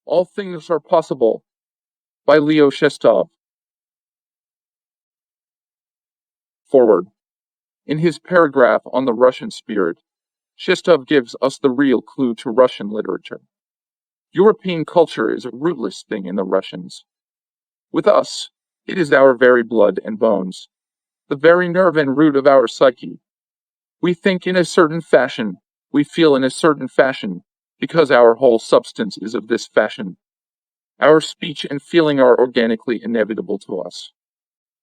All Things Are Possible by Leo Shestov. Forward. In his paragraph on the Russian spirit, Shestov gives us the real clue to Russian literature. European culture is a rootless thing in the Russians. With us, it is our very blood and bones, the very nerve and root of our psyche. We think in a certain fashion, we feel in a certain fashion, because our whole substance is of this fashion. Our speech and feeling are organically inevitable to us.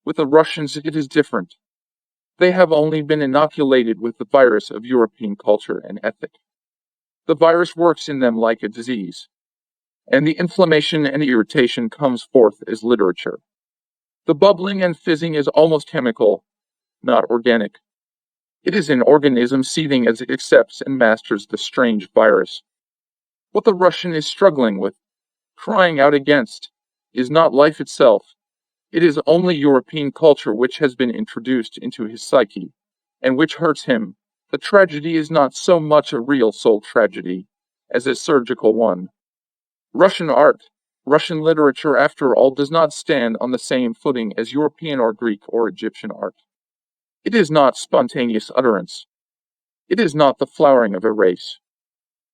With the Russians it is different. They have only been inoculated with the virus of European culture and ethic. The virus works in them like a disease, and the inflammation and irritation comes forth as literature. The bubbling and fizzing is almost chemical, not organic. It is an organism seething as it accepts and masters the strange virus. What the Russian is struggling with, crying out against, is not life itself. It is only European culture which has been introduced into his psyche, and which hurts him. The tragedy is not so much a real soul tragedy, as a surgical one. Russian art, Russian literature after all does not stand on the same footing as European or Greek or Egyptian art. It is not spontaneous utterance. It is not the flowering of a race.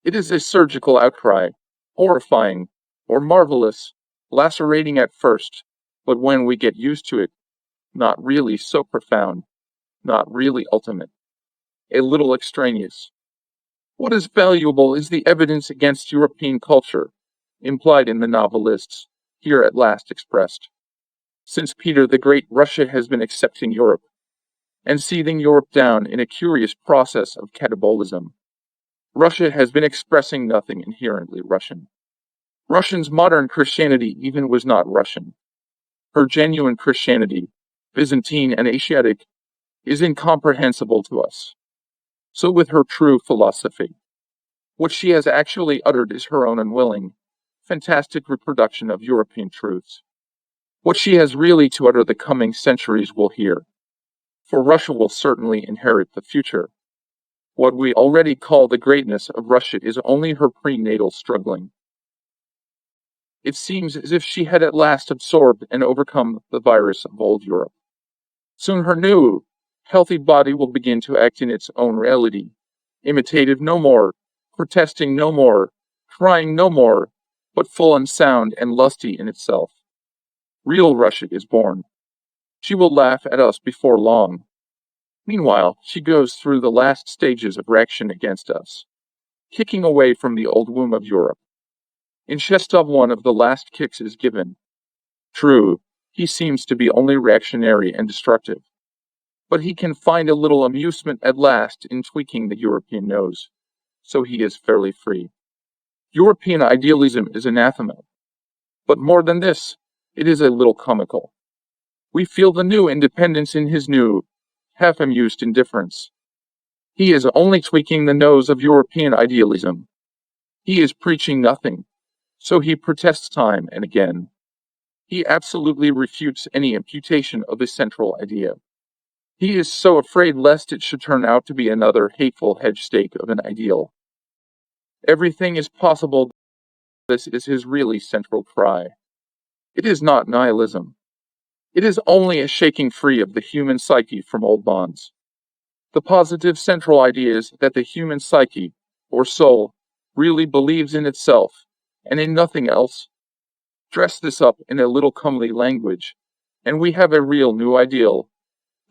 It is a surgical outcry, horrifying, or marvelous, lacerating at first, but when we get used to it, not really so profound, not really ultimate, a little extraneous. What is valuable is the evidence against European culture, implied in the novelists, here at last expressed. Since Peter the Great, Russia has been accepting Europe, and seething Europe down in a curious process of catabolism. Russia has been expressing nothing inherently Russian. Russia's modern Christianity even was not Russian. Her genuine Christianity, Byzantine and Asiatic, is incomprehensible to us. So with her true philosophy, what she has actually uttered is her own unwilling, fantastic reproduction of European truths. What she has really to utter the coming centuries will hear. For Russia will certainly inherit the future. What we already call the greatness of Russia is only her prenatal struggling. It seems as if she had at last absorbed and overcome the virus of old Europe. Soon her new, healthy body will begin to act in its own reality, imitative no more, protesting no more, crying no more, but full and sound and lusty in itself. Real Russia is born. She will laugh at us before long. Meanwhile, she goes through the last stages of reaction against us, kicking away from the old womb of Europe. In Shestov one of the last kicks is given. True, he seems to be only reactionary and destructive. But he can find a little amusement at last in tweaking the European nose, so he is fairly free. European idealism is anathema. But more than this, it is a little comical. We feel the new independence in his new, half-amused indifference. He is only tweaking the nose of European idealism. He is preaching nothing, so he protests time and again. He absolutely refutes any imputation of a central idea. He is so afraid lest it should turn out to be another hateful hedge-stake of an ideal. Everything is possible. This is his really central cry. It is not nihilism. It is only a shaking free of the human psyche from old bonds. The positive central idea is that the human psyche, or soul, really believes in itself, and in nothing else. Dress this up in a little comely language, and we have a real new ideal,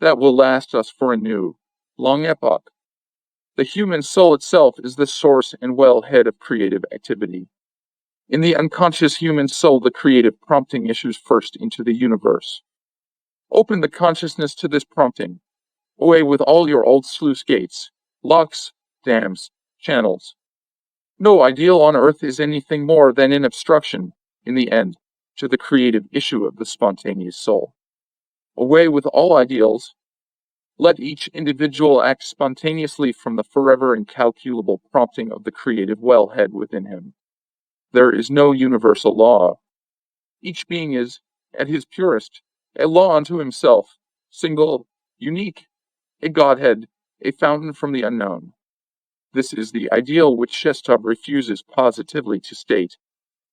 that will last us for a new, long epoch. The human soul itself is the source and wellhead of creative activity. In the unconscious human soul, the creative prompting issues first into the universe. Open the consciousness to this prompting. Away with all your old sluice gates, locks, dams, channels. No ideal on earth is anything more than an obstruction, in the end, to the creative issue of the spontaneous soul. Away with all ideals. Let each individual act spontaneously from the forever incalculable prompting of the creative wellhead within him. There is no universal law. Each being is, at his purest, a law unto himself, single, unique, a godhead, a fountain from the unknown. This is the ideal which Shestov refuses positively to state.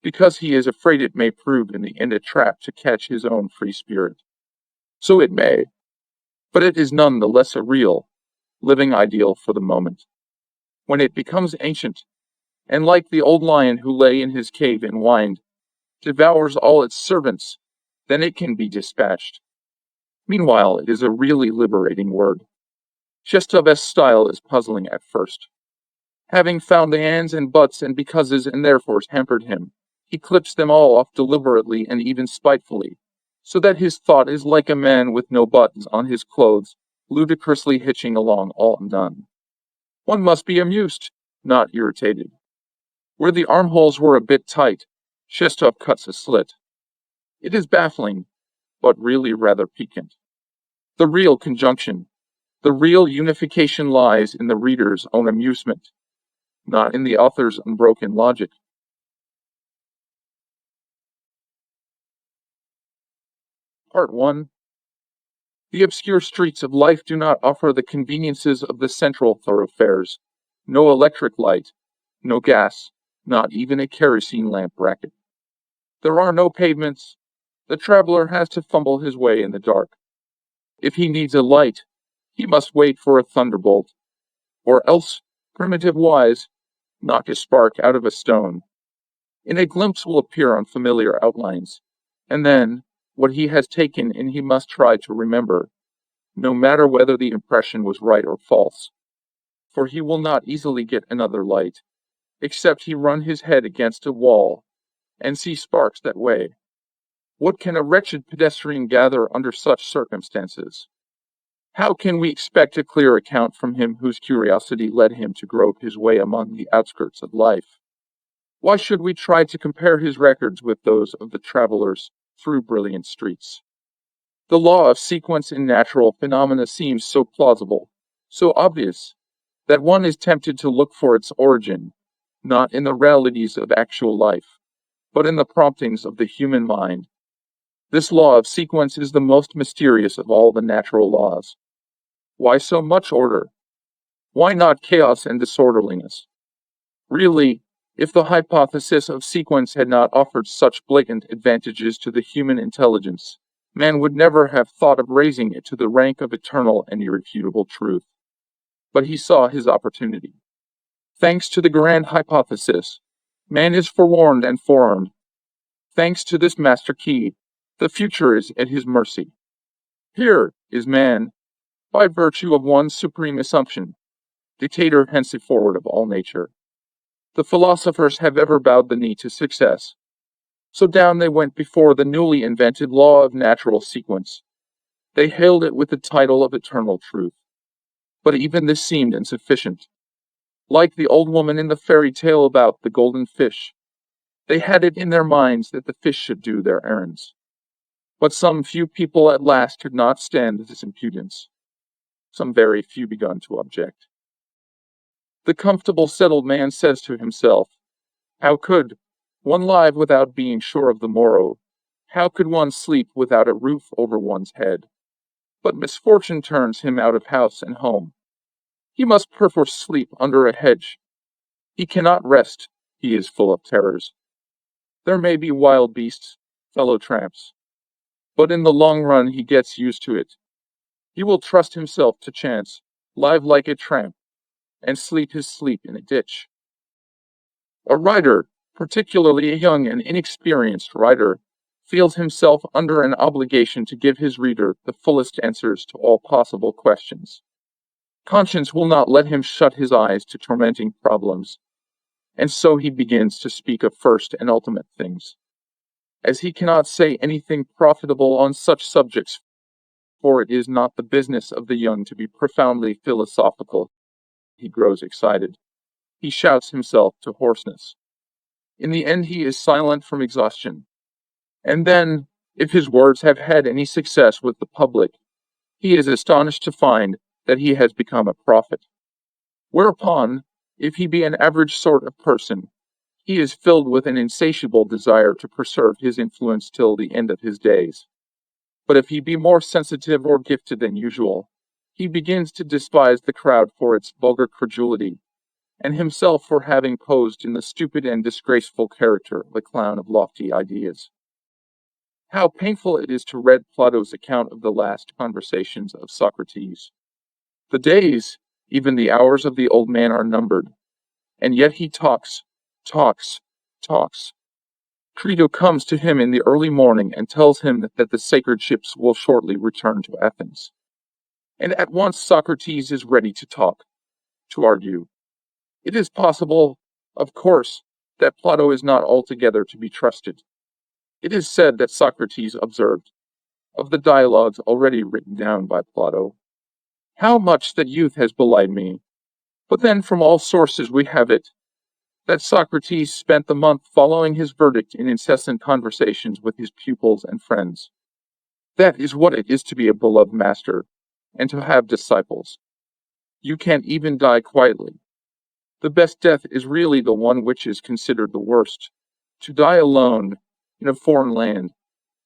because he is afraid it may prove in the end a trap to catch his own free spirit. So it may, but it is none the less a real, living ideal for the moment. When it becomes ancient, and like the old lion who lay in his cave and whined, devours all its servants, then it can be dispatched. Meanwhile, it is a really liberating word. Shestov's style is puzzling at first. Having found the ands and buts and becauses and therefores hampered him, he clips them all off deliberately and even spitefully, so that his thought is like a man with no buttons on his clothes, ludicrously hitching along all undone. One must be amused, not irritated. Where the armholes were a bit tight, Shestov cuts a slit. It is baffling, but really rather piquant. The real conjunction, the real unification lies in the reader's own amusement, not in the author's unbroken logic. Part 1. The obscure streets of life do not offer the conveniences of the central thoroughfares. No electric light, no gas, not even a kerosene lamp bracket. There are no pavements. The traveler has to fumble his way in the dark. If he needs a light, he must wait for a thunderbolt, or else, primitive wise, knock a spark out of a stone. In a glimpse will appear unfamiliar outlines, and then what he has taken in he must try to remember, no matter whether the impression was right or false. For he will not easily get another light, except he run his head against a wall, and see sparks that way. What can a wretched pedestrian gather under such circumstances? How can we expect a clear account from him whose curiosity led him to grope his way among the outskirts of life? Why should we try to compare his records with those of the travelers through brilliant streets? The law of sequence in natural phenomena seems so plausible, so obvious, that one is tempted to look for its origin, not in the realities of actual life, but in the promptings of the human mind. This law of sequence is the most mysterious of all the natural laws. Why so much order? Why not chaos and disorderliness? Really, if the hypothesis of sequence had not offered such blatant advantages to the human intelligence, man would never have thought of raising it to the rank of eternal and irrefutable truth. But he saw his opportunity. Thanks to the grand hypothesis, man is forewarned and forearmed. Thanks to this master key, the future is at his mercy. Here is man, by virtue of one supreme assumption, dictator henceforward of all nature. The philosophers have ever bowed the knee to success. So down they went before the newly invented law of natural sequence. They hailed it with the title of eternal truth. But even this seemed insufficient. Like the old woman in the fairy tale about the golden fish, they had it in their minds that the fish should do their errands. But some few people at last could not stand this impudence. Some very few begun to object. The comfortable settled man says to himself, how could one live without being sure of the morrow? How could one sleep without a roof over one's head? But misfortune turns him out of house and home. He must perforce sleep under a hedge. He cannot rest, he is full of terrors. There may be wild beasts, fellow tramps, but in the long run he gets used to it. He will trust himself to chance, live like a tramp, and sleep his sleep in a ditch. A writer, particularly a young and inexperienced writer, feels himself under an obligation to give his reader the fullest answers to all possible questions. Conscience will not let him shut his eyes to tormenting problems, and so he begins to speak of first and ultimate things. As he cannot say anything profitable on such subjects, for it is not the business of the young to be profoundly philosophical, he grows excited. He shouts himself to hoarseness. In the end he is silent from exhaustion. And then, if his words have had any success with the public, he is astonished to find that he has become a prophet. Whereupon, if he be an average sort of person, he is filled with an insatiable desire to preserve his influence till the end of his days. But if he be more sensitive or gifted than usual, he begins to despise the crowd for its vulgar credulity, and himself for having posed in the stupid and disgraceful character of a clown of lofty ideas. How painful it is to read Plato's account of the last conversations of Socrates. The days, even the hours of the old man are numbered, and yet he talks, talks, talks. Crito comes to him in the early morning and tells him that the sacred ships will shortly return to Athens. And at once Socrates is ready to talk, to argue. It is possible, of course, that Plato is not altogether to be trusted. It is said that Socrates observed, of the dialogues already written down by Plato, how much that youth has belied me. But then from all sources we have it, that Socrates spent the month following his verdict in incessant conversations with his pupils and friends. That is what it is to be a beloved master, and to have disciples. You can't even die quietly. The best death is really the one which is considered the worst. To die alone, in a foreign land,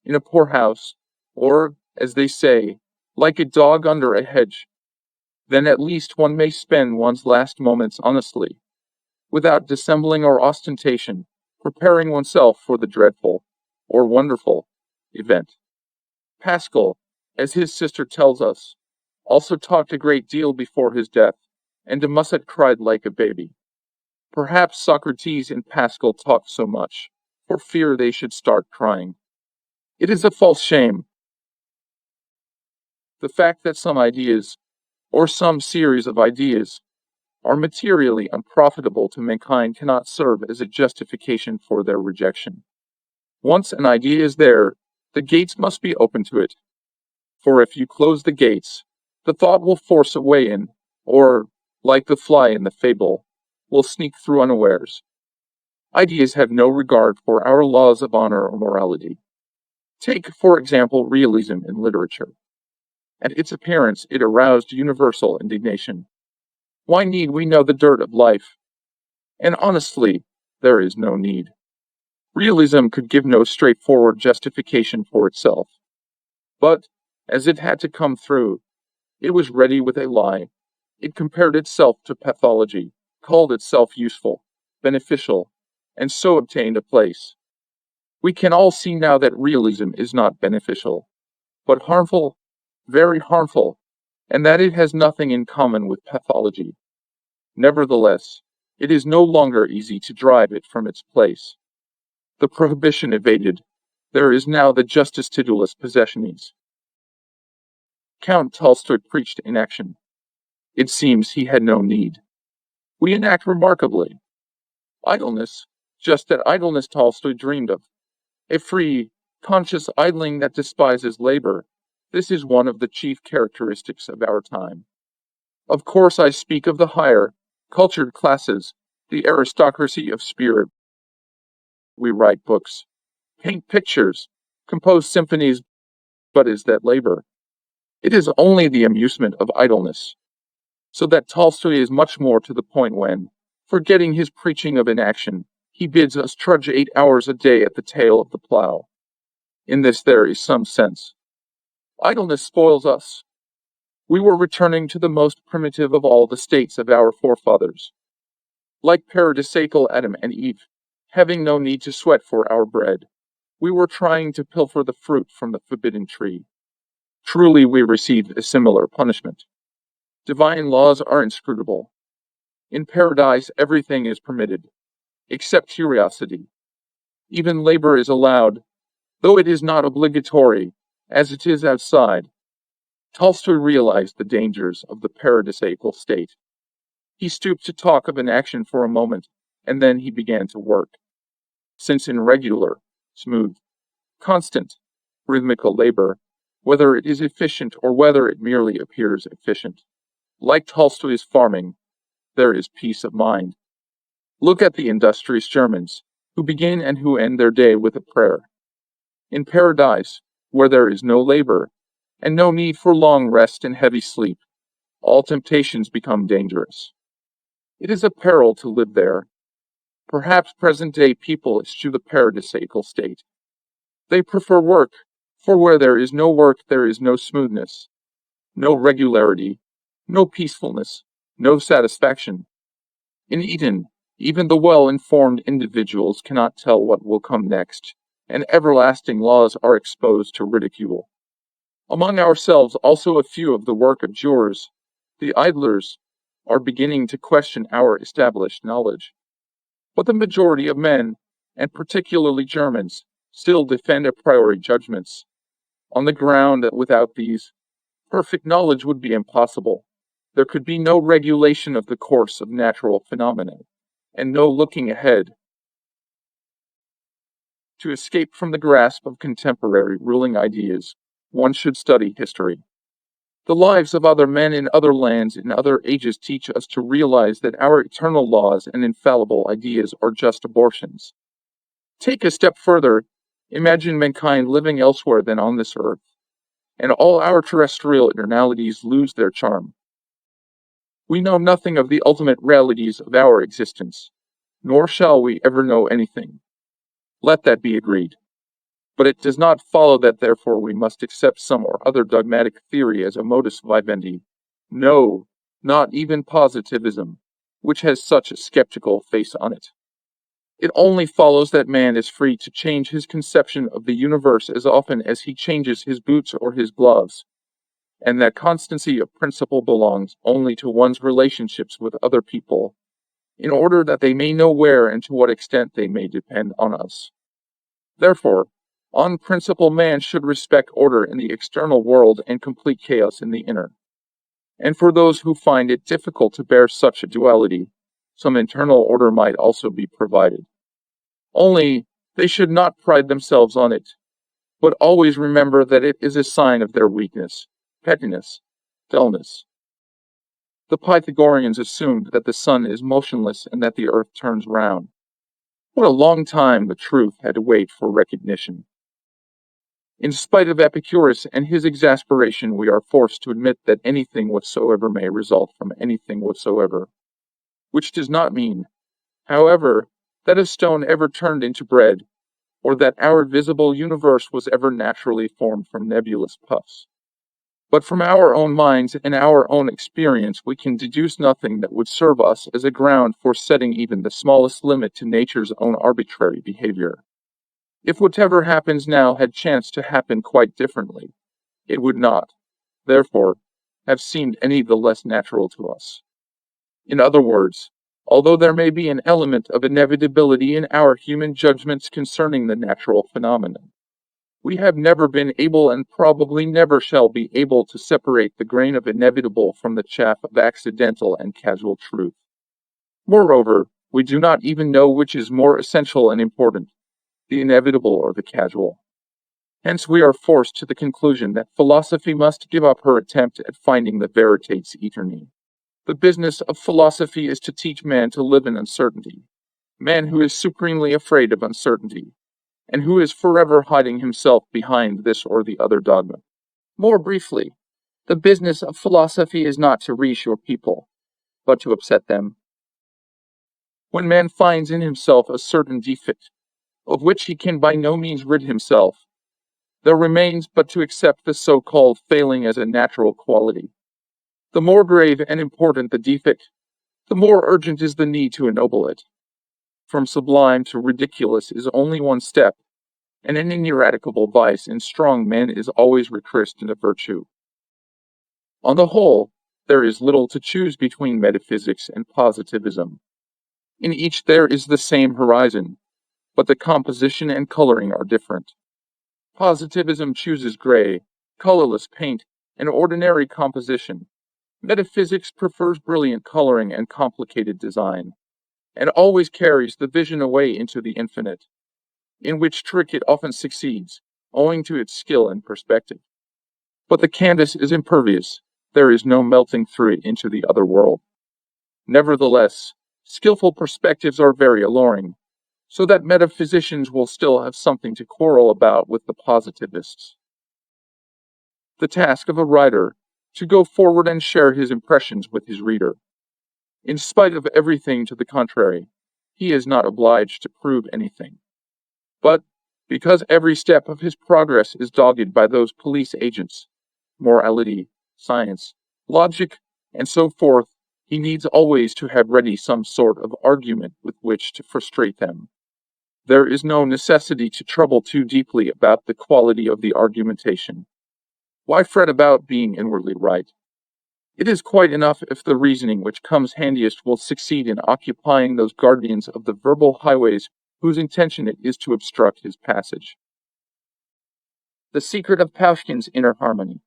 in a poor house, or, as they say, like a dog under a hedge. Then at least one may spend one's last moments honestly, without dissembling or ostentation, preparing oneself for the dreadful, or wonderful, event. Pascal, as his sister tells us, also talked a great deal before his death, and de Musset cried like a baby. Perhaps Socrates and Pascal talked so much, for fear they should start crying. It is a false shame. The fact that some ideas, or some series of ideas, are materially unprofitable to mankind cannot serve as a justification for their rejection. Once an idea is there, the gates must be open to it. For if you close the gates, the thought will force a way in, or, like the fly in the fable, will sneak through unawares. Ideas have no regard for our laws of honor or morality. Take, for example, realism in literature. At its appearance, it aroused universal indignation. Why need we know the dirt of life? And honestly, there is no need. Realism could give no straightforward justification for itself. But, as it had to come through, it was ready with a lie. It compared itself to pathology, called itself useful, beneficial, and so obtained a place. We can all see now that realism is not beneficial, but harmful, very harmful, and that it has nothing in common with pathology. Nevertheless, it is no longer easy to drive it from its place. The prohibition evaded, there is now the justus titulus possessionis. Count Tolstoy preached inaction. It seems he had no need. We enact remarkably. Idleness, just that idleness Tolstoy dreamed of. A free, conscious idling that despises labor. This is one of the chief characteristics of our time. Of course I speak of the higher, cultured classes, the aristocracy of spirit. We write books, paint pictures, compose symphonies, but is that labor? It is only the amusement of idleness. So that Tolstoy is much more to the point when, forgetting his preaching of inaction, he bids us trudge 8 hours a day at the tail of the plow. In this there is some sense. Idleness spoils us. We were returning to the most primitive of all the states of our forefathers. Like paradisaical Adam and Eve, having no need to sweat for our bread, we were trying to pilfer the fruit from the forbidden tree. Truly we received a similar punishment. Divine laws are inscrutable. In paradise everything is permitted, except curiosity. Even labor is allowed, though it is not obligatory, as it is outside. Tolstoy realized the dangers of the paradisaical state. He stooped to talk of inaction for a moment, and then he began to work. Since in regular, smooth, constant, rhythmical labor, whether it is efficient or whether it merely appears efficient, like Tolstoy's farming, there is peace of mind. Look at the industrious Germans, who begin and who end their day with a prayer. In paradise, where there is no labor, and no need for long rest and heavy sleep, all temptations become dangerous. It is a peril to live there. Perhaps present-day people eschew the paradisaical state. They prefer work, for where there is no work there is no smoothness, no regularity, no peacefulness, no satisfaction. In Eden, even the well-informed individuals cannot tell what will come next, and everlasting laws are exposed to ridicule. Among ourselves also a few of the work of jurors, the idlers, are beginning to question our established knowledge. But the majority of men, and particularly Germans, still defend a priori judgments, on the ground that without these, perfect knowledge would be impossible. There could be no regulation of the course of natural phenomena, and no looking ahead. To escape from the grasp of contemporary ruling ideas, one should study history. The lives of other men in other lands in other ages teach us to realize that our eternal laws and infallible ideas are just abortions. Take a step further, imagine mankind living elsewhere than on this earth, and all our terrestrial internalities lose their charm. We know nothing of the ultimate realities of our existence, nor shall we ever know anything. Let that be agreed. But it does not follow that therefore we must accept some or other dogmatic theory as a modus vivendi. No, not even positivism, which has such a skeptical face on it. It only follows that man is free to change his conception of the universe as often as he changes his boots or his gloves, and that constancy of principle belongs only to one's relationships with other people, in order that they may know where and to what extent they may depend on us. Therefore, on principle man should respect order in the external world and complete chaos in the inner. And for those who find it difficult to bear such a duality, some internal order might also be provided. Only, they should not pride themselves on it, but always remember that it is a sign of their weakness, pettiness, dullness. The Pythagoreans assumed that the sun is motionless and that the earth turns round. What a long time the truth had to wait for recognition. In spite of Epicurus and his exasperation, we are forced to admit that anything whatsoever may result from anything whatsoever. Which does not mean, however, that a stone ever turned into bread, or that our visible universe was ever naturally formed from nebulous puffs. But from our own minds and our own experience we can deduce nothing that would serve us as a ground for setting even the smallest limit to nature's own arbitrary behavior. If whatever happens now had chanced to happen quite differently, it would not, therefore, have seemed any the less natural to us. In other words, although there may be an element of inevitability in our human judgments concerning the natural phenomenon, we have never been able and probably never shall be able to separate the grain of inevitable from the chaff of accidental and casual truth. Moreover, we do not even know which is more essential and important, the inevitable or the casual. Hence we are forced to the conclusion that philosophy must give up her attempt at finding the veritates aeterni. The business of philosophy is to teach man to live in uncertainty, man who is supremely afraid of uncertainty, and who is forever hiding himself behind this or the other dogma. More briefly, the business of philosophy is not to reassure people, but to upset them. When man finds in himself a certain defect, of which he can by no means rid himself, there remains but to accept the so-called failing as a natural quality. The more grave and important the defect, the more urgent is the need to ennoble it. From sublime to ridiculous is only one step, and an ineradicable vice in strong men is always recursed into virtue. On the whole, there is little to choose between metaphysics and positivism. In each there is the same horizon, but the composition and coloring are different. Positivism chooses gray, colorless paint, and ordinary composition. Metaphysics prefers brilliant coloring and complicated design, and always carries the vision away into the infinite, in which trick it often succeeds, owing to its skill and perspective. But the canvas is impervious, there is no melting through it into the other world. Nevertheless, skillful perspectives are very alluring, so that metaphysicians will still have something to quarrel about with the positivists. The task of a writer, to go forward and share his impressions with his reader. In spite of everything to the contrary, he is not obliged to prove anything. But, because every step of his progress is dogged by those police agents, morality, science, logic, and so forth, He needs always to have ready some sort of argument with which to frustrate them. There is no necessity to trouble too deeply about the quality of the argumentation. Why fret about being inwardly right? It is quite enough if the reasoning which comes handiest will succeed in occupying those guardians of the verbal highways whose intention it is to obstruct his passage. The secret of Paushkin's inner harmony.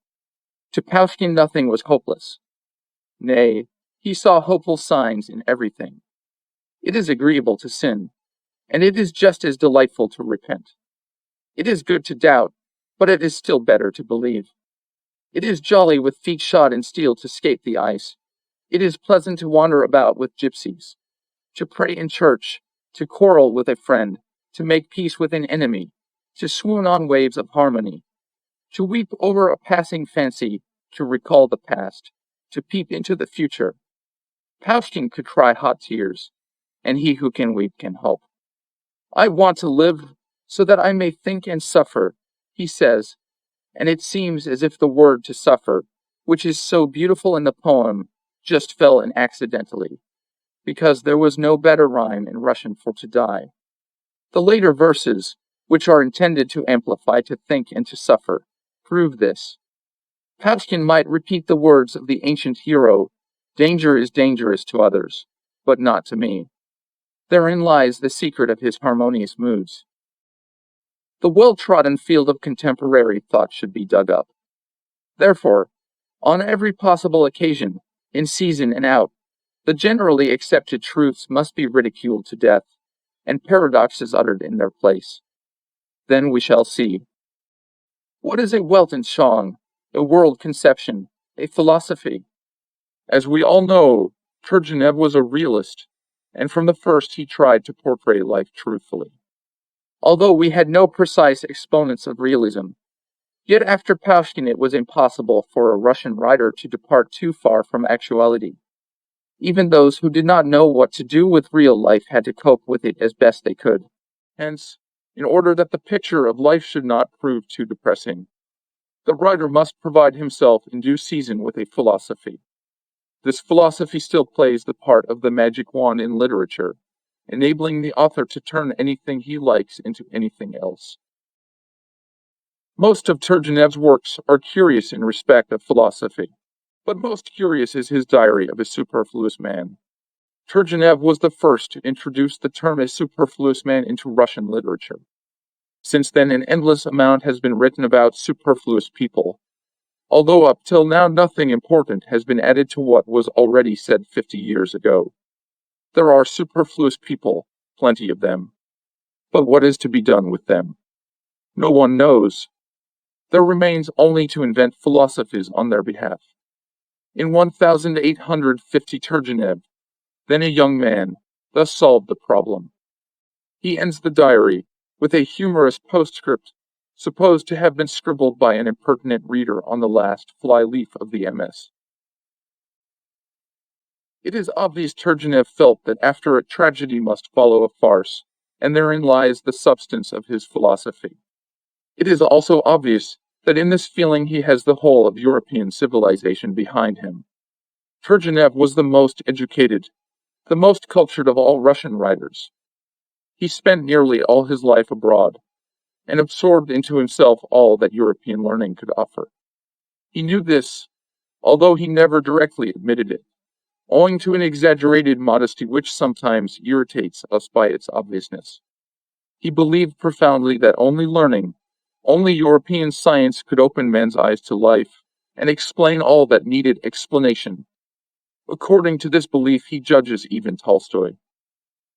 To Paushkin nothing was hopeless. Nay, he saw hopeful signs in everything. It is agreeable to sin, and it is just as delightful to repent. It is good to doubt, but it is still better to believe. It is jolly with feet shod in steel to skate the ice. It is pleasant to wander about with gypsies, to pray in church, to quarrel with a friend, to make peace with an enemy, to swoon on waves of harmony, to weep over a passing fancy, to recall the past, to peep into the future. Paushkin could cry hot tears, and he who can weep can hope. I want to live so that I may think and suffer, he says, and it seems as if the word to suffer, which is so beautiful in the poem, just fell in accidentally, because there was no better rhyme in Russian for to die. The later verses, which are intended to amplify to think and to suffer, prove this. Paushkin might repeat the words of the ancient hero, "Danger is dangerous to others, but not to me." Therein lies the secret of his harmonious moods. The well-trodden field of contemporary thought should be dug up. Therefore, on every possible occasion, in season and out, the generally accepted truths must be ridiculed to death, and paradoxes uttered in their place. Then we shall see. What is a Weltanschauung, a world conception, a philosophy? As we all know, Turgenev was a realist, and from the first he tried to portray life truthfully. Although we had no precise exponents of realism, yet after Paushkin it was impossible for a Russian writer to depart too far from actuality. Even those who did not know what to do with real life had to cope with it as best they could. Hence, in order that the picture of life should not prove too depressing, the writer must provide himself in due season with a philosophy. This philosophy still plays the part of the magic wand in literature, enabling the author to turn anything he likes into anything else. Most of Turgenev's works are curious in respect of philosophy, but most curious is his diary of a superfluous man. Turgenev was the first to introduce the term a superfluous man into Russian literature. Since then, an endless amount has been written about superfluous people, although up till now nothing important has been added to what was already said 50 years ago. There are superfluous people, plenty of them. But what is to be done with them? No one knows. There remains only to invent philosophies on their behalf. In 1850 Turgenev, then a young man, thus solved the problem. He ends the diary with a humorous postscript supposed to have been scribbled by an impertinent reader on the last fly-leaf of the MS. It is obvious Turgenev felt that after a tragedy must follow a farce, and therein lies the substance of his philosophy. It is also obvious that in this feeling he has the whole of European civilization behind him. Turgenev was the most educated, the most cultured of all Russian writers. He spent nearly all his life abroad, and absorbed into himself all that European learning could offer. He knew this, although he never directly admitted it, owing to an exaggerated modesty which sometimes irritates us by its obviousness. He believed profoundly that only learning, only European science could open men's eyes to life, and explain all that needed explanation. According to this belief he judges even Tolstoy.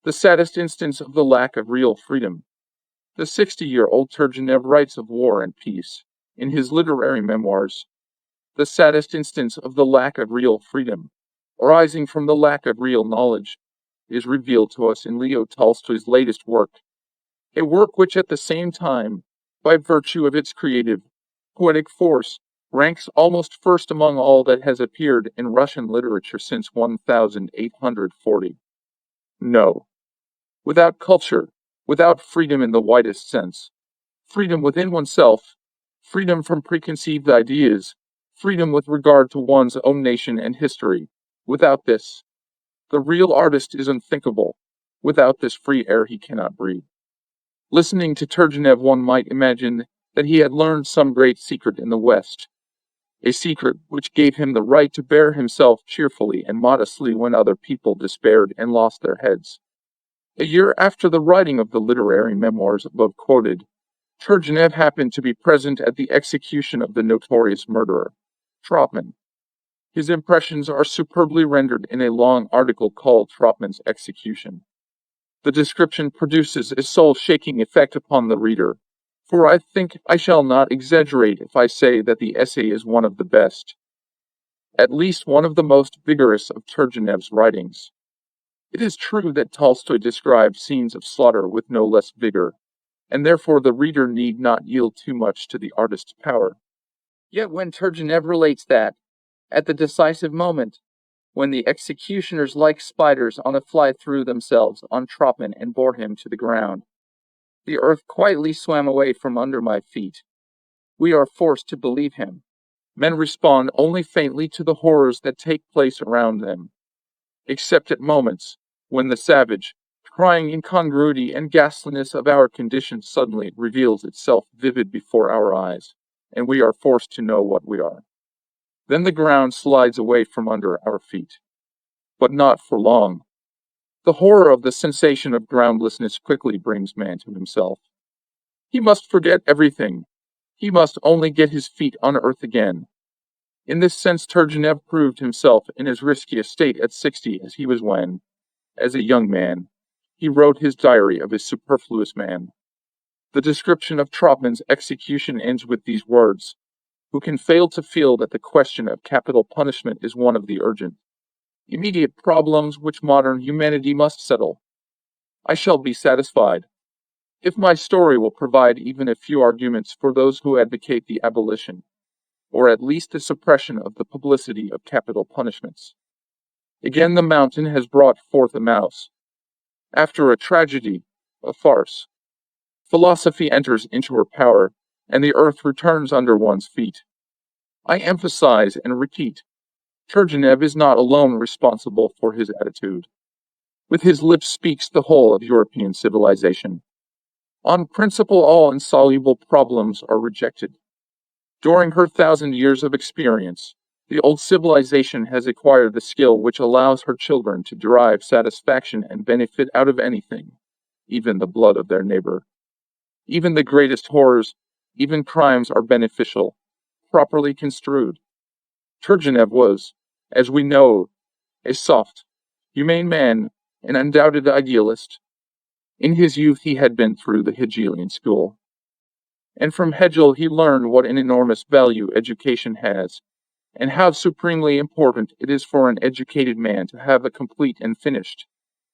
The saddest instance of the lack of real freedom. The 60-year-old Turgenev writes of war and peace, in his literary memoirs. The saddest instance of the lack of real freedom, arising from the lack of real knowledge, is revealed to us in Leo Tolstoy's latest work, a work which at the same time, by virtue of its creative, poetic force, ranks almost first among all that has appeared in Russian literature since 1840. No. Without culture, without freedom in the widest sense, freedom within oneself, freedom from preconceived ideas, freedom with regard to one's own nation and history, Without this, the real artist is unthinkable. Without this free air he cannot breathe. Listening to Turgenev, one might imagine that he had learned some great secret in the West, a secret which gave him the right to bear himself cheerfully and modestly when other people despaired and lost their heads. A year after the writing of the literary memoirs above quoted, Turgenev happened to be present at the execution of the notorious murderer, Troppmann. His impressions are superbly rendered in a long article called Troppmann's Execution. The description produces a soul-shaking effect upon the reader, for I think I shall not exaggerate if I say that the essay is one of the best, at least one of the most vigorous of Turgenev's writings. It is true that Tolstoy describes scenes of slaughter with no less vigor, and therefore the reader need not yield too much to the artist's power. Yet when Turgenev relates that, at the decisive moment, when the executioners like spiders on a fly threw themselves on Troppmann and bore him to the ground, the earth quietly swam away from under my feet, we are forced to believe him. Men respond only faintly to the horrors that take place around them, except at moments when the savage, crying incongruity and ghastliness of our condition suddenly reveals itself vivid before our eyes, and we are forced to know what we are. Then the ground slides away from under our feet. But not for long. The horror of the sensation of groundlessness quickly brings man to himself. He must forget everything. He must only get his feet on earth again. In this sense Turgenev proved himself in as risky a state at 60 as he was when, as a young man, he wrote his diary of his superfluous man. The description of Troppmann's execution ends with these words: "Who can fail to feel that the question of capital punishment is one of the urgent, immediate problems which modern humanity must settle? I shall be satisfied if my story will provide even a few arguments for those who advocate the abolition, or at least the suppression of the publicity of capital punishments." Again the mountain has brought forth a mouse. After a tragedy, a farce, philosophy enters into her power, and the earth returns under one's feet. I emphasize and repeat, Turgenev is not alone responsible for his attitude. With his lips speaks the whole of European civilization. On principle, all insoluble problems are rejected. During her 1,000 years of experience, the old civilization has acquired the skill which allows her children to derive satisfaction and benefit out of anything, even the blood of their neighbor. Even the greatest horrors, even crimes are beneficial, properly construed. Turgenev was, as we know, a soft, humane man, an undoubted idealist. In his youth he had been through the Hegelian school, and from Hegel he learned what an enormous value education has, and how supremely important it is for an educated man to have a complete and finished,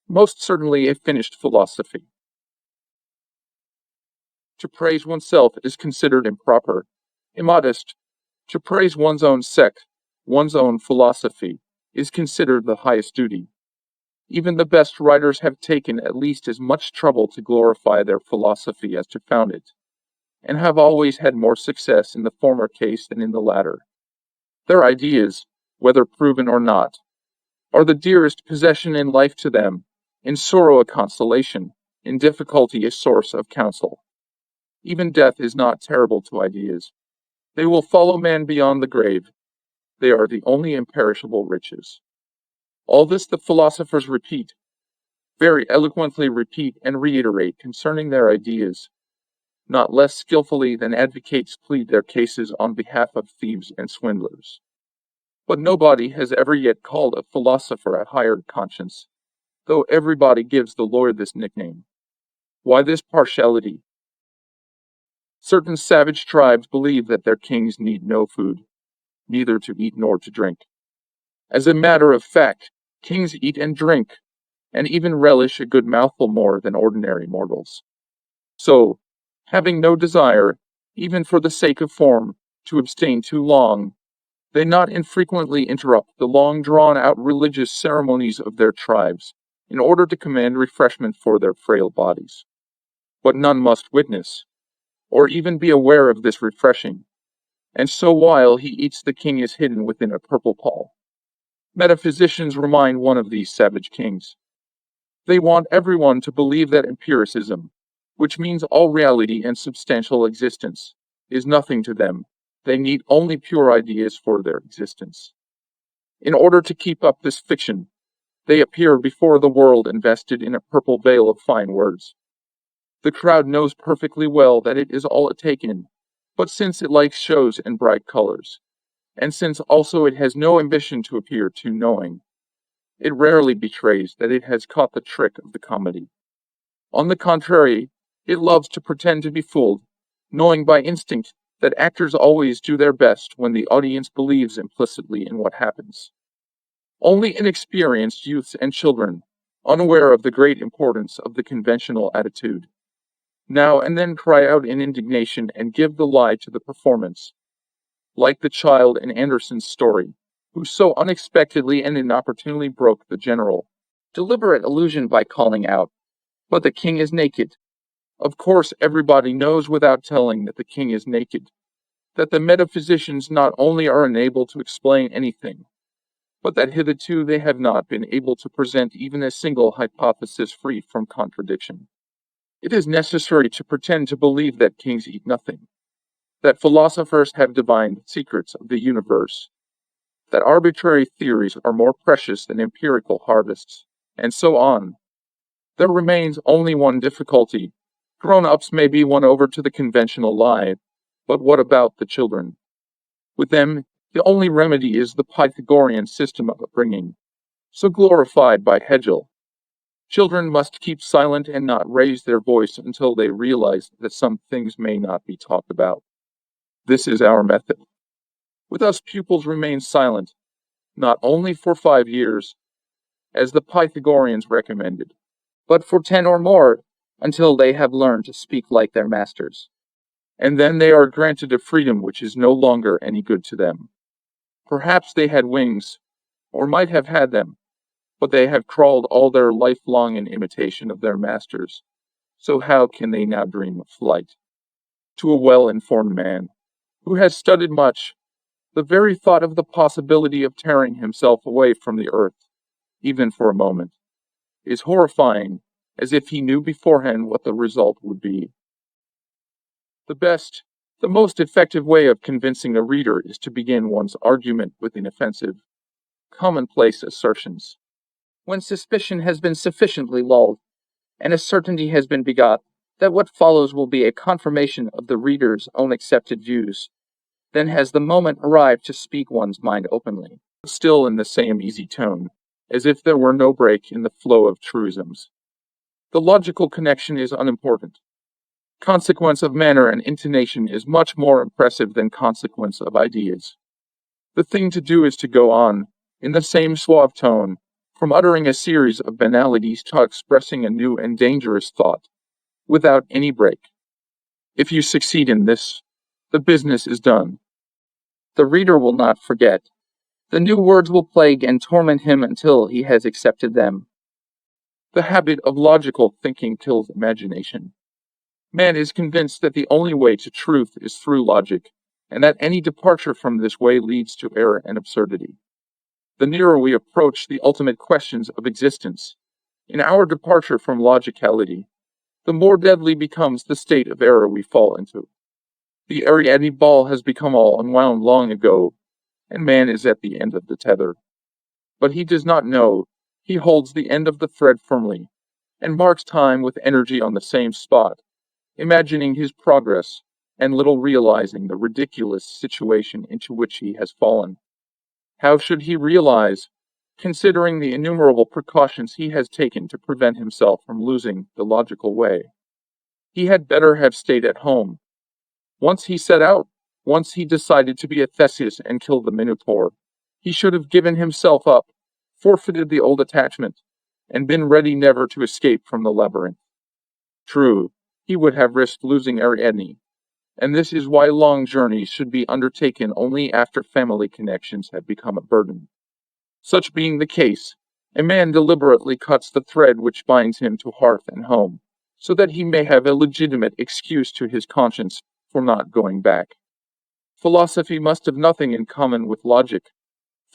most certainly a finished philosophy. To praise oneself is considered improper, immodest. To praise one's own sect, one's own philosophy, is considered the highest duty. Even the best writers have taken at least as much trouble to glorify their philosophy as to found it, and have always had more success in the former case than in the latter. Their ideas, whether proven or not, are the dearest possession in life to them, in sorrow a consolation, in difficulty a source of counsel. Even death is not terrible to ideas. They will follow man beyond the grave. They are the only imperishable riches. All this the philosophers repeat, very eloquently repeat and reiterate concerning their ideas, not less skillfully than advocates plead their cases on behalf of thieves and swindlers. But nobody has ever yet called a philosopher a hired conscience, though everybody gives the lawyer this nickname. Why this partiality? Certain savage tribes believe that their kings need no food, neither to eat nor to drink. As a matter of fact, kings eat and drink, and even relish a good mouthful more than ordinary mortals. So, having no desire, even for the sake of form, to abstain too long, they not infrequently interrupt the long drawn-out religious ceremonies of their tribes, in order to command refreshment for their frail bodies. But none must witness, or even be aware of this refreshing, and so while he eats the king is hidden within a purple pall. Metaphysicians remind one of these savage kings. They want everyone to believe that empiricism, which means all reality and substantial existence, is nothing to them. They need only pure ideas for their existence. In order to keep up this fiction, they appear before the world invested in a purple veil of fine words. The crowd knows perfectly well that it is all a take-in, but since it likes shows and bright colors, and since also it has no ambition to appear too knowing, it rarely betrays that it has caught the trick of the comedy. On the contrary, it loves to pretend to be fooled, knowing by instinct that actors always do their best when the audience believes implicitly in what happens. Only inexperienced youths and children, unaware of the great importance of the conventional attitude, now and then cry out in indignation and give the lie to the performance, like the child in Andersen's story, who so unexpectedly and inopportunely broke the general deliberate illusion by calling out, "But the king is naked." Of course, everybody knows without telling that the king is naked, that the metaphysicians not only are unable to explain anything, but that hitherto they have not been able to present even a single hypothesis free from contradiction. It is necessary to pretend to believe that kings eat nothing, that philosophers have divined secrets of the universe, that arbitrary theories are more precious than empirical harvests, and so on. There remains only one difficulty. Grown-ups may be won over to the conventional lie, but what about the children? With them, the only remedy is the Pythagorean system of upbringing, so glorified by Hegel. Children must keep silent and not raise their voice until they realize that some things may not be talked about. This is our method. With us, pupils remain silent, not only for 5 years, as the Pythagoreans recommended, but for 10 or more, until they have learned to speak like their masters. And then they are granted a freedom which is no longer any good to them. Perhaps they had wings, or might have had them, but they have crawled all their life long in imitation of their masters, so how can they now dream of flight? To a well-informed man, who has studied much, the very thought of the possibility of tearing himself away from the earth, even for a moment, is horrifying, as if he knew beforehand what the result would be. The best, the most effective way of convincing a reader is to begin one's argument with inoffensive, commonplace assertions. When suspicion has been sufficiently lulled, and a certainty has been begot that what follows will be a confirmation of the reader's own accepted views, then has the moment arrived to speak one's mind openly, still in the same easy tone, as if there were no break in the flow of truisms. The logical connection is unimportant. Consequence of manner and intonation is much more impressive than consequence of ideas. The thing to do is to go on, in the same suave tone, from uttering a series of banalities to expressing a new and dangerous thought, without any break. If you succeed in this, the business is done. The reader will not forget. The new words will plague and torment him until he has accepted them. The habit of logical thinking kills imagination. Man is convinced that the only way to truth is through logic, and that any departure from this way leads to error and absurdity. The nearer we approach the ultimate questions of existence, in our departure from logicality, the more deadly becomes the state of error we fall into. The Ariadne ball has become all unwound long ago, and man is at the end of the tether. But he does not know. He holds the end of the thread firmly, and marks time with energy on the same spot, imagining his progress, and little realizing the ridiculous situation into which he has fallen. How should he realize, considering the innumerable precautions he has taken to prevent himself from losing the logical way? He had better have stayed at home. Once he set out, once he decided to be a Theseus and kill the Minotaur, he should have given himself up, forfeited the old attachment, and been ready never to escape from the labyrinth. True, he would have risked losing Ariadne, and this is why long journeys should be undertaken only after family connections have become a burden. Such being the case, a man deliberately cuts the thread which binds him to hearth and home, so that he may have a legitimate excuse to his conscience for not going back. Philosophy must have nothing in common with logic.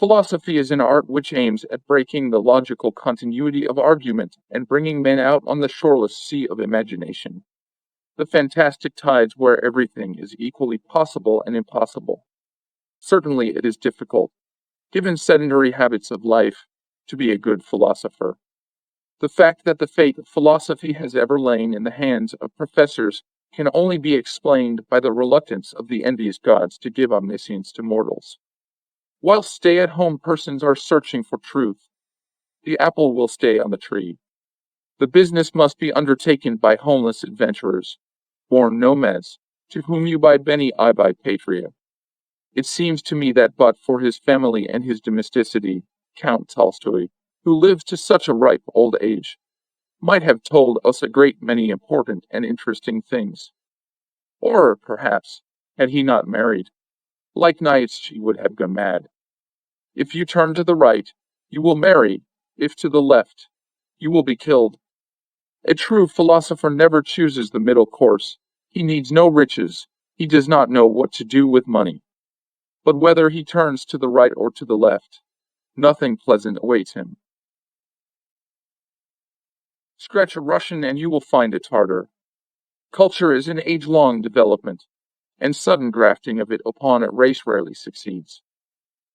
Philosophy is an art which aims at breaking the logical continuity of argument and bringing men out on the shoreless sea of imagination, the fantastic tides where everything is equally possible and impossible. Certainly it is difficult, given sedentary habits of life, to be a good philosopher. The fact that the fate of philosophy has ever lain in the hands of professors can only be explained by the reluctance of the envious gods to give omniscience to mortals. While stay-at-home persons are searching for truth, the apple will stay on the tree. The business must be undertaken by homeless adventurers, born nomads, to whom you bide Beni, I bide Patria. It seems to me that but for his family and his domesticity, Count Tolstoy, who lives to such a ripe old age, might have told us a great many important and interesting things. Or, perhaps, had he not married, like Nietzsche would have gone mad. If you turn to the right, you will marry; if to the left, you will be killed. A true philosopher never chooses the middle course. He needs no riches, he does not know what to do with money. But whether he turns to the right or to the left, nothing pleasant awaits him. Scratch a Russian and you will find a Tartar. Culture is an age-long development, and sudden grafting of it upon a race rarely succeeds.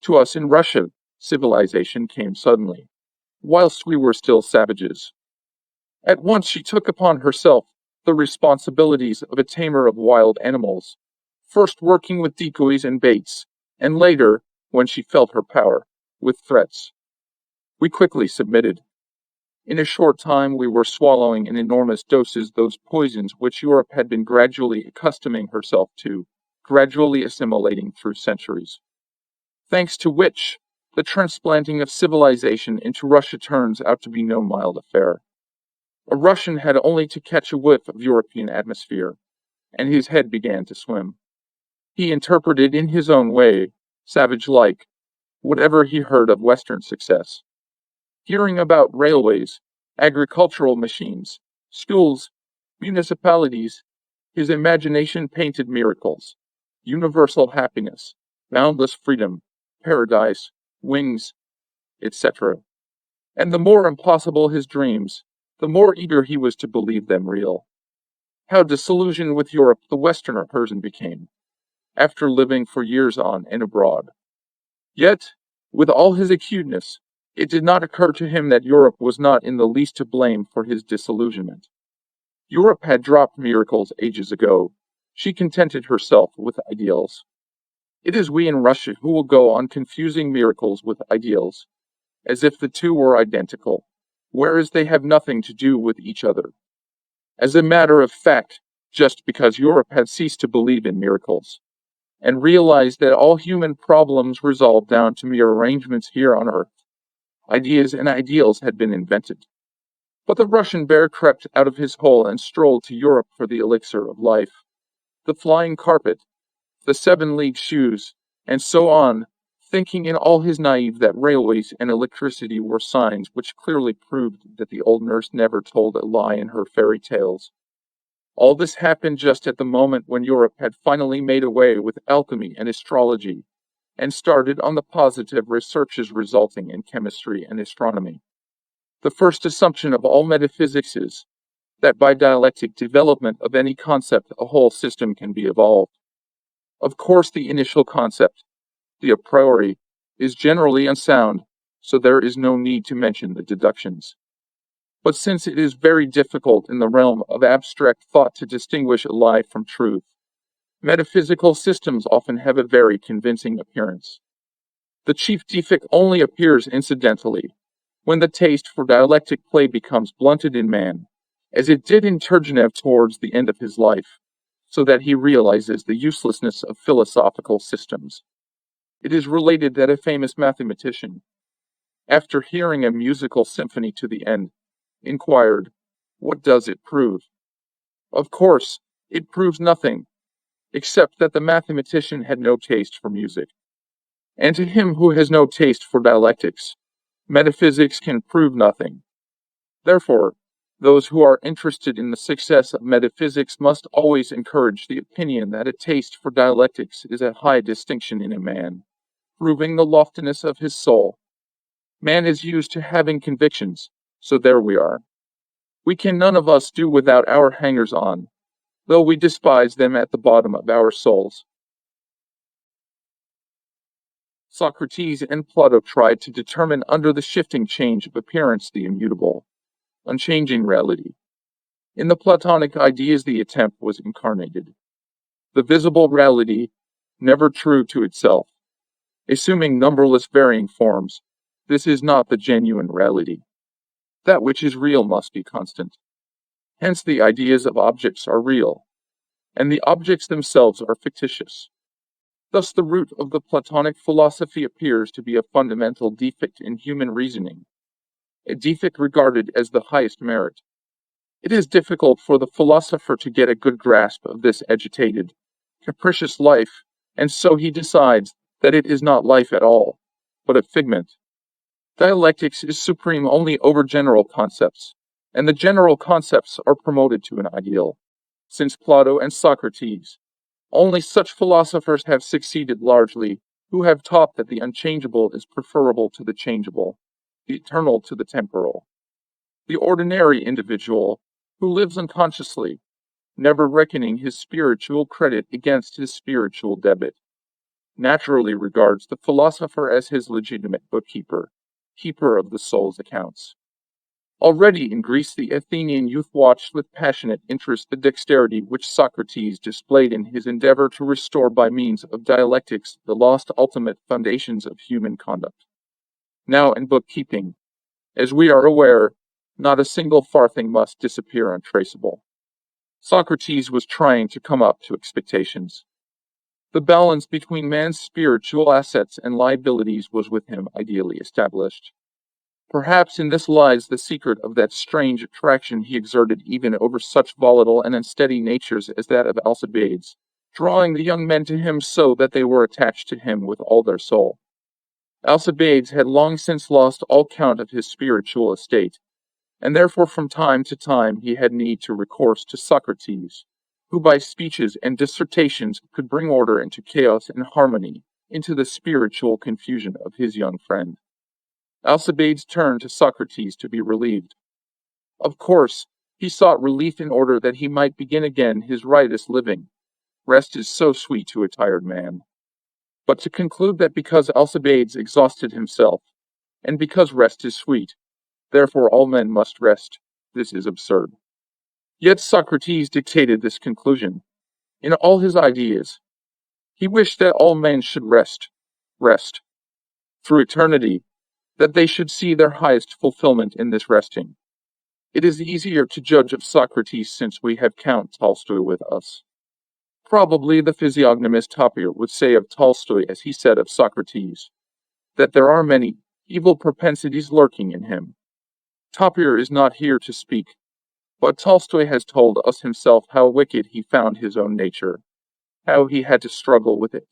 To us in Russia, civilization came suddenly, whilst we were still savages. At once she took upon herself the responsibilities of a tamer of wild animals, first working with decoys and baits, and later, when she felt her power, with threats. We quickly submitted. In a short time we were swallowing in enormous doses those poisons which Europe had been gradually accustoming herself to, gradually assimilating through centuries. Thanks to which, the transplanting of civilization into Russia turns out to be no mild affair. A Russian had only to catch a whiff of European atmosphere, and his head began to swim. He interpreted in his own way, savage-like, whatever he heard of Western success. Hearing about railways, agricultural machines, schools, municipalities, his imagination painted miracles, universal happiness, boundless freedom, paradise, wings, etc. And the more impossible his dreams, the more eager he was to believe them real. How disillusioned with Europe the Westerner person became, after living for years on and abroad. Yet, with all his acuteness, it did not occur to him that Europe was not in the least to blame for his disillusionment. Europe had dropped miracles ages ago. She contented herself with ideals. It is we in Russia who will go on confusing miracles with ideals, as if the two were identical, whereas they have nothing to do with each other. As a matter of fact, just because Europe had ceased to believe in miracles, and realized that all human problems resolve down to mere arrangements here on earth, ideas and ideals had been invented. But the Russian bear crept out of his hole and strolled to Europe for the elixir of life, the flying carpet, the 7-league shoes, and so on, thinking in all his naive that railways and electricity were signs which clearly proved that the old nurse never told a lie in her fairy tales. All this happened just at the moment when Europe had finally made away with alchemy and astrology, and started on the positive researches resulting in chemistry and astronomy. The first assumption of all metaphysics is that by dialectic development of any concept a whole system can be evolved. Of course, the initial concept, the a priori, is generally unsound, so there is no need to mention the deductions. But since it is very difficult in the realm of abstract thought to distinguish a lie from truth, metaphysical systems often have a very convincing appearance. The chief defect only appears incidentally, when the taste for dialectic play becomes blunted in man, as it did in Turgenev towards the end of his life, so that he realizes the uselessness of philosophical systems. It is related that a famous mathematician, after hearing a musical symphony to the end, inquired, "What does it prove?" Of course, it proves nothing, except that the mathematician had no taste for music. And to him who has no taste for dialectics, metaphysics can prove nothing. Therefore, those who are interested in the success of metaphysics must always encourage the opinion that a taste for dialectics is a high distinction in a man, proving the loftiness of his soul. Man is used to having convictions, so there we are. We can none of us do without our hangers-on, though we despise them at the bottom of our souls. Socrates and Plato tried to determine under the shifting change of appearance the immutable, unchanging reality. In the Platonic ideas the attempt was incarnated. The visible reality, never true to itself, assuming numberless varying forms, this is not the genuine reality. That which is real must be constant. Hence the ideas of objects are real, and the objects themselves are fictitious. Thus the root of the Platonic philosophy appears to be a fundamental defect in human reasoning, a defect regarded as the highest merit. It is difficult for the philosopher to get a good grasp of this agitated, capricious life, and so he decides that it is not life at all, but a figment. Dialectics is supreme only over general concepts, and the general concepts are promoted to an ideal. Since Plato and Socrates, only such philosophers have succeeded largely, who have taught that the unchangeable is preferable to the changeable, the eternal to the temporal. The ordinary individual, who lives unconsciously, never reckoning his spiritual credit against his spiritual debit, naturally regards the philosopher as his legitimate bookkeeper, keeper of the soul's accounts. Already in Greece the Athenian youth watched with passionate interest the dexterity which Socrates displayed in his endeavor to restore by means of dialectics the lost ultimate foundations of human conduct. Now in bookkeeping, as we are aware, not a single farthing must disappear untraceable. Socrates was trying to come up to expectations. The balance between man's spiritual assets and liabilities was with him ideally established. Perhaps in this lies the secret of that strange attraction he exerted even over such volatile and unsteady natures as that of Alcibiades, drawing the young men to him so that they were attached to him with all their soul. Alcibiades had long since lost all count of his spiritual estate, and therefore from time to time he had need to recourse to Socrates, who by speeches and dissertations could bring order into chaos and harmony into the spiritual confusion of his young friend. Alcibiades turned to Socrates to be relieved. Of course, he sought relief in order that he might begin again his riotous living. Rest is so sweet to a tired man. But to conclude that because Alcibiades exhausted himself, and because rest is sweet, therefore all men must rest, this is absurd. Yet Socrates dictated this conclusion. In all his ideas, he wished that all men should rest, through eternity, that they should see their highest fulfillment in this resting. It is easier to judge of Socrates since we have Count Tolstoy with us. Probably the physiognomist Tapir would say of Tolstoy as he said of Socrates, that there are many evil propensities lurking in him. Tapir is not here to speak, but Tolstoy has told us himself how wicked he found his own nature, how he had to struggle with it.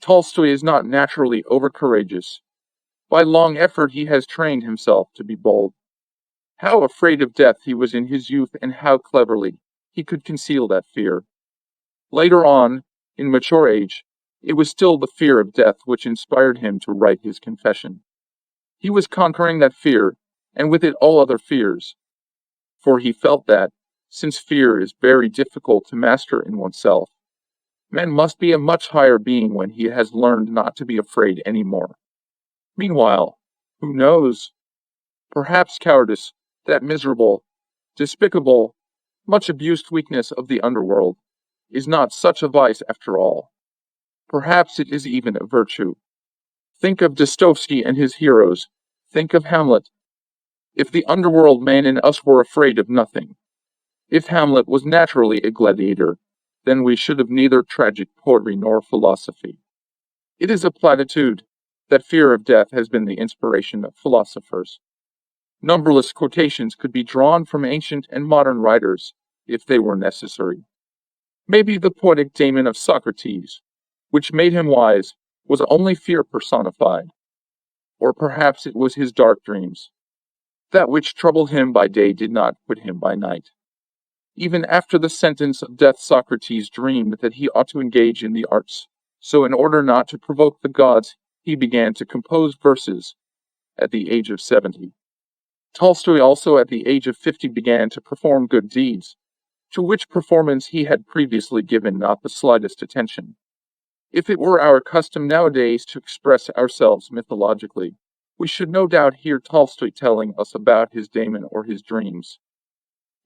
Tolstoy is not naturally overcourageous. By long effort he has trained himself to be bold. How afraid of death he was in his youth and how cleverly he could conceal that fear. Later on, in mature age, it was still the fear of death which inspired him to write his confession. He was conquering that fear, and with it all other fears. For he felt that, since fear is very difficult to master in oneself, man must be a much higher being when he has learned not to be afraid any more. Meanwhile, who knows? Perhaps cowardice, that miserable, despicable, much abused weakness of the underworld, is not such a vice after all. Perhaps it is even a virtue. Think of Dostoevsky and his heroes. Think of Hamlet. If the underworld man in us were afraid of nothing, if Hamlet was naturally a gladiator, then we should have neither tragic poetry nor philosophy. It is a platitude that fear of death has been the inspiration of philosophers. Numberless quotations could be drawn from ancient and modern writers, if they were necessary. Maybe the poetic daemon of Socrates, which made him wise, was only fear personified. Or perhaps it was his dark dreams. That which troubled him by day did not quit him by night. Even after the sentence of death Socrates dreamed that he ought to engage in the arts, so in order not to provoke the gods, He began to compose verses at the age of 70. Tolstoy also at the age of 50 began to perform good deeds, to which performance he had previously given not the slightest attention. If it were our custom nowadays to express ourselves mythologically, we should no doubt hear Tolstoy telling us about his daemon or his dreams.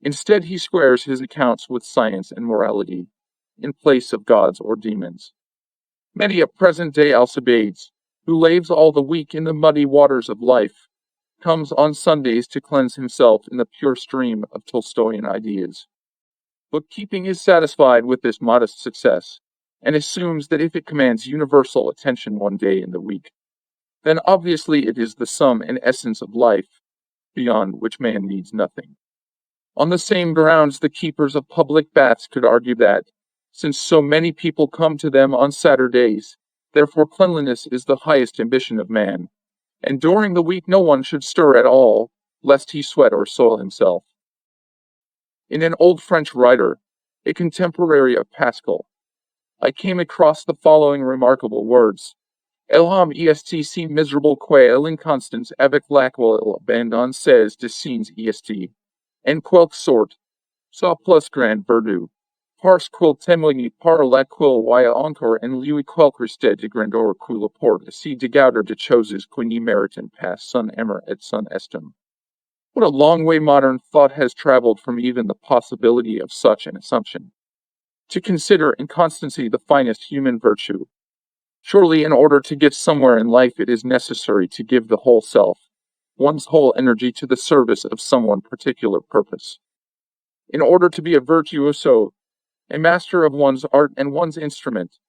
Instead, he squares his accounts with science and morality, in place of gods or demons. Many a present-day Alcibiades, who laves all the week in the muddy waters of life, comes on Sundays to cleanse himself in the pure stream of Tolstoyan ideas. Bookkeeping is satisfied with this modest success, and assumes that if it commands universal attention one day in the week, then obviously it is the sum and essence of life, beyond which man needs nothing. On the same grounds, the keepers of public baths could argue that, since so many people come to them on Saturdays, therefore cleanliness is the highest ambition of man, and during the week no one should stir at all, lest he sweat or soil himself. In an old French writer, a contemporary of Pascal, I came across the following remarkable words: "L'homme est si miserable que l'inconstance avec laquelle abandonne ses desseins est, en quelque sorte, sa plus grande vertu, parce qu'il témoigne par laquelle voit encore en lui quelque resté de grandeur que le porte ainsi de gauder de choses qui n'y méritent pas son amour et son estime." What a long way modern thought has traveled from even the possibility of such an assumption. To consider inconstancy the finest human virtue. Surely, in order to get somewhere in life, it is necessary to give the whole self, one's whole energy, to the service of some one particular purpose. In order to be a virtuoso, a master of one's art and one's instrument,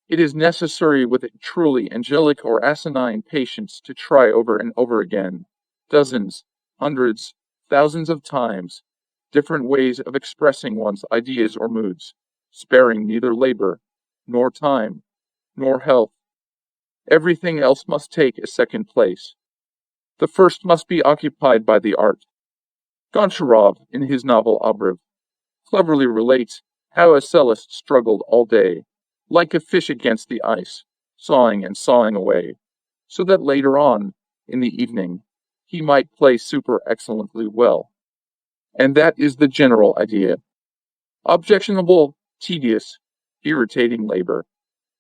it is necessary with a truly angelic or asinine patience to try over and over again, dozens, hundreds, thousands of times, different ways of expressing one's ideas or moods, sparing neither labor, nor time, nor health. Everything else must take a second place. The first must be occupied by the art. Goncharov, in his novel Obrev, cleverly relates how a cellist struggled all day, like a fish against the ice, sawing and sawing away, so that later on, in the evening, he might play super excellently well. And that is the general idea. Objectionable, tedious, irritating labor.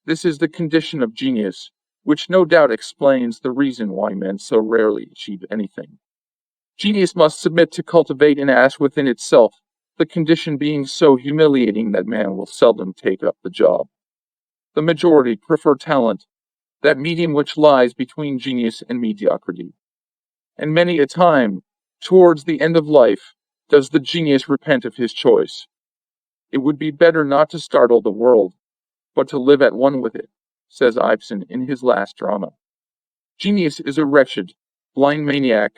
This is the condition of genius, which no doubt explains the reason why men so rarely achieve anything. Genius must submit to cultivate an ass within itself, the condition being so humiliating that man will seldom take up the job. The majority prefer talent, that medium which lies between genius and mediocrity. And many a time, towards the end of life, does the genius repent of his choice. It would be better not to startle the world, but to live at one with it, says Ibsen in his last drama. Genius is a wretched, blind maniac,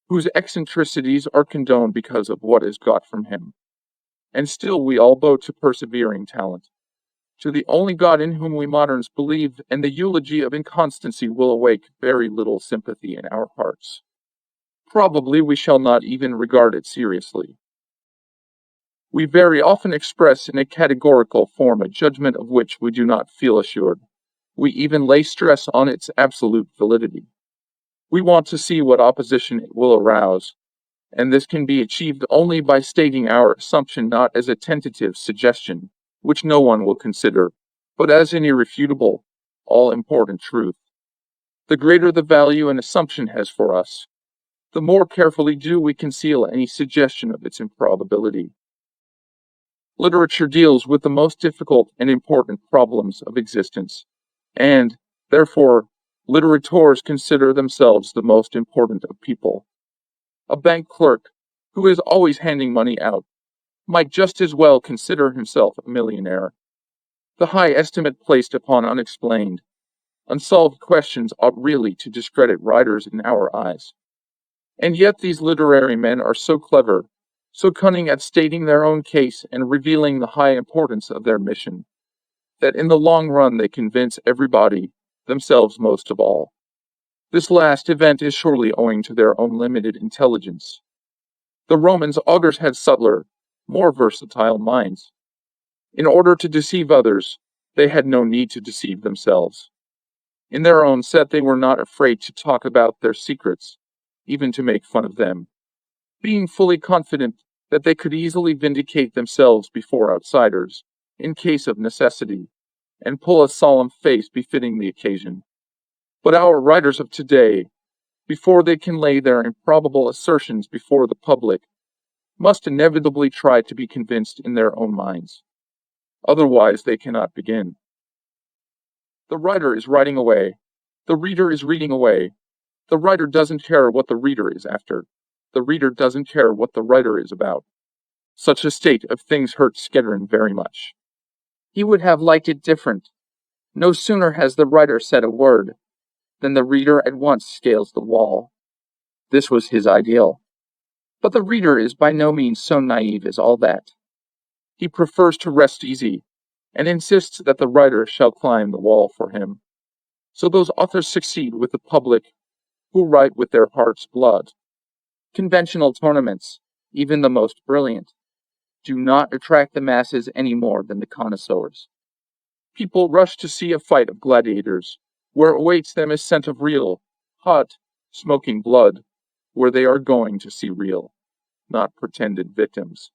whose eccentricities are condoned because of what is got from him. And still we all bow to persevering talent, to the only God in whom we moderns believe, and the eulogy of inconstancy will awake very little sympathy in our hearts. Probably we shall not even regard it seriously. We very often express in a categorical form a judgment of which we do not feel assured. We even lay stress on its absolute validity. We want to see what opposition it will arouse, and this can be achieved only by stating our assumption not as a tentative suggestion, which no one will consider, but as an irrefutable, all-important truth. The greater the value an assumption has for us, the more carefully do we conceal any suggestion of its improbability. Literature deals with the most difficult and important problems of existence, and, therefore, literateurs consider themselves the most important of people. A bank clerk, who is always handing money out, might just as well consider himself a millionaire. The high estimate placed upon unexplained, unsolved questions ought really to discredit writers in our eyes. And yet these literary men are so clever, so cunning at stating their own case and revealing the high importance of their mission, that in the long run they convince everybody, themselves most of all. This last event is surely owing to their own limited intelligence. The Romans' augurs had subtler, more versatile minds. In order to deceive others, they had no need to deceive themselves. In their own set, they were not afraid to talk about their secrets, even to make fun of them, being fully confident that they could easily vindicate themselves before outsiders, in case of necessity, and pull a solemn face befitting the occasion. But our writers of today, before they can lay their improbable assertions before the public, must inevitably try to be convinced in their own minds. Otherwise, they cannot begin. The writer is writing away. The reader is reading away. The writer doesn't care what the reader is after. The reader doesn't care what the writer is about. Such a state of things hurt Skedrin very much. He would have liked it different. No sooner has the writer said a word than the reader at once scales the wall. This was his ideal. But the reader is by no means so naive as all that. He prefers to rest easy, and insists that the writer shall climb the wall for him. So those authors succeed with the public who write with their heart's blood. Conventional tournaments, even the most brilliant, do not attract the masses any more than the connoisseurs. People rush to see a fight of gladiators, where awaits them a scent of real, hot, smoking blood, where they are going to see real, not pretended victims.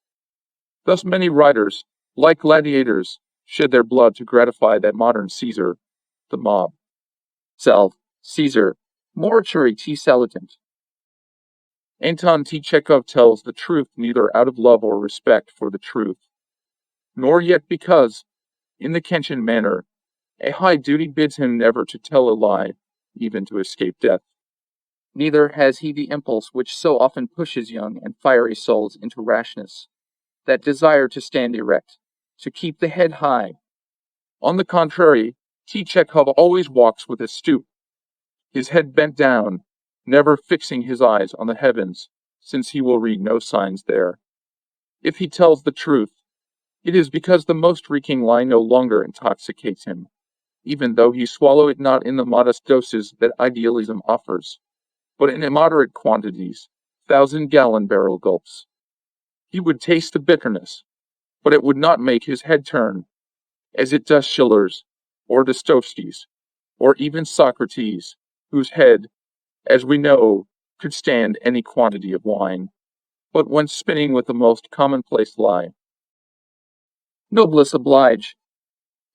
Thus many writers, like gladiators, shed their blood to gratify that modern Caesar, the mob. Self, Caesar, mortuary T. Salutant. Anton T. Chekhov tells the truth neither out of love or respect for the truth, nor yet because, in the Kentian manner, a high duty bids him never to tell a lie, even to escape death. Neither has he the impulse which so often pushes young and fiery souls into rashness, that desire to stand erect, to keep the head high. On the contrary, T. Chekhov always walks with a stoop, his head bent down, never fixing his eyes on the heavens, since he will read no signs there. If he tells the truth, it is because the most reeking lie no longer intoxicates him, even though he swallow it not in the modest doses that idealism offers, but in immoderate quantities, 1,000-gallon barrel gulps. He would taste the bitterness, but it would not make his head turn, as it does Schiller's, or Dostoevsky's, or even Socrates, whose head, as we know, could stand any quantity of wine, but when spinning with the most commonplace lie. Noblesse oblige.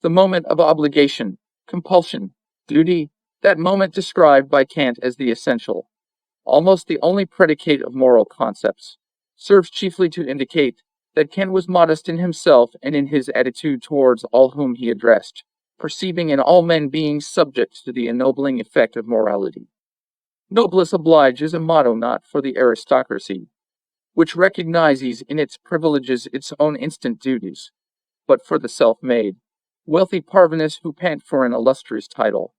The moment of obligation, compulsion, duty, that moment described by Kant as the essential, almost the only predicate of moral concepts, serves chiefly to indicate that Kant was modest in himself and in his attitude towards all whom he addressed, perceiving in all men beings subject to the ennobling effect of morality. Noblesse oblige is a motto not for the aristocracy, which recognizes in its privileges its own instant duties, but for the self-made, wealthy parvenus who pant for an illustrious title.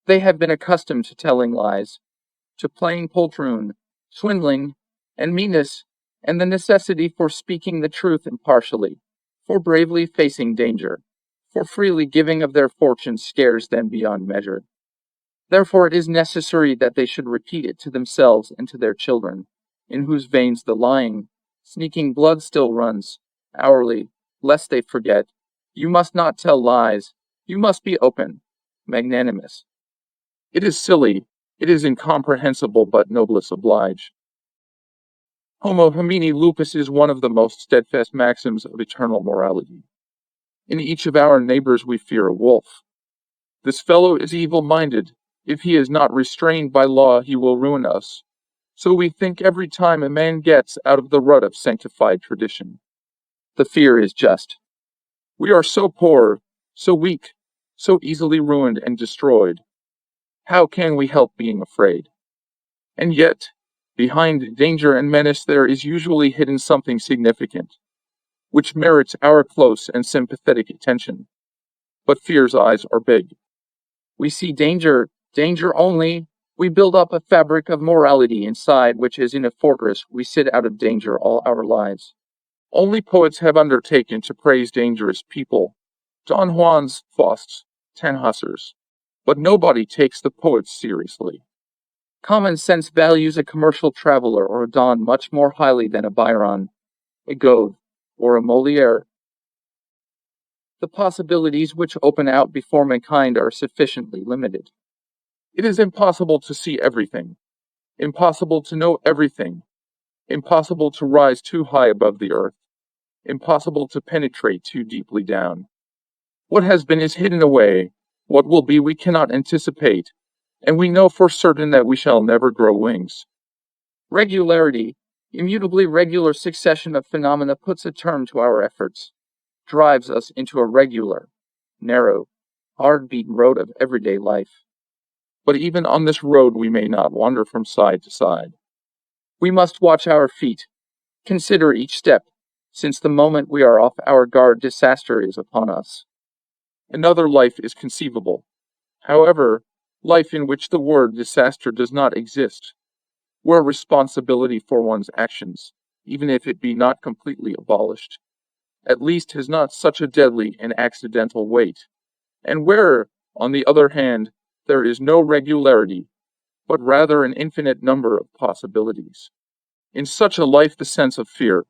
They have been accustomed to telling lies, to playing poltroon, swindling, and meanness, and the necessity for speaking the truth impartially, for bravely facing danger, for freely giving of their fortune scares them beyond measure. Therefore it is necessary that they should repeat it to themselves and to their children, in whose veins the lying, sneaking blood still runs, hourly, lest they forget. You must not tell lies. You must be open, magnanimous. It is silly, it is incomprehensible, but noblesse oblige. Homo homini lupus is one of the most steadfast maxims of eternal morality. In each of our neighbors we fear a wolf. This fellow is evil-minded. If he is not restrained by law, he will ruin us. So we think every time a man gets out of the rut of sanctified tradition. The fear is just. We are so poor, so weak, so easily ruined and destroyed. How can we help being afraid? And yet, behind danger and menace there is usually hidden something significant, which merits our close and sympathetic attention. But fear's eyes are big. We see danger, danger only. We build up a fabric of morality inside which as in a fortress we sit out of danger all our lives. Only poets have undertaken to praise dangerous people, Don Juans, Fausts, Tannhäusers, but nobody takes the poets seriously. Common sense values a commercial traveler or a Don much more highly than a Byron, a Goethe, or a Molière. The possibilities which open out before mankind are sufficiently limited. It is impossible to see everything, impossible to know everything, impossible to rise too high above the earth, impossible to penetrate too deeply down. What has been is hidden away, what will be we cannot anticipate, and we know for certain that we shall never grow wings. Regularity, immutably regular succession of phenomena puts a term to our efforts, drives us into a regular, narrow, hard-beaten road of everyday life. But even on this road we may not wander from side to side. We must watch our feet, consider each step, since the moment we are off our guard disaster is upon us. Another life is conceivable. However, life in which the word disaster does not exist, where responsibility for one's actions, even if it be not completely abolished, at least has not such a deadly and accidental weight, and where, on the other hand, there is no regularity, but rather an infinite number of possibilities. In such a life the sense of fear,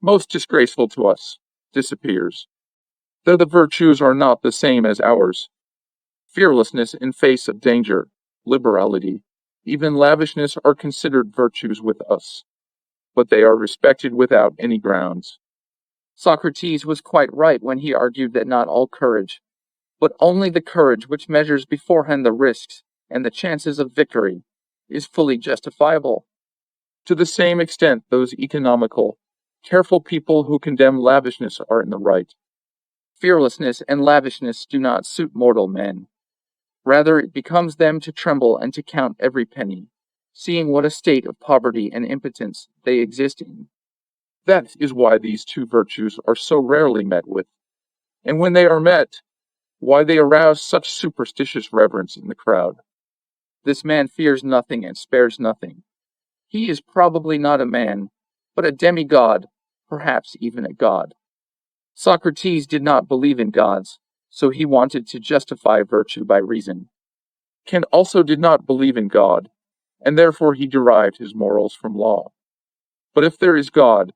most disgraceful to us, disappears. Though the virtues are not the same as ours. Fearlessness in face of danger, liberality, even lavishness are considered virtues with us, but they are respected without any grounds. Socrates was quite right when he argued that not all courage, but only the courage which measures beforehand the risks and the chances of victory, is fully justifiable. To the same extent, those economical, careful people who condemn lavishness are in the right. Fearlessness and lavishness do not suit mortal men. Rather, it becomes them to tremble and to count every penny, seeing what a state of poverty and impotence they exist in. That is why these two virtues are so rarely met with, and when they are met, why they arouse such superstitious reverence in the crowd. This man fears nothing and spares nothing. He is probably not a man, but a demigod, perhaps even a god. Socrates did not believe in gods, so he wanted to justify virtue by reason. Kant also did not believe in God, and therefore he derived his morals from law. But if there is God,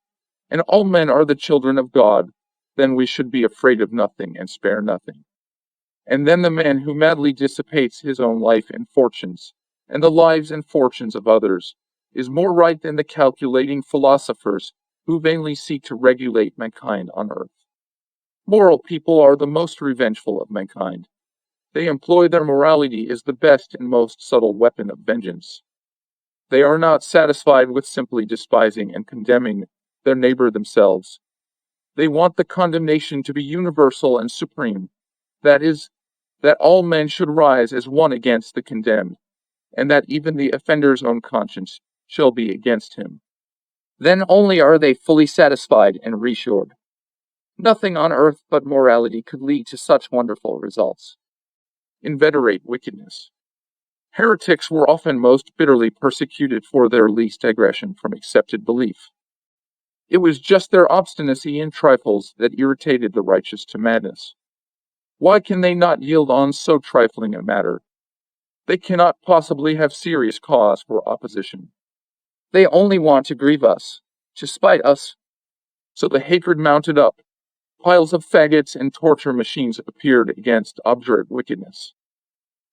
and all men are the children of God, then we should be afraid of nothing and spare nothing. And then the man who madly dissipates his own life and fortunes, and the lives and fortunes of others, is more right than the calculating philosophers who vainly seek to regulate mankind on earth. Moral people are the most revengeful of mankind. They employ their morality as the best and most subtle weapon of vengeance. They are not satisfied with simply despising and condemning their neighbor themselves. They want the condemnation to be universal and supreme, that is, that all men should rise as one against the condemned, and that even the offender's own conscience shall be against him. Then only are they fully satisfied and reassured. Nothing on earth but morality could lead to such wonderful results. Inveterate wickedness. Heretics were often most bitterly persecuted for their least digression from accepted belief. It was just their obstinacy in trifles that irritated the righteous to madness. Why can they not yield on so trifling a matter? They cannot possibly have serious cause for opposition. They only want to grieve us, to spite us. So the hatred mounted up. Piles of faggots and torture machines appeared against obdurate wickedness.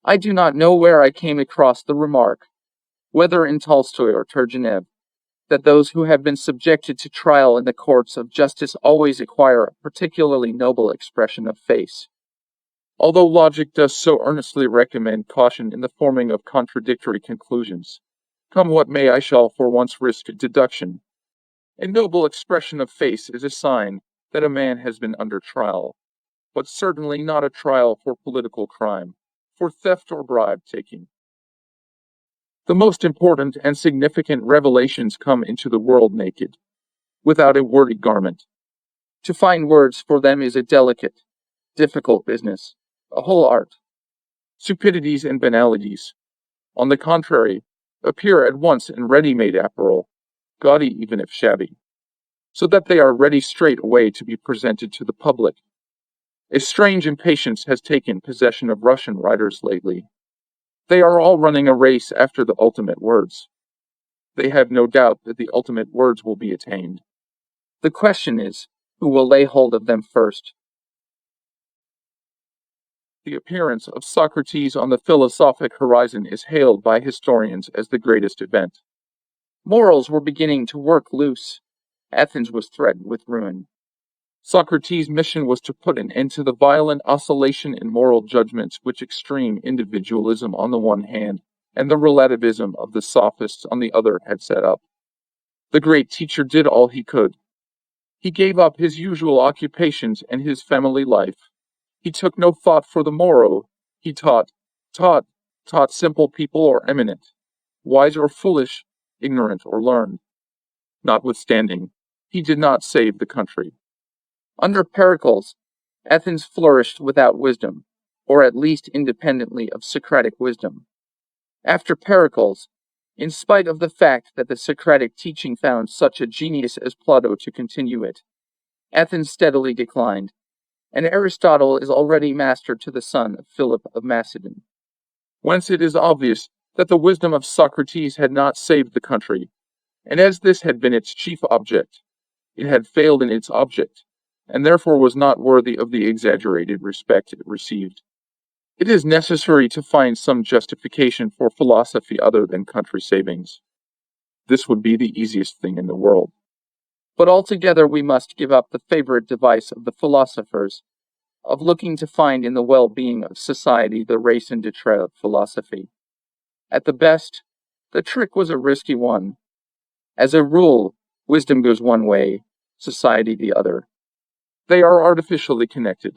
I do not know where I came across the remark, whether in Tolstoy or Turgenev, that those who have been subjected to trial in the courts of justice always acquire a particularly noble expression of face. Although logic does so earnestly recommend caution in the forming of contradictory conclusions, come what may, I shall for once risk deduction. A noble expression of face is a sign that a man has been under trial, but certainly not a trial for political crime, for theft or bribe-taking. The most important and significant revelations come into the world naked, without a wordy garment. To find words for them is a delicate, difficult business, a whole art. Stupidities and banalities, on the contrary, appear at once in ready-made apparel, gaudy even if shabby, so that they are ready straight away to be presented to the public. A strange impatience has taken possession of Russian writers lately. They are all running a race after the ultimate words. They have no doubt that the ultimate words will be attained. The question is, who will lay hold of them first? The appearance of Socrates on the philosophic horizon is hailed by historians as the greatest event. Morals were beginning to work loose. Athens was threatened with ruin. Socrates' mission was to put an end to the violent oscillation in moral judgments which extreme individualism on the one hand and the relativism of the sophists on the other had set up. The great teacher did all he could. He gave up his usual occupations and his family life. He took no thought for the morrow. He taught, taught simple people or eminent, wise or foolish, ignorant or learned. Notwithstanding, he did not save the country. Under Pericles, Athens flourished without wisdom, or at least independently of Socratic wisdom. After Pericles, in spite of the fact that the Socratic teaching found such a genius as Plato to continue it, Athens steadily declined, and Aristotle is already master to the son of Philip of Macedon. Whence it is obvious that the wisdom of Socrates had not saved the country, and as this had been its chief object, it had failed in its object, and therefore was not worthy of the exaggerated respect it received. It is necessary to find some justification for philosophy other than country savings. This would be the easiest thing in the world. But altogether we must give up the favorite device of the philosophers, of looking to find in the well-being of society the raison d'etre of philosophy. At the best, the trick was a risky one. As a rule, wisdom goes one way, society the other. They are artificially connected.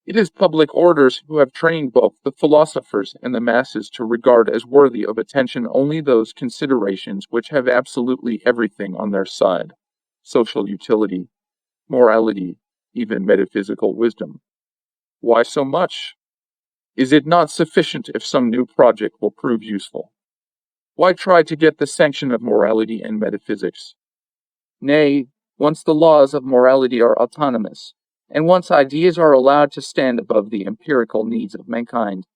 It is public orders who have trained both the philosophers and the masses to regard as worthy of attention only those considerations which have absolutely everything on their side: social utility, morality, even metaphysical wisdom. Why so much? Is it not sufficient if some new project will prove useful? Why try to get the sanction of morality and metaphysics? Nay, once the laws of morality are autonomous, and once ideas are allowed to stand above the empirical needs of mankind,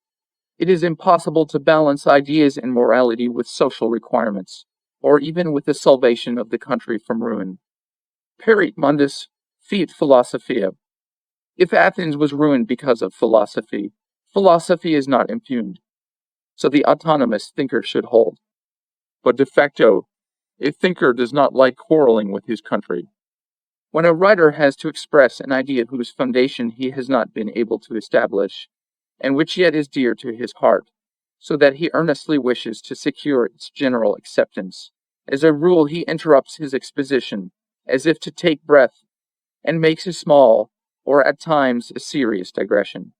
it is impossible to balance ideas and morality with social requirements, or even with the salvation of the country from ruin. Perit mundus, fiat philosophia. If Athens was ruined because of philosophy, philosophy is not impugned. So the autonomous thinker should hold. But de facto, a thinker does not like quarreling with his country. When a writer has to express an idea whose foundation he has not been able to establish, and which yet is dear to his heart, so that he earnestly wishes to secure its general acceptance, as a rule he interrupts his exposition, as if to take breath, and makes a small, or at times a serious digression,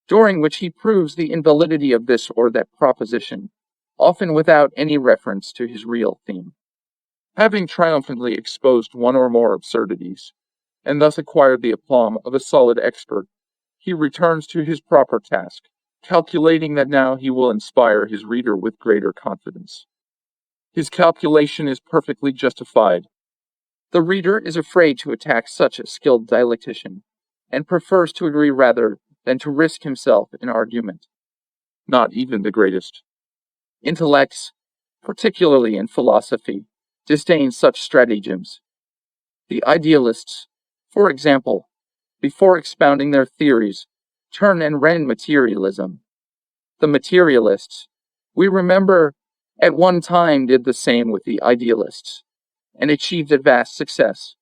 during which he proves the invalidity of this or that proposition, often without any reference to his real theme. Having triumphantly exposed one or more absurdities, and thus acquired the aplomb of a solid expert, he returns to his proper task, calculating that now he will inspire his reader with greater confidence. His calculation is perfectly justified. The reader is afraid to attack such a skilled dialectician, and prefers to agree rather than to risk himself in argument. Not even the greatest Intellects, particularly in philosophy, disdain such stratagems. The idealists, for example, before expounding their theories, turn and rend materialism. The materialists, we remember, at one time did the same with the idealists, and achieved a vast success.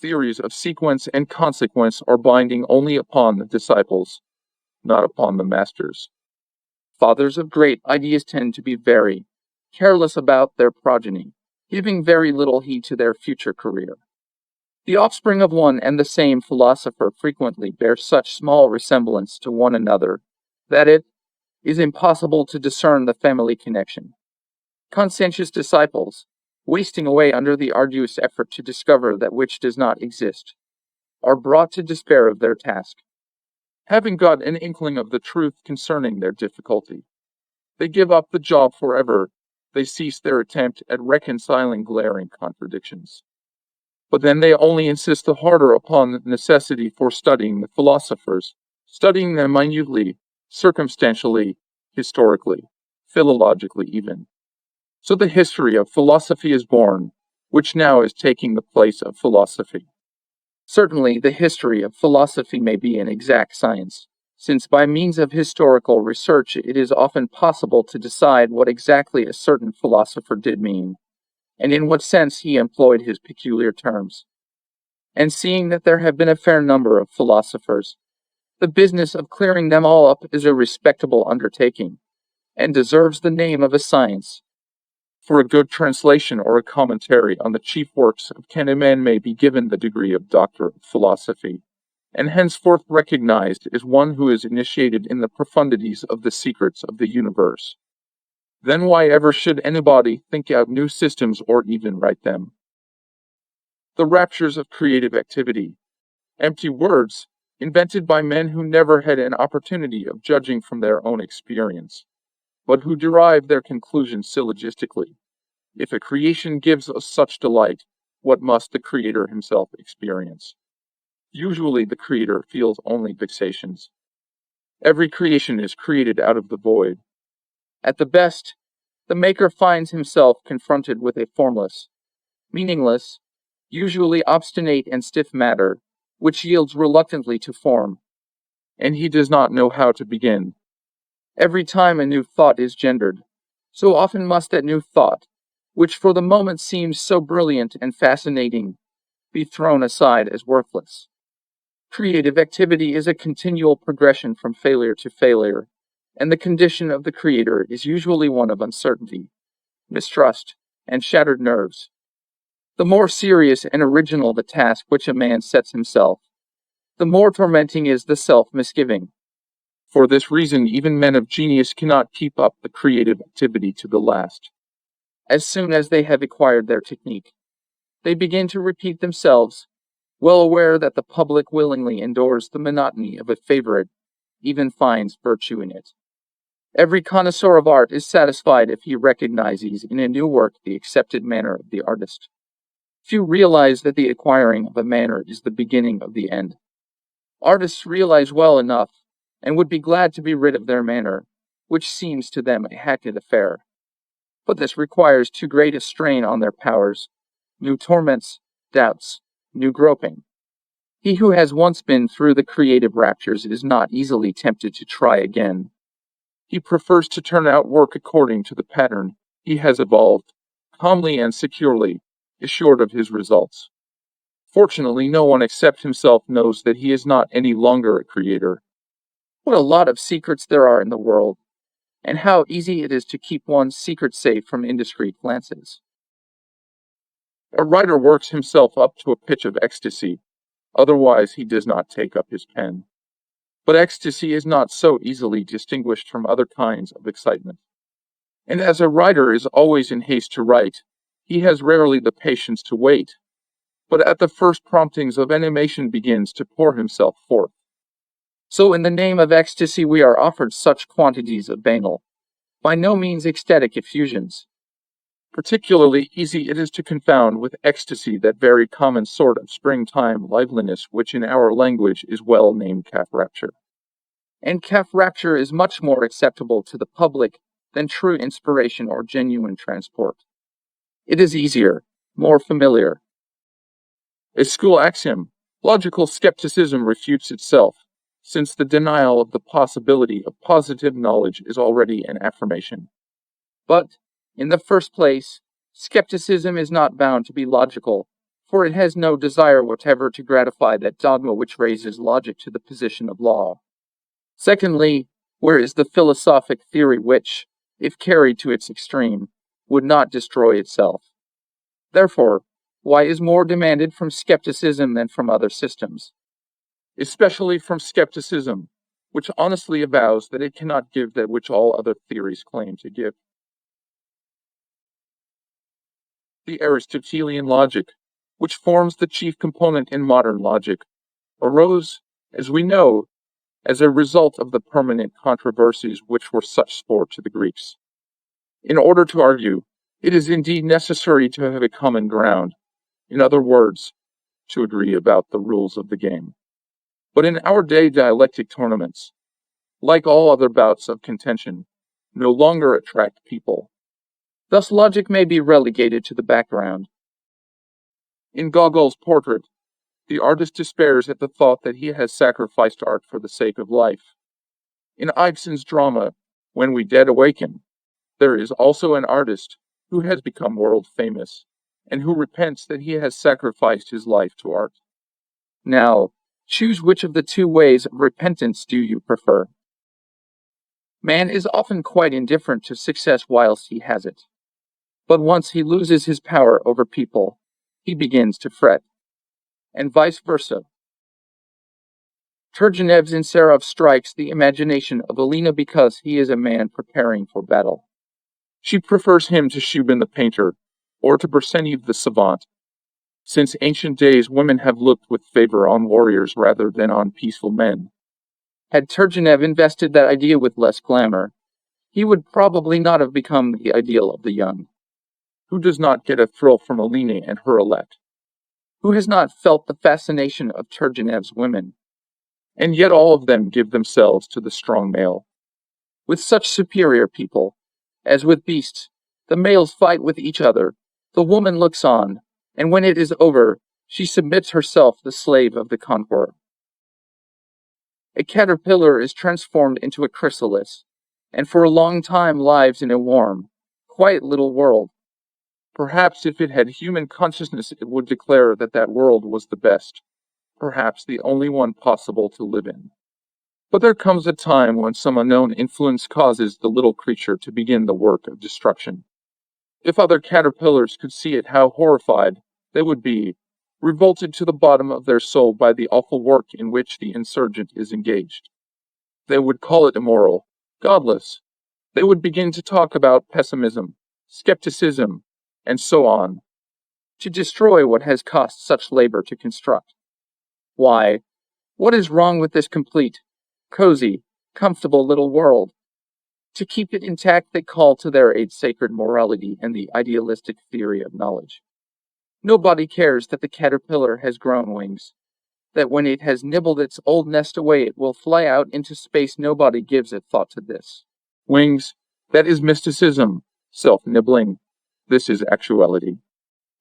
theories of sequence and consequence are binding only upon the disciples, not upon the masters. Fathers of great ideas tend to be very careless about their progeny, giving very little heed to their future career. The offspring of one and the same philosopher frequently bear such small resemblance to one another that it is impossible to discern the family connection. Conscientious disciples, wasting away under the arduous effort to discover that which does not exist, are brought to despair of their task. Having got an inkling of the truth concerning their difficulty, they give up the job forever. They cease their attempt at reconciling glaring contradictions. But then they only insist the harder upon the necessity for studying the philosophers, studying them minutely, circumstantially, historically, philologically even. So the history of philosophy is born, which now is taking the place of philosophy. Certainly, the history of philosophy may be an exact science, since by means of historical research it is often possible to decide what exactly a certain philosopher did mean, and in what sense he employed his peculiar terms. And seeing that there have been a fair number of philosophers, the business of clearing them all up is a respectable undertaking, and deserves the name of a science. For a good translation or a commentary on the chief works of canon, a man may be given the degree of Doctor of Philosophy, and henceforth recognized as one who is initiated in the profundities of the secrets of the universe. Then why ever should anybody think out new systems or even write them? The raptures of creative activity, empty words, invented by men who never had an opportunity of judging from their own experience, but who derive their conclusions syllogistically. If a creation gives us such delight, what must the Creator himself experience? Usually the Creator feels only vexations. Every creation is created out of the void. At the best, the Maker finds himself confronted with a formless, meaningless, usually obstinate and stiff matter, which yields reluctantly to form, and he does not know how to begin. Every time a new thought is gendered, so often must that new thought, which for the moment seems so brilliant and fascinating, be thrown aside as worthless. Creative activity is a continual progression from failure to failure, and the condition of the creator is usually one of uncertainty, mistrust, and shattered nerves. The more serious and original the task which a man sets himself, the more tormenting is the self-misgiving. For this reason, even men of genius cannot keep up the creative activity to the last. As soon as they have acquired their technique, they begin to repeat themselves, well aware that the public willingly endures the monotony of a favorite, even finds virtue in it. Every connoisseur of art is satisfied if he recognizes in a new work the accepted manner of the artist. Few realize that the acquiring of a manner is the beginning of the end. Artists realize well enough, and would be glad to be rid of their manner, which seems to them a hackneyed affair. But this requires too great a strain on their powers, new torments, doubts, new groping. He who has once been through the creative raptures is not easily tempted to try again. He prefers to turn out work according to the pattern he has evolved, calmly and securely, assured of his results. Fortunately, no one except himself knows that he is not any longer a creator. What a lot of secrets there are in the world, and how easy it is to keep one's secret safe from indiscreet glances. A writer works himself up to a pitch of ecstasy, otherwise he does not take up his pen. But ecstasy is not so easily distinguished from other kinds of excitement. And as a writer is always in haste to write, he has rarely the patience to wait, but at the first promptings of animation begins to pour himself forth. So in the name of ecstasy we are offered such quantities of banal, by no means ecstatic effusions. Particularly easy it is to confound with ecstasy that very common sort of springtime liveliness which in our language is well named calf rapture. And calf rapture is much more acceptable to the public than true inspiration or genuine transport. It is easier, more familiar. A school axiom, logical skepticism refutes itself, since the denial of the possibility of positive knowledge is already an affirmation. But, in the first place, skepticism is not bound to be logical, for it has no desire whatever to gratify that dogma which raises logic to the position of law. Secondly, where is the philosophic theory which, if carried to its extreme, would not destroy itself? Therefore, why is more demanded from skepticism than from other systems? Especially from skepticism, which honestly avows that it cannot give that which all other theories claim to give. The Aristotelian logic, which forms the chief component in modern logic, arose, as we know, as a result of the permanent controversies which were such sport to the Greeks. In order to argue, it is indeed necessary to have a common ground, in other words, to agree about the rules of the game. But in our day, dialectic tournaments, like all other bouts of contention, no longer attract people. Thus logic may be relegated to the background. In Gogol's portrait, The artist despairs at the thought that he has sacrificed art for the sake of life. In Ibsen's drama, When We Dead Awaken, there is also an artist who has become world famous and who repents that he has sacrificed his life to art. Now, choose which of the two ways of repentance do you prefer. Man is often quite indifferent to success whilst he has it. But once he loses his power over people, he begins to fret. And vice versa. Turgenev's Insarov strikes the imagination of Alina because he is a man preparing for battle. She prefers him to Shubin the painter, or to Bersenev the savant. Since ancient days, women have looked with favor on warriors rather than on peaceful men. Had Turgenev invested that idea with less glamour, he would probably not have become the ideal of the young. Who does not get a thrill from Alina and her elect? Who has not felt the fascination of Turgenev's women? And yet all of them give themselves to the strong male. With such superior people, as with beasts, the males fight with each other, the woman looks on, and when it is over, she submits herself the slave of the conqueror. A caterpillar is transformed into a chrysalis, and for a long time lives in a warm, quiet little world. Perhaps if it had human consciousness, it would declare that that world was the best, perhaps the only one possible to live in. But there comes a time when some unknown influence causes the little creature to begin the work of destruction. If other caterpillars could see it, how horrified they would be, revolted to the bottom of their soul by the awful work in which the insurgent is engaged. They would call it immoral, godless. They would begin to talk about pessimism, skepticism, and so on, to destroy what has cost such labor to construct. Why, what is wrong with this complete, cozy, comfortable little world? To keep it intact, they call to their aid sacred morality and the idealistic theory of knowledge. Nobody cares that the caterpillar has grown wings, that when it has nibbled its old nest away it will fly out into space. Nobody gives a thought to this. Wings, that is mysticism, self-nibbling. This is actuality.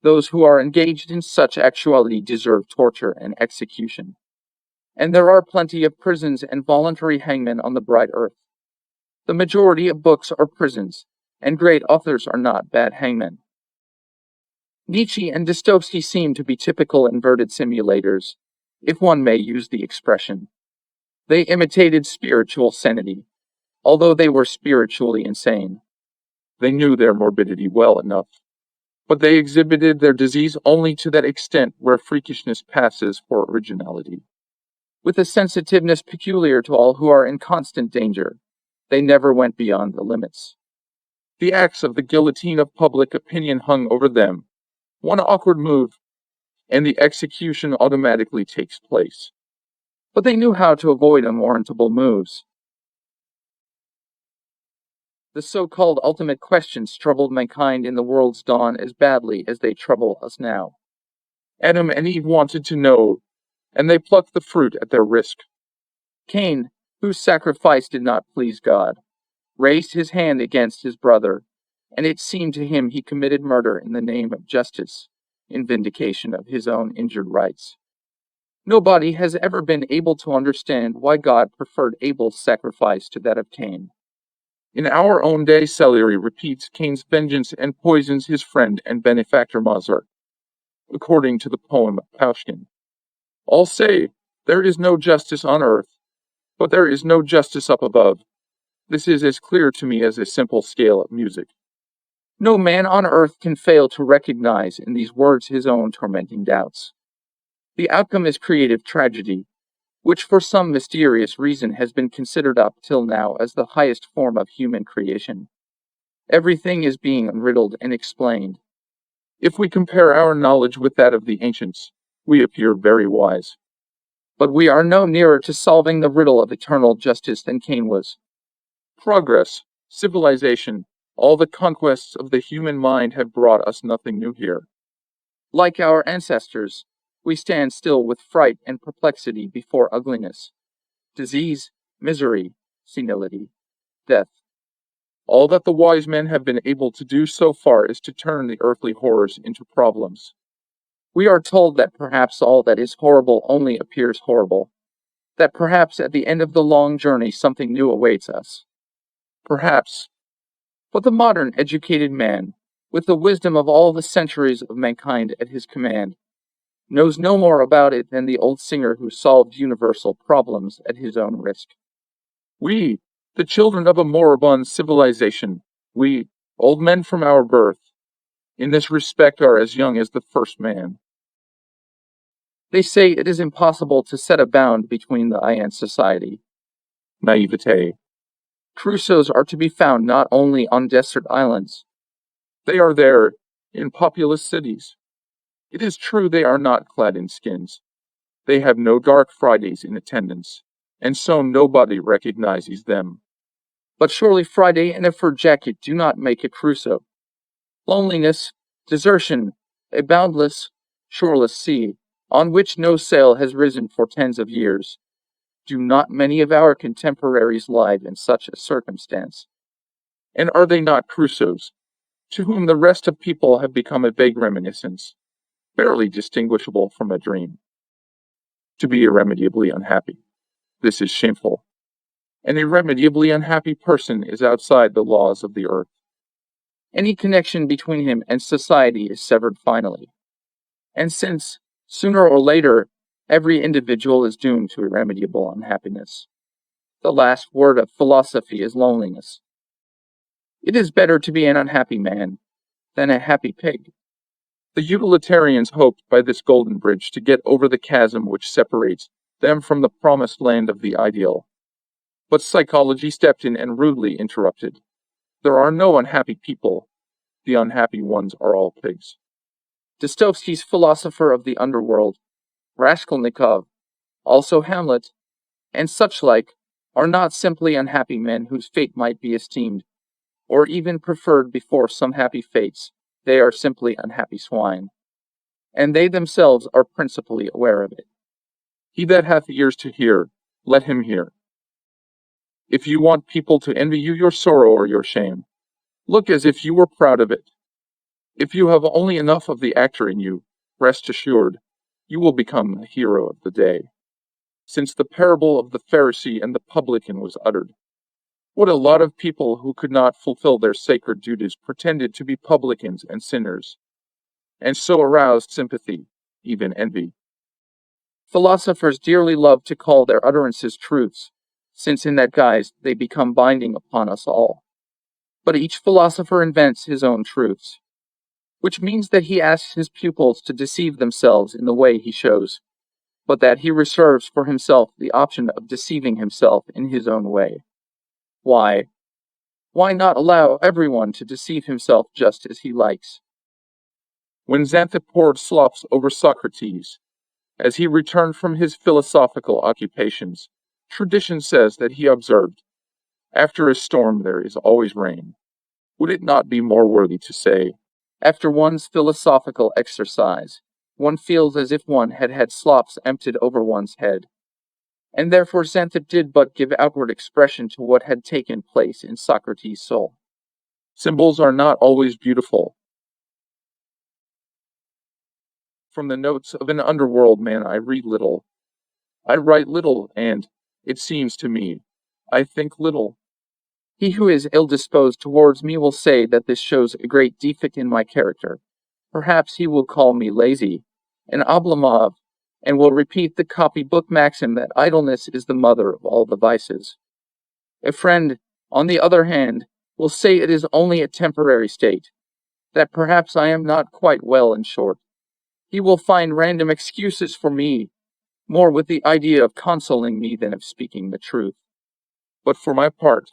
Those who are engaged in such actuality deserve torture and execution. And there are plenty of prisons and voluntary hangmen on the bright earth. The majority of books are prisons, and great authors are not bad hangmen. Nietzsche and Dostoevsky seem to be typical inverted simulators, if one may use the expression. They imitated spiritual sanity, although they were spiritually insane. They knew their morbidity well enough, but they exhibited their disease only to that extent where freakishness passes for originality. With a sensitiveness peculiar to all who are in constant danger, they never went beyond the limits. The axe of the guillotine of public opinion hung over them. One awkward move, and the execution automatically takes place. But they knew how to avoid unwarrantable moves. The so-called ultimate questions troubled mankind in the world's dawn as badly as they trouble us now. Adam and Eve wanted to know, and they plucked the fruit at their risk. Cain, whose sacrifice did not please God, raised his hand against his brother, and it seemed to him he committed murder in the name of justice, in vindication of his own injured rights. Nobody has ever been able to understand why God preferred Abel's sacrifice to that of Cain. In our own day, Salieri repeats Cain's vengeance and poisons his friend and benefactor Mozart. According to the poem of Pushkin, all say, there is no justice on earth, but there is no justice up above. This is as clear to me as a simple scale of music. No man on earth can fail to recognize in these words his own tormenting doubts. The outcome is creative tragedy, which for some mysterious reason has been considered up till now as the highest form of human creation. Everything is being unriddled and explained. If we compare our knowledge with that of the ancients, we appear very wise. But we are no nearer to solving the riddle of eternal justice than Cain was. Progress, civilization, all the conquests of the human mind have brought us nothing new here. Like our ancestors, we stand still with fright and perplexity before ugliness, disease, misery, senility, death. All that the wise men have been able to do so far is to turn the earthly horrors into problems. We are told that perhaps all that is horrible only appears horrible, that perhaps at the end of the long journey something new awaits us. Perhaps. But the modern educated man, with the wisdom of all the centuries of mankind at his command, knows no more about it than the old singer who solved universal problems at his own risk. We, the children of a moribund civilization, we, old men from our birth, in this respect are as young as the first man. They say it is impossible to set a bound between the I and society. Naivete. Crusoes are to be found not only on desert islands. They are there, in populous cities. It is true they are not clad in skins. They have no dark Fridays in attendance, and so nobody recognizes them. But surely Friday and a fur jacket do not make a Crusoe. Loneliness, desertion, a boundless, shoreless sea, on which no sail has risen for tens of years. Do not many of our contemporaries lie in such a circumstance? And are they not Crusoes, to whom the rest of people have become a vague reminiscence, barely distinguishable from a dream? To be irremediably unhappy, this is shameful. An irremediably unhappy person is outside the laws of the earth. Any connection between him and society is severed finally. And since, sooner or later, every individual is doomed to irremediable unhappiness, the last word of philosophy is loneliness. It is better to be an unhappy man than a happy pig. The utilitarians hoped by this golden bridge to get over the chasm which separates them from the promised land of the ideal. But psychology stepped in and rudely interrupted. There are no unhappy people. The unhappy ones are all pigs. Dostoevsky's philosopher of the underworld, Raskolnikov, also Hamlet, and such like, are not simply unhappy men whose fate might be esteemed, or even preferred before some happy fates. They are simply unhappy swine. And they themselves are principally aware of it. He that hath ears to hear, let him hear. If you want people to envy you your sorrow or your shame, look as if you were proud of it. If you have only enough of the actor in you, rest assured, you will become the hero of the day. Since the parable of the Pharisee and the publican was uttered, what a lot of people who could not fulfill their sacred duties pretended to be publicans and sinners, and so aroused sympathy, even envy. Philosophers dearly love to call their utterances truths, since in that guise they become binding upon us all. But each philosopher invents his own truths, which means that he asks his pupils to deceive themselves in the way he shows, but that he reserves for himself the option of deceiving himself in his own way. Why? Why not allow everyone to deceive himself just as he likes? When Xanthippe poured slops over Socrates, as he returned from his philosophical occupations, tradition says that he observed, "After a storm there is always rain." Would it not be more worthy to say, After one's philosophical exercise, one feels as if one had had slops emptied over one's head. And therefore Xanthippe did but give outward expression to what had taken place in Socrates' soul. symbols are not always beautiful. From the notes of an underworld man I read little. I write little, and, it seems to me, I think little. He who is ill-disposed towards me will say that this shows a great defect in my character. Perhaps he will call me lazy, an Oblomov, and will repeat the copybook maxim that idleness is the mother of all the vices. A friend, on the other hand, will say it is only a temporary state, that perhaps I am not quite well. In short, he will find random excuses for me, more with the idea of consoling me than of speaking the truth. But for my part,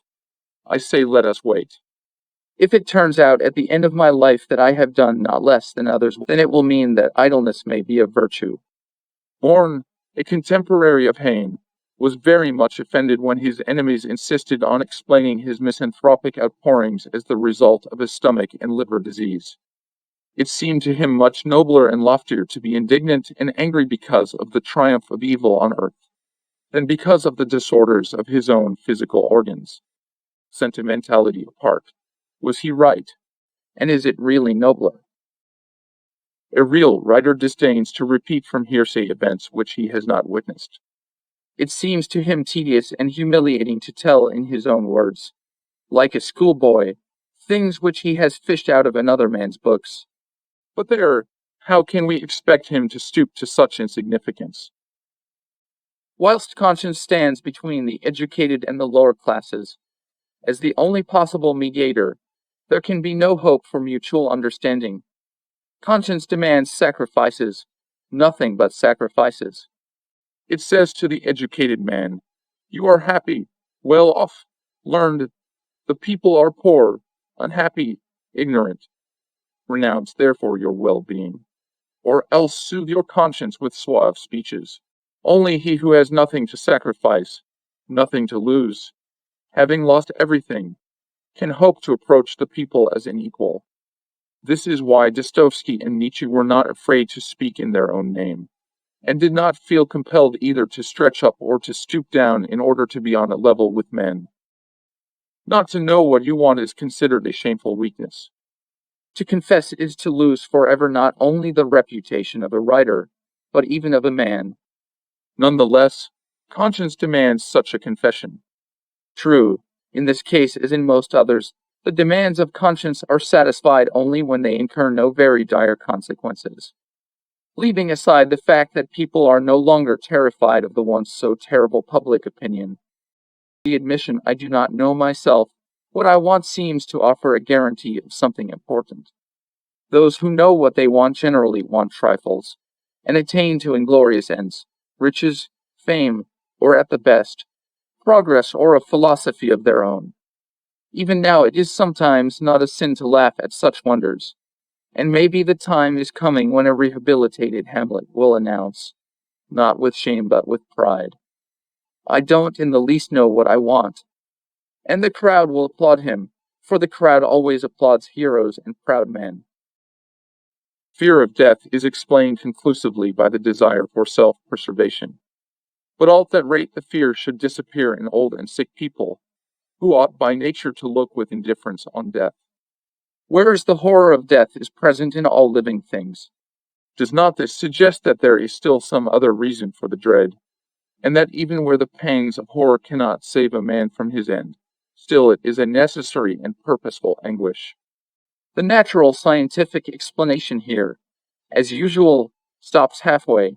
I say let us wait. If it turns out at the end of my life that I have done not less than others, then it will mean that idleness may be a virtue. Born, a contemporary of Heine, was very much offended when his enemies insisted on explaining his misanthropic outpourings as the result of a stomach and liver disease. It seemed to him much nobler and loftier to be indignant and angry because of the triumph of evil on earth, than because of the disorders of his own physical organs. Sentimentality apart, was he right? And is it really nobler? A real writer disdains to repeat from hearsay events which he has not witnessed. It seems to him tedious and humiliating to tell in his own words, like a schoolboy, things which he has fished out of another man's books. But there, how can we expect him to stoop to such insignificance? Whilst conscience stands between the educated and the lower classes, as the only possible mediator, there can be no hope for mutual understanding. Conscience demands sacrifices, nothing but sacrifices. It says to the educated man, "You are happy, well off, learned. The people are poor, unhappy, ignorant. Renounce therefore your well-being, or else soothe your conscience with suave speeches. Only he who has nothing to sacrifice, nothing to lose, having lost everything, can hope to approach the people as an equal." This is why Dostoevsky and Nietzsche were not afraid to speak in their own name, and did not feel compelled either to stretch up or to stoop down in order to be on a level with men. Not to know what you want is considered a shameful weakness. To confess is to lose forever not only the reputation of a writer, but even of a man. Nonetheless, conscience demands such a confession. True, in this case as in most others, the demands of conscience are satisfied only when they incur no very dire consequences. Leaving aside the fact that people are no longer terrified of the once so terrible public opinion, the admission I do not know myself, what I want seems to offer a guarantee of something important. Those who know what they want generally want trifles, and attain to inglorious ends, riches, fame, or at the best, progress or a philosophy of their own. Even now it is sometimes not a sin to laugh at such wonders, and maybe the time is coming when a rehabilitated Hamlet will announce, not with shame but with pride, "I don't in the least know what I want." And the crowd will applaud him, for the crowd always applauds heroes and proud men. Fear of death is explained conclusively by the desire for self-preservation. But at that rate the fear should disappear in old and sick people, who ought by nature to look with indifference on death. Whereas the horror of death is present in all living things. Does not this suggest that there is still some other reason for the dread, and that even where the pangs of horror cannot save a man from his end, still it is a necessary and purposeful anguish? The natural scientific explanation here, as usual, stops halfway,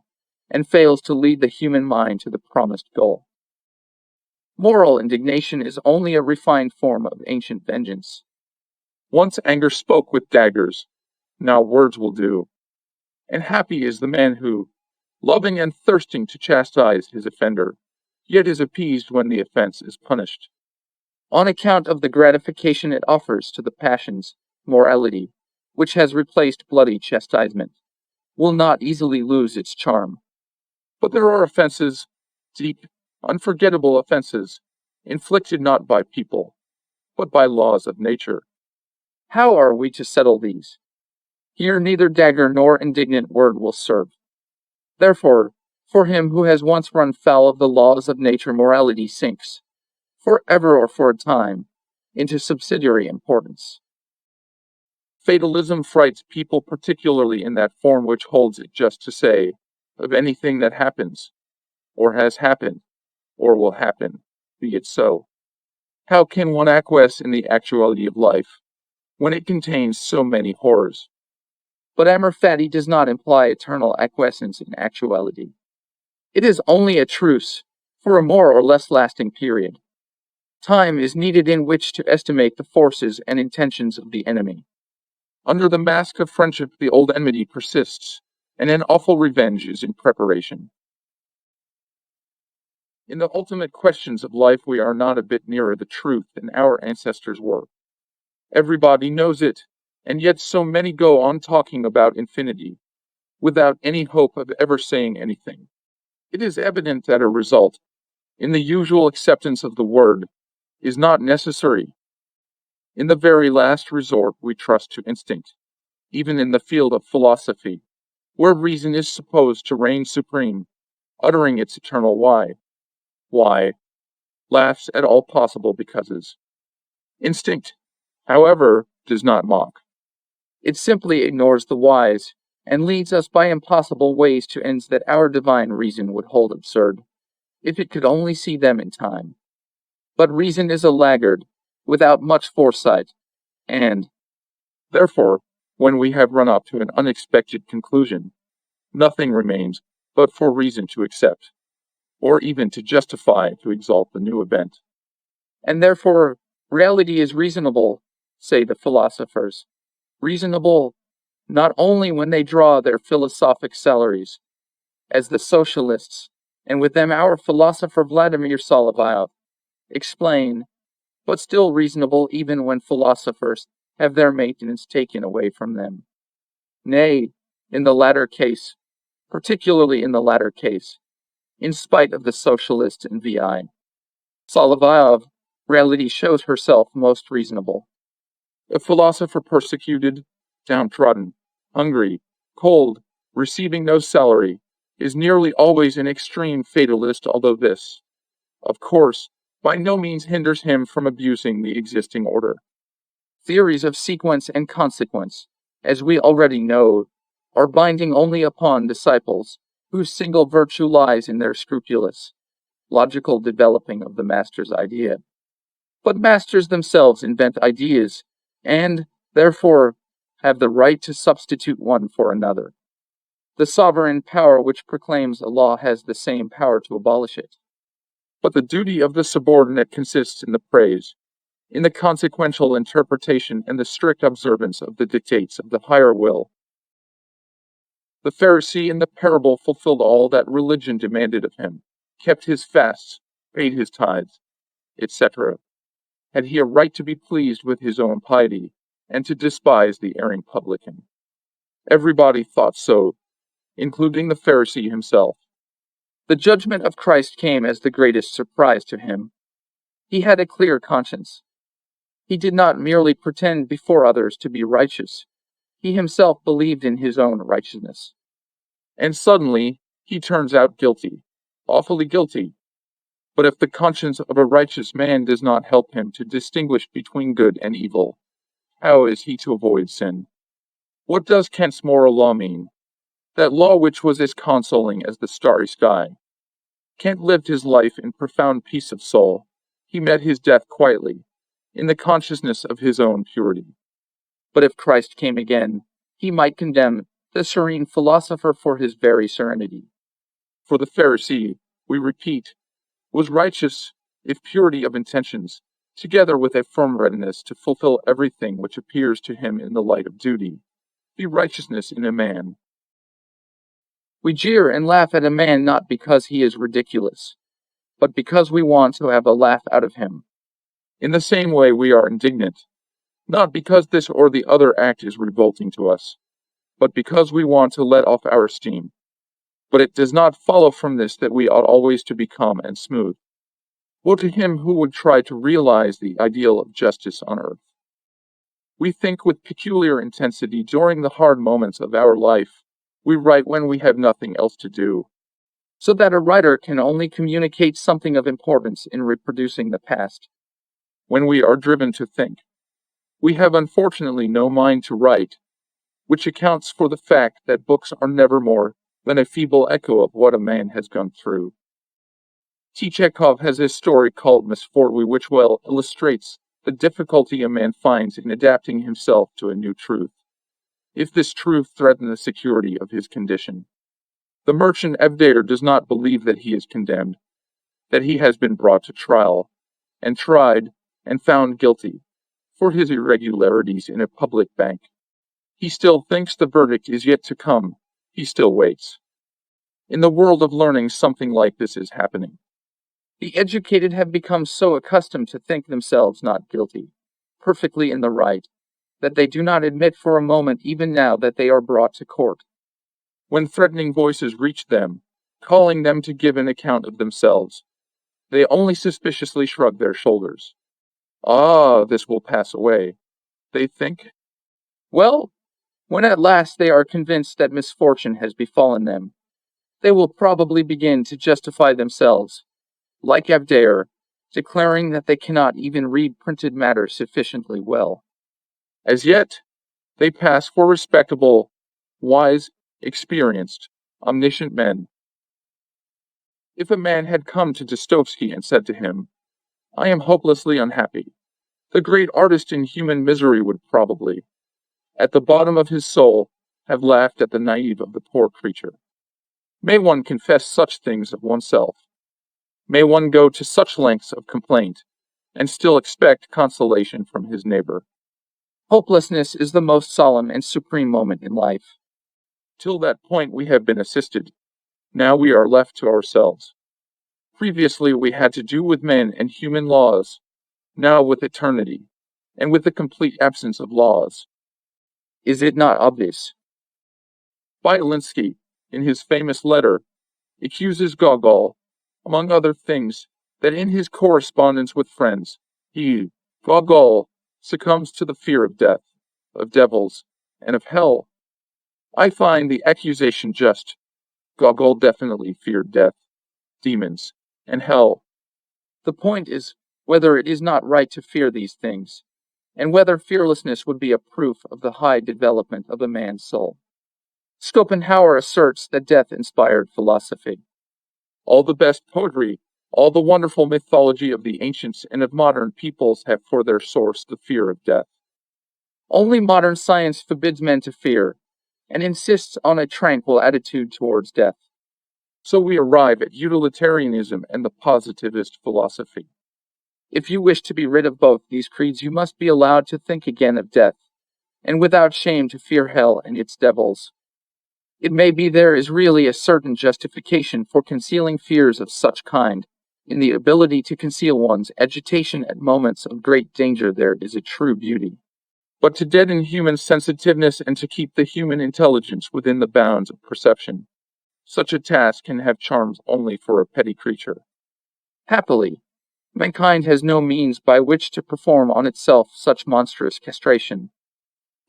and fails to lead the human mind to the promised goal. Moral indignation is only a refined form of ancient vengeance. Once anger spoke with daggers, now words will do. And happy is the man who, loving and thirsting to chastise his offender, yet is appeased when the offense is punished. On account of the gratification it offers to the passions, morality, which has replaced bloody chastisement, will not easily lose its charm. But there are offenses, deep, unforgettable offenses, inflicted not by people, but by laws of nature. How are we to settle these? Here neither dagger nor indignant word will serve. Therefore, for him who has once run foul of the laws of nature, morality sinks, for ever or for a time, into subsidiary importance. Fatalism frights people particularly in that form which holds it just to say, of anything that happens, or has happened, or will happen, be it so. How can one acquiesce in the actuality of life, when it contains so many horrors? But amor fati does not imply eternal acquiescence in actuality. It is only a truce, for a more or less lasting period. Time is needed in which to estimate the forces and intentions of the enemy. Under the mask of friendship the old enmity persists, and an awful revenge is in preparation. In the ultimate questions of life we are not a bit nearer the truth than our ancestors were. Everybody knows it, and yet so many go on talking about infinity, without any hope of ever saying anything. It is evident that a result, in the usual acceptance of the word, is not necessary. In the very last resort we trust to instinct, even in the field of philosophy, where reason is supposed to reign supreme, uttering its eternal why, laughs at all possible becauses. Instinct, however, does not mock. It simply ignores the whys, and leads us by impossible ways to ends that our divine reason would hold absurd, if it could only see them in time. But reason is a laggard, without much foresight, and, Therefore, when we have run up to an unexpected conclusion, nothing remains but for reason to accept, or even to justify, to exalt the new event. and therefore reality is reasonable, say the philosophers. Reasonable not only when they draw their philosophic salaries, as the socialists, and with them our philosopher Vladimir Solovyov, explain, but still reasonable even when philosophers have their maintenance taken away from them. Nay, in the latter case, particularly in the latter case, in spite of the socialists and VI, Solovyov, reality shows herself most reasonable. A philosopher persecuted, downtrodden, hungry, cold, receiving no salary, is nearly always an extreme fatalist, although this, of course, by no means hinders him from abusing the existing order. Theories of sequence and consequence, as we already know, are binding only upon disciples whose single virtue lies in their scrupulous, logical developing of the master's idea. But masters themselves invent ideas, and, therefore, have the right to substitute one for another. The sovereign power which proclaims a law has the same power to abolish it. But the duty of the subordinate consists in the praise, in the consequential interpretation and the strict observance of the dictates of the higher will. The Pharisee in the parable fulfilled all that religion demanded of him, kept his fasts, paid his tithes, etc. Had he a right to be pleased with his own piety, and to despise the erring publican? Everybody thought so, including the Pharisee himself. The judgment of Christ came as the greatest surprise to him. He had a clear conscience. He did not merely pretend before others to be righteous. He himself believed in his own righteousness. And suddenly he turns out guilty, awfully guilty. But if the conscience of a righteous man does not help him to distinguish between good and evil, how is he to avoid sin? What does Kant's moral law mean? That law which was as consoling as the starry sky. Kant lived his life in profound peace of soul. He met his death quietly, in the consciousness of his own purity. But if Christ came again, he might condemn the serene philosopher for his very serenity. For the Pharisee, we repeat, was righteous if purity of intentions, together with a firm readiness to fulfill everything which appears to him in the light of duty, be righteousness in a man. We jeer and laugh at a man not because he is ridiculous, but because we want to have a laugh out of him. In the same way we are indignant, not because this or the other act is revolting to us, but because we want to let off our steam. But it does not follow from this that we ought always to be calm and smooth. Woe to him who would try to realize the ideal of justice on earth. We think with peculiar intensity during the hard moments of our life. We write when we have nothing else to do, so that a writer can only communicate something of importance in reproducing the past. When we are driven to think, we have unfortunately no mind to write, which accounts for the fact that books are never more than a feeble echo of what a man has gone through. Chekhov has a story called Misfortune which well illustrates the difficulty a man finds in adapting himself to a new truth, if this truth threaten the security of his condition. The merchant Evdayer does not believe that he is condemned, that he has been brought to trial, and tried, and found guilty, for his irregularities in a public bank. He still thinks the verdict is yet to come, he still waits. In the world of learning something like this is happening. The educated have become so accustomed to think themselves not guilty, perfectly in the right, that they do not admit for a moment even now that they are brought to court. When threatening voices reach them, calling them to give an account of themselves, they only suspiciously shrug their shoulders. Ah, this will pass away, they think. Well, when at last they are convinced that misfortune has befallen them, they will probably begin to justify themselves, like Evdayer, declaring that they cannot even read printed matter sufficiently well. As yet, they pass for respectable, wise, experienced, omniscient men. If a man had come to Dostoevsky and said to him, "I am hopelessly unhappy," the great artist in human misery would probably, at the bottom of his soul, have laughed at the naive of the poor creature. May one confess such things of oneself? May one go to such lengths of complaint, and still expect consolation from his neighbor? Hopelessness is the most solemn and supreme moment in life. Till that point we have been assisted. Now we are left to ourselves. Previously we had to do with men and human laws, now with eternity, and with the complete absence of laws. Is it not obvious? Byelinsky, in his famous letter, accuses Gogol, among other things, that in his correspondence with friends, he, Gogol, succumbs to the fear of death, of devils, and of hell. I find the accusation just. Gogol definitely feared death, demons, and hell. The point is whether it is not right to fear these things, and whether fearlessness would be a proof of the high development of a man's soul. Schopenhauer asserts that death inspired philosophy. All the best poetry, all the wonderful mythology of the ancients and of modern peoples have for their source the fear of death. Only modern science forbids men to fear, and insists on a tranquil attitude towards death. So we arrive at utilitarianism and the positivist philosophy. If you wish to be rid of both these creeds, you must be allowed to think again of death, and without shame to fear hell and its devils. It may be there is really a certain justification for concealing fears of such kind. In the ability to conceal one's agitation at moments of great danger there is a true beauty. But to deaden human sensitiveness and to keep the human intelligence within the bounds of perception, such a task can have charms only for a petty creature. Happily, mankind has no means by which to perform on itself such monstrous castration.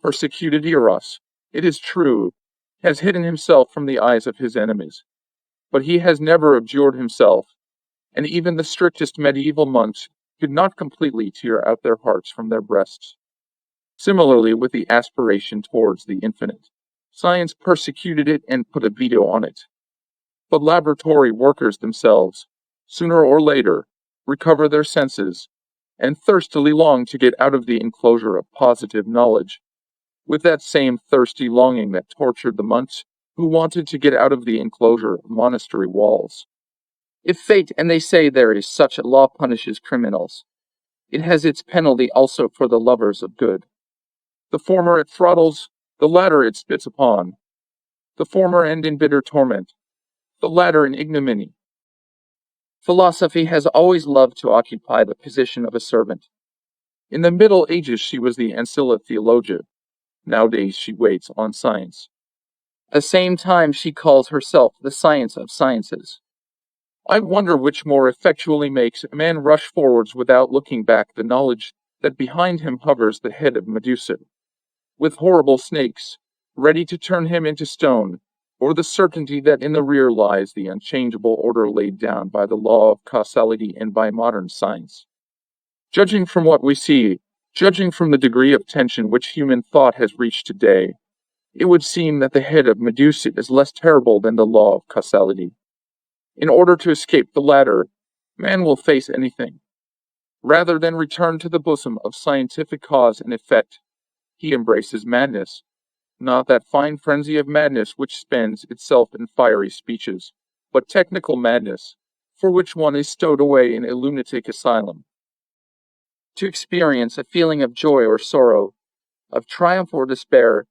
Persecuted Eros, it is true, has hidden himself from the eyes of his enemies, but he has never abjured himself, and even the strictest medieval monks could not completely tear out their hearts from their breasts. Similarly with the aspiration towards the infinite, science persecuted it and put a veto on it. But laboratory workers themselves, sooner or later, recover their senses, and thirstily long to get out of the enclosure of positive knowledge, with that same thirsty longing that tortured the monks who wanted to get out of the enclosure of monastery walls. If fate, and they say there is such a law, punishes criminals, it has its penalty also for the lovers of good. The former it throttles, the latter it spits upon. The former end in bitter torment, the latter in ignominy. Philosophy has always loved to occupy the position of a servant. In the Middle Ages she was the ancilla theologia. Nowadays she waits on science. At the same time she calls herself the science of sciences. I wonder which more effectually makes a man rush forwards without looking back, the knowledge that behind him hovers the head of Medusa, with horrible snakes, ready to turn him into stone, or the certainty that in the rear lies the unchangeable order laid down by the law of causality and by modern science. Judging from what we see, judging from the degree of tension which human thought has reached today, it would seem that the head of Medusa is less terrible than the law of causality. In order to escape the latter, man will face anything. Rather than return to the bosom of scientific cause and effect, he embraces madness, not that fine frenzy of madness which spends itself in fiery speeches, but technical madness, for which one is stowed away in a lunatic asylum. To experience a feeling of joy or sorrow, of triumph or despair,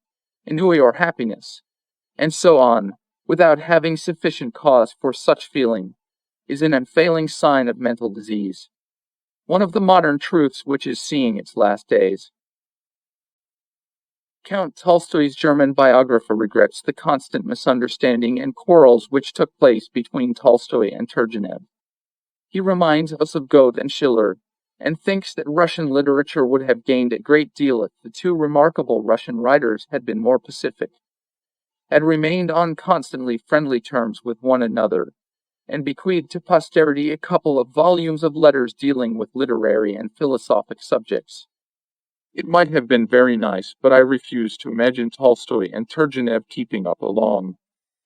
ennui or happiness, and so on, without having sufficient cause for such feeling, is an unfailing sign of mental disease. One of the modern truths which is seeing its last days. Count Tolstoy's German biographer regrets the constant misunderstanding and quarrels which took place between Tolstoy and Turgenev. He reminds us of Goethe and Schiller, and thinks that Russian literature would have gained a great deal if the two remarkable Russian writers had been more pacific, had remained on constantly friendly terms with one another, and bequeathed to posterity a couple of volumes of letters dealing with literary and philosophic subjects. It might have been very nice, but I refuse to imagine Tolstoy and Turgenev keeping up a long,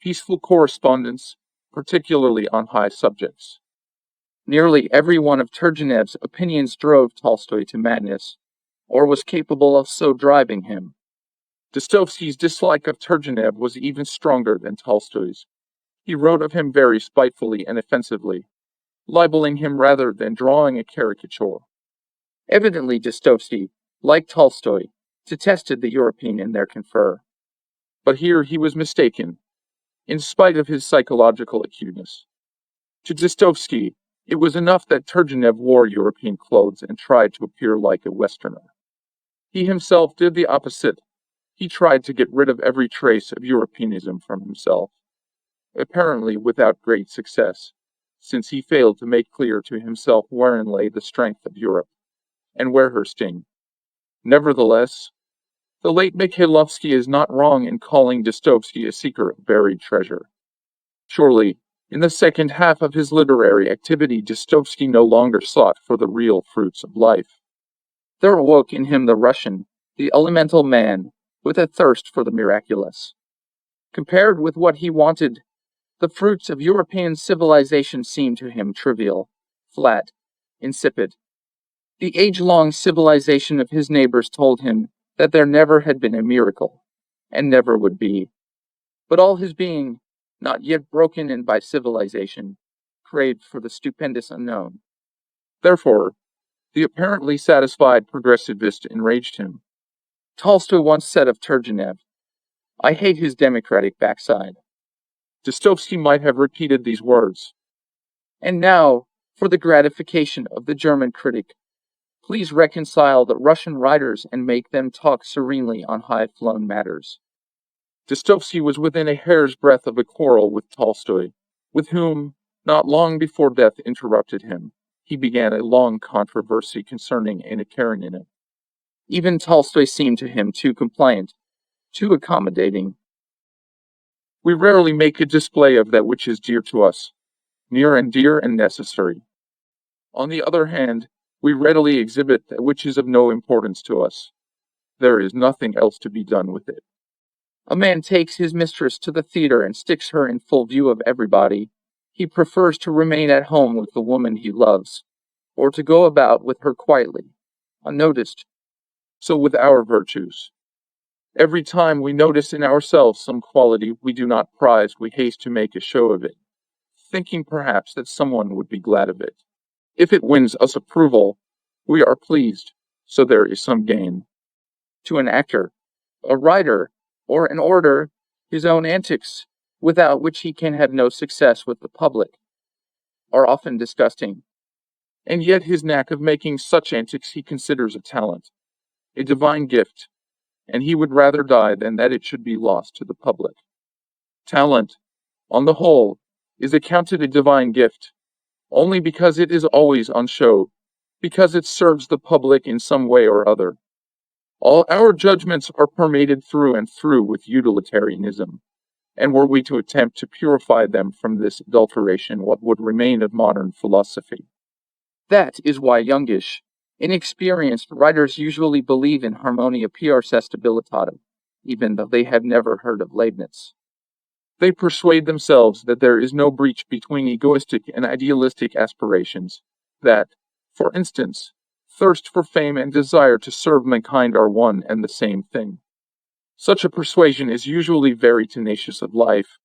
peaceful correspondence, particularly on high subjects. Nearly every one of Turgenev's opinions drove Tolstoy to madness, or was capable of so driving him. Dostoevsky's dislike of Turgenev was even stronger than Tolstoy's. He wrote of him very spitefully and offensively, libeling him rather than drawing a caricature. Evidently, Dostoevsky, like Tolstoy, detested the European in their confer. But here he was mistaken, in spite of his psychological acuteness. To Dostoevsky, it was enough that Turgenev wore European clothes and tried to appear like a Westerner. He himself did the opposite. He tried to get rid of every trace of Europeanism from himself, apparently without great success, since he failed to make clear to himself wherein lay the strength of Europe, and where her sting. Nevertheless, the late Mikhailovsky is not wrong in calling Dostoevsky a seeker of buried treasure. Surely, in the second half of his literary activity, Dostoevsky no longer sought for the real fruits of life. There awoke in him the Russian, the elemental man, with a thirst for the miraculous. Compared with what he wanted, the fruits of European civilization seemed to him trivial, flat, insipid. The age-long civilization of his neighbors told him that there never had been a miracle, and never would be. But all his being, not yet broken in by civilization, craved for the stupendous unknown. Therefore, the apparently satisfied progressivist enraged him. Tolstoy once said of Turgenev, "I hate his democratic backside." Dostoevsky might have repeated these words. And now, for the gratification of the German critic, please reconcile the Russian writers and make them talk serenely on high-flown matters. Dostoevsky was within a hair's breadth of a quarrel with Tolstoy, with whom, not long before death interrupted him, he began a long controversy concerning Anna Karenina. Even Tolstoy seemed to him too compliant, too accommodating. We rarely make a display of that which is dear to us, near and dear and necessary. On the other hand, we readily exhibit that which is of no importance to us. There is nothing else to be done with it. A man takes his mistress to the theater and sticks her in full view of everybody. He prefers to remain at home with the woman he loves, or to go about with her quietly, unnoticed. So with our virtues. Every time we notice in ourselves some quality we do not prize, we haste to make a show of it, thinking perhaps that someone would be glad of it. If it wins us approval, we are pleased, so there is some gain. To an actor, a writer, or an orator, his own antics, without which he can have no success with the public, are often disgusting. And yet his knack of making such antics he considers a talent, a divine gift, and he would rather die than that it should be lost to the public. Talent, on the whole, is accounted a divine gift, only because it is always on show, because it serves the public in some way or other. All our judgments are permeated through and through with utilitarianism, and were we to attempt to purify them from this adulteration, what would remain of modern philosophy? That is why youngish, inexperienced writers usually believe in harmonia pure stabilitatem, even though they have never heard of Leibniz. They persuade themselves that there is no breach between egoistic and idealistic aspirations, that, for instance, thirst for fame and desire to serve mankind are one and the same thing. Such a persuasion is usually very tenacious of life,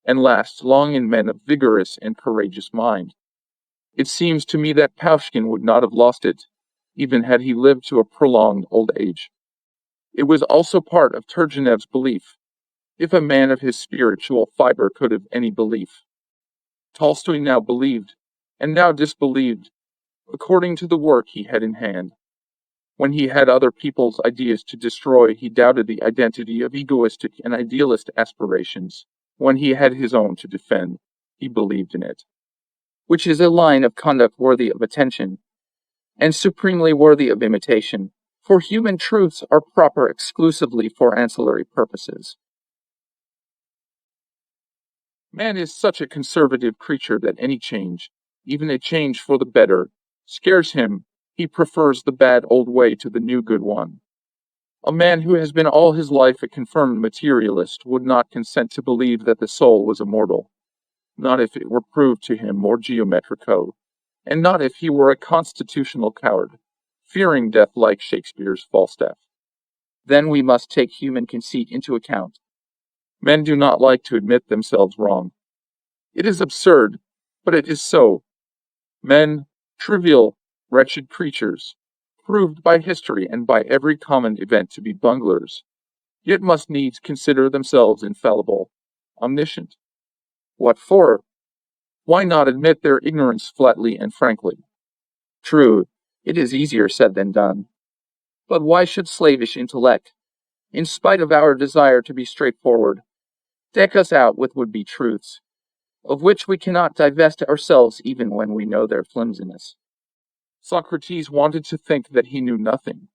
and lasts long in men of vigorous and courageous mind. It seems to me that Pushkin would not have lost it, even had he lived to a prolonged old age. It was also part of Turgenev's belief, if a man of his spiritual fiber could have any belief. Tolstoy now believed, and now disbelieved, according to the work he had in hand. When he had other people's ideas to destroy, he doubted the identity of egoistic and idealist aspirations. When he had his own to defend, he believed in it. Which is a line of conduct worthy of attention, and supremely worthy of imitation, for human truths are proper exclusively for ancillary purposes. Man is such a conservative creature that any change, even a change for the better, scares him. He prefers the bad old way to the new good one. A man who has been all his life a confirmed materialist would not consent to believe that the soul was immortal, not if it were proved to him more geometrico, and not if he were a constitutional coward, fearing death like Shakespeare's Falstaff. Then we must take human conceit into account. Men do not like to admit themselves wrong. It is absurd, but it is so. Men, trivial, wretched creatures, proved by history and by every common event to be bunglers, yet must needs consider themselves infallible, omniscient. What for? Why not admit their ignorance flatly and frankly? True, it is easier said than done. But why should slavish intellect, in spite of our desire to be straightforward, deck us out with would-be truths, of which we cannot divest ourselves even when we know their flimsiness? Socrates wanted to think that he knew nothing,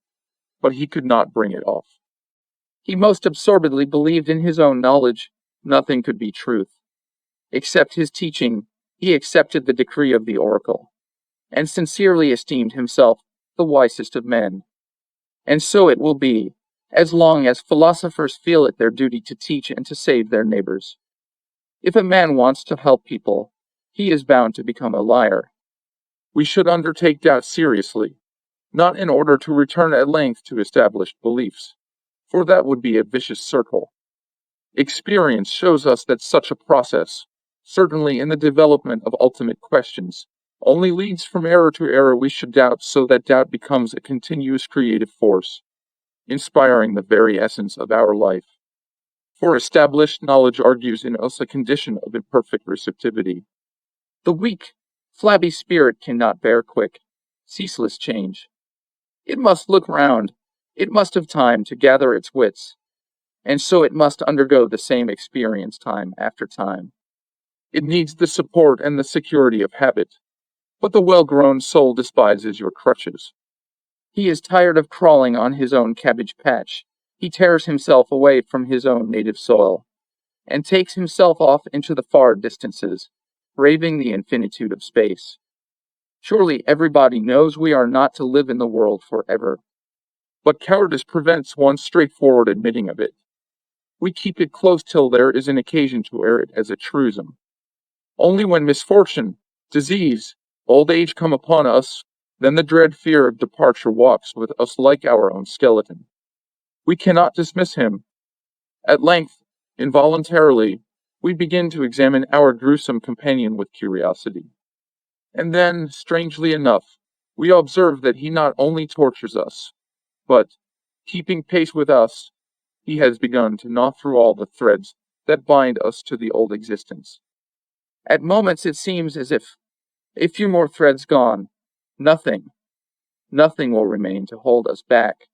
but he could not bring it off. He most absorbedly believed in his own knowledge. Nothing could be truth. Except his teaching, he accepted the decree of the oracle, and sincerely esteemed himself the wisest of men. And so it will be, as long as philosophers feel it their duty to teach and to save their neighbors. If a man wants to help people, he is bound to become a liar. We should undertake doubt seriously, not in order to return at length to established beliefs, for that would be a vicious circle. Experience shows us that such a process, certainly in the development of ultimate questions, only leads from error to error. We should doubt so that doubt becomes a continuous creative force, inspiring the very essence of our life. For established knowledge argues in us a condition of imperfect receptivity. The weak, flabby spirit cannot bear quick, ceaseless change. It must look round, it must have time to gather its wits, and so it must undergo the same experience time after time. It needs the support and the security of habit, but the well-grown soul despises your crutches. He is tired of crawling on his own cabbage patch. He tears himself away from his own native soil, and takes himself off into the far distances, braving the infinitude of space. Surely everybody knows we are not to live in the world forever. But cowardice prevents one's straightforward admitting of it. We keep it close till there is an occasion to air it as a truism. Only when misfortune, disease, old age come upon us, then the dread fear of departure walks with us like our own skeleton. We cannot dismiss him. At length, involuntarily, we begin to examine our gruesome companion with curiosity. And then, strangely enough, we observe that he not only tortures us, but, keeping pace with us, he has begun to gnaw through all the threads that bind us to the old existence. At moments it seems as if, a few more threads gone, nothing will remain to hold us back.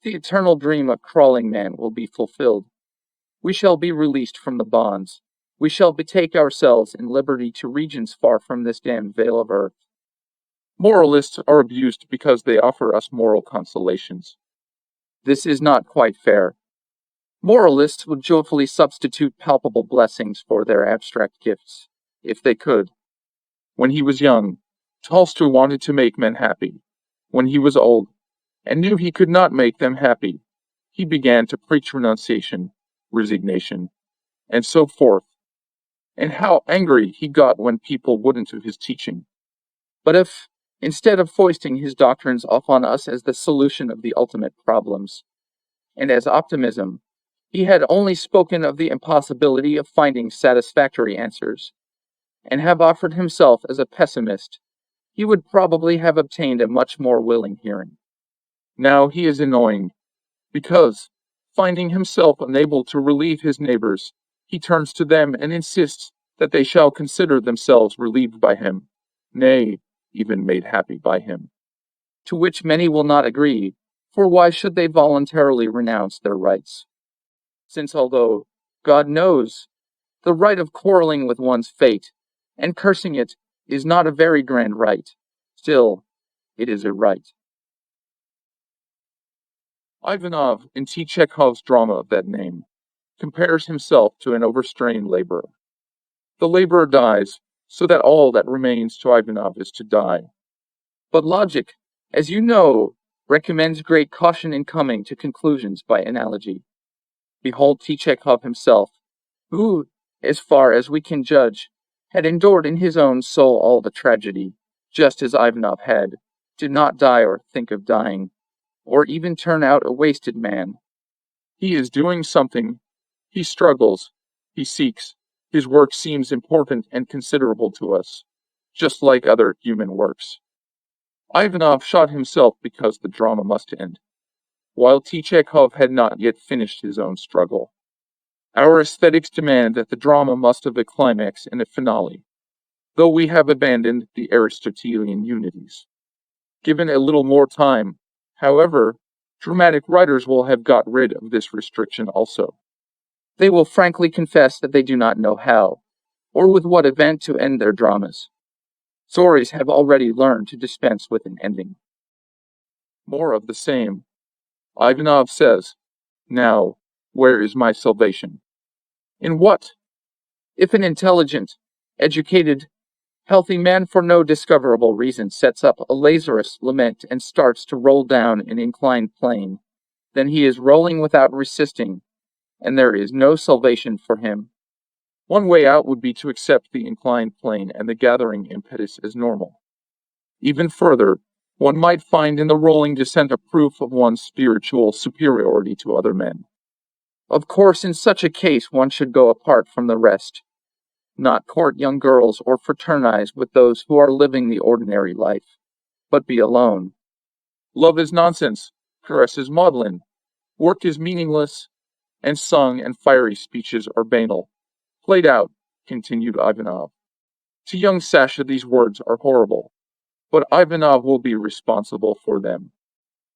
The eternal dream of crawling man will be fulfilled. We shall be released from the bonds. We shall betake ourselves in liberty to regions far from this damned veil of earth. Moralists are abused because they offer us moral consolations. This is not quite fair. Moralists would joyfully substitute palpable blessings for their abstract gifts, if they could. When he was young, Tolstoy wanted to make men happy. When he was old, and knew he could not make them happy, he began to preach renunciation, resignation, and so forth. And how angry he got when people wouldn't to his teaching. But if, instead of foisting his doctrines off on us as the solution of the ultimate problems, and as optimism, he had only spoken of the impossibility of finding satisfactory answers, and have offered himself as a pessimist, he would probably have obtained a much more willing hearing. Now he is annoying, because, finding himself unable to relieve his neighbors, he turns to them and insists that they shall consider themselves relieved by him, nay, even made happy by him. To which many will not agree, for why should they voluntarily renounce their rights? Since although, God knows, the right of quarreling with one's fate, and cursing it, is not a very grand right, still, it is a right. Ivanov, in T. Chekhov's drama of that name, compares himself to an overstrained laborer. The laborer dies, so that all that remains to Ivanov is to die. But logic, as you know, recommends great caution in coming to conclusions by analogy. Behold Chekhov himself, who, as far as we can judge, had endured in his own soul all the tragedy, just as Ivanov had, did not die or think of dying, or even turn out a wasted man. He is doing something. He struggles. He seeks. His work seems important and considerable to us, just like other human works. Ivanov shot himself because the drama must end, while Chekhov had not yet finished his own struggle. Our aesthetics demand that the drama must have a climax and a finale, though we have abandoned the Aristotelian unities. Given a little more time, however, dramatic writers will have got rid of this restriction also. They will frankly confess that they do not know how, or with what event to end their dramas. Stories have already learned to dispense with an ending. More of the same. Ivanov says, "Now, where is my salvation?" In what? If an intelligent, educated, healthy man for no discoverable reason sets up a Lazarus lament and starts to roll down an inclined plane, then he is rolling without resisting, and there is no salvation for him. One way out would be to accept the inclined plane and the gathering impetus as normal. Even further, one might find in the rolling descent a proof of one's spiritual superiority to other men. Of course, in such a case one should go apart from the rest, not court young girls or fraternize with those who are living the ordinary life, but be alone. Love is nonsense, caress is maudlin, work is meaningless, and sung and fiery speeches are banal. Played out, continued Ivanov. To young Sasha these words are horrible, but Ivanov will be responsible for them.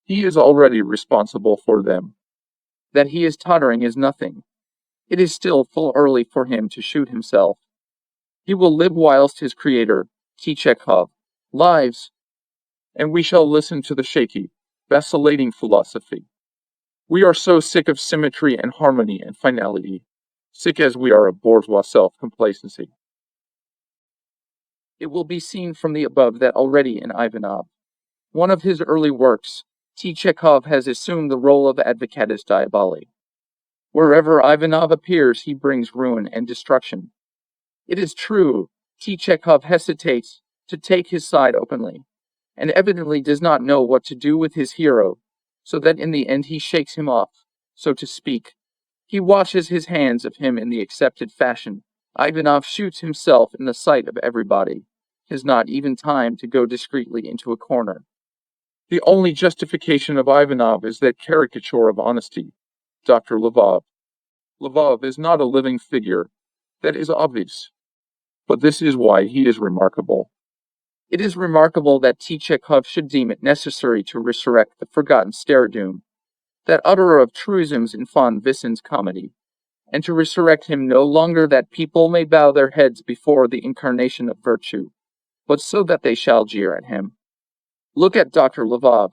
He is already responsible for them. That he is tottering is nothing. It is still full early for him to shoot himself. He will live whilst his creator, Chekhov, lives, and we shall listen to the shaky, vacillating philosophy. We are so sick of symmetry and harmony and finality, sick as we are of bourgeois self-complacency. It will be seen from the above that already in Ivanov, one of his early works, Chekhov has assumed the role of advocatus diaboli. Wherever Ivanov appears, he brings ruin and destruction. It is true, Chekhov hesitates to take his side openly, and evidently does not know what to do with his hero, so that in the end he shakes him off, so to speak. He washes his hands of him in the accepted fashion. Ivanov shoots himself in the sight of everybody, has not even time to go discreetly into a corner. The only justification of Ivanov is that caricature of honesty, Dr. Lvov. Lvov is not a living figure, that is obvious. But this is why he is remarkable. It is remarkable that Chekhov should deem it necessary to resurrect the forgotten Starodoum, that utterer of truisms in von Wissen's comedy, and to resurrect him no longer that people may bow their heads before the incarnation of virtue, but so that they shall jeer at him. Look at Dr. Lvov.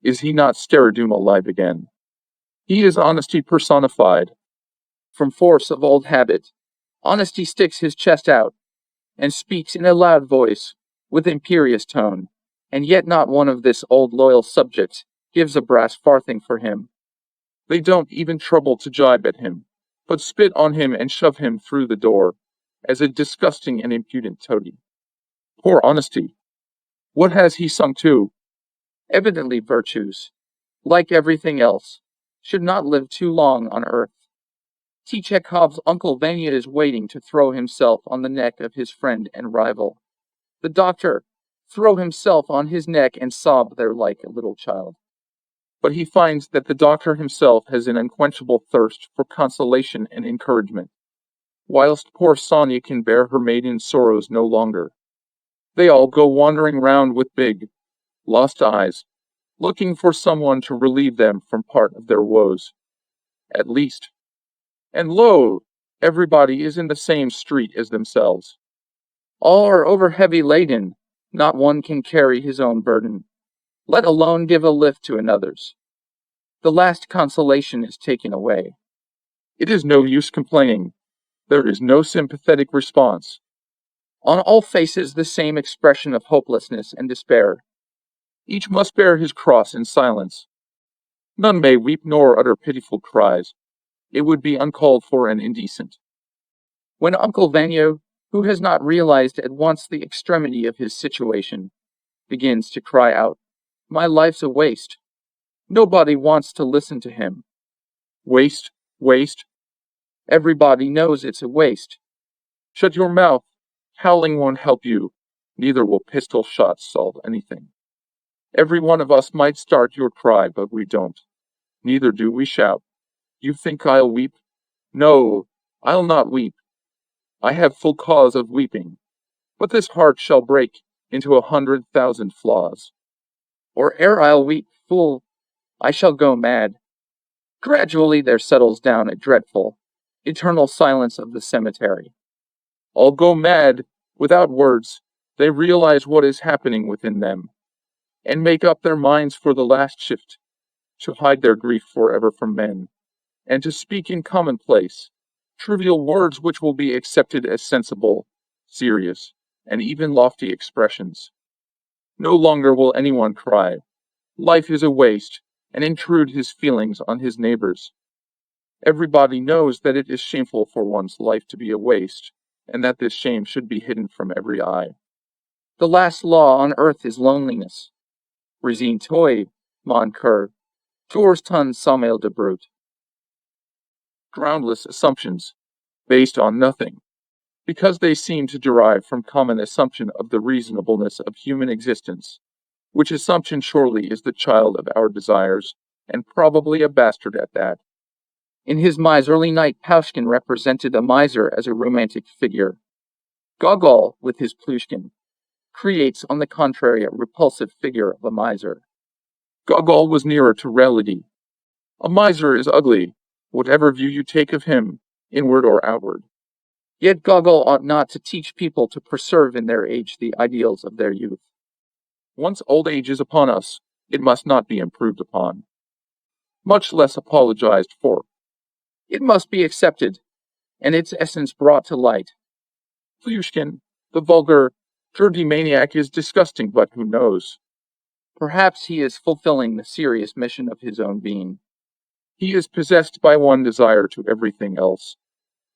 Is he not Starodoum alive again? He is honesty personified. From force of old habit, honesty sticks his chest out, and speaks in a loud voice, with imperious tone, and yet not one of this old loyal subjects gives a brass farthing for him. They don't even trouble to jibe at him, but spit on him and shove him through the door, as a disgusting and impudent toady. Poor honesty! What has he sunk to? Evidently virtues, like everything else, should not live too long on earth. Chekhov's uncle Vanya is waiting to throw himself on the neck of his friend and rival. The doctor, throw himself on his neck and sob there like a little child. But he finds that the doctor himself has an unquenchable thirst for consolation and encouragement, whilst poor Sonia can bear her maiden sorrows no longer. They all go wandering round with big, lost eyes, looking for someone to relieve them from part of their woes, at least. And lo, everybody is in the same street as themselves. All are over heavy laden, not one can carry his own burden, let alone give a lift to another's. The last consolation is taken away. It is no use complaining. There is no sympathetic response. On all faces the same expression of hopelessness and despair. Each must bear his cross in silence. None may weep nor utter pitiful cries. It would be uncalled for and indecent. When Uncle Vanya, who has not realized at once the extremity of his situation, begins to cry out, "My life's a waste," nobody wants to listen to him. Waste, waste. Everybody knows it's a waste. Shut your mouth. Howling won't help you. Neither will pistol shots solve anything. Every one of us might start your cry, but we don't. Neither do we shout. You think I'll weep? No, I'll not weep. I have full cause of weeping. But this heart shall break into 100,000 flaws. Or ere I'll weep, fool, I shall go mad. Gradually there settles down a dreadful, eternal silence of the cemetery. All go mad, without words. They realize what is happening within them, and make up their minds for the last shift, to hide their grief forever from men, and to speak in commonplace, trivial words which will be accepted as sensible, serious, and even lofty expressions. No longer will anyone cry, "Life is a waste," and intrude his feelings on his neighbors. Everybody knows that it is shameful for one's life to be a waste, and that this shame should be hidden from every eye. The last law on earth is loneliness. Résine toi, mon cœur, tours ton sommeil de brute. Groundless assumptions, based on nothing, because they seem to derive from common assumption of the reasonableness of human existence, which assumption surely is the child of our desires, and probably a bastard at that. In his miserly night, Pushkin represented a miser as a romantic figure. Gogol, with his Plushkin, creates, on the contrary, a repulsive figure of a miser. Gogol was nearer to reality. A miser is ugly, whatever view you take of him, inward or outward. Yet Gogol ought not to teach people to preserve in their age the ideals of their youth. Once old age is upon us, it must not be improved upon, much less apologized for. It must be accepted, and its essence brought to light. Plushkin, the vulgar, dirty maniac, is disgusting, but who knows? Perhaps he is fulfilling the serious mission of his own being. He is possessed by one desire to everything else.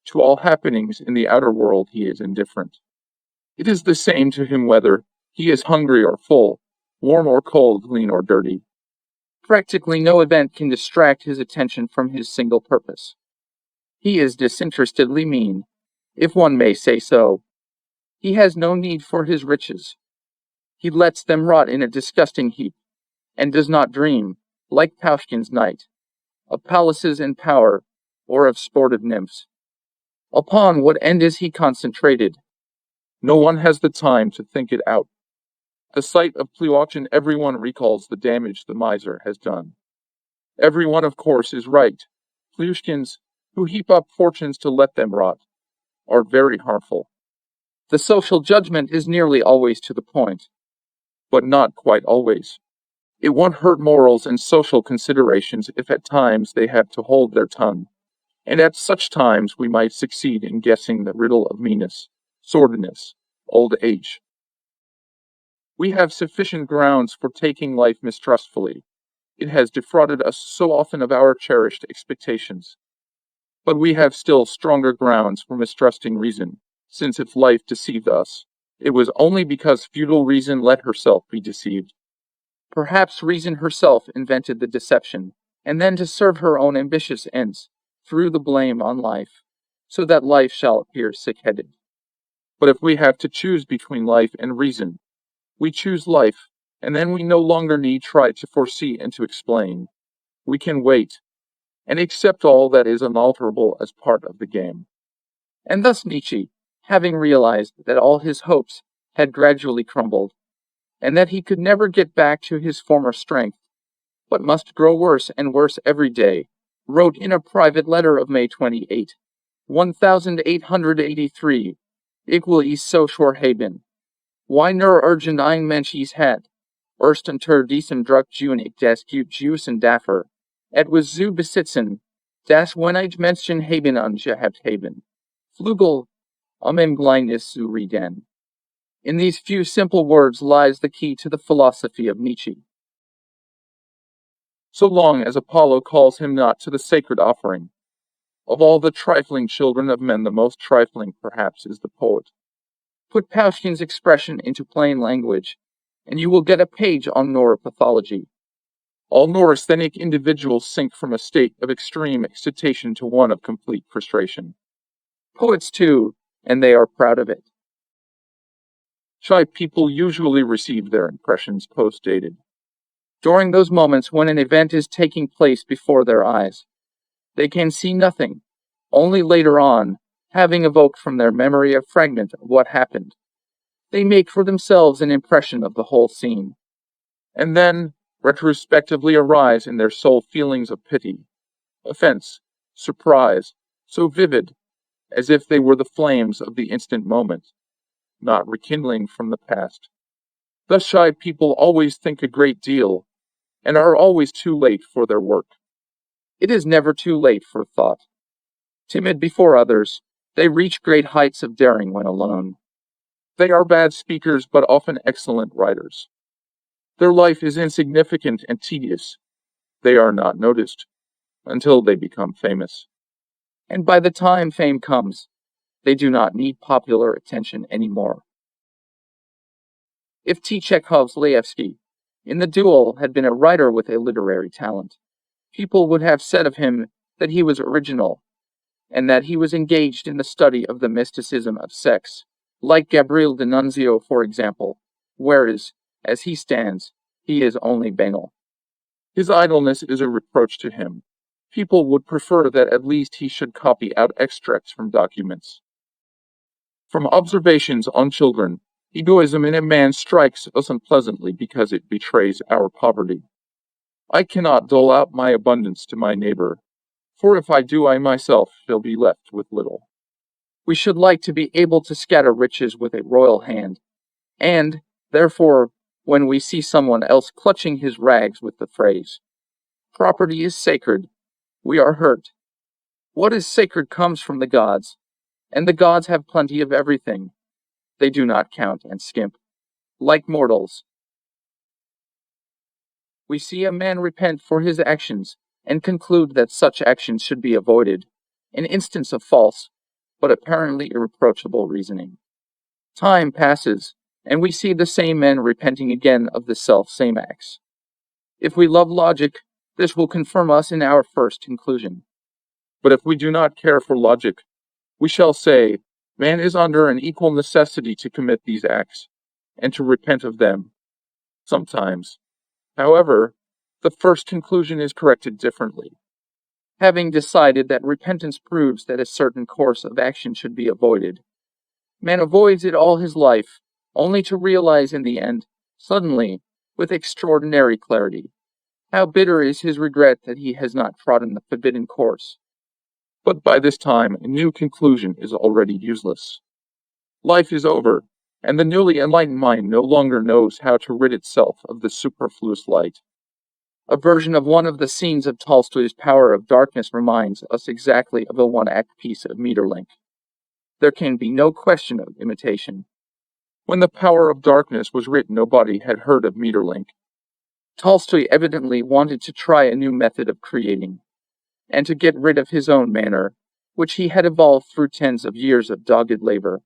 To all happenings in the outer world he is indifferent. It is the same to him whether he is hungry or full, warm or cold, clean or dirty. Practically no event can distract his attention from his single purpose. He is disinterestedly mean, if one may say so. He has no need for his riches. He lets them rot in a disgusting heap, and does not dream, like Pushkin's knight, of palaces and power, or of sportive nymphs. Upon what end is he concentrated? No one has the time to think it out. The sight of Plushkin everyone recalls the damage the miser has done. Everyone, of course, is right. Plushkins, who heap up fortunes to let them rot, are very harmful. The social judgment is nearly always to the point, but not quite always. It won't hurt morals and social considerations if at times they have to hold their tongue, and at such times we might succeed in guessing the riddle of meanness, sordidness, old age. We have sufficient grounds for taking life mistrustfully. It has defrauded us so often of our cherished expectations. But we have still stronger grounds for mistrusting reason, since if life deceived us, it was only because futile reason let herself be deceived. Perhaps reason herself invented the deception, and then to serve her own ambitious ends, threw the blame on life, so that life shall appear sick-headed. But if we have to choose between life and reason, we choose life, and then we no longer need try to foresee and to explain. We can wait, and accept all that is unalterable as part of the game. And thus Nietzsche, having realized that all his hopes had gradually crumbled, and that he could never get back to his former strength, but must grow worse and worse every day, wrote in a private letter of May 28, 1883, "Equal is so haben. Why nur urgent ein Mensch is hat, erst unter diesem Druck Junig das gut Jusen dafür, etwas zu besitzen, das wenige Menschen haben angehabt haben. Flügel, im Gleichnis zu reden." In these few simple words lies the key to the philosophy of Nietzsche. So long as Apollo calls him not to the sacred offering, of all the trifling children of men the most trifling perhaps is the poet. Put Pushkin's expression into plain language, and you will get a page on neuropathology. All neurasthenic individuals sink from a state of extreme excitation to one of complete frustration. Poets too, and they are proud of it. Shy people usually receive their impressions post-dated. During those moments when an event is taking place before their eyes, they can see nothing, only later on, having evoked from their memory a fragment of what happened, they make for themselves an impression of the whole scene. And then, retrospectively arise in their soul feelings of pity, offense, surprise, so vivid, as if they were the flames of the instant moment, not rekindling from the past. Thus shy people always think a great deal, and are always too late for their work. It is never too late for thought. Timid before others, they reach great heights of daring when alone. They are bad speakers but often excellent writers. Their life is insignificant and tedious. They are not noticed until they become famous. And by the time fame comes, they do not need popular attention anymore. If T. Chekhov's Laevsky, in the duel, had been a writer with a literary talent, people would have said of him that he was original, and that he was engaged in the study of the mysticism of sex, like Gabriele D'Annunzio, for example, whereas, as he stands, he is only banal. His idleness is a reproach to him. People would prefer that at least he should copy out extracts from documents. From observations on children, egoism in a man strikes us unpleasantly because it betrays our poverty. I cannot dole out my abundance to my neighbor, for if I do, I myself shall be left with little. We should like to be able to scatter riches with a royal hand, and, therefore, when we see someone else clutching his rags with the phrase, "Property is sacred," we are hurt. What is sacred comes from the gods, and the gods have plenty of everything. They do not count and skimp, like mortals. We see a man repent for his actions, and conclude that such actions should be avoided, an instance of false, but apparently irreproachable reasoning. Time passes, and we see the same man repenting again of the self-same acts. If we love logic, this will confirm us in our first conclusion. But if we do not care for logic, we shall say, man is under an equal necessity to commit these acts, and to repent of them. Sometimes, however, the first conclusion is corrected differently. Having decided that repentance proves that a certain course of action should be avoided, man avoids it all his life, only to realize in the end, suddenly, with extraordinary clarity, how bitter is his regret that he has not trodden the forbidden course. But by this time, a new conclusion is already useless. Life is over, and the newly enlightened mind no longer knows how to rid itself of the superfluous light. A version of one of the scenes of Tolstoy's Power of Darkness reminds us exactly of a one-act piece of Maeterlinck. There can be no question of imitation. When The Power of Darkness was written, nobody had heard of Maeterlinck. Tolstoy evidently wanted to try a new method of creating, and to get rid of his own manner, which he had evolved through tens of years of dogged labor.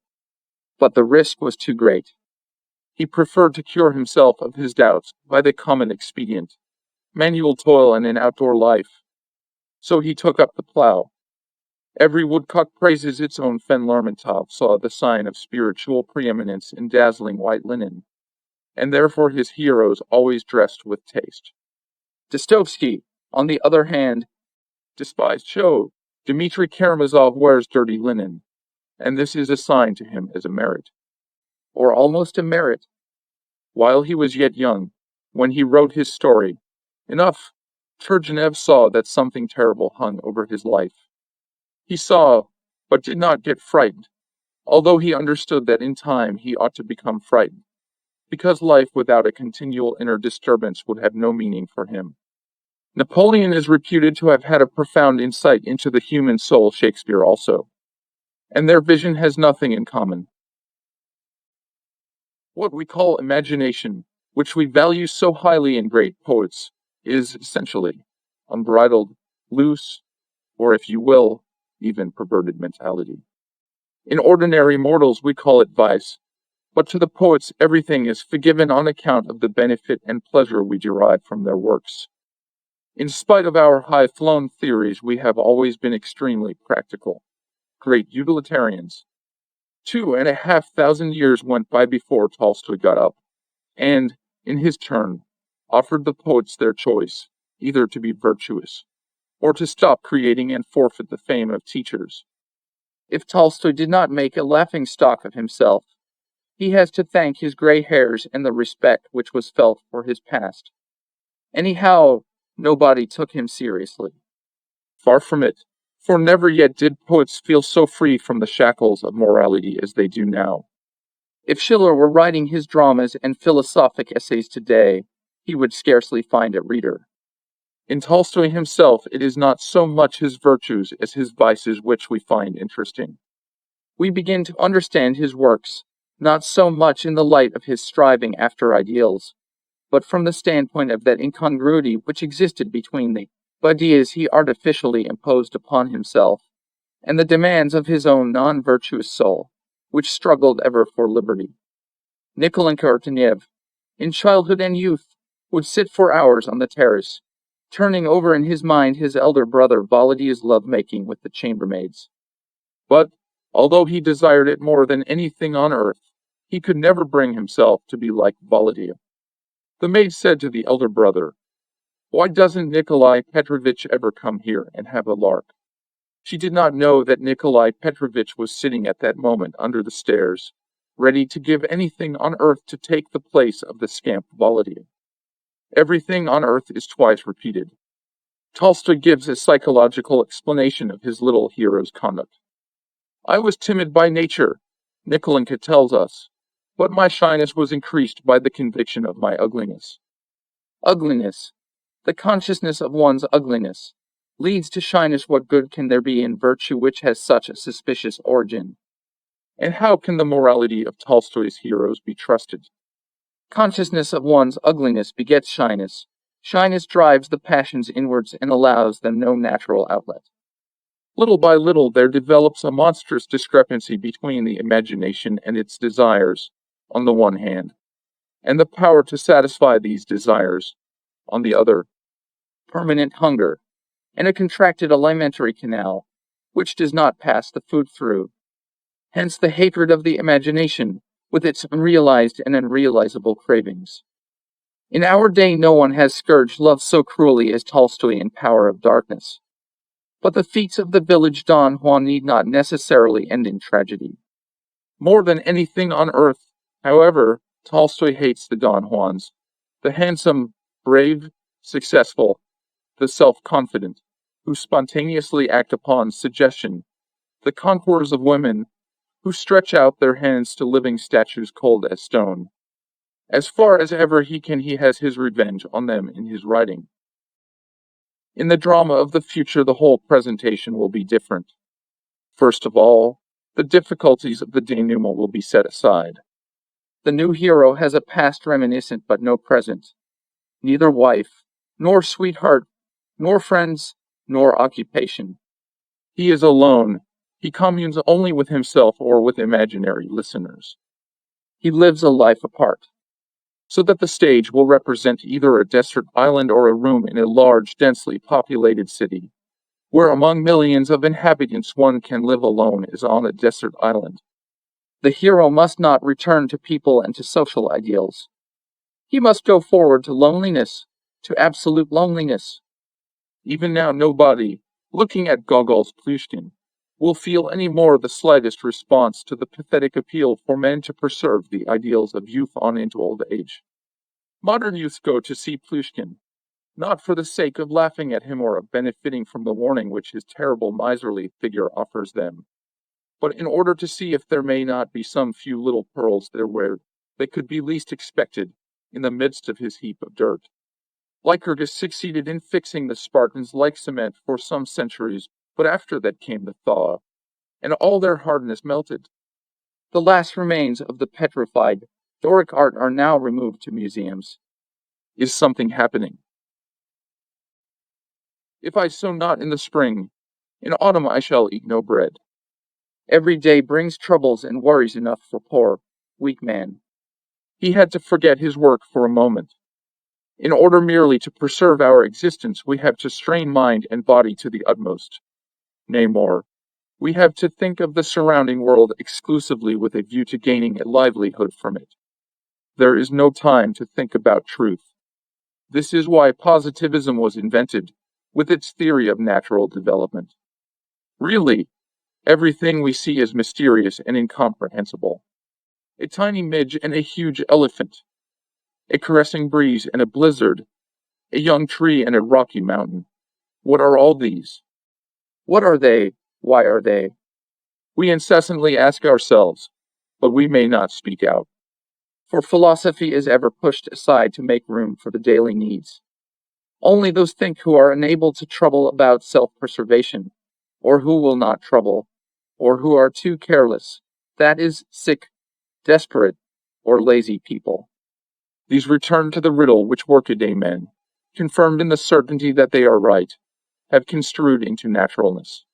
But the risk was too great. He preferred to cure himself of his doubts by the common expedient, manual toil and an outdoor life. So he took up the plow. Every woodcock praises its own fen. Lermontov saw the sign of spiritual preeminence in dazzling white linen, and therefore his heroes always dressed with taste. Dostoevsky, on the other hand, despised show. Dmitry Karamazov wears dirty linen, and this is assigned to him as a merit, or almost a merit. While he was yet young, when he wrote his story, enough, Turgenev saw that something terrible hung over his life. He saw, but did not get frightened, although he understood that in time he ought to become frightened, because life without a continual inner disturbance would have no meaning for him. Napoleon is reputed to have had a profound insight into the human soul, Shakespeare also, and their vision has nothing in common. What we call imagination, which we value so highly in great poets, is essentially unbridled, loose, or if you will, even perverted mentality. In ordinary mortals we call it vice, but to the poets everything is forgiven on account of the benefit and pleasure we derive from their works. In spite of our high-flown theories, we have always been extremely practical, great utilitarians. 2,500 years went by before Tolstoy got up, and, in his turn, offered the poets their choice, either to be virtuous, or to stop creating and forfeit the fame of teachers. If Tolstoy did not make a laughing stock of himself, he has to thank his gray hairs and the respect which was felt for his past. Anyhow, nobody took him seriously. Far from it, for never yet did poets feel so free from the shackles of morality as they do now. If Schiller were writing his dramas and philosophic essays today, he would scarcely find a reader. In Tolstoy himself, it is not so much his virtues as his vices which we find interesting. We begin to understand his works, not so much in the light of his striving after ideals, but from the standpoint of that incongruity which existed between the ideas he artificially imposed upon himself, and the demands of his own non-virtuous soul, which struggled ever for liberty. Nikolay Turgenev, in childhood and youth, would sit for hours on the terrace, turning over in his mind his elder brother Volodya's love-making with the chambermaids. But, although he desired it more than anything on earth, he could never bring himself to be like Volodya. The maid said to the elder brother, "Why doesn't Nikolai Petrovitch ever come here and have a lark?" She did not know that Nikolai Petrovitch was sitting at that moment under the stairs, ready to give anything on earth to take the place of the scamp Volodya. Everything on earth is twice repeated. Tolstoy gives a psychological explanation of his little hero's conduct. "I was timid by nature," Nikolenka tells us, "but my shyness was increased by the conviction of my ugliness." Ugliness, the consciousness of one's ugliness, leads to shyness. What good can there be in virtue which has such a suspicious origin? And how can the morality of Tolstoy's heroes be trusted? Consciousness of one's ugliness begets shyness. Shyness drives the passions inwards and allows them no natural outlet. Little by little there develops a monstrous discrepancy between the imagination and its desires, on the one hand, and the power to satisfy these desires, on the other. Permanent hunger, and a contracted alimentary canal, which does not pass the food through. Hence the hatred of the imagination, with its unrealized and unrealizable cravings. In our day no one has scourged love so cruelly as Tolstoy in Power of Darkness. But the feats of the village Don Juan need not necessarily end in tragedy. More than anything on earth, however, Tolstoy hates the Don Juans, the handsome, brave, successful, the self-confident, who spontaneously act upon suggestion, the conquerors of women, who stretch out their hands to living statues cold as stone. As far as ever he can, he has his revenge on them in his writing. In the drama of the future, the whole presentation will be different. First of all, the difficulties of the denouement will be set aside. The new hero has a past reminiscent but no present. Neither wife, nor sweetheart, nor friends, nor occupation. He is alone. He communes only with himself or with imaginary listeners. He lives a life apart. So that the stage will represent either a desert island or a room in a large, densely populated city, where among millions of inhabitants one can live alone as on a desert island. The hero must not return to people and to social ideals. He must go forward to loneliness, to absolute loneliness. Even now nobody, looking at Gogol's Plyushkin, will feel any more the slightest response to the pathetic appeal for men to preserve the ideals of youth on into old age. Modern youths go to see Plyushkin, not for the sake of laughing at him or of benefiting from the warning which his terrible miserly figure offers them, but in order to see if there may not be some few little pearls there where they could be least expected, in the midst of his heap of dirt. Lycurgus succeeded in fixing the Spartans like cement for some centuries, but after that came the thaw, and all their hardness melted. The last remains of the petrified, Doric art are now removed to museums. Is something happening? If I sow not in the spring, in autumn I shall eat no bread. Every day brings troubles and worries enough for poor, weak man. He had to forget his work for a moment. In order merely to preserve our existence, we have to strain mind and body to the utmost. Nay more, we have to think of the surrounding world exclusively with a view to gaining a livelihood from it. There is no time to think about truth. This is why positivism was invented, with its theory of natural development. Really, everything we see is mysterious and incomprehensible. A tiny midge and a huge elephant, a caressing breeze and a blizzard, a young tree and a rocky mountain. What are all these? What are they? Why are they? We incessantly ask ourselves, but we may not speak out. For philosophy is ever pushed aside to make room for the daily needs. Only those think who are unable to trouble about self-preservation, or who will not trouble, or who are too careless, that is, sick, desperate, or lazy people. These return to the riddle which workaday men, confirmed in the certainty that they are right, have construed into naturalness.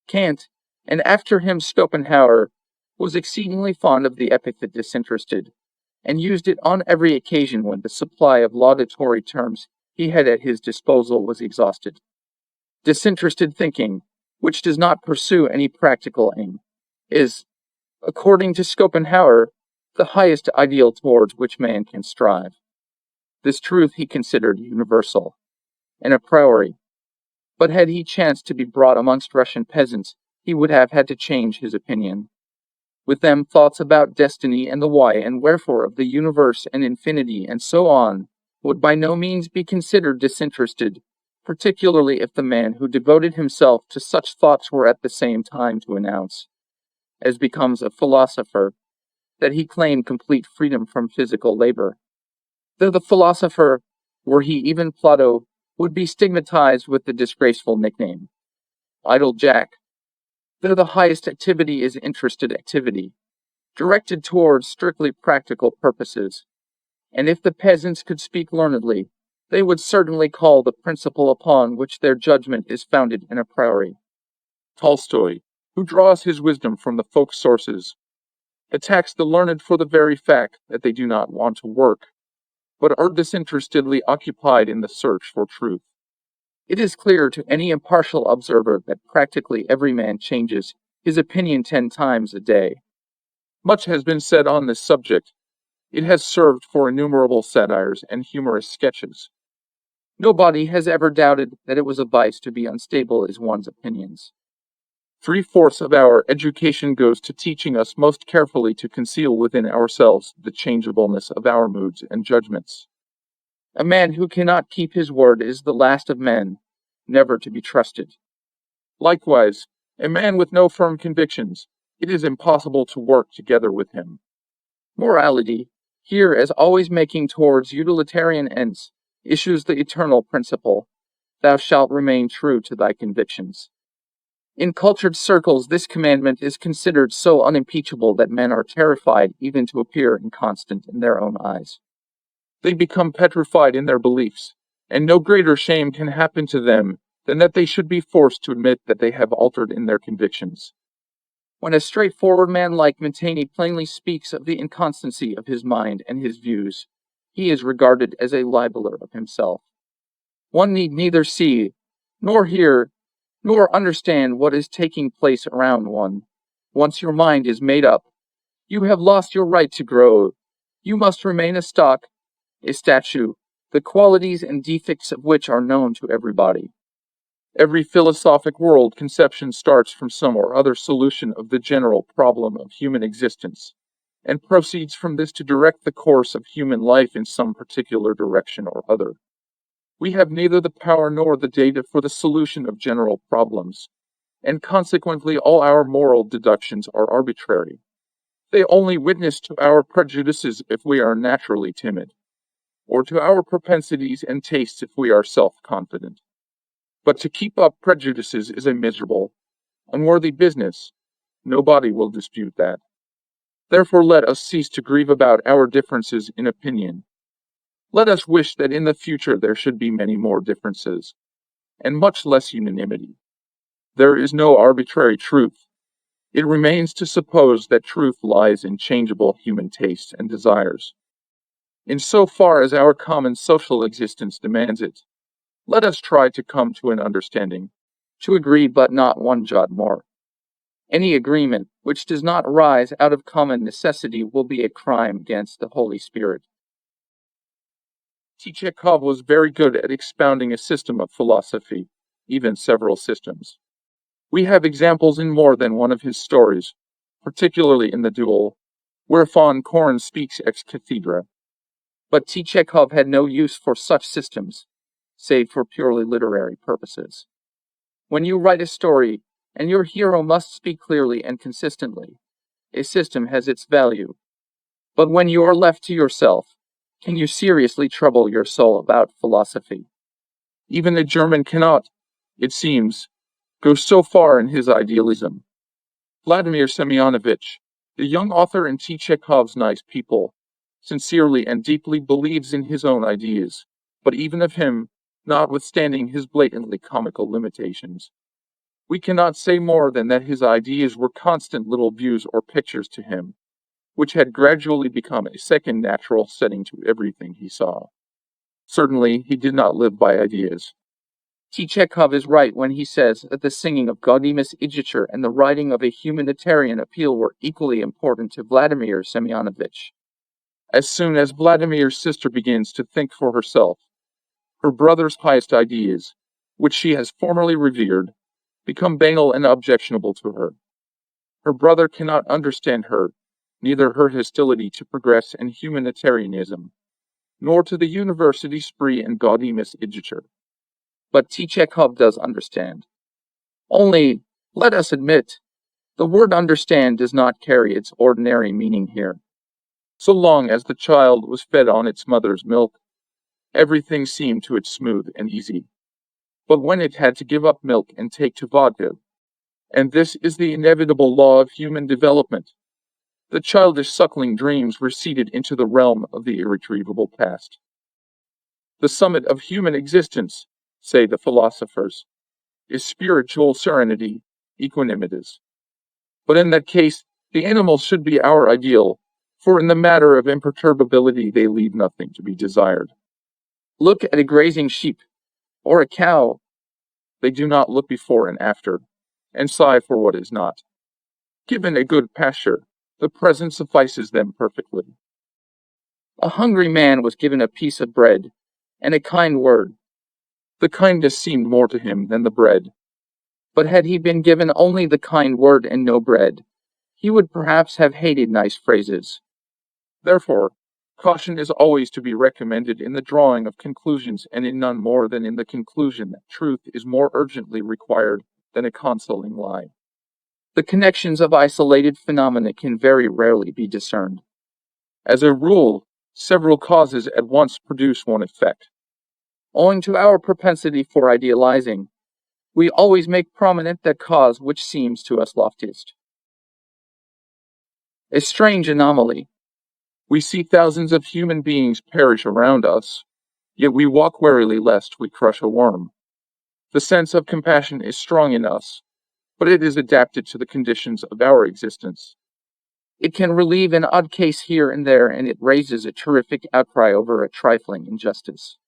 Kant, and after him Schopenhauer, was exceedingly fond of the epithet disinterested, and used it on every occasion when the supply of laudatory terms he had at his disposal was exhausted. Disinterested thinking, which does not pursue any practical aim, is, according to Schopenhauer, the highest ideal towards which man can strive. This truth he considered universal, and a priori. But had he chanced to be brought amongst Russian peasants, he would have had to change his opinion. With them, thoughts about destiny and the why and wherefore of the universe and infinity and so on would by no means be considered disinterested, particularly if the man who devoted himself to such thoughts were at the same time to announce, as becomes a philosopher, that he claimed complete freedom from physical labor. Though the philosopher, were he even Plato, would be stigmatized with the disgraceful nickname, Idle Jack. Though the highest activity is interested activity, directed towards strictly practical purposes, and if the peasants could speak learnedly, they would certainly call the principle upon which their judgment is founded in a priori. Tolstoy, who draws his wisdom from the folk sources, attacks the learned for the very fact that they do not want to work, but are disinterestedly occupied in the search for truth. It is clear to any impartial observer that practically every man changes his opinion 10 times a day. Much has been said on this subject. It has served for innumerable satires and humorous sketches. Nobody has ever doubted that it was a vice to be unstable in one's opinions. 3/4 of our education goes to teaching us most carefully to conceal within ourselves the changeableness of our moods and judgments. A man who cannot keep his word is the last of men, never to be trusted. Likewise, a man with no firm convictions, it is impossible to work together with him. Morality, here as always making towards utilitarian ends, issues the eternal principle, thou shalt remain true to thy convictions. In cultured circles, this commandment is considered so unimpeachable that men are terrified even to appear inconstant in their own eyes. They become petrified in their beliefs, and no greater shame can happen to them than that they should be forced to admit that they have altered in their convictions. When a straightforward man like Montaigne plainly speaks of the inconstancy of his mind and his views, he is regarded as a libeller of himself. One need neither see, nor hear, nor understand what is taking place around one. Once your mind is made up, you have lost your right to grow. You must remain a stock, a statue, the qualities and defects of which are known to everybody. Every philosophic world conception starts from some or other solution of the general problem of human existence, and proceeds from this to direct the course of human life in some particular direction or other. We have neither the power nor the data for the solution of general problems, and consequently all our moral deductions are arbitrary. They only witness to our prejudices if we are naturally timid, or to our propensities and tastes if we are self-confident. But to keep up prejudices is a miserable, unworthy business. Nobody will dispute that. Therefore let us cease to grieve about our differences in opinion. Let us wish that in the future there should be many more differences, and much less unanimity. There is no arbitrary truth. It remains to suppose that truth lies in changeable human tastes and desires. In so far as our common social existence demands it, let us try to come to an understanding, to agree but not one jot more. Any agreement which does not arise out of common necessity will be a crime against the Holy Spirit. Chekhov was very good at expounding a system of philosophy, even several systems. We have examples in more than one of his stories, particularly in the duel, where Von Korn speaks ex cathedra. But Chekhov had no use for such systems, save for purely literary purposes. When you write a story, and your hero must speak clearly and consistently, a system has its value. But when you are left to yourself, can you seriously trouble your soul about philosophy? Even a German cannot, it seems, go so far in his idealism. Vladimir Semyonovich, the young author in Chekhov's Nice People, sincerely and deeply believes in his own ideas, but even of him, notwithstanding his blatantly comical limitations, we cannot say more than that his ideas were constant little views or pictures to him, which had gradually become a second natural setting to everything he saw. Certainly, he did not live by ideas. Chekhov is right when he says that the singing of Gaudimus Igitur and the writing of a humanitarian appeal were equally important to Vladimir Semyonovich. As soon as Vladimir's sister begins to think for herself, her brother's highest ideas, which she has formerly revered, become banal and objectionable to her. Her brother cannot understand her, neither her hostility to progress and humanitarianism, nor to the university spree and Gaudimus Igitur. But Chekhov does understand. Only, let us admit, the word understand does not carry its ordinary meaning here. So long as the child was fed on its mother's milk, everything seemed to it smooth and easy. But when it had to give up milk and take to vodka, and this is the inevitable law of human development, the childish suckling dreams receded into the realm of the irretrievable past. The summit of human existence, say the philosophers, is spiritual serenity, equanimities. But in that case, the animals should be our ideal, for in the matter of imperturbability they leave nothing to be desired. Look at a grazing sheep, or a cow. They do not look before and after, and sigh for what is not. Given a good pasture, the present suffices them perfectly. A hungry man was given a piece of bread, and a kind word. The kindness seemed more to him than the bread. But had he been given only the kind word and no bread, he would perhaps have hated nice phrases. Therefore, caution is always to be recommended in the drawing of conclusions, and in none more than in the conclusion that truth is more urgently required than a consoling lie. The connections of isolated phenomena can very rarely be discerned. As a rule, several causes at once produce one effect. Owing to our propensity for idealizing, we always make prominent that cause which seems to us loftiest. A strange anomaly. We see thousands of human beings perish around us, yet we walk warily lest we crush a worm. The sense of compassion is strong in us, but it is adapted to the conditions of our existence. It can relieve an odd case here and there, and it raises a terrific outcry over a trifling injustice.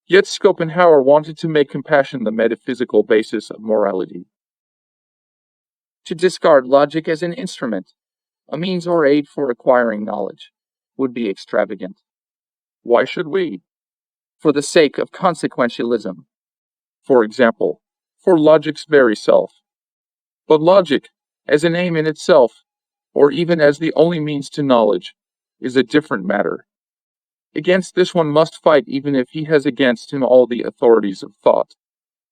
Yet Schopenhauer wanted to make compassion the metaphysical basis of morality. To discard logic as an instrument, a means or aid for acquiring knowledge, would be extravagant. Why should we? For the sake of consequentialism. For example, for logic's very self. But logic, as an aim in itself, or even as the only means to knowledge, is a different matter. Against this one must fight even if he has against him all the authorities of thought,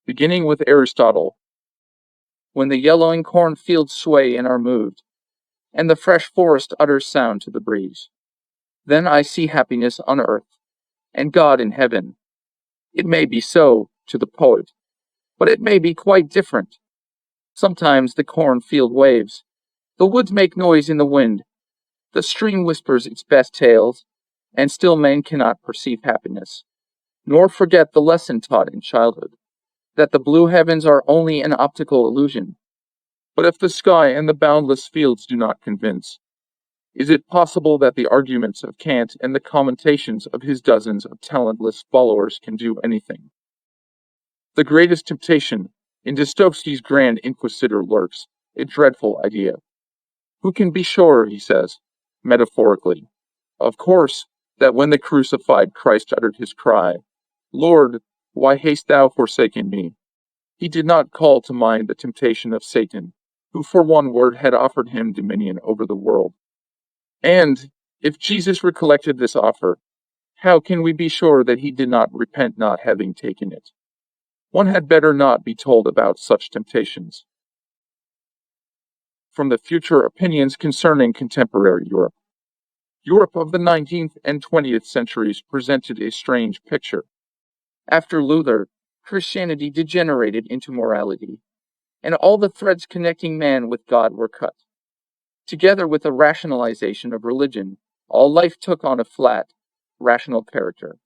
beginning with Aristotle. When the yellowing cornfields sway and are moved, and the fresh forest utters sound to the breeze, then I see happiness on earth, and God in heaven. It may be so, to the poet, but it may be quite different. Sometimes the cornfield waves, the woods make noise in the wind, The stream whispers its best tales, and still man cannot perceive happiness, nor forget the lesson taught in childhood, that the blue heavens are only an optical illusion. But if the sky and the boundless fields do not convince, is it possible that the arguments of Kant and the commentations of his dozens of talentless followers can do anything? The greatest temptation in Dostoevsky's Grand Inquisitor lurks, a dreadful idea. Who can be sure, he says, metaphorically, of course, that when the crucified Christ uttered his cry, Lord, why hast thou forsaken me? He did not call to mind the temptation of Satan, who for one word had offered him dominion over the world. And, if Jesus recollected this offer, how can we be sure that he did not repent not having taken it? One had better not be told about such temptations. From the future opinions concerning contemporary Europe. Europe of the 19th and 20th centuries presented a strange picture. After Luther, Christianity degenerated into morality, and all the threads connecting man with God were cut. Together with the rationalization of religion, all life took on a flat, rational character.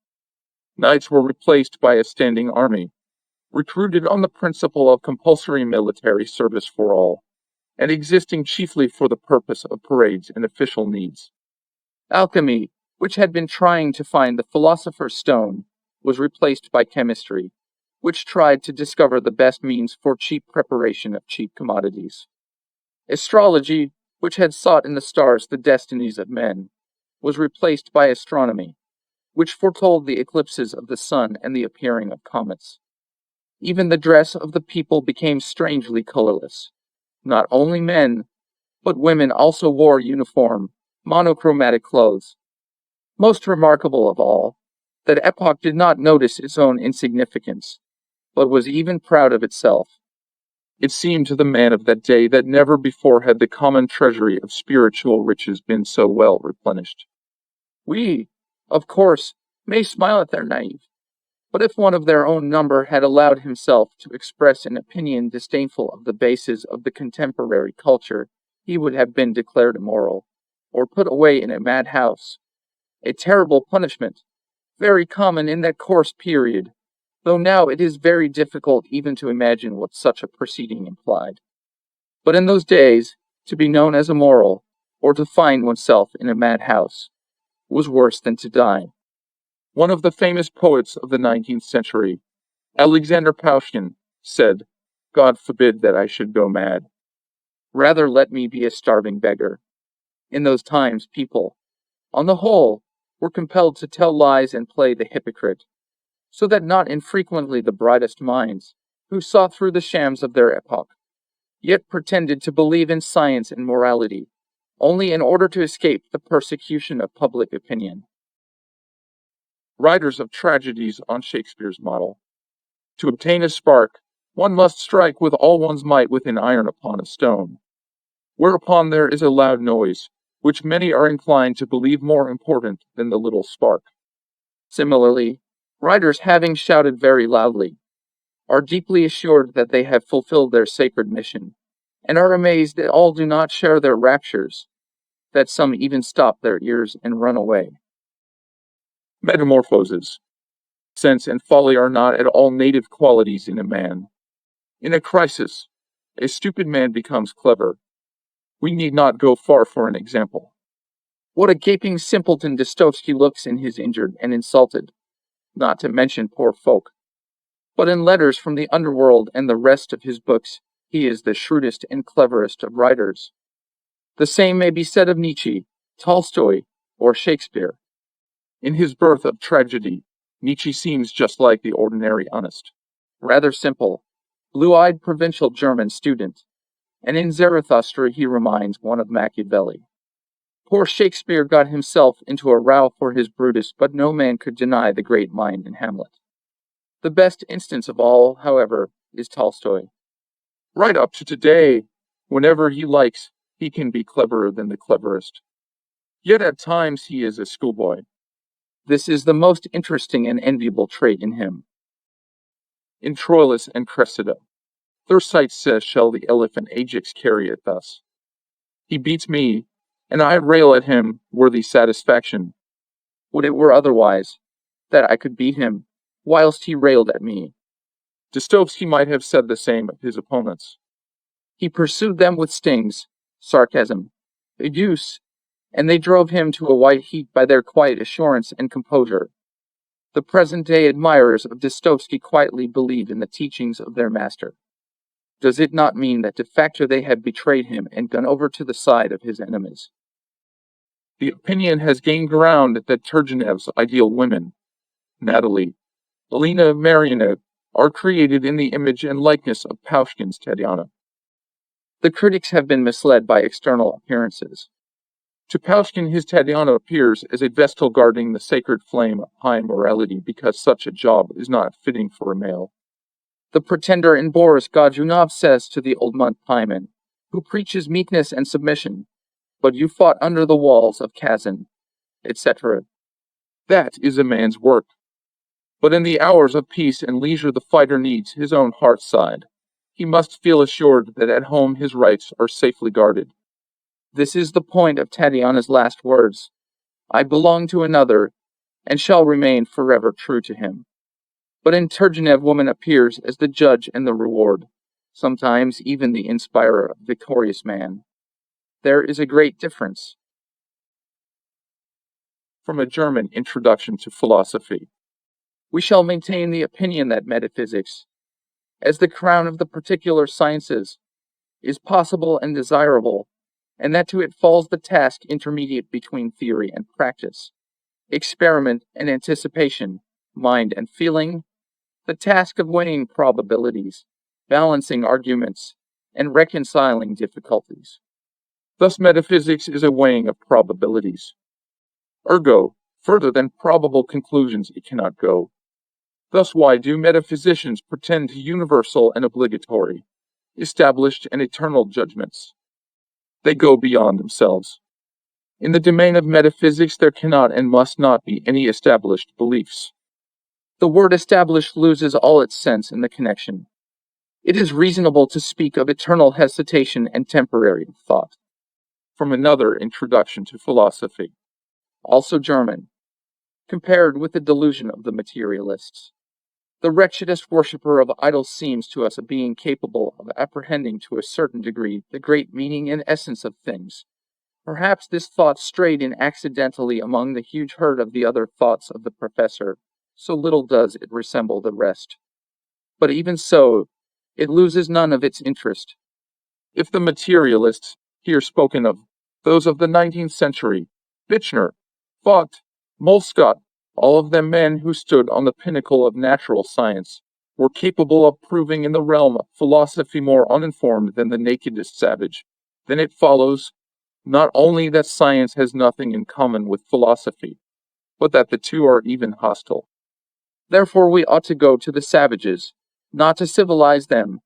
Knights were replaced by a standing army, recruited on the principle of compulsory military service for all, and existing chiefly for the purpose of parades and official needs. Alchemy, which had been trying to find the philosopher's stone, was replaced by chemistry, which tried to discover the best means for cheap preparation of cheap commodities. Astrology, which had sought in the stars the destinies of men, was replaced by astronomy, which foretold the eclipses of the sun and the appearing of comets. Even the dress of the people became strangely colorless. Not only men, but women also wore uniform, monochromatic clothes. Most remarkable of all, that epoch did not notice its own insignificance, but was even proud of itself. It seemed to the man of that day that never before had the common treasury of spiritual riches been so well replenished. We, of course, may smile at their naive, but if one of their own number had allowed himself to express an opinion disdainful of the bases of the contemporary culture, he would have been declared immoral, or put away in a madhouse. A terrible punishment, very common in that coarse period, though now it is very difficult even to imagine what such a proceeding implied. But in those days, to be known as immoral, or to find oneself in a madhouse, was worse than to die. One of the famous poets of the 19th century, Alexander Pushkin, said, God forbid that I should go mad. Rather let me be a starving beggar. In those times, people, on the whole, were compelled to tell lies and play the hypocrite, so that not infrequently the brightest minds, who saw through the shams of their epoch, yet pretended to believe in science and morality, only in order to escape the persecution of public opinion. Writers of tragedies on Shakespeare's model. To obtain a spark, one must strike with all one's might with an iron upon a stone, whereupon there is a loud noise, which many are inclined to believe more important than the little spark. Similarly, writers having shouted very loudly, are deeply assured that they have fulfilled their sacred mission, and are amazed that all do not share their raptures, that some even stop their ears and run away. Metamorphoses. Sense and folly are not at all native qualities in a man. In a crisis, a stupid man becomes clever. We need not go far for an example. What a gaping simpleton Dostoevsky looks in his injured and insulted, not to mention poor folk. But in Letters from the Underworld and the rest of his books, he is the shrewdest and cleverest of writers. The same may be said of Nietzsche, Tolstoy, or Shakespeare. In his Birth of Tragedy, Nietzsche seems just like the ordinary honest, rather simple, blue-eyed provincial German student, and in Zarathustra he reminds one of Machiavelli. Poor Shakespeare got himself into a row for his Brutus, but no man could deny the great mind in Hamlet. The best instance of all, however, is Tolstoy. Right up to today, whenever he likes, he can be cleverer than the cleverest. Yet at times he is a schoolboy. This is the most interesting and enviable trait in him. In Troilus and Cressida, Thersites says, shall the elephant Ajax carry it thus? He beats me, and I rail at him, worthy satisfaction. Would it were otherwise, that I could beat him, whilst he railed at me. Dostoevsky might have said the same of his opponents. He pursued them with stings, sarcasm, abuse, and they drove him to a white heat by their quiet assurance and composure. The present-day admirers of Dostoevsky quietly believe in the teachings of their master. Does it not mean that de facto they have betrayed him and gone over to the side of his enemies? The opinion has gained ground that Turgenev's ideal women, Natalie, Alina Mariina, are created in the image and likeness of Pushkin's Tatiana. The critics have been misled by external appearances. To Pushkin, his Tatiana appears as a vestal guarding the sacred flame of high morality because such a job is not fitting for a male. The pretender in Boris Godunov says to the old monk Paiman, who preaches meekness and submission, "But you fought under the walls of Kazan," etc. That is a man's work. But in the hours of peace and leisure the fighter needs his own heart's side. He must feel assured that at home his rights are safely guarded. This is the point of Tatiana's last words. I belong to another, and shall remain forever true to him. But in Turgenev woman appears as the judge and the reward, sometimes even the inspirer of victorious man. There is a great difference. From a German Introduction to Philosophy. We shall maintain the opinion that metaphysics, as the crown of the particular sciences, is possible and desirable, and that to it falls the task intermediate between theory and practice, experiment and anticipation, mind and feeling, the task of weighing probabilities, balancing arguments, and reconciling difficulties. Thus metaphysics is a weighing of probabilities. Ergo, further than probable conclusions it cannot go. Thus why do metaphysicians pretend to universal and obligatory, established and eternal judgments? They go beyond themselves. In the domain of metaphysics there cannot and must not be any established beliefs. The word established loses all its sense in the connection. It is reasonable to speak of eternal hesitation and temporary thought. From another Introduction to Philosophy. Also German. Compared with the delusion of the materialists. The wretchedest worshipper of idols seems to us a being capable of apprehending to a certain degree the great meaning and essence of things. Perhaps this thought strayed in accidentally among the huge herd of the other thoughts of the professor, so little does it resemble the rest. But even so, it loses none of its interest. If the materialists, here spoken of, those of the 19th century, Bichner, Vogt, Molescott, all of them men who stood on the pinnacle of natural science, were capable of proving in the realm of philosophy more uninformed than the nakedest savage, then it follows, not only that science has nothing in common with philosophy, but that the two are even hostile. Therefore we ought to go to the savages, not to civilize them,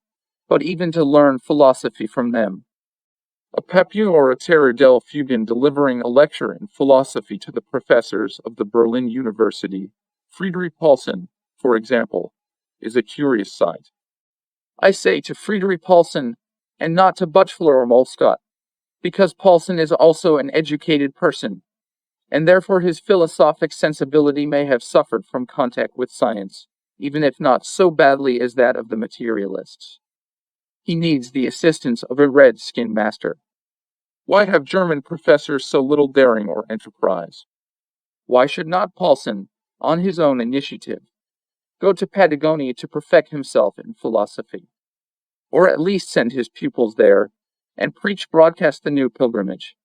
but even to learn philosophy from them. A Papillon or a Terre del Fugen delivering a lecture in philosophy to the professors of the Berlin University, Friedrich Paulsen, for example, is a curious sight. I say to Friedrich Paulsen, and not to Butchler or Molescott, because Paulsen is also an educated person, and therefore his philosophic sensibility may have suffered from contact with science, even if not so badly as that of the materialists. He needs the assistance of a red-skinned master. Why have German professors so little daring or enterprise? Why should not Paulsen, on his own initiative, go to Patagonia to perfect himself in philosophy, or at least send his pupils there, and preach broadcast the new pilgrimage?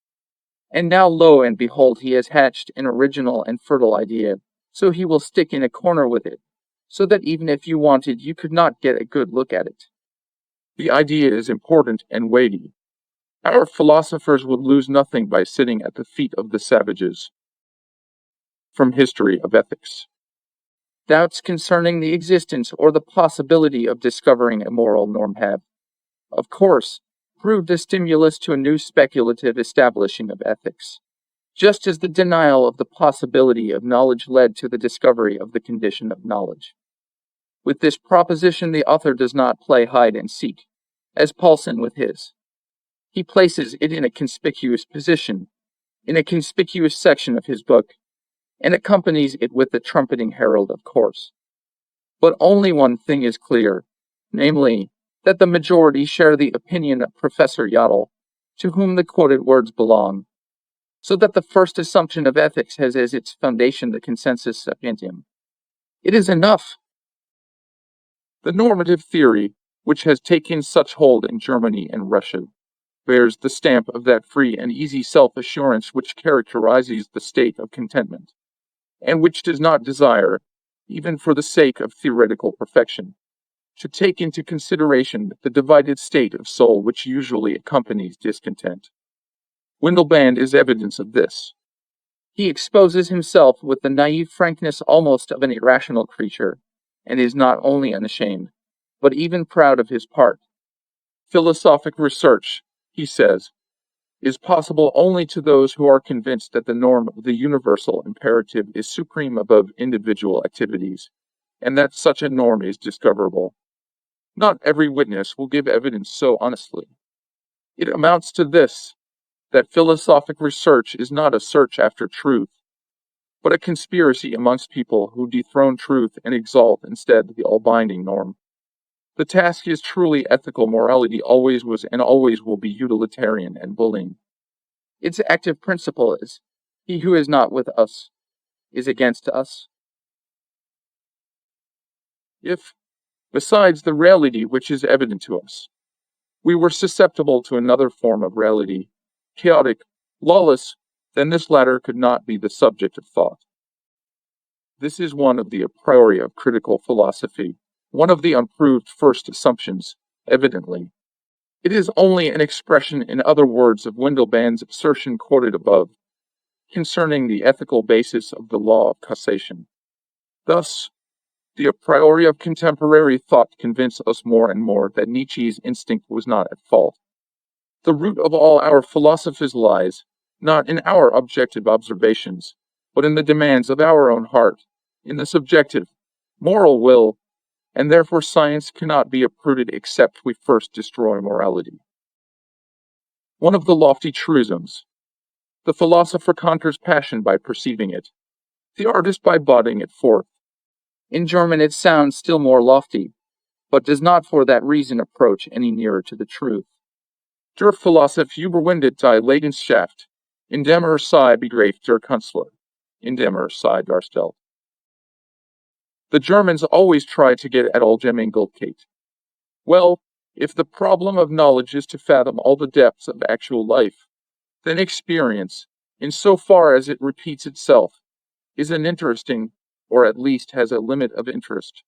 And now lo and behold he has hatched an original and fertile idea, so he will stick in a corner with it, so that even if you wanted you could not get a good look at it. The idea is important and weighty. Our philosophers would lose nothing by sitting at the feet of the savages. From History of Ethics. Doubts concerning the existence or the possibility of discovering a moral norm have, of course, proved a stimulus to a new speculative establishing of ethics, just as the denial of the possibility of knowledge led to the discovery of the condition of knowledge. With this proposition the author does not play hide and seek, as Paulsen with his. He places it in a conspicuous position, in a conspicuous section of his book, and accompanies it with the trumpeting herald, of course. But only one thing is clear, namely, that the majority share the opinion of Professor Yodel, to whom the quoted words belong, so that the first assumption of ethics has as its foundation the consensus sapientium. It is enough. The normative theory, which has taken such hold in Germany and Russia, bears the stamp of that free and easy self-assurance which characterizes the state of contentment, and which does not desire, even for the sake of theoretical perfection, to take into consideration the divided state of soul which usually accompanies discontent. Windelband is evidence of this. He exposes himself with the naive frankness almost of an irrational creature, and is not only unashamed, but even proud of his part. Philosophic research, he says, is possible only to those who are convinced that the norm of the universal imperative is supreme above individual activities, and that such a norm is discoverable. Not every witness will give evidence so honestly. It amounts to this, that philosophic research is not a search after truth, but a conspiracy amongst people who dethrone truth and exalt instead the all-binding norm. The task is truly ethical. Morality always was and always will be utilitarian and bullying. Its active principle is, he who is not with us is against us. If, besides the reality which is evident to us, we were susceptible to another form of reality, chaotic, lawless, then this latter could not be the subject of thought. This is one of the a priori of critical philosophy, one of the unproved first assumptions, evidently. It is only an expression, in other words, of Windelband's assertion quoted above, concerning the ethical basis of the law of causation. Thus, the a priori of contemporary thought convince us more and more that Nietzsche's instinct was not at fault. The root of all our philosophies lies, not in our objective observations, but in the demands of our own heart, in the subjective, moral will, and therefore science cannot be uprooted except we first destroy morality. One of the lofty truisms. The philosopher conquers passion by perceiving it, the artist by bodying it forth. In German it sounds still more lofty, but does not for that reason approach any nearer to the truth. Der Philosoph überwindet die Leidenschaft, indem sie begreift der Künstler, indem sie darstellt. The Germans always try to get at Allgemeingültigkeit. Well, if the problem of knowledge is to fathom all the depths of actual life, then experience, in so far as it repeats itself, is uninteresting, or at least has a limit of interest.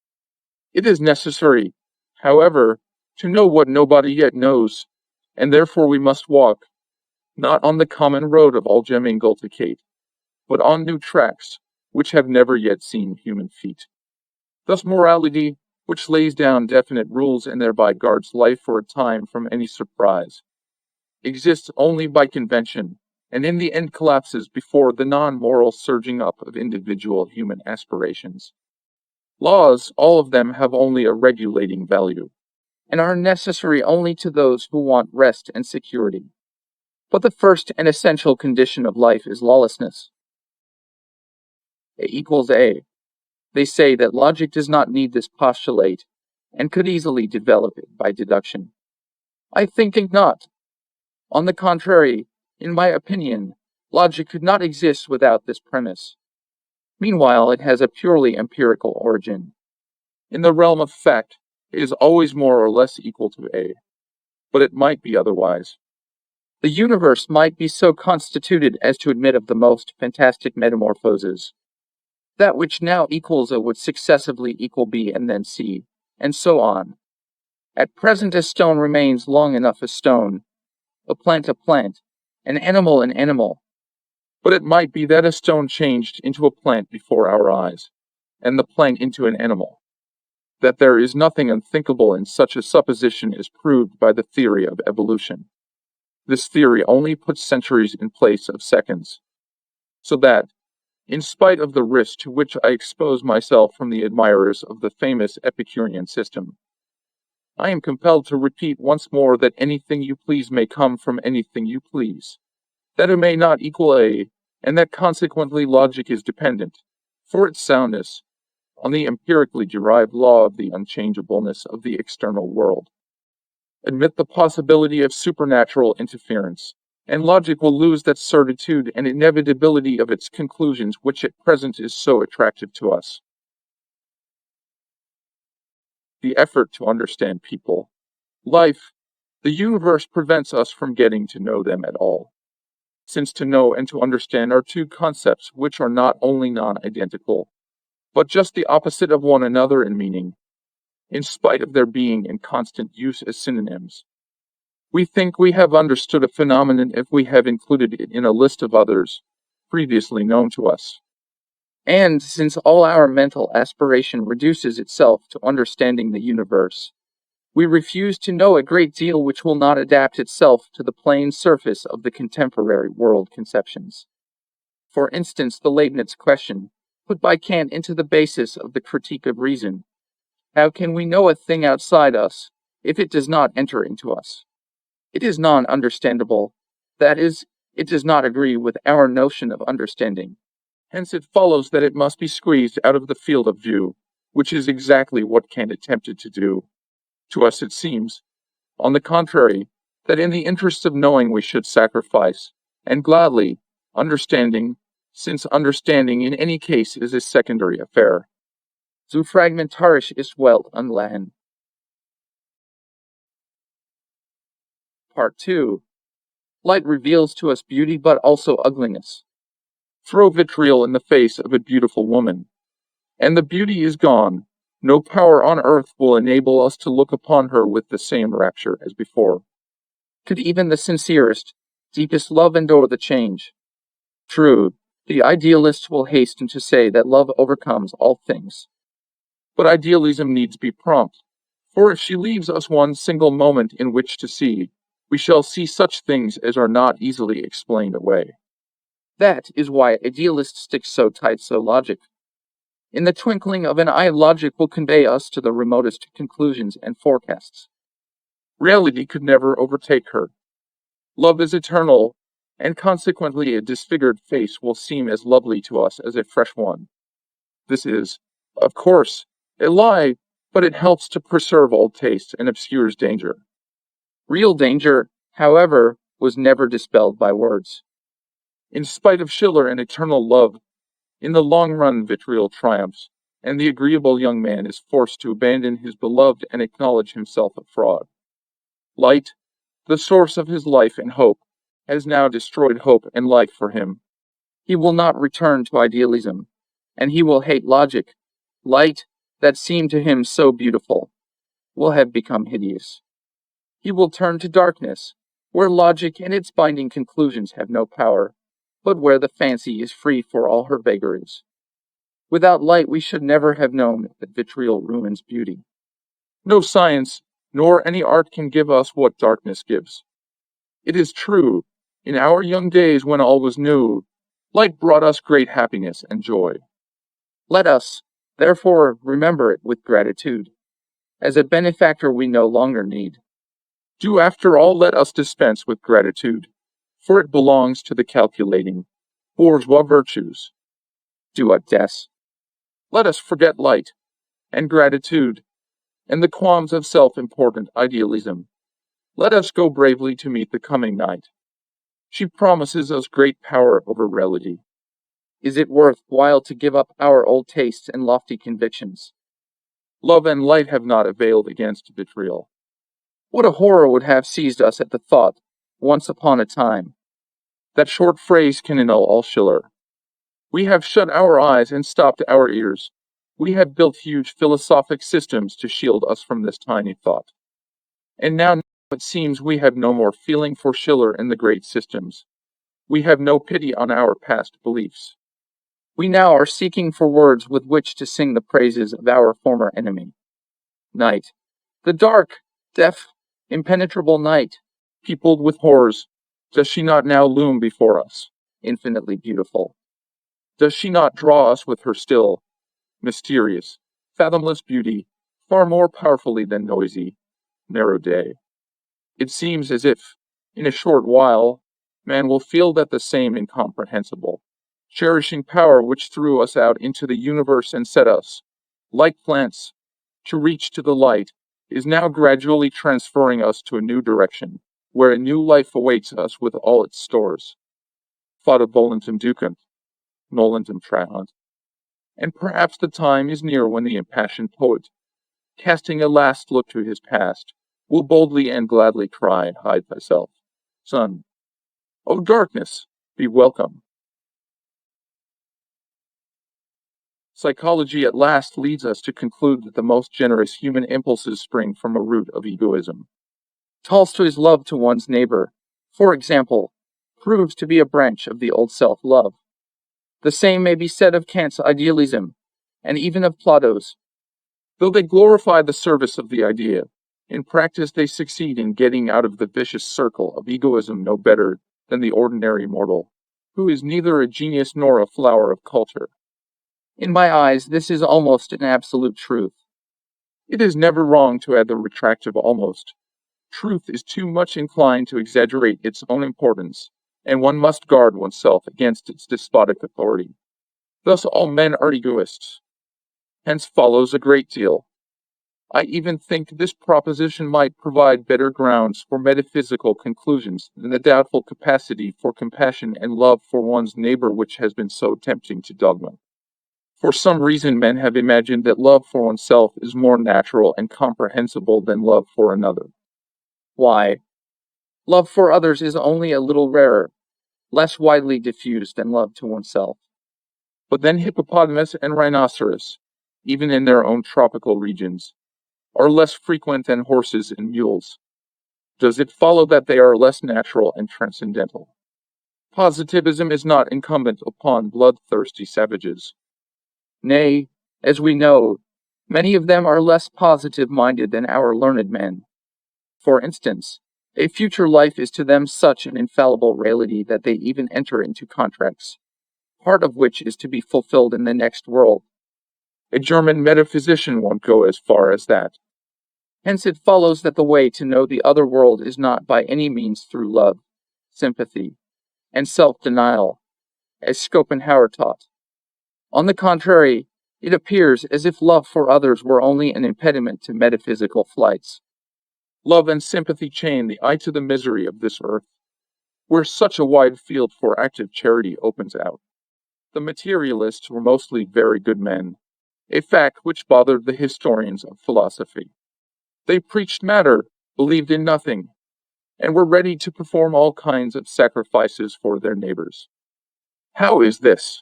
It is necessary, however, to know what nobody yet knows, and therefore we must walk, not on the common road of Allgemeingültigkeit, but on new tracks, which have never yet seen human feet. Thus morality, which lays down definite rules and thereby guards life for a time from any surprise, exists only by convention, and in the end collapses before the non-moral surging up of individual human aspirations. Laws, all of them, have only a regulating value, and are necessary only to those who want rest and security. But the first and essential condition of life is lawlessness. A equals A. They say that logic does not need this postulate, and could easily develop it by deduction. I think not. On the contrary, in my opinion, logic could not exist without this premise. Meanwhile, it has a purely empirical origin. In the realm of fact, it is always more or less equal to A, but it might be otherwise. The universe might be so constituted as to admit of the most fantastic metamorphoses. That which now equals A would successively equal B and then C, and so on. At present a stone remains long enough a stone, a plant, an animal. But it might be that a stone changed into a plant before our eyes, and the plant into an animal. That there is nothing unthinkable in such a supposition is proved by the theory of evolution. This theory only puts centuries in place of seconds, so that, in spite of the risk to which I expose myself from the admirers of the famous Epicurean system, I am compelled to repeat once more that anything you please may come from anything you please. that A may not equal A, and that consequently logic is dependent, for its soundness, on the empirically derived law of the unchangeableness of the external world. Admit the possibility of supernatural interference, and logic will lose that certitude and inevitability of its conclusions which at present is so attractive to us. The effort to understand people, life, the universe prevents us from getting to know them at all. Since to know and to understand are two concepts which are not only non-identical, but just the opposite of one another in meaning, in spite of their being in constant use as synonyms. We think we have understood a phenomenon if we have included it in a list of others, previously known to us. And since all our mental aspiration reduces itself to understanding the universe, we refuse to know a great deal which will not adapt itself to the plain surface of the contemporary world conceptions. For instance, the Leibniz question, put by Kant into the basis of the Critique of Reason: how can we know a thing outside us, if it does not enter into us? It is non-understandable, that is, it does not agree with our notion of understanding. Hence it follows that it must be squeezed out of the field of view, which is exactly what Kant attempted to do. To us it seems, on the contrary, that in the interests of knowing we should sacrifice, and gladly, understanding, since understanding in any case is a secondary affair. Zu fragmentarisch ist Welt und Leben. Part 2. Light reveals to us beauty but also ugliness. Throw vitriol in the face of a beautiful woman, and the beauty is gone. No power on earth will enable us to look upon her with the same rapture as before. Could even the sincerest, deepest love endure the change? True, the idealist will hasten to say that love overcomes all things. But idealism needs be prompt, for if she leaves us one single moment in which to see, we shall see such things as are not easily explained away. That is why idealists stick so tight to logic. In the twinkling of an eye, logic will convey us to the remotest conclusions and forecasts. Reality could never overtake her. Love is eternal, and consequently a disfigured face will seem as lovely to us as a fresh one. This is, of course, a lie, but it helps to preserve old taste and obscures danger. Real danger, however, was never dispelled by words. In spite of Schiller and eternal love, in the long run vitriol triumphs, and the agreeable young man is forced to abandon his beloved and acknowledge himself a fraud. Light, the source of his life and hope, has now destroyed hope and life for him. He will not return to idealism, and he will hate logic. Light, that seemed to him so beautiful, will have become hideous. He will turn to darkness, where logic and its binding conclusions have no power, but where the fancy is free for all her vagaries. Without light we should never have known that vitriol ruins beauty. No science, nor any art can give us what darkness gives. It is true, in our young days when all was new, light brought us great happiness and joy. Let us, therefore, remember it with gratitude, as a benefactor we no longer need. Do after all let us dispense with gratitude, for it belongs to the calculating, bourgeois virtues. Do audace. Let us forget light, and gratitude, and the qualms of self-important idealism. Let us go bravely to meet the coming night. She promises us great power over reality. Is it worth while to give up our old tastes and lofty convictions? Love and light have not availed against vitriol. What a horror would have seized us at the thought, once upon a time. That short phrase can annul all Schiller. We have shut our eyes and stopped our ears. We have built huge philosophic systems to shield us from this tiny thought. And now it seems we have no more feeling for Schiller and the great systems. We have no pity on our past beliefs. We now are seeking for words with which to sing the praises of our former enemy. Night. The dark, deaf, impenetrable night, peopled with horrors, does she not now loom before us, infinitely beautiful? Does she not draw us with her still, mysterious, fathomless beauty, far more powerfully than noisy, narrow day? It seems as if, in a short while, man will feel that the same incomprehensible, cherishing power which threw us out into the universe and set us, like plants, to reach to the light, is now gradually transferring us to a new direction, where a new life awaits us with all its stores. Fata volentem ducent, nolentem trahant. And perhaps the time is near when the impassioned poet, casting a last look to his past, will boldly and gladly cry, hide thyself, sun. O darkness, be welcome. Psychology at last leads us to conclude that the most generous human impulses spring from a root of egoism. Tolstoy's love to one's neighbor, for example, proves to be a branch of the old self-love. The same may be said of Kant's idealism, and even of Plato's. Though they glorify the service of the idea, in practice they succeed in getting out of the vicious circle of egoism no better than the ordinary mortal, who is neither a genius nor a flower of culture. In my eyes, this is almost an absolute truth. It is never wrong to add the retractive almost. Truth is too much inclined to exaggerate its own importance, and one must guard oneself against its despotic authority. Thus all men are egoists. Hence follows a great deal. I even think this proposition might provide better grounds for metaphysical conclusions than the doubtful capacity for compassion and love for one's neighbor which has been so tempting to dogma. For some reason men have imagined that love for oneself is more natural and comprehensible than love for another. Why? Love for others is only a little rarer, less widely diffused than love to oneself. But then hippopotamus and rhinoceros, even in their own tropical regions, are less frequent than horses and mules. Does it follow that they are less natural and transcendental? Positivism is not incumbent upon bloodthirsty savages. Nay, as we know, many of them are less positive-minded than our learned men. For instance, a future life is to them such an infallible reality that they even enter into contracts, part of which is to be fulfilled in the next world. A German metaphysician won't go as far as that. Hence it follows that the way to know the other world is not by any means through love, sympathy, and self-denial, as Schopenhauer taught. On the contrary, it appears as if love for others were only an impediment to metaphysical flights. Love and sympathy chain the eye to the misery of this earth, where such a wide field for active charity opens out. The materialists were mostly very good men, a fact which bothered the historians of philosophy. They preached matter, believed in nothing, and were ready to perform all kinds of sacrifices for their neighbors. How is this?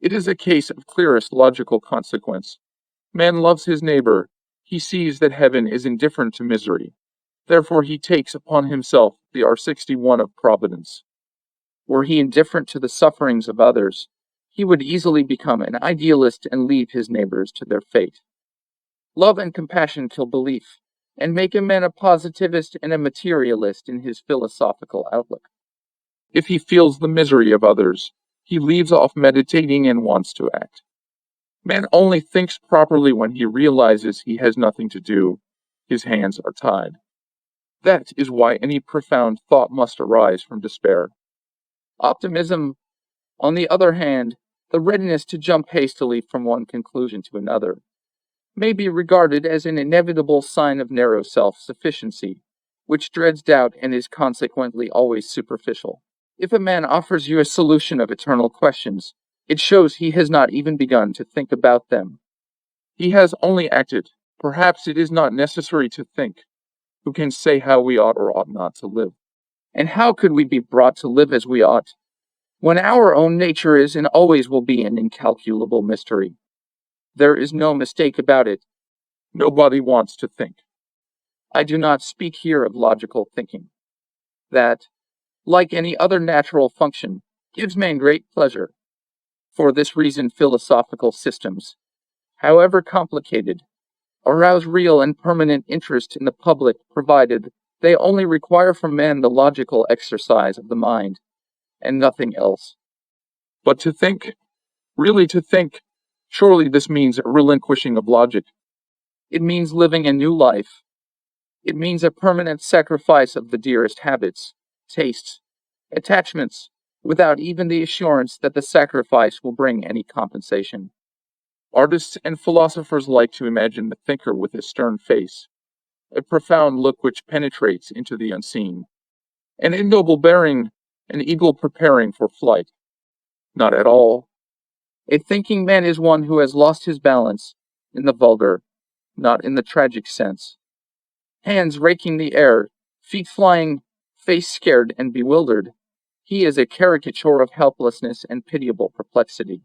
It is a case of clearest logical consequence. Man loves his neighbor. He sees that heaven is indifferent to misery. Therefore he takes upon himself the R61 of Providence. Were he indifferent to the sufferings of others, he would easily become an idealist and leave his neighbors to their fate. Love and compassion kill belief, and make a man a positivist and a materialist in his philosophical outlook. If he feels the misery of others, he leaves off meditating and wants to act. Man only thinks properly when he realizes he has nothing to do, his hands are tied. That is why any profound thought must arise from despair. Optimism, on the other hand, the readiness to jump hastily from one conclusion to another, may be regarded as an inevitable sign of narrow self-sufficiency, which dreads doubt and is consequently always superficial. If a man offers you a solution of eternal questions, it shows he has not even begun to think about them. He has only acted. Perhaps it is not necessary to think. Who can say how we ought or ought not to live? And how could we be brought to live as we ought, when our own nature is and always will be an incalculable mystery? There is no mistake about it. Nobody wants to think. I do not speak here of logical thinking. That, like any other natural function, gives man great pleasure. For this reason philosophical systems, however complicated, arouse real and permanent interest in the public provided they only require from man the logical exercise of the mind, and nothing else. But to think, really to think, surely this means a relinquishing of logic. It means living a new life. It means a permanent sacrifice of the dearest habits, tastes, attachments, without even the assurance that the sacrifice will bring any compensation. Artists and philosophers like to imagine the thinker with a stern face, a profound look which penetrates into the unseen, an ignoble bearing, an eagle preparing for flight. Not at all. A thinking man is one who has lost his balance, in the vulgar, not in the tragic sense. Hands raking the air, feet flying, face scared and bewildered, he is a caricature of helplessness and pitiable perplexity.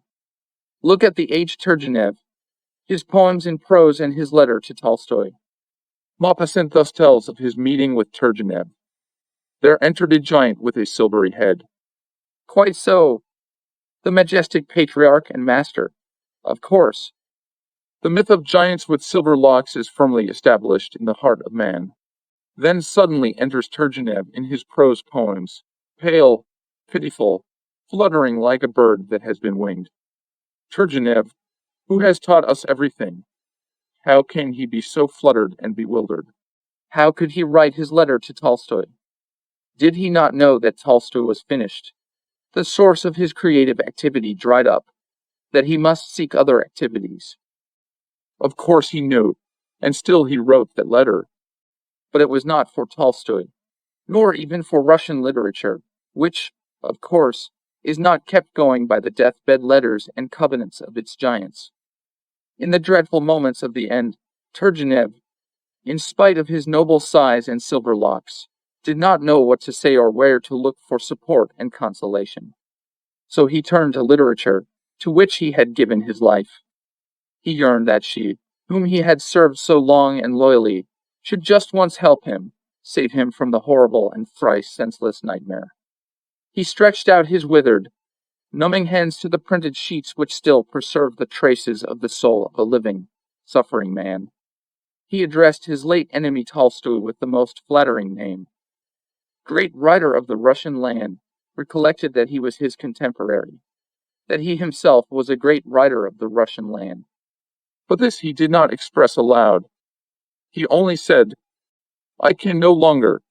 Look at the aged Turgenev, his poems in prose and his letter to Tolstoy. Maupassant thus tells of his meeting with Turgenev. There entered a giant with a silvery head. Quite so. The majestic patriarch and master. Of course. The myth of giants with silver locks is firmly established in the heart of man. Then suddenly enters Turgenev in his prose poems, pale, pitiful, fluttering like a bird that has been winged. Turgenev, who has taught us everything, how can he be so fluttered and bewildered? How could he write his letter to Tolstoy? Did he not know that Tolstoy was finished? The source of his creative activity dried up, that he must seek other activities. Of course he knew, and still he wrote that letter. But it was not for Tolstoy, nor even for Russian literature, which, of course, is not kept going by the deathbed letters and covenants of its giants. In the dreadful moments of the end, Turgenev, in spite of his noble size and silver locks, did not know what to say or where to look for support and consolation. So he turned to literature, to which he had given his life. He yearned that she, whom he had served so long and loyally, should just once help him, save him from the horrible and thrice senseless nightmare. He stretched out his withered, numbing hands to the printed sheets which still preserved the traces of the soul of a living, suffering man. He addressed his late enemy Tolstoy with the most flattering name. Great writer of the Russian land, recollected that he was his contemporary, that he himself was a great writer of the Russian land. But this he did not express aloud. He only said, I can no longer.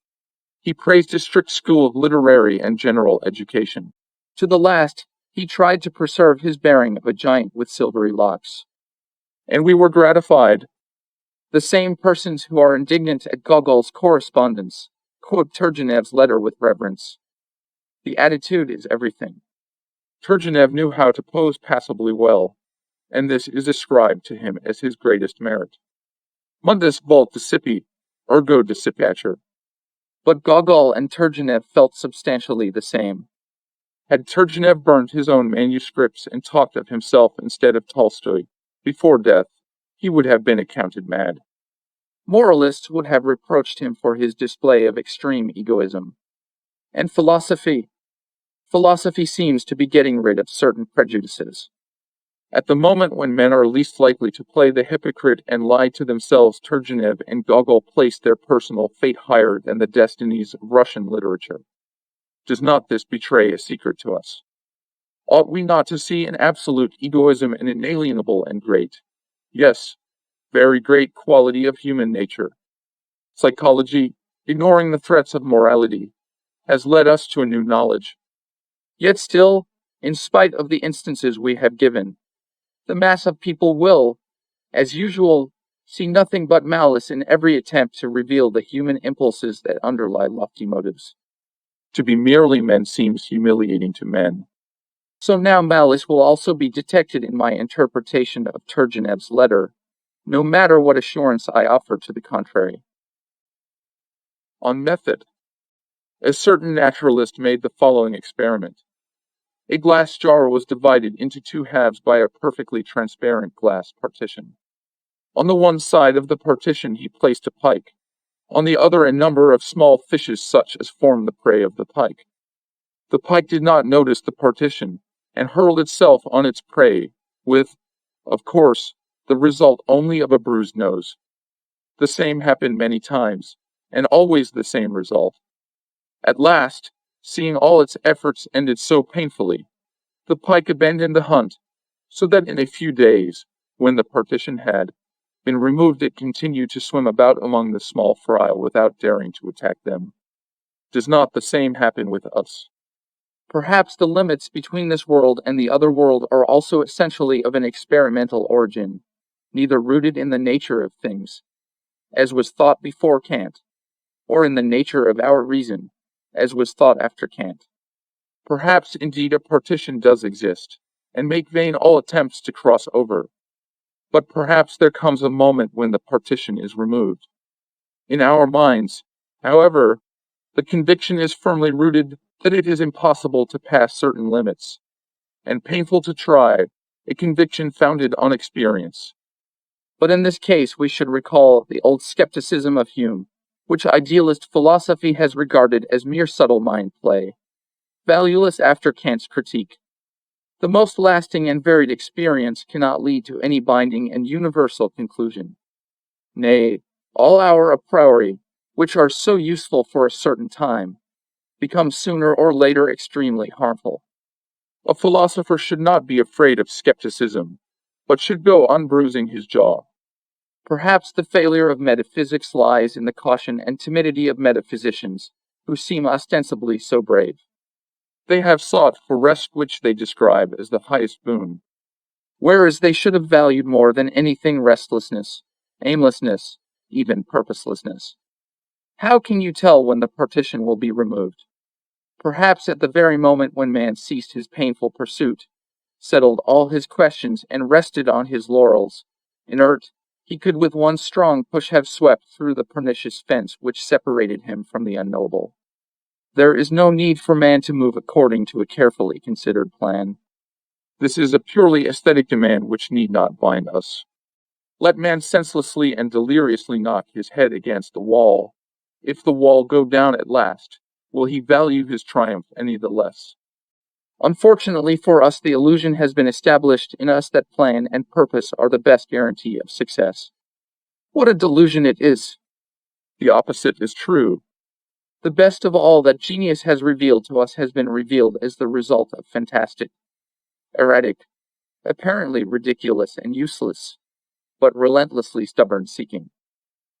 He praised a strict school of literary and general education. To the last, he tried to preserve his bearing of a giant with silvery locks. And we were gratified. The same persons who are indignant at Gogol's correspondence quote Turgenev's letter with reverence. The attitude is everything. Turgenev knew how to pose passably well, and this is ascribed to him as his greatest merit. Mundus vult discipi, ergo discipatur. But Gogol and Turgenev felt substantially the same. Had Turgenev burned his own manuscripts and talked of himself instead of Tolstoy, before death, he would have been accounted mad. Moralists would have reproached him for his display of extreme egoism. And philosophy seems to be getting rid of certain prejudices. At the moment when men are least likely to play the hypocrite and lie to themselves, Turgenev and Gogol placed their personal fate higher than the destinies of Russian literature. Does not this betray a secret to us? Ought we not to see an absolute egoism an inalienable and great, yes, very great quality of human nature? Psychology, ignoring the threats of morality, has led us to a new knowledge. Yet still, in spite of the instances we have given, the mass of people will, as usual, see nothing but malice in every attempt to reveal the human impulses that underlie lofty motives. To be merely men seems humiliating to men. So now malice will also be detected in my interpretation of Turgenev's letter, no matter what assurance I offer to the contrary. On method, a certain naturalist made the following experiment. A glass jar was divided into two halves by a perfectly transparent glass partition. On the one side of the partition he placed a pike, on the other a number of small fishes such as formed the prey of the pike. The pike did not notice the partition, and hurled itself on its prey, with, of course, the result only of a bruised nose. The same happened many times, and always the same result. At last, seeing all its efforts ended so painfully, the pike abandoned the hunt, so that in a few days, when the partition had been removed, it continued to swim about among the small fry without daring to attack them. Does not the same happen with us? Perhaps the limits between this world and the other world are also essentially of an experimental origin, neither rooted in the nature of things, as was thought before Kant, or in the nature of our reason, as was thought after Kant. Perhaps indeed a partition does exist, and make vain all attempts to cross over. But perhaps there comes a moment when the partition is removed. In our minds, however, the conviction is firmly rooted that it is impossible to pass certain limits, and painful to try, a conviction founded on experience. But in this case we should recall the old skepticism of Hume, which idealist philosophy has regarded as mere subtle mind play, valueless after Kant's critique. The most lasting and varied experience cannot lead to any binding and universal conclusion. Nay, all our a priori, which are so useful for a certain time, become sooner or later extremely harmful. A philosopher should not be afraid of skepticism, but should go on bruising his jaw. Perhaps the failure of metaphysics lies in the caution and timidity of metaphysicians, who seem ostensibly so brave. They have sought for rest which they describe as the highest boon, whereas they should have valued more than anything restlessness, aimlessness, even purposelessness. How can you tell when the partition will be removed? Perhaps at the very moment when man ceased his painful pursuit, settled all his questions, and rested on his laurels, inert, he could with one strong push have swept through the pernicious fence which separated him from the unknowable. There is no need for man to move according to a carefully considered plan. This is a purely aesthetic demand which need not bind us. Let man senselessly and deliriously knock his head against the wall. If the wall go down at last, will he value his triumph any the less? Unfortunately for us, the illusion has been established in us that plan and purpose are the best guarantee of success. What a delusion it is! The opposite is true. The best of all that genius has revealed to us has been revealed as the result of fantastic, erratic, apparently ridiculous and useless, but relentlessly stubborn seeking.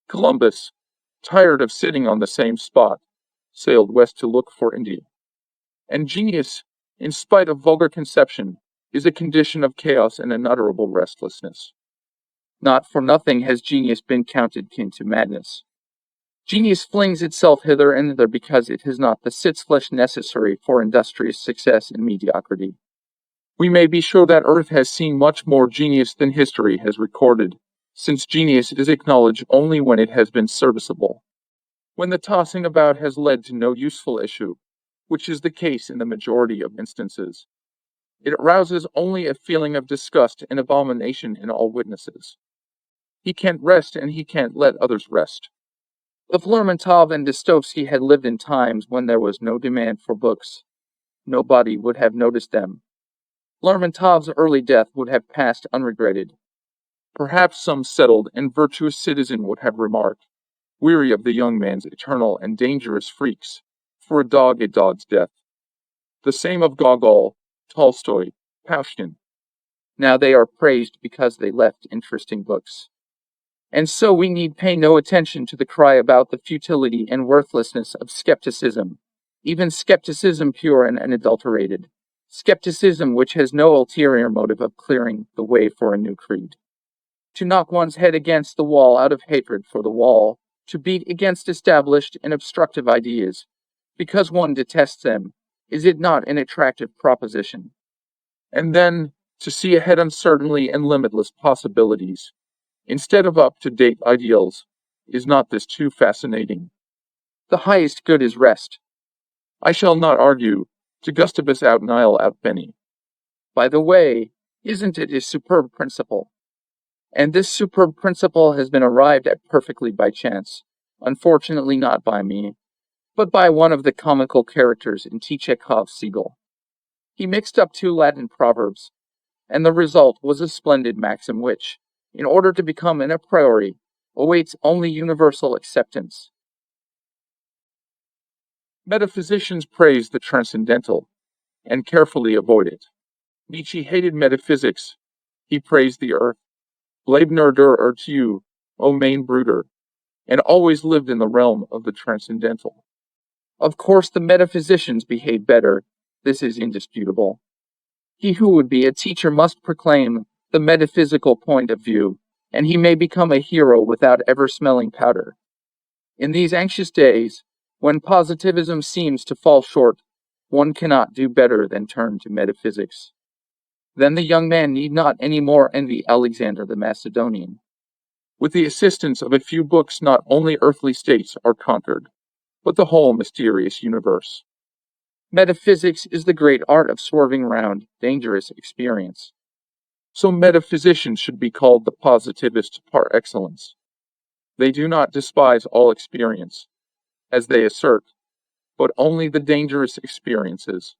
Columbus, tired of sitting on the same spot, sailed west to look for India. And genius, in spite of vulgar conception, is a condition of chaos and unutterable restlessness. Not for nothing has genius been counted kin to madness. Genius flings itself hither and thither because it has not the sitzfleisch necessary for industrious success in mediocrity. We may be sure that Earth has seen much more genius than history has recorded, since genius is acknowledged only when it has been serviceable. When the tossing about has led to no useful issue, which is the case in the majority of instances, it arouses only a feeling of disgust and abomination in all witnesses. He can't rest and he can't let others rest. If Lermontov and Dostoevsky had lived in times when there was no demand for books, nobody would have noticed them. Lermontov's early death would have passed unregretted. Perhaps some settled and virtuous citizen would have remarked, weary of the young man's eternal and dangerous freaks, for a dog's death. The same of Gogol, Tolstoy, Pushkin. Now they are praised because they left interesting books. And so we need pay no attention to the cry about the futility and worthlessness of skepticism, even skepticism pure and unadulterated, skepticism which has no ulterior motive of clearing the way for a new creed. To knock one's head against the wall out of hatred for the wall, to beat against established and obstructive ideas, because one detests them, is it not an attractive proposition? And then, to see ahead uncertainly and limitless possibilities, instead of up-to-date ideals, is not this too fascinating? The highest good is rest. I shall not argue, to Gustavus out Nihil out bene. By the way, isn't it a superb principle? And this superb principle has been arrived at perfectly by chance, unfortunately not by me, but by one of the comical characters in Tchekov's Seagull. He mixed up two Latin proverbs, and the result was a splendid maxim which, in order to become an a priori, awaits only universal acceptance. Metaphysicians praise the transcendental, and carefully avoid it. Nietzsche hated metaphysics. He praised the earth. Bleib nur der Ertu, O mein Bruder, and always lived in the realm of the transcendental. Of course, the metaphysicians behave better, This is indisputable. He who would be a teacher must proclaim the metaphysical point of view, and he may become a hero without ever smelling powder. In these anxious days, when positivism seems to fall short, one cannot do better than turn to metaphysics. Then the young man need not any more envy Alexander the Macedonian. With the assistance of a few books, not only earthly states are conquered, but the whole mysterious universe. Metaphysics is the great art of swerving round dangerous experience. So metaphysicians should be called the positivists par excellence. They do not despise all experience, as they assert, but only the dangerous experiences.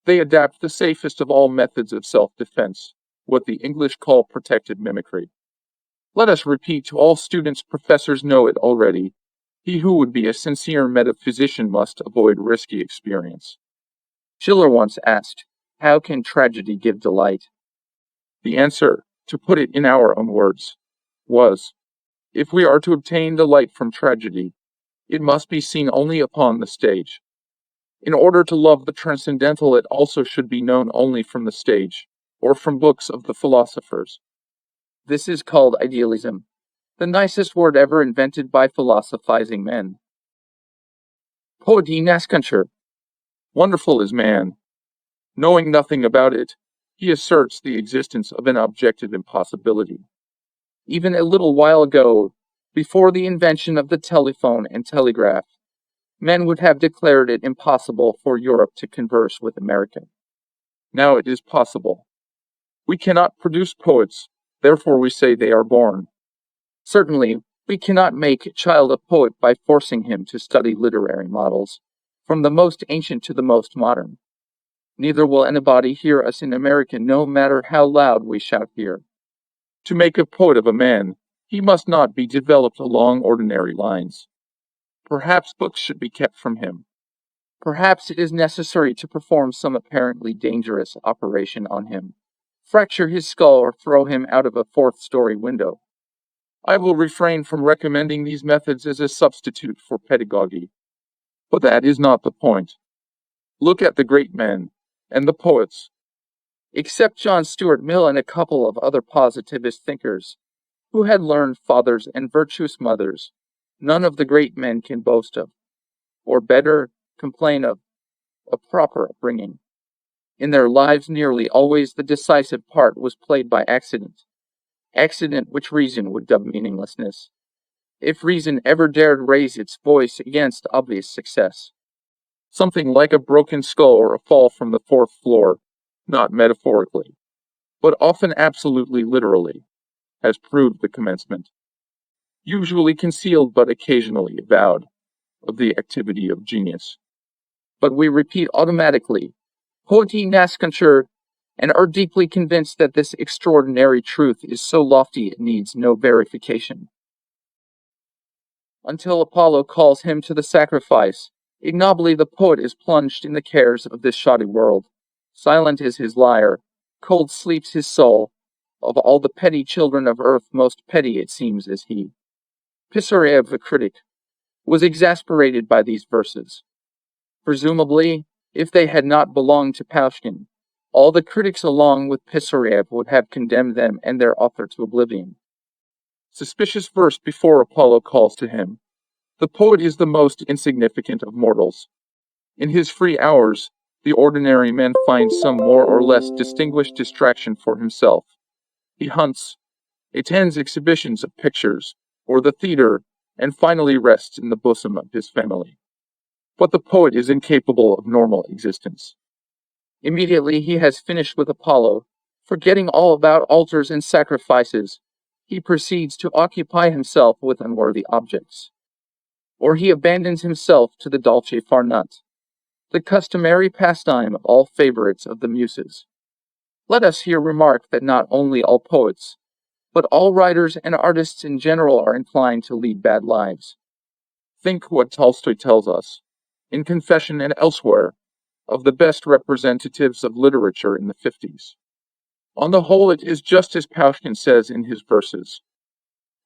They adapt the safest of all methods of self-defense, what the English call protected mimicry. Let us repeat to all students, professors know it already. He who would be a sincere metaphysician must avoid risky experience. Schiller once asked, "How can tragedy give delight?" The answer, to put it in our own words, was, if we are to obtain delight from tragedy, it must be seen only upon the stage. In order to love the transcendental, it also should be known only from the stage, or from books of the philosophers. This is called idealism, the nicest word ever invented by philosophizing men. Poeti nascentur. Wonderful is man. Knowing nothing about it, he asserts the existence of an objective impossibility. Even a little while ago, before the invention of the telephone and telegraph, men would have declared it impossible for Europe to converse with America. Now it is possible. We cannot produce poets, therefore we say they are born. Certainly, we cannot make a child a poet by forcing him to study literary models, from the most ancient to the most modern. Neither will anybody hear us in America, no matter how loud we shout here. To make a poet of a man, he must not be developed along ordinary lines. Perhaps books should be kept from him. Perhaps it is necessary to perform some apparently dangerous operation on him. Fracture his skull or throw him out of a fourth-story window. I will refrain from recommending these methods as a substitute for pedagogy. But that is not the point. Look at the great men, and the poets. Except John Stuart Mill and a couple of other positivist thinkers, who had learned fathers and virtuous mothers, none of the great men can boast of, or better, complain of, a proper upbringing. In their lives nearly always the decisive part was played by accident which reason would dub meaninglessness, if reason ever dared raise its voice against obvious success. Something like a broken skull or a fall from the fourth floor, not metaphorically, but often absolutely literally, has proved the commencement, usually concealed but occasionally avowed, of the activity of genius. But we repeat automatically, Poeti nascentur, and are deeply convinced that this extraordinary truth is so lofty it needs no verification. Until Apollo calls him to the sacrifice, ignobly the poet is plunged in the cares of this shoddy world. Silent is his lyre, cold sleeps his soul. Of all the petty children of earth, most petty it seems is he. Pisarev, the critic, was exasperated by these verses. Presumably, if they had not belonged to Pushkin, all the critics along with Pisarev would have condemned them and their author to oblivion. Suspicious verse before Apollo calls to him. The poet is the most insignificant of mortals. In his free hours, the ordinary man finds some more or less distinguished distraction for himself. He hunts, attends exhibitions of pictures, or the theater, and finally rests in the bosom of his family. But the poet is incapable of normal existence. Immediately he has finished with Apollo, forgetting all about altars and sacrifices, he proceeds to occupy himself with unworthy objects. Or he abandons himself to the dolce far niente, the customary pastime of all favorites of the muses. Let us here remark that not only all poets, but all writers and artists in general are inclined to lead bad lives. Think what Tolstoy tells us, in Confession and elsewhere, of the best representatives of literature in the 50s. On the whole, it is just as Pushkin says in his verses.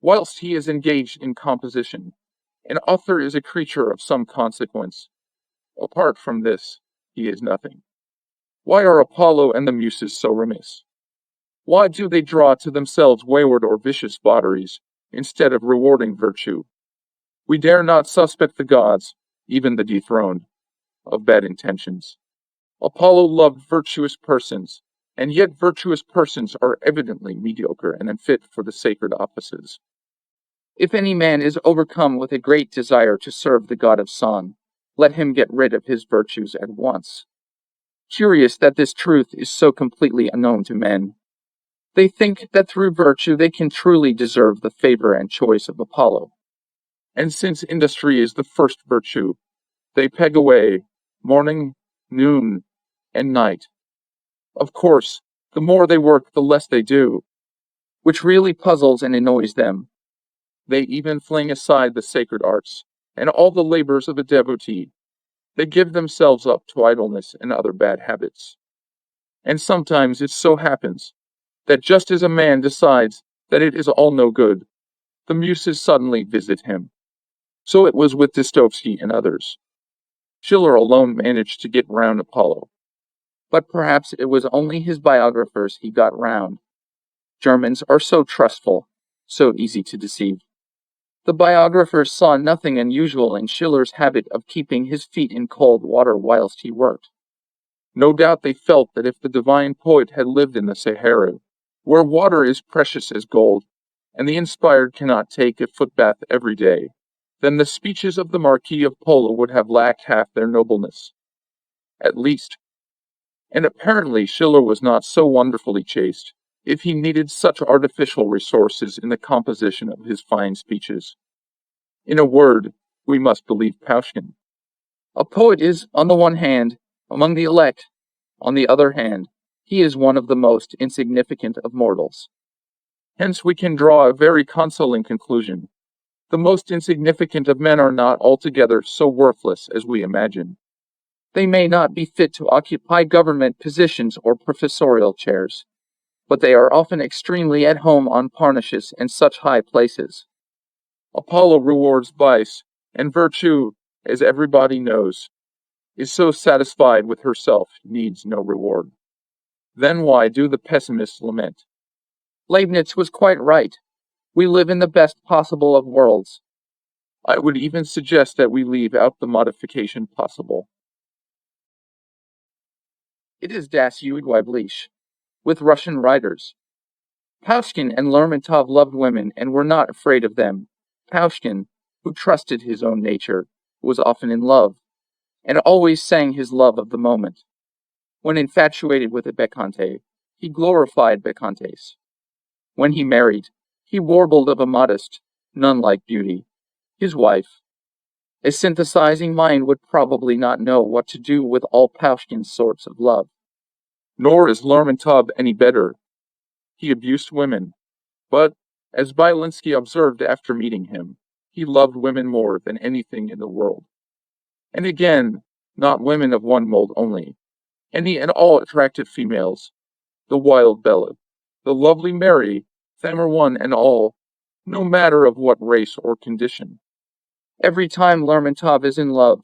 Whilst he is engaged in composition, an author is a creature of some consequence. Apart from this, he is nothing. Why are Apollo and the Muses so remiss? Why do they draw to themselves wayward or vicious votaries, instead of rewarding virtue? We dare not suspect the gods, even the dethroned, of bad intentions. Apollo loved virtuous persons, and yet virtuous persons are evidently mediocre and unfit for the sacred offices. If any man is overcome with a great desire to serve the god of song, let him get rid of his virtues at once. Curious that this truth is so completely unknown to men. They think that through virtue they can truly deserve the favor and choice of Apollo. And since industry is the first virtue, they peg away, morning, noon, and night. Of course, the more they work, the less they do, Which really puzzles and annoys them. They even fling aside the sacred arts, and all the labors of a devotee. They give themselves up to idleness and other bad habits. And sometimes it so happens that just as a man decides that it is all no good, the Muses suddenly visit him. So it was with Dostoevsky and others. Schiller alone managed to get round Apollo. But perhaps it was only his biographers he got round. Germans are so trustful, so easy to deceive. The biographers saw nothing unusual in Schiller's habit of keeping his feet in cold water whilst he worked. No doubt they felt that if the divine poet had lived in the Sahara, where water is precious as gold, and the inspired cannot take a footbath every day, then the speeches of the Marquis of Pola would have lacked half their nobleness. At least. And apparently Schiller was not so wonderfully chaste, if he needed such artificial resources in the composition of his fine speeches. In a word, we must believe Pushkin. A poet is, on the one hand, among the elect. On the other hand, he is one of the most insignificant of mortals. Hence we can draw a very consoling conclusion. The most insignificant of men are not altogether so worthless as we imagine. They may not be fit to occupy government positions or professorial chairs, but they are often extremely at home on Parnassus and such high places. Apollo rewards vice, and virtue, as everybody knows, is so satisfied with herself needs no reward. Then why do the pessimists lament? Leibniz was quite right. We live in the best possible of worlds. I would even suggest that we leave out the modification possible. It is das Weiblich, with Russian writers. Pushkin and Lermontov loved women and were not afraid of them. Pushkin, who trusted his own nature, was often in love, and always sang his love of the moment. When infatuated with a bacchante, he glorified bacchantes. When he married, he warbled of a modest, nun-like beauty, his wife. A synthesizing mind would probably not know what to do with all Pushkin's sorts of love. Nor is Lermontov any better. He abused women, but, as Byelinsky observed after meeting him, he loved women more than anything in the world. And again, not women of one mold only, any and all attractive females, the wild Bella, the lovely Mary, them are one and all, no matter of what race or condition. Every time Lermontov is in love,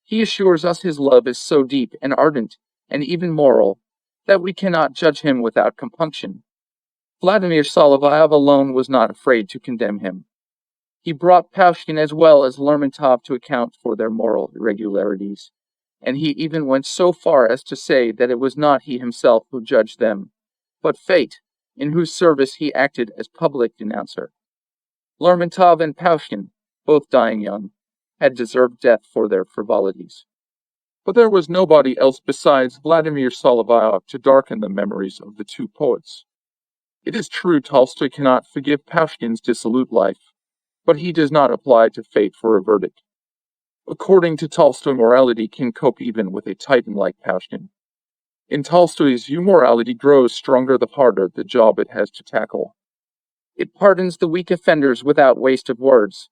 he assures us his love is so deep and ardent, and even moral, that we cannot judge him without compunction. Vladimir Solovyov alone was not afraid to condemn him. He brought Pushkin as well as Lermontov to account for their moral irregularities, and he even went so far as to say that it was not he himself who judged them, but fate, in whose service he acted as public denouncer. Lermontov and Pushkin, both dying young, had deserved death for their frivolities. But there was nobody else besides Vladimir Solovyov to darken the memories of the two poets. It is true Tolstoy cannot forgive Pushkin's dissolute life, but he does not apply to fate for a verdict. According to Tolstoy, morality can cope even with a titan like Pushkin. In Tolstoy's view, morality grows stronger the harder the job it has to tackle. It pardons the weak offenders without waste of words,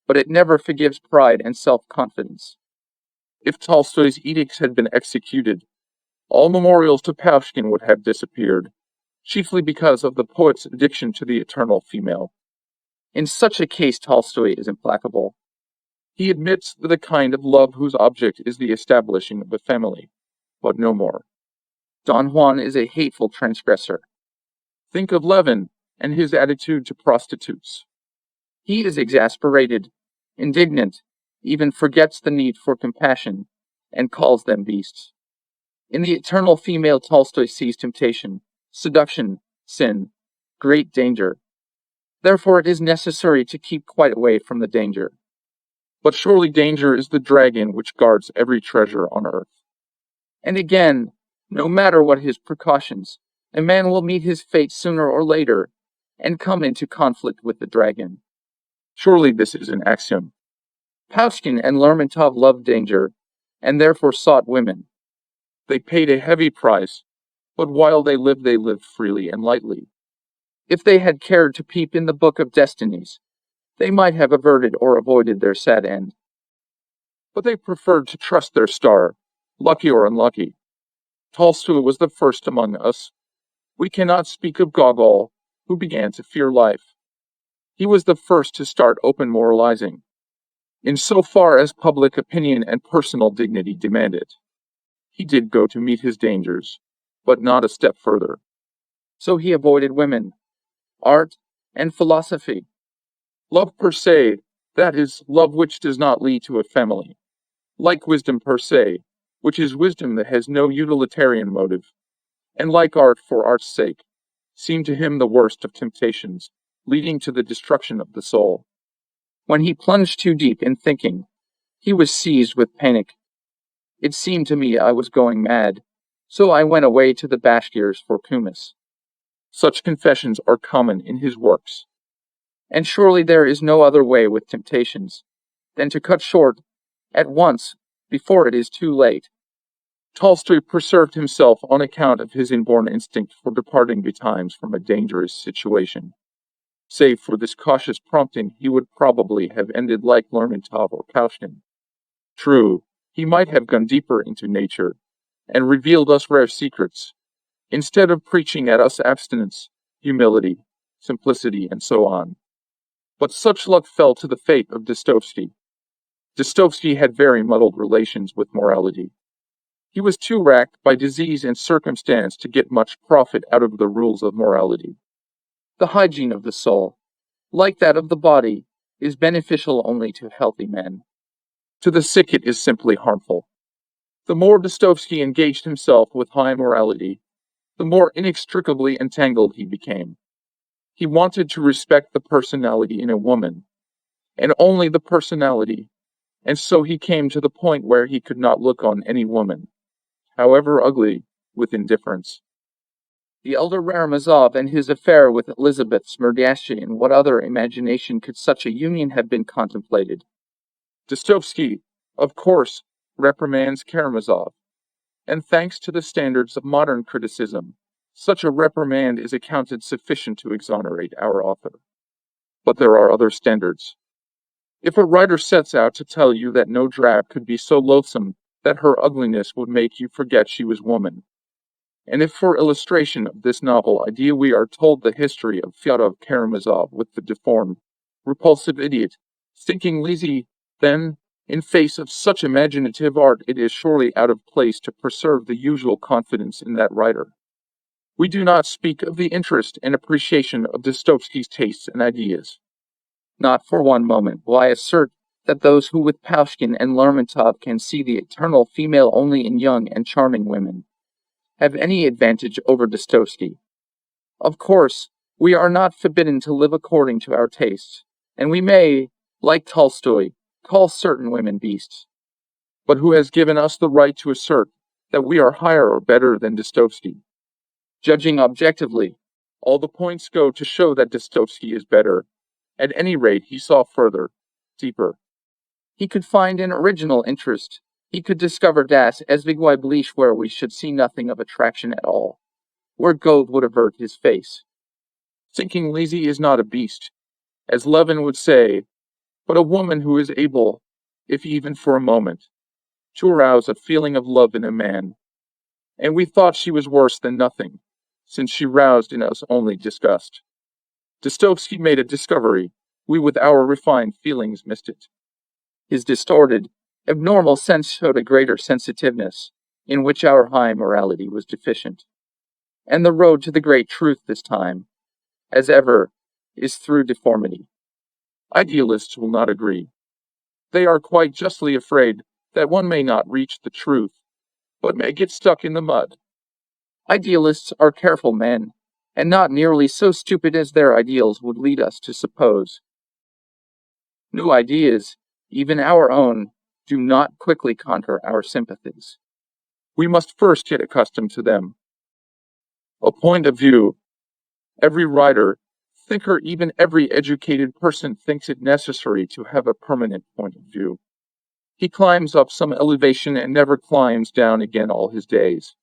but it never forgives pride and self-confidence. If Tolstoy's edicts had been executed, all memorials to Pushkin would have disappeared, chiefly because of the poet's addiction to the eternal female. In such a case, Tolstoy is implacable. He admits the kind of love whose object is the establishing of a family, but no more. Don Juan is a hateful transgressor. Think of Levin and his attitude to prostitutes. He is exasperated, indignant, even forgets the need for compassion, and calls them beasts. In the eternal female, Tolstoy sees temptation, seduction, sin, great danger. Therefore, it is necessary to keep quite away from the danger. But surely danger is the dragon which guards every treasure on earth. And again, no matter what his precautions, a man will meet his fate sooner or later and come into conflict with the dragon. Surely this is an axiom. Pushkin and Lermontov loved danger, and therefore sought women. They paid a heavy price, but while they lived freely and lightly. If they had cared to peep in the book of destinies, they might have averted or avoided their sad end. But they preferred to trust their star, lucky or unlucky. Tolstoy was the first among us. We cannot speak of Gogol, who began to fear life. He was the first to start open moralizing, in so far as public opinion and personal dignity demanded. He did go to meet his dangers, but not a step further. So he avoided women, art, and philosophy. Love per se, that is, love which does not lead to a family. Like wisdom per se, which is wisdom that has no utilitarian motive. And like art for art's sake, seemed to him the worst of temptations, leading to the destruction of the soul. When he plunged too deep in thinking, he was seized with panic. It seemed to me I was going mad, so I went away to the Bashkirs for kumis. Such confessions are common in his works. And surely there is no other way with temptations than to cut short at once, before it is too late. Tolstoy preserved himself on account of his inborn instinct for departing betimes from a dangerous situation. Save for this cautious prompting, he would probably have ended like Lermontov or Pushkin. True, he might have gone deeper into nature, and revealed us rare secrets, instead of preaching at us abstinence, humility, simplicity, and so on. But such luck fell to the fate of Dostoevsky. Dostoevsky had very muddled relations with morality. He was too racked by disease and circumstance to get much profit out of the rules of morality. The hygiene of the soul, like that of the body, is beneficial only to healthy men. To the sick it is simply harmful. The more Dostoevsky engaged himself with high morality, the more inextricably entangled he became. He wanted to respect the personality in a woman, and only the personality, and so he came to the point where he could not look on any woman, however ugly, with indifference. The elder Karamazov and his affair with Elizabeth Smerdyashchi, in what other imagination could such a union have been contemplated? Dostoevsky, of course, reprimands Karamazov, and thanks to the standards of modern criticism, such a reprimand is accounted sufficient to exonerate our author. But there are other standards. If a writer sets out to tell you that no drab could be so loathsome that her ugliness would make you forget she was woman, and if for illustration of this novel idea we are told the history of Fyodor Karamazov with the deformed, repulsive idiot, stinking Lizzie, then, in face of such imaginative art, it is surely out of place to preserve the usual confidence in that writer. We do not speak of the interest and appreciation of Dostoevsky's tastes and ideas. Not for one moment will I assert that those who with Pushkin and Lermontov can see the eternal female only in young and charming women have any advantage over Dostoevsky. Of course, we are not forbidden to live according to our tastes, and we may, like Tolstoy, call certain women beasts. But who has given us the right to assert that we are higher or better than Dostoevsky? Judging objectively, all the points go to show that Dostoevsky is better. At any rate, he saw further, deeper. He could find an original interest. He could discover das Ewigweibliche where we should see nothing of attraction at all, where gold would avert his face. Thinking Lizzie is not a beast, as Levin would say, but a woman who is able, if even for a moment, to arouse a feeling of love in a man. And we thought she was worse than nothing, since she roused in us only disgust. Dostoevsky made a discovery. We with our refined feelings missed it. His distorted, abnormal sense showed a greater sensitiveness, in which our high morality was deficient. And the road to the great truth this time, as ever, is through deformity. Idealists will not agree. They are quite justly afraid that one may not reach the truth, but may get stuck in the mud. Idealists are careful men, and not nearly so stupid as their ideals would lead us to suppose. New ideas, even our own, do not quickly conquer our sympathies. We must first get accustomed to them. A point of view. Every writer, thinker, even every educated person thinks it necessary to have a permanent point of view. He climbs up some elevation and never climbs down again all his days.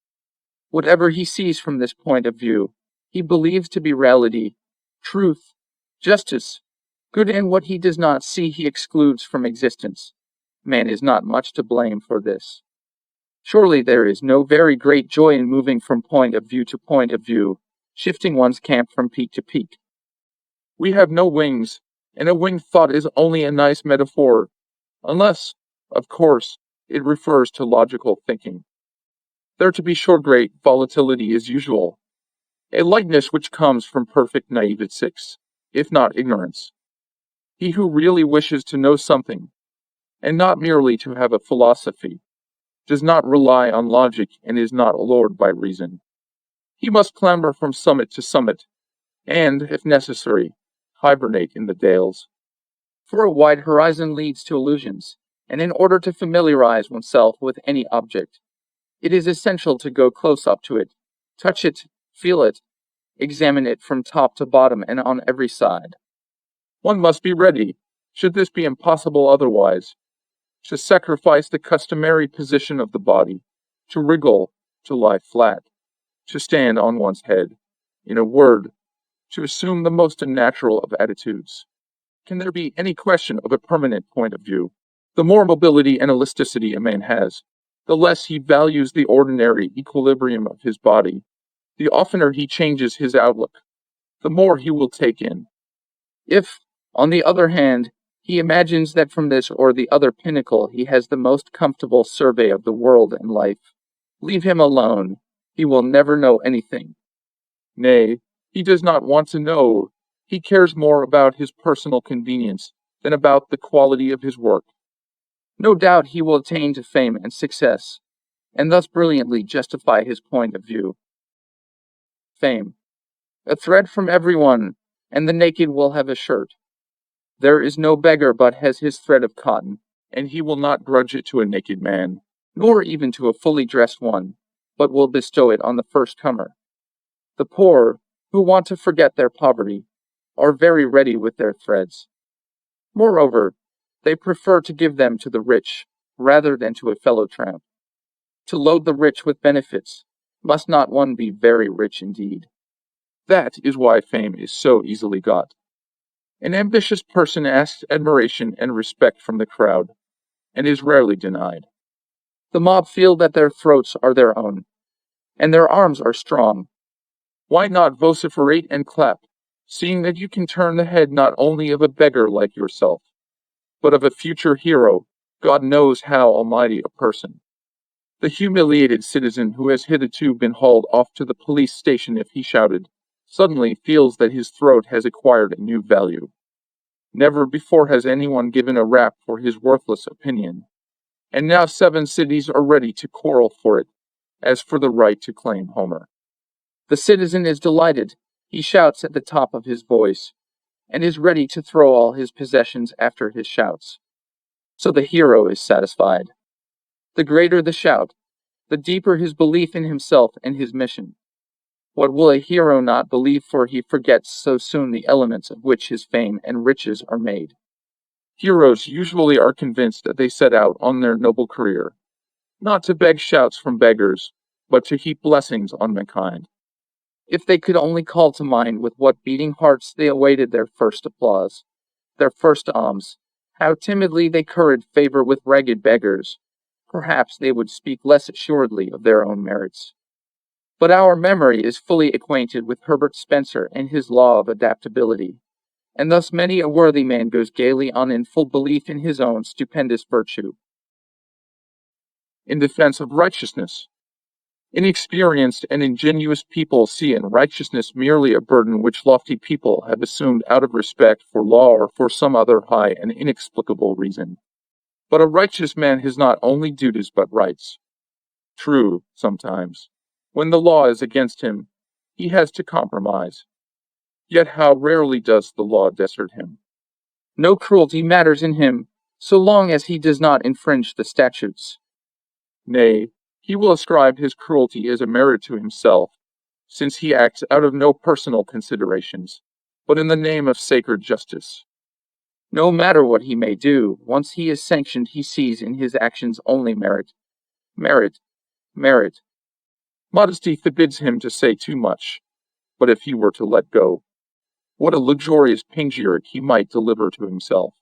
Whatever he sees from this point of view, he believes to be reality, truth, justice, good, and what he does not see he excludes from existence. Man is not much to blame for this. Surely there is no very great joy in moving from point of view to point of view, shifting one's camp from peak to peak. We have no wings, and a winged thought is only a nice metaphor, unless, of course, it refers to logical thinking. There, to be sure, great volatility is usual, a lightness which comes from perfect naivete, if not ignorance. He who really wishes to know something, and not merely to have a philosophy, does not rely on logic and is not allured by reason. He must clamber from summit to summit, and, if necessary, hibernate in the dales. For a wide horizon leads to illusions, and in order to familiarize oneself with any object, it is essential to go close up to it, touch it, feel it, examine it from top to bottom and on every side. One must be ready, should this be impossible otherwise, to sacrifice the customary position of the body, to wriggle, to lie flat, to stand on one's head, in a word, to assume the most unnatural of attitudes. Can there be any question of a permanent point of view? The more mobility and elasticity a man has, the less he values the ordinary equilibrium of his body. The oftener he changes his outlook, the more he will take in. If, on the other hand, he imagines that from this or the other pinnacle he has the most comfortable survey of the world and life, leave him alone, he will never know anything. Nay, he does not want to know. He cares more about his personal convenience than about the quality of his work. No doubt he will attain to fame and success, and thus brilliantly justify his point of view. Fame. A thread from everyone, and the naked will have a shirt. There is no beggar but has his thread of cotton, and he will not grudge it to a naked man, nor even to a fully dressed one, but will bestow it on the first comer. The poor, who want to forget their poverty, are very ready with their threads. Moreover, they prefer to give them to the rich, rather than to a fellow tramp. To load the rich with benefits, must not one be very rich indeed? That is why fame is so easily got. An ambitious person asks admiration and respect from the crowd, and is rarely denied. The mob feel that their throats are their own, and their arms are strong. Why not vociferate and clap, seeing that you can turn the head not only of a beggar like yourself, but of a future hero, God knows how almighty a person? The humiliated citizen who has hitherto been hauled off to the police station if he shouted, suddenly feels that his throat has acquired a new value. Never before has anyone given a rap for his worthless opinion, and now 7 cities are ready to quarrel for it, as for the right to claim Homer. The citizen is delighted. He shouts at the top of his voice, and is ready to throw all his possessions after his shouts. So the hero is satisfied. The greater the shout, the deeper his belief in himself and his mission. What will a hero not believe, for he forgets so soon the elements of which his fame and riches are made? Heroes usually are convinced that they set out on their noble career, not to beg shouts from beggars, but to heap blessings on mankind. If they could only call to mind with what beating hearts they awaited their first applause, their first alms, how timidly they curried favor with ragged beggars, perhaps they would speak less assuredly of their own merits. But our memory is fully acquainted with Herbert Spencer and his law of adaptability, and thus many a worthy man goes gaily on in full belief in his own stupendous virtue. In defense of righteousness, Inexperienced and ingenuous people see in righteousness merely a burden which lofty people have assumed out of respect for law or for some other high and inexplicable reason. But a righteous man has not only duties but rights. True, sometimes, when the law is against him, he has to compromise. Yet how rarely does the law desert him? No cruelty matters in him, so long as he does not infringe the statutes. Nay, he will ascribe his cruelty as a merit to himself, since he acts out of no personal considerations, but in the name of sacred justice. No matter what he may do, once he is sanctioned, he sees in his actions only merit. Merit, merit. Modesty forbids him to say too much, but if he were to let go, what a luxurious panegyric he might deliver to himself.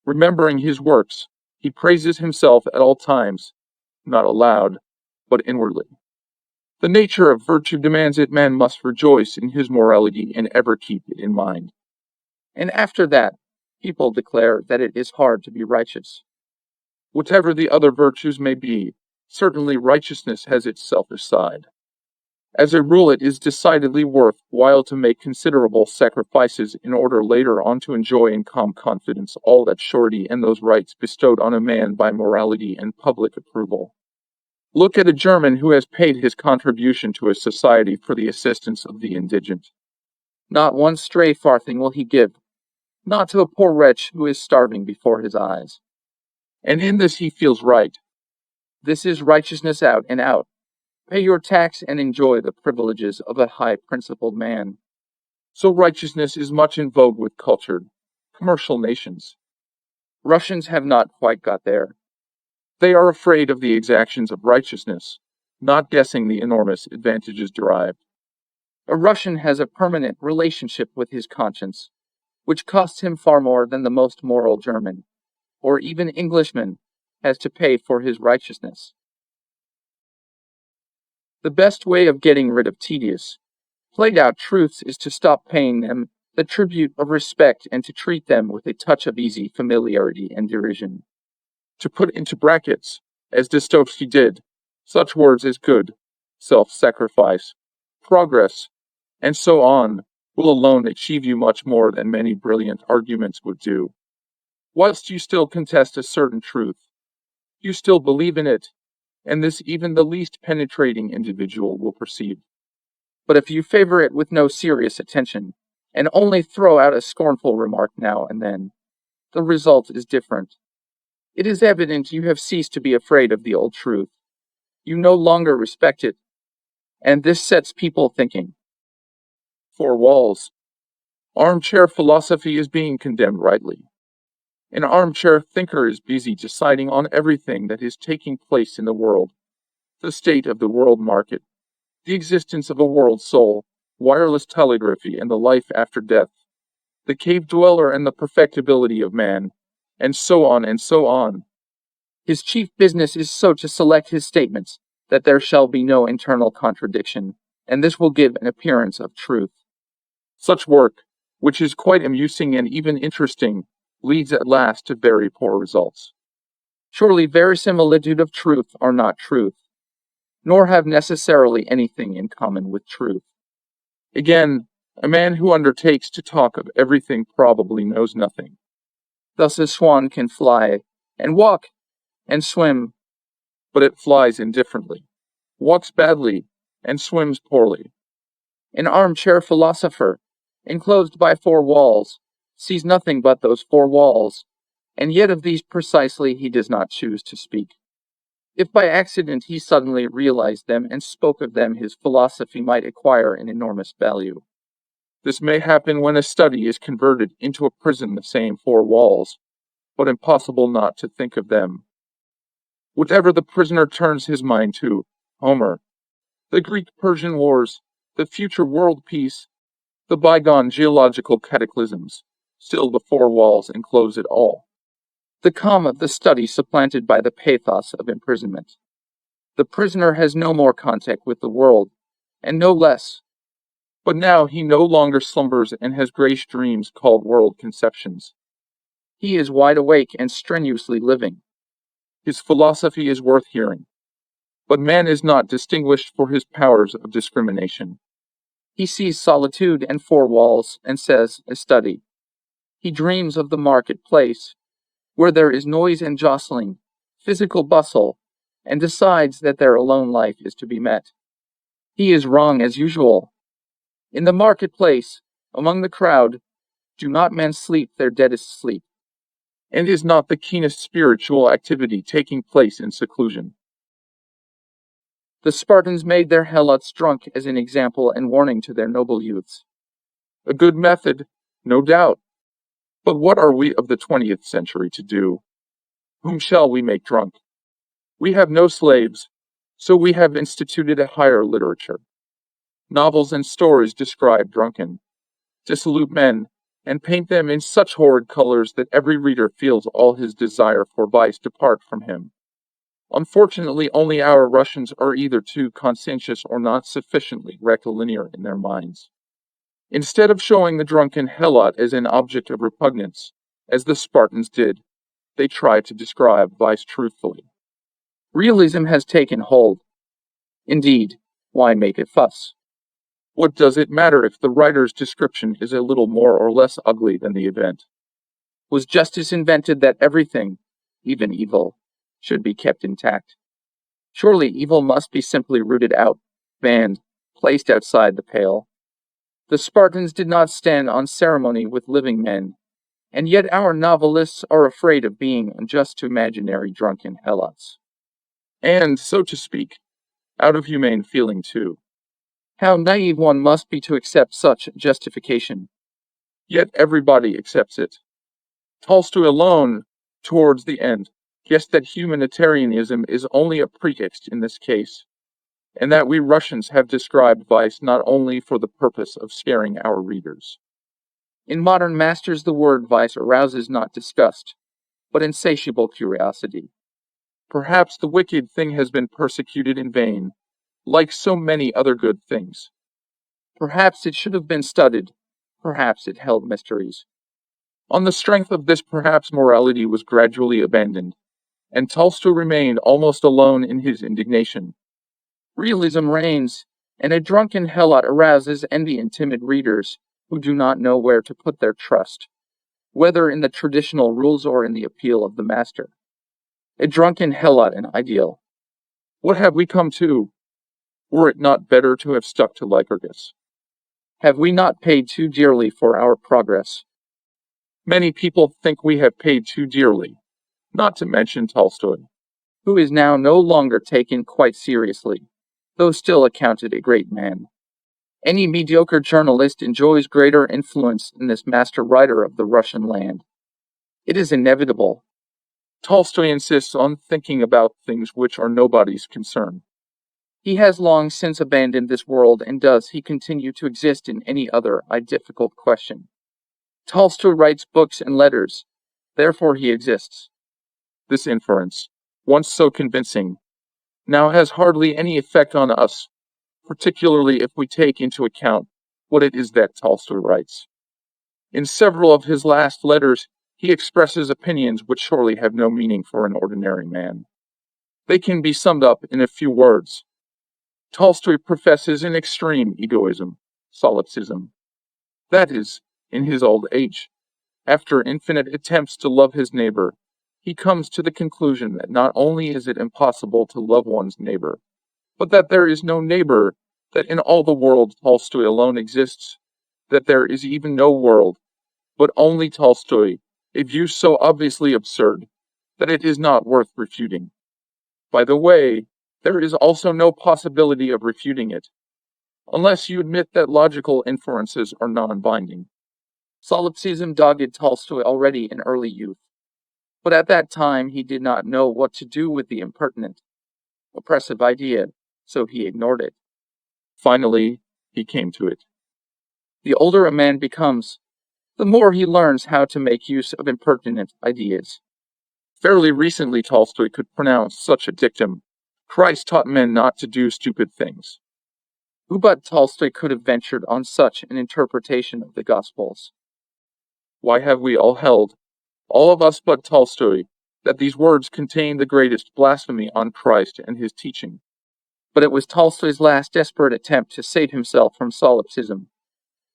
Remembering his works, he praises himself at all times, not aloud, but inwardly. The nature of virtue demands it man must rejoice in his morality and ever keep it in mind. And after that, people declare that it is hard to be righteous. Whatever the other virtues may be, certainly righteousness has its selfish side. As a rule, it is decidedly worth while to make considerable sacrifices in order later on to enjoy in calm confidence all that surety and those rights bestowed on a man by morality and public approval. Look at a German who has paid his contribution to a society for the assistance of the indigent. Not one stray farthing will he give, not to a poor wretch who is starving before his eyes. And in this he feels right. This is righteousness out and out. Pay your tax and enjoy the privileges of a high-principled man. So righteousness is much in vogue with cultured, commercial nations. Russians have not quite got there. They are afraid of the exactions of righteousness, not guessing the enormous advantages derived. A Russian has a permanent relationship with his conscience, which costs him far more than the most moral German, or even Englishman, has to pay for his righteousness. The best way of getting rid of tedious, played-out truths is to stop paying them the tribute of respect and to treat them with a touch of easy familiarity and derision. To put into brackets, as Dostoevsky did, such words as good, self-sacrifice, progress, and so on, will alone achieve you much more than many brilliant arguments would do. Whilst you still contest a certain truth, you still believe in it, and this even the least penetrating individual will perceive. But if you favor it with no serious attention, and only throw out a scornful remark now and then, the result is different. It is evident you have ceased to be afraid of the old truth. You no longer respect it, and this sets people thinking. Four walls. Armchair philosophy is being condemned rightly. An armchair thinker is busy deciding on everything that is taking place in the world, the state of the world market, the existence of a world soul, wireless telegraphy and the life after death, the cave dweller and the perfectibility of man, and so on and so on. His chief business is so to select his statements that there shall be no internal contradiction, and this will give an appearance of truth. Such work, which is quite amusing and even interesting, leads at last to very poor results. Surely verisimilitude of truth are not truth, nor have necessarily anything in common with truth. Again, a man who undertakes to talk of everything probably knows nothing. Thus a swan can fly, and walk, and swim, but it flies indifferently, walks badly, and swims poorly. An armchair philosopher, enclosed by four walls, sees nothing but those four walls, and yet of these precisely he does not choose to speak. If by accident he suddenly realized them and spoke of them, his philosophy might acquire an enormous value. This may happen when a study is converted into a prison the same four walls, but impossible not to think of them. Whatever the prisoner turns his mind to, Homer, the Greek-Persian wars, the future world peace, the bygone geological cataclysms, still the four walls enclose it all. The calm of the study supplanted by the pathos of imprisonment. The prisoner has no more contact with the world, and no less. But now he no longer slumbers and has grayish dreams called world conceptions. He is wide awake and strenuously living. His philosophy is worth hearing. But man is not distinguished for his powers of discrimination. He sees solitude and four walls and says, a study. He dreams of the marketplace, where there is noise and jostling, physical bustle, and decides that their alone life is to be met. He is wrong as usual. In the marketplace, among the crowd, do not men sleep their deadest sleep? And is not the keenest spiritual activity taking place in seclusion? The Spartans made their helots drunk as an example and warning to their noble youths. A good method, no doubt. But what are we of the 20th century to do? Whom shall we make drunk? We have no slaves, so we have instituted a higher literature. Novels and stories describe drunken, dissolute men, and paint them in such horrid colors that every reader feels all his desire for vice depart from him. Unfortunately, only our Russians are either too conscientious or not sufficiently rectilinear in their minds. Instead of showing the drunken helot as an object of repugnance, as the Spartans did, they try to describe vice truthfully. Realism has taken hold. Indeed, why make a fuss? What does it matter if the writer's description is a little more or less ugly than the event? Was justice invented that everything, even evil, should be kept intact? Surely evil must be simply rooted out, banned, placed outside the pale. The Spartans did not stand on ceremony with living men, and yet our novelists are afraid of being unjust to imaginary drunken helots. And, so to speak, out of humane feeling too. How naive one must be to accept such justification. Yet everybody accepts it. Tolstoy alone, towards the end, guessed that humanitarianism is only a pretext in this case, and that we Russians have described vice not only for the purpose of scaring our readers. In modern masters, the word vice arouses not disgust, but insatiable curiosity. Perhaps the wicked thing has been persecuted in vain, like so many other good things. Perhaps it should have been studied, perhaps it held mysteries. On the strength of this, perhaps morality was gradually abandoned, and Tolstoy remained almost alone in his indignation. Realism reigns, and a drunken helot arouses envy in timid readers who do not know where to put their trust, whether in the traditional rules or in the appeal of the master. A drunken helot, an ideal. What have we come to? Were it not better to have stuck to Lycurgus? Have we not paid too dearly for our progress? Many people think we have paid too dearly, not to mention Tolstoy, who is now no longer taken quite seriously, though still accounted a great man. Any mediocre journalist enjoys greater influence than this master writer of the Russian land. It is inevitable. Tolstoy insists on thinking about things which are nobody's concern. He has long since abandoned this world, and does he continue to exist in any other, a difficult question. Tolstoy writes books and letters, therefore he exists. This inference, once so convincing, now has hardly any effect on us, particularly if we take into account what it is that Tolstoy writes. In several of his last letters, he expresses opinions which surely have no meaning for an ordinary man. They can be summed up in a few words. Tolstoy professes an extreme egoism, solipsism. That is, in his old age, after infinite attempts to love his neighbor, he comes to the conclusion that not only is it impossible to love one's neighbor, but that there is no neighbor, that in all the world Tolstoy alone exists, that there is even no world, but only Tolstoy, a view so obviously absurd that it is not worth refuting. By the way, there is also no possibility of refuting it, unless you admit that logical inferences are non-binding. Solipsism dogged Tolstoy already in early youth, but at that time he did not know what to do with the impertinent, oppressive idea, so he ignored it. Finally, he came to it. The older a man becomes, the more he learns how to make use of impertinent ideas. Fairly recently, Tolstoy could pronounce such a dictum: Christ taught men not to do stupid things. Who but Tolstoy could have ventured on such an interpretation of the Gospels? Why have we all held, all of us but Tolstoy, that these words contain the greatest blasphemy on Christ and his teaching? but it was Tolstoy's last desperate attempt to save himself from solipsism,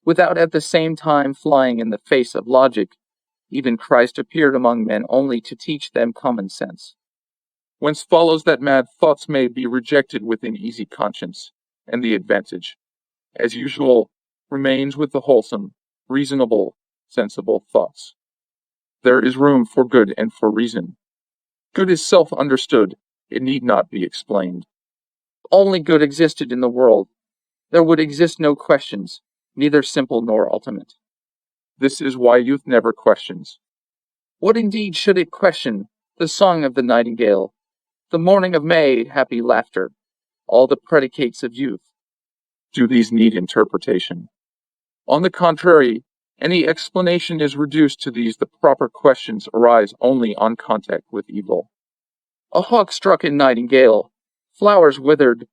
without at the same time flying in the face of logic. Even Christ appeared among men only to teach them common sense. Whence follows that mad thoughts may be rejected with an easy conscience, and the advantage, as usual, remains with the wholesome, reasonable, sensible thoughts. There is room for good and for reason. Good is self-understood, it need not be explained. If only good existed in the world, there would exist no questions, neither simple nor ultimate. This is why youth never questions. What indeed should it question? The song of the nightingale, the morning of May, happy laughter, all the predicates of youth. Do these need interpretation? On the contrary, any explanation is reduced to these. The proper questions arise only on contact with evil. A hawk struck a nightingale, flowers withered.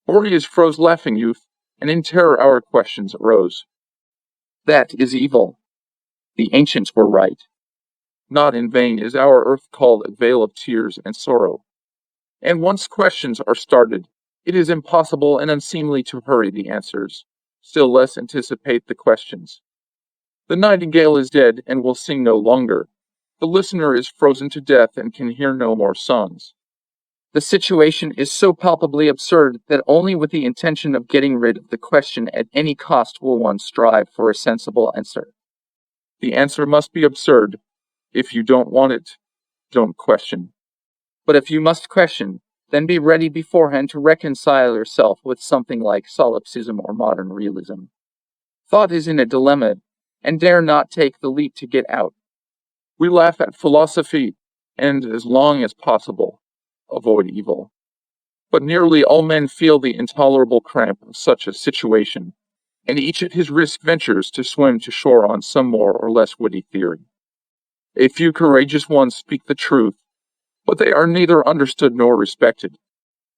Boreas froze laughing youth, and in terror our questions arose. That is evil. The ancients were right. Not in vain is our earth called a vale of tears and sorrow. And once questions are started, it is impossible and unseemly to hurry the answers, still less anticipate the questions. The nightingale is dead and will sing no longer. The listener is frozen to death and can hear no more songs. The situation is so palpably absurd that only with the intention of getting rid of the question at any cost will one strive for a sensible answer. The answer must be absurd. If you don't want it, don't question. But if you must question, then be ready beforehand to reconcile yourself with something like solipsism or modern realism. Thought is in a dilemma, and dare not take the leap to get out. We laugh at philosophy, and, as long as possible, avoid evil. But nearly all men feel the intolerable cramp of such a situation, and each at his risk ventures to swim to shore on some more or less witty theory. A few courageous ones speak the truth, but they are neither understood nor respected.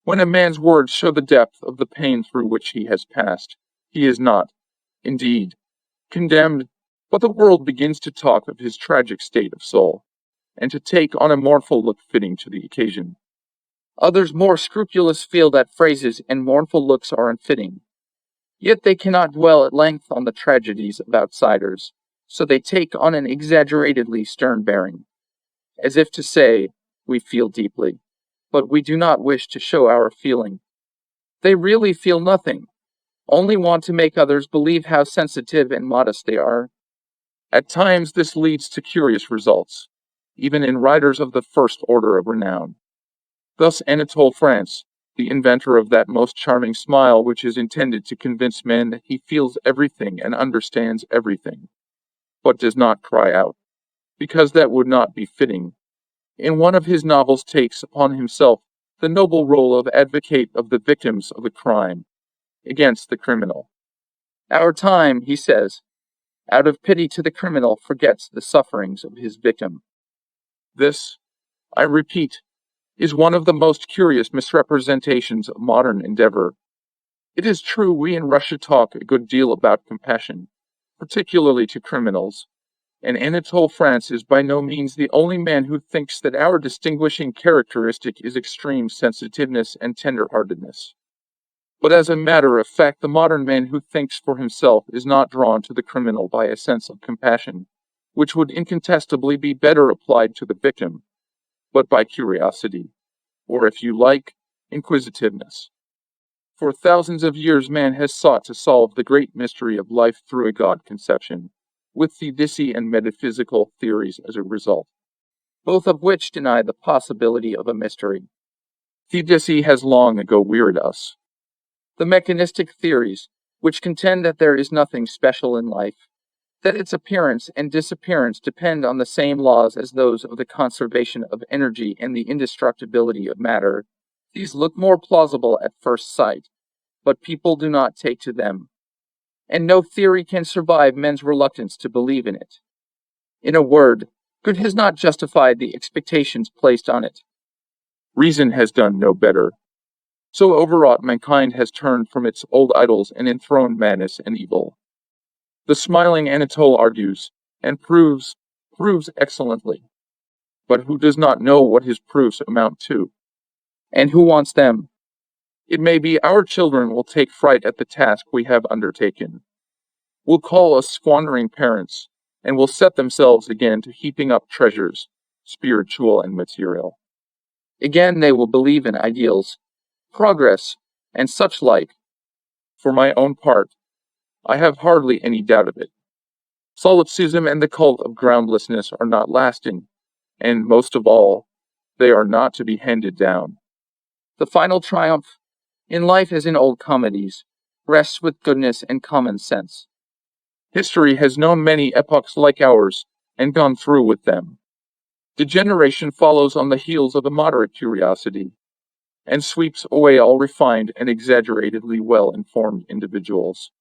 When a man's words show the depth of the pain through which he has passed, he is not, indeed, condemned, but the world begins to talk of his tragic state of soul, and to take on a mournful look fitting to the occasion. Others more scrupulous feel that phrases and mournful looks are unfitting. Yet they cannot dwell at length on the tragedies of outsiders, so they take on an exaggeratedly stern bearing, as if to say, we feel deeply, but we do not wish to show our feeling. They really feel nothing, only want to make others believe how sensitive and modest they are. At times this leads to curious results, even in writers of the first order of renown. Thus Anatole France, the inventor of that most charming smile which is intended to convince men that he feels everything and understands everything, but does not cry out, because that would not be fitting, in one of his novels takes upon himself the noble role of advocate of the victims of a crime against the criminal. Our time, he says, out of pity to the criminal, forgets the sufferings of his victim. This, I repeat, is one of the most curious misrepresentations of modern endeavor. It is true we in Russia talk a good deal about compassion, particularly to criminals, and Anatole France is by no means the only man who thinks that our distinguishing characteristic is extreme sensitiveness and tender-heartedness. But as a matter of fact, the modern man who thinks for himself is not drawn to the criminal by a sense of compassion, which would incontestably be better applied to the victim, but by curiosity, or if you like, inquisitiveness. For thousands of years man has sought to solve the great mystery of life through a God conception, with theodicy and metaphysical theories as a result, both of which deny the possibility of a mystery. Theodicy has long ago wearied us. The mechanistic theories, which contend that there is nothing special in life, that its appearance and disappearance depend on the same laws as those of the conservation of energy and the indestructibility of matter, these look more plausible at first sight, but people do not take to them, and no theory can survive men's reluctance to believe in it. In a word, good has not justified the expectations placed on it. Reason has done no better. So overwrought mankind has turned from its old idols and enthroned madness and evil. The smiling Anatole argues, and proves excellently. But who does not know what his proofs amount to? And who wants them? It may be our children will take fright at the task we have undertaken, will call us squandering parents, and will set themselves again to heaping up treasures, spiritual and material. Again, they will believe in ideals, progress, and such like. For my own part, I have hardly any doubt of it. Solipsism and the cult of groundlessness are not lasting, and most of all, they are not to be handed down. The final triumph, in life as in old comedies, rests with goodness and common sense. History has known many epochs like ours, and gone through with them. Degeneration follows on the heels of a moderate curiosity, and sweeps away all refined and exaggeratedly well-informed individuals.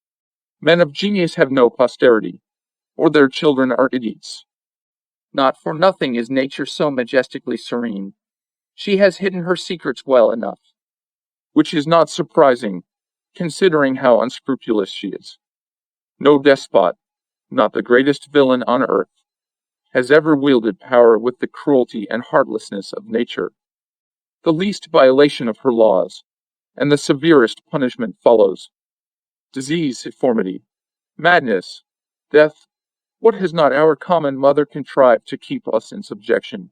Men of genius have no posterity, or their children are idiots. Not for nothing is nature so majestically serene. She has hidden her secrets well enough. Which is not surprising, considering how unscrupulous she is. No despot, not the greatest villain on earth, has ever wielded power with the cruelty and heartlessness of nature. The least violation of her laws, and the severest punishment follows. Disease, deformity, madness, death, what has not our common mother contrived to keep us in subjection?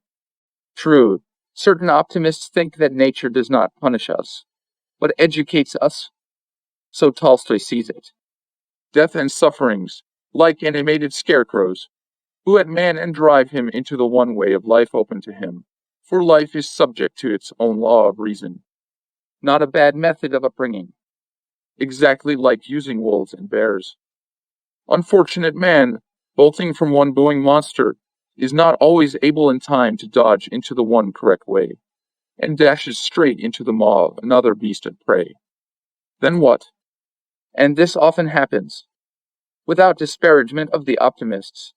True, certain optimists think that nature does not punish us, but educates us. So Tolstoy sees it. Death and sufferings, like animated scarecrows, who at man and drive him into the one way of life open to him, for life is subject to its own law of reason. Not a bad method of upbringing. Exactly like using wolves and bears. Unfortunate man, bolting from one booming monster, is not always able in time to dodge into the one correct way, and dashes straight into the maw of another beast of prey. Then what? And this often happens. Without disparagement of the optimists,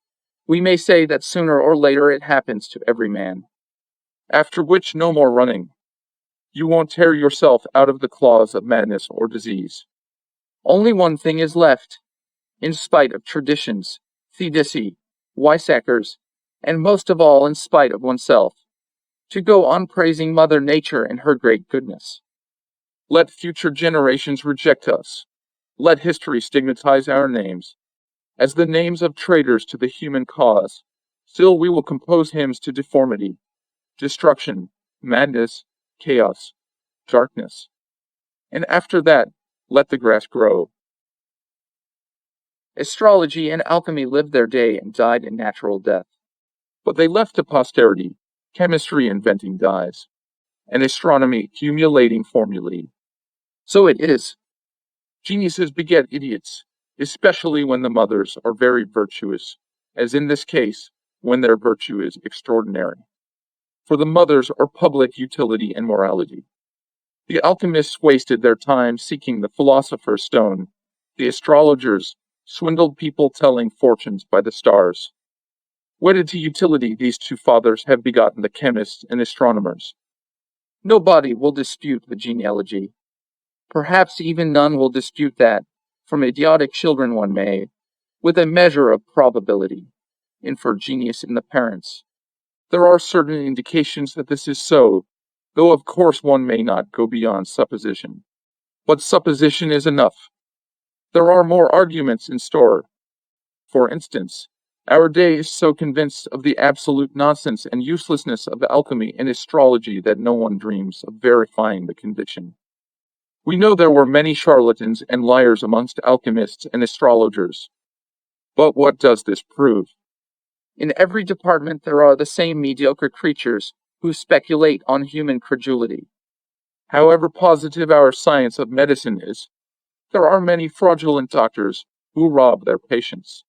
we may say that sooner or later it happens to every man. After which no more running. You won't tear yourself out of the claws of madness or disease. Only one thing is left, in spite of traditions, theodicy, Weissackers, and most of all in spite of oneself, to go on praising Mother Nature and her great goodness. Let future generations reject us. Let history stigmatize our names, as the names of traitors to the human cause. Still we will compose hymns to deformity, destruction, madness, chaos, darkness. And after that, let the grass grow. Astrology and alchemy lived their day and died a natural death. But they left to posterity chemistry inventing dyes, and astronomy accumulating formulae. So it is. Geniuses beget idiots, especially when the mothers are very virtuous, as in this case, when their virtue is extraordinary. For the mothers are public utility and morality. The alchemists wasted their time seeking the philosopher's stone. The astrologers swindled people telling fortunes by the stars. Wedded to utility, these two fathers have begotten the chemists and astronomers. Nobody will dispute the genealogy. Perhaps even none will dispute that, from idiotic children one may, with a measure of probability, infer genius in the parents. There are certain indications that this is so, though of course one may not go beyond supposition. But supposition is enough. There are more arguments in store. For instance, our day is so convinced of the absolute nonsense and uselessness of alchemy and astrology that no one dreams of verifying the conviction. We know there were many charlatans and liars amongst alchemists and astrologers. But what does this prove? In every department there are the same mediocre creatures who speculate on human credulity. However positive our science of medicine is, there are many fraudulent doctors who rob their patients.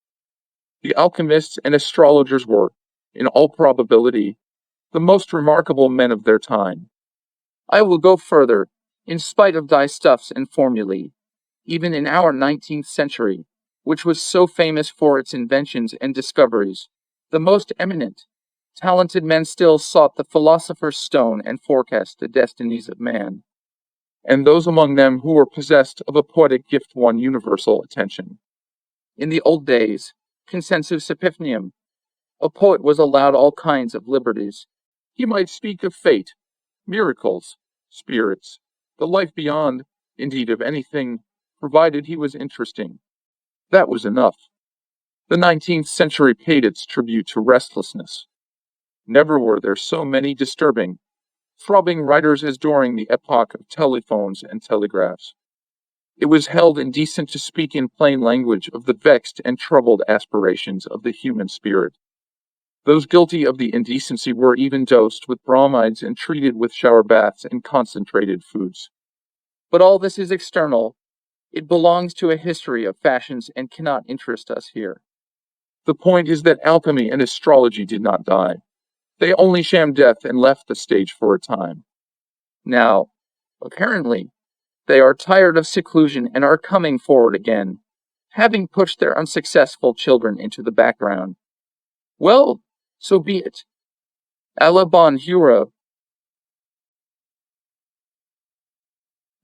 The alchemists and astrologers were, in all probability, the most remarkable men of their time. I will go further, in spite of dyestuffs and formulae, even in our 19th century, which was so famous for its inventions and discoveries, the most eminent, talented men still sought the philosopher's stone and forecast the destinies of man. And those among them who were possessed of a poetic gift won universal attention. In the old days, consensus epiphanium, a poet was allowed all kinds of liberties. He might speak of fate, miracles, spirits, The life beyond, indeed of anything, provided he was interesting. That was enough. The 19th century paid its tribute to restlessness. Never were there so many disturbing, throbbing writers as during the epoch of telephones and telegraphs. It was held indecent to speak in plain language of the vexed and troubled aspirations of the human spirit. Those guilty of the indecency were even dosed with bromides and treated with shower baths and concentrated foods. But all this is external. It belongs to a history of fashions and cannot interest us here. The point is that alchemy and astrology did not die. They only shammed death and left the stage for a time. Now, apparently, they are tired of seclusion and are coming forward again, having pushed their unsuccessful children into the background. Well, so be it. Allah bon hura.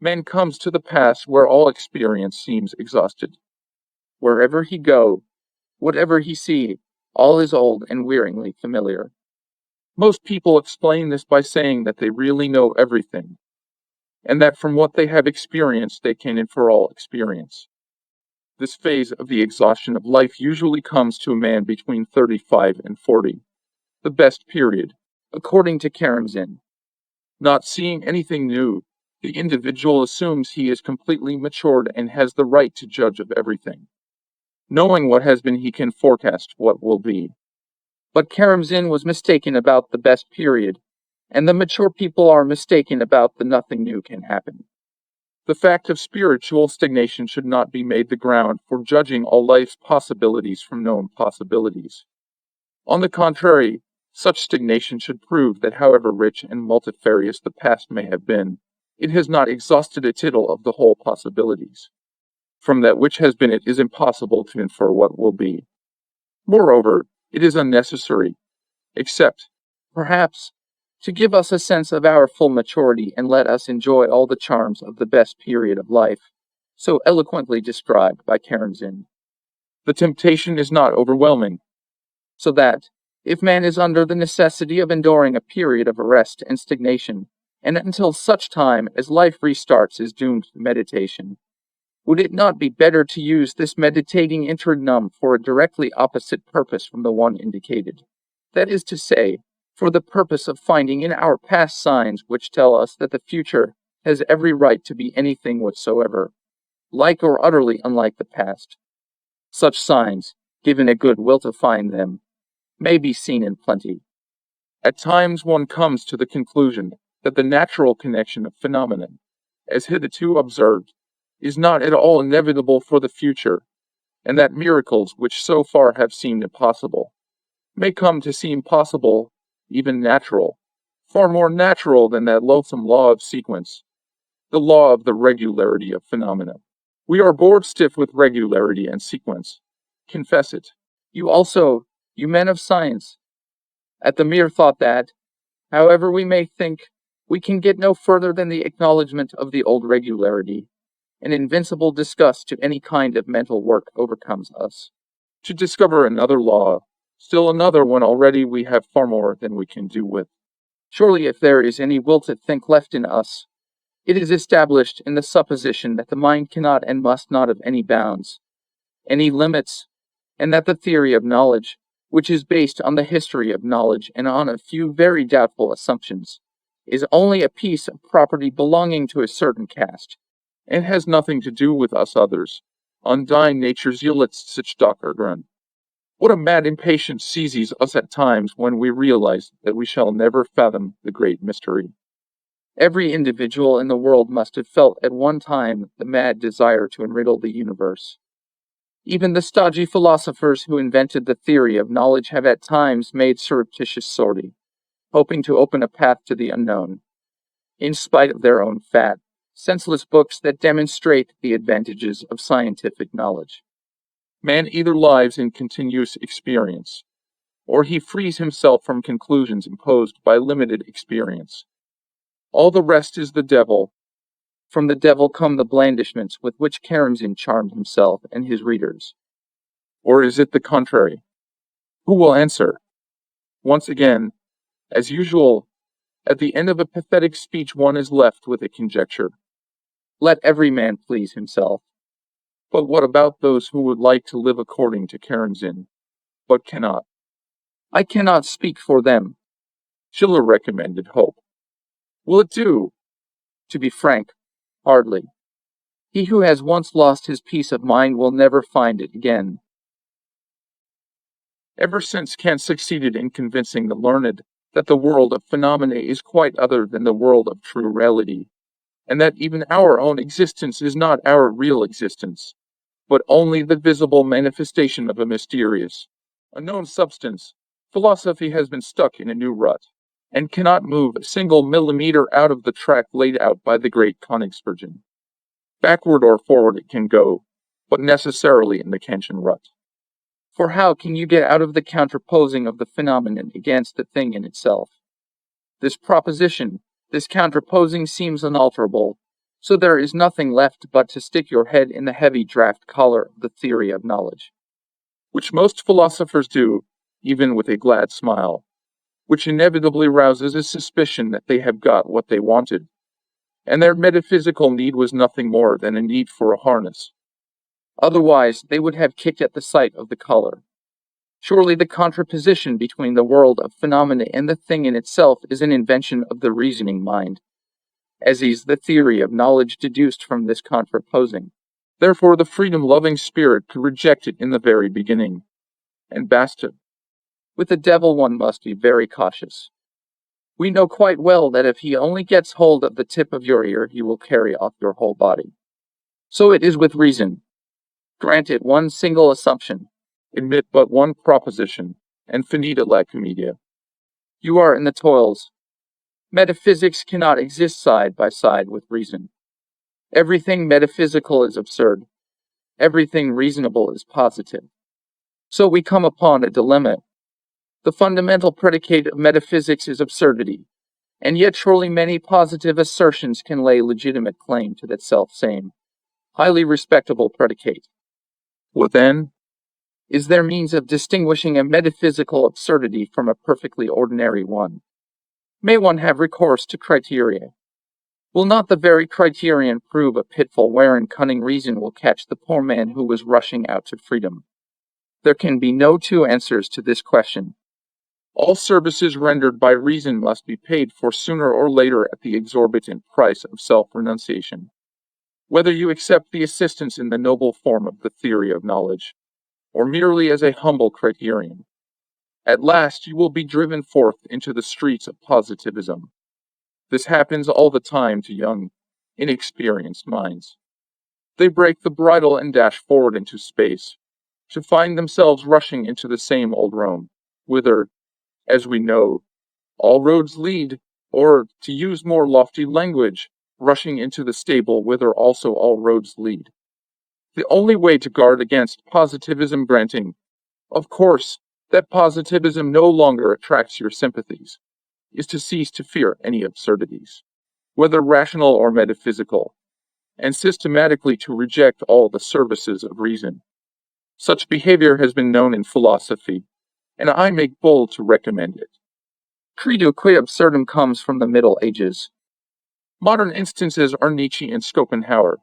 Man comes to the pass where all experience seems exhausted. Wherever he go, whatever he see, all is old and wearingly familiar. Most people explain this by saying that they really know everything, and that from what they have experienced they can infer all experience. This phase of the exhaustion of life usually comes to a man between 35 and 40, the best period, According to Karamzin, not seeing anything new. The individual assumes he is completely matured and has the right to judge of everything. Knowing what has been, he can forecast what will be. but Karamzin was mistaken about the best period, and the mature people are mistaken about the nothing new can happen. The fact of spiritual stagnation should not be made the ground for judging all life's possibilities from known possibilities. On the contrary, such stagnation should prove that however rich and multifarious the past may have been, it has not exhausted a tittle of the whole possibilities. From that which has been it is impossible to infer what will be. Moreover, it is unnecessary, except, Perhaps, to give us a sense of our full maturity and let us enjoy all the charms of the best period of life, so eloquently described by Karamzin, the temptation is not overwhelming. so that, if man is under the necessity of enduring a period of arrest and stagnation, and until such time as life restarts is doomed to meditation, would it not be better to use this meditating interregnum for a directly opposite purpose from the one indicated? That is to say, for the purpose of finding in our past signs which tell us that the future has every right to be anything whatsoever, like or utterly unlike the past. Such signs, given a good will to find them, may be seen in plenty. At times one comes to the conclusion that the natural connection of phenomena, as hitherto observed, is not at all inevitable for the future, and that miracles which so far have seemed impossible may come to seem possible, even natural, far more natural than that loathsome law of sequence, the law of the regularity of phenomena. We are bored stiff with regularity and sequence. Confess it. You also, you men of science, at the mere thought that, however we may think, we can get no further than the acknowledgment of the old regularity, an invincible disgust to any kind of mental work overcomes us. To discover another law, still another one already, we have far more than we can do with. Surely if there is any will to think left in us, it is established in the supposition that the mind cannot and must not have any bounds, any limits, and that the theory of knowledge, which is based on the history of knowledge and on a few very doubtful assumptions, is only a piece of property belonging to a certain caste, and has nothing to do with us others. Undying nature's sich Dockergrun. What a mad impatience seizes us at times when we realize that we shall never fathom the great mystery. Every individual in the world must have felt at one time the mad desire to enriddle the universe. Even the stodgy philosophers who invented the theory of knowledge have at times made surreptitious sortie, hoping to open a path to the unknown, in spite of their own fat, senseless books that demonstrate the advantages of scientific knowledge. Man either lives in continuous experience, or he frees himself from conclusions imposed by limited experience. All the rest is the devil. From the devil come the blandishments with which Karamzin charmed himself and his readers. Or is it the contrary? Who will answer? Once again, as usual, at the end of a pathetic speech one is left with a conjecture. Let every man please himself. But what about those who would like to live according to Karamzin, but cannot? I cannot speak for them. Schiller recommended hope. Will it do? To be frank, hardly. He who has once lost his peace of mind will never find it again. Ever since Kant succeeded in convincing the learned that the world of phenomena is quite other than the world of true reality, and that even our own existence is not our real existence, but only the visible manifestation of a mysterious, unknown substance, philosophy has been stuck in a new rut, and cannot move a single millimeter out of the track laid out by the great Königsbergen. Backward or forward it can go, but necessarily in the Kantian rut. For how can you get out of the counterposing of the phenomenon against the thing in itself? This proposition, this counterposing seems unalterable, so there is nothing left but to stick your head in the heavy draft collar of the theory of knowledge. Which most philosophers do, even with a glad smile, which inevitably rouses a suspicion that they have got what they wanted, and their metaphysical need was nothing more than a need for a harness. Otherwise, they would have kicked at the sight of the collar. Surely the contraposition between the world of phenomena and the thing in itself is an invention of the reasoning mind, as is the theory of knowledge deduced from this contraposing. Therefore the freedom-loving spirit could reject it in the very beginning, and basta. With the devil one must be very cautious. We know quite well that if he only gets hold of the tip of your ear, he will carry off your whole body. So it is with reason. Grant it one single assumption, Admit but one proposition, and finita la commedia. You are in the toils. Metaphysics cannot exist side by side with reason. Everything metaphysical is absurd. Everything reasonable is positive. So we come upon a dilemma. The fundamental predicate of metaphysics is absurdity, and yet surely many positive assertions can lay legitimate claim to that self-same, highly respectable predicate. What then? Is there means of distinguishing a metaphysical absurdity from a perfectly ordinary one? May one have recourse to criteria? Will not the very criterion prove a pitfall wherein cunning reason will catch the poor man who was rushing out to freedom? There can be no two answers to this question. All services rendered by reason must be paid for sooner or later at the exorbitant price of self-renunciation. Whether you accept the assistance in the noble form of the theory of knowledge, or merely as a humble criterion, at last you will be driven forth into the streets of positivism. This happens all the time to young, inexperienced minds. They break the bridle and dash forward into space, to find themselves rushing into the same old Rome, whither, as we know, all roads lead, or, to use more lofty language, rushing into the stable whither also all roads lead. The only way to guard against positivism granting, of course, that positivism no longer attracts your sympathies, is to cease to fear any absurdities, whether rational or metaphysical, and systematically to reject all the services of reason. Such behavior has been known in philosophy, and I make bold to recommend it. Credo quid absurdum comes from the Middle Ages. Modern instances are Nietzsche and Schopenhauer,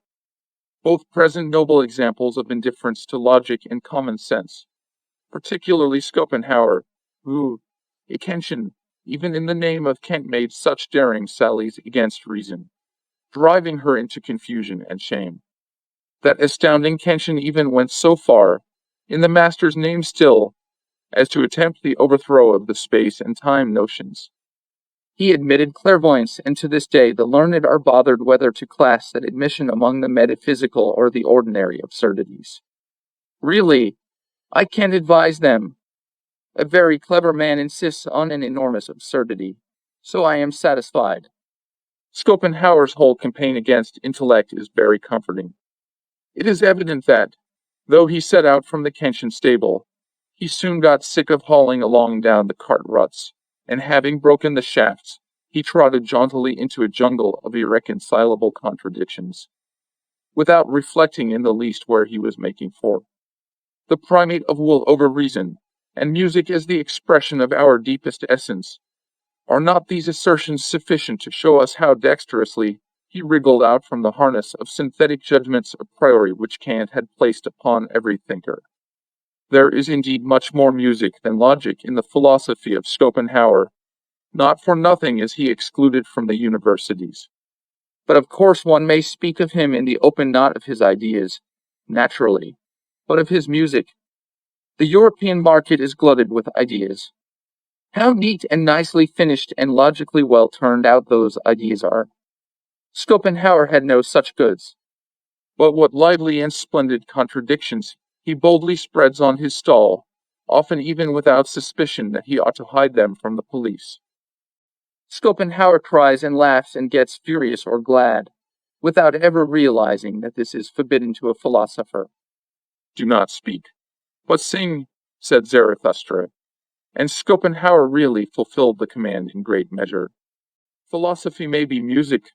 both present noble examples of indifference to logic and common sense, particularly Schopenhauer, who, a Kantian, even in the name of Kant made such daring sallies against reason, driving her into confusion and shame. That astounding Kantian even went so far, in the master's name still, as to attempt the overthrow of the space and time notions. He admitted clairvoyance, and to this day the learned are bothered whether to class that admission among the metaphysical or the ordinary absurdities. Really, I can't advise them. A very clever man insists on an enormous absurdity, so I am satisfied. Schopenhauer's whole campaign against intellect is very comforting. It is evident that, though he set out from the Kantian stable, he soon got sick of hauling along down the cart ruts, and having broken the shafts, he trotted jauntily into a jungle of irreconcilable contradictions, without reflecting in the least where he was making for. The primate of will over reason, and music as the expression of our deepest essence, are not these assertions sufficient to show us how dexterously He wriggled out from the harness of synthetic judgments a priori which Kant had placed upon every thinker. There is indeed much more music than logic in the philosophy of Schopenhauer. Not for nothing is he excluded from the universities. But of course one may speak of him in the open not of his ideas, naturally, but of his music. The European market is glutted with ideas. How neat and nicely finished and logically well turned out those ideas are. Schopenhauer had no such goods. But what lively and splendid contradictions he boldly spreads on his stall, often even without suspicion that he ought to hide them from the police. Schopenhauer cries and laughs and gets furious or glad, without ever realizing that this is forbidden to a philosopher. Do not speak, but sing, said Zarathustra, and Schopenhauer really fulfilled the command in great measure. Philosophy may be music,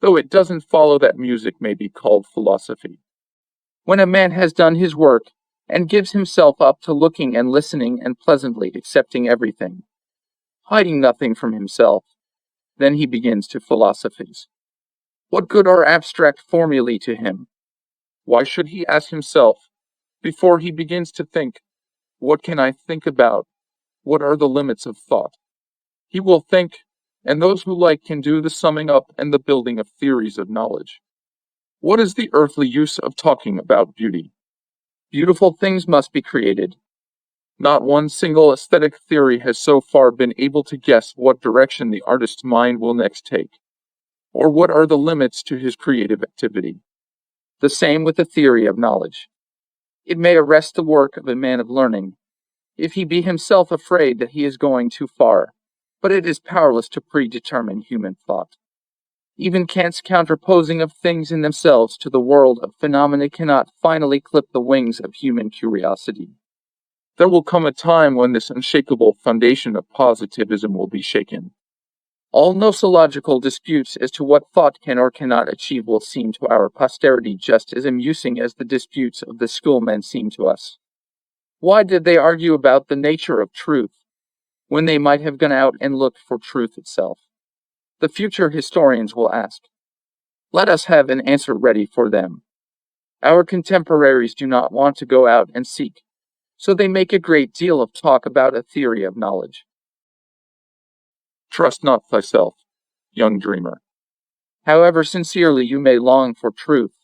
though it doesn't follow that music may be called philosophy. When a man has done his work, and gives himself up to looking and listening and pleasantly accepting everything, hiding nothing from himself, then he begins to philosophize. What good are abstract formulae to him? Why should he ask himself, before he begins to think, what can I think about? What are the limits of thought? He will think, and those who like can do the summing up and the building of theories of knowledge. What is the earthly use of talking about beauty? Beautiful things must be created. Not one single aesthetic theory has so far been able to guess what direction the artist's mind will next take, or what are the limits to his creative activity. The same with the theory of knowledge. It may arrest the work of a man of learning, if he be himself afraid that he is going too far, but it is powerless to predetermine human thought. Even Kant's counterposing of things in themselves to the world of phenomena cannot finally clip the wings of human curiosity. There will come a time when this unshakable foundation of positivism will be shaken. All nosological disputes as to what thought can or cannot achieve will seem to our posterity just as amusing as the disputes of the schoolmen seem to us. Why did they argue about the nature of truth, when they might have gone out and looked for truth itself? The future historians will ask. Let us have an answer ready for them. Our contemporaries do not want to go out and seek, so they make a great deal of talk about a theory of knowledge. Trust not thyself, young dreamer. However sincerely you may long for truth,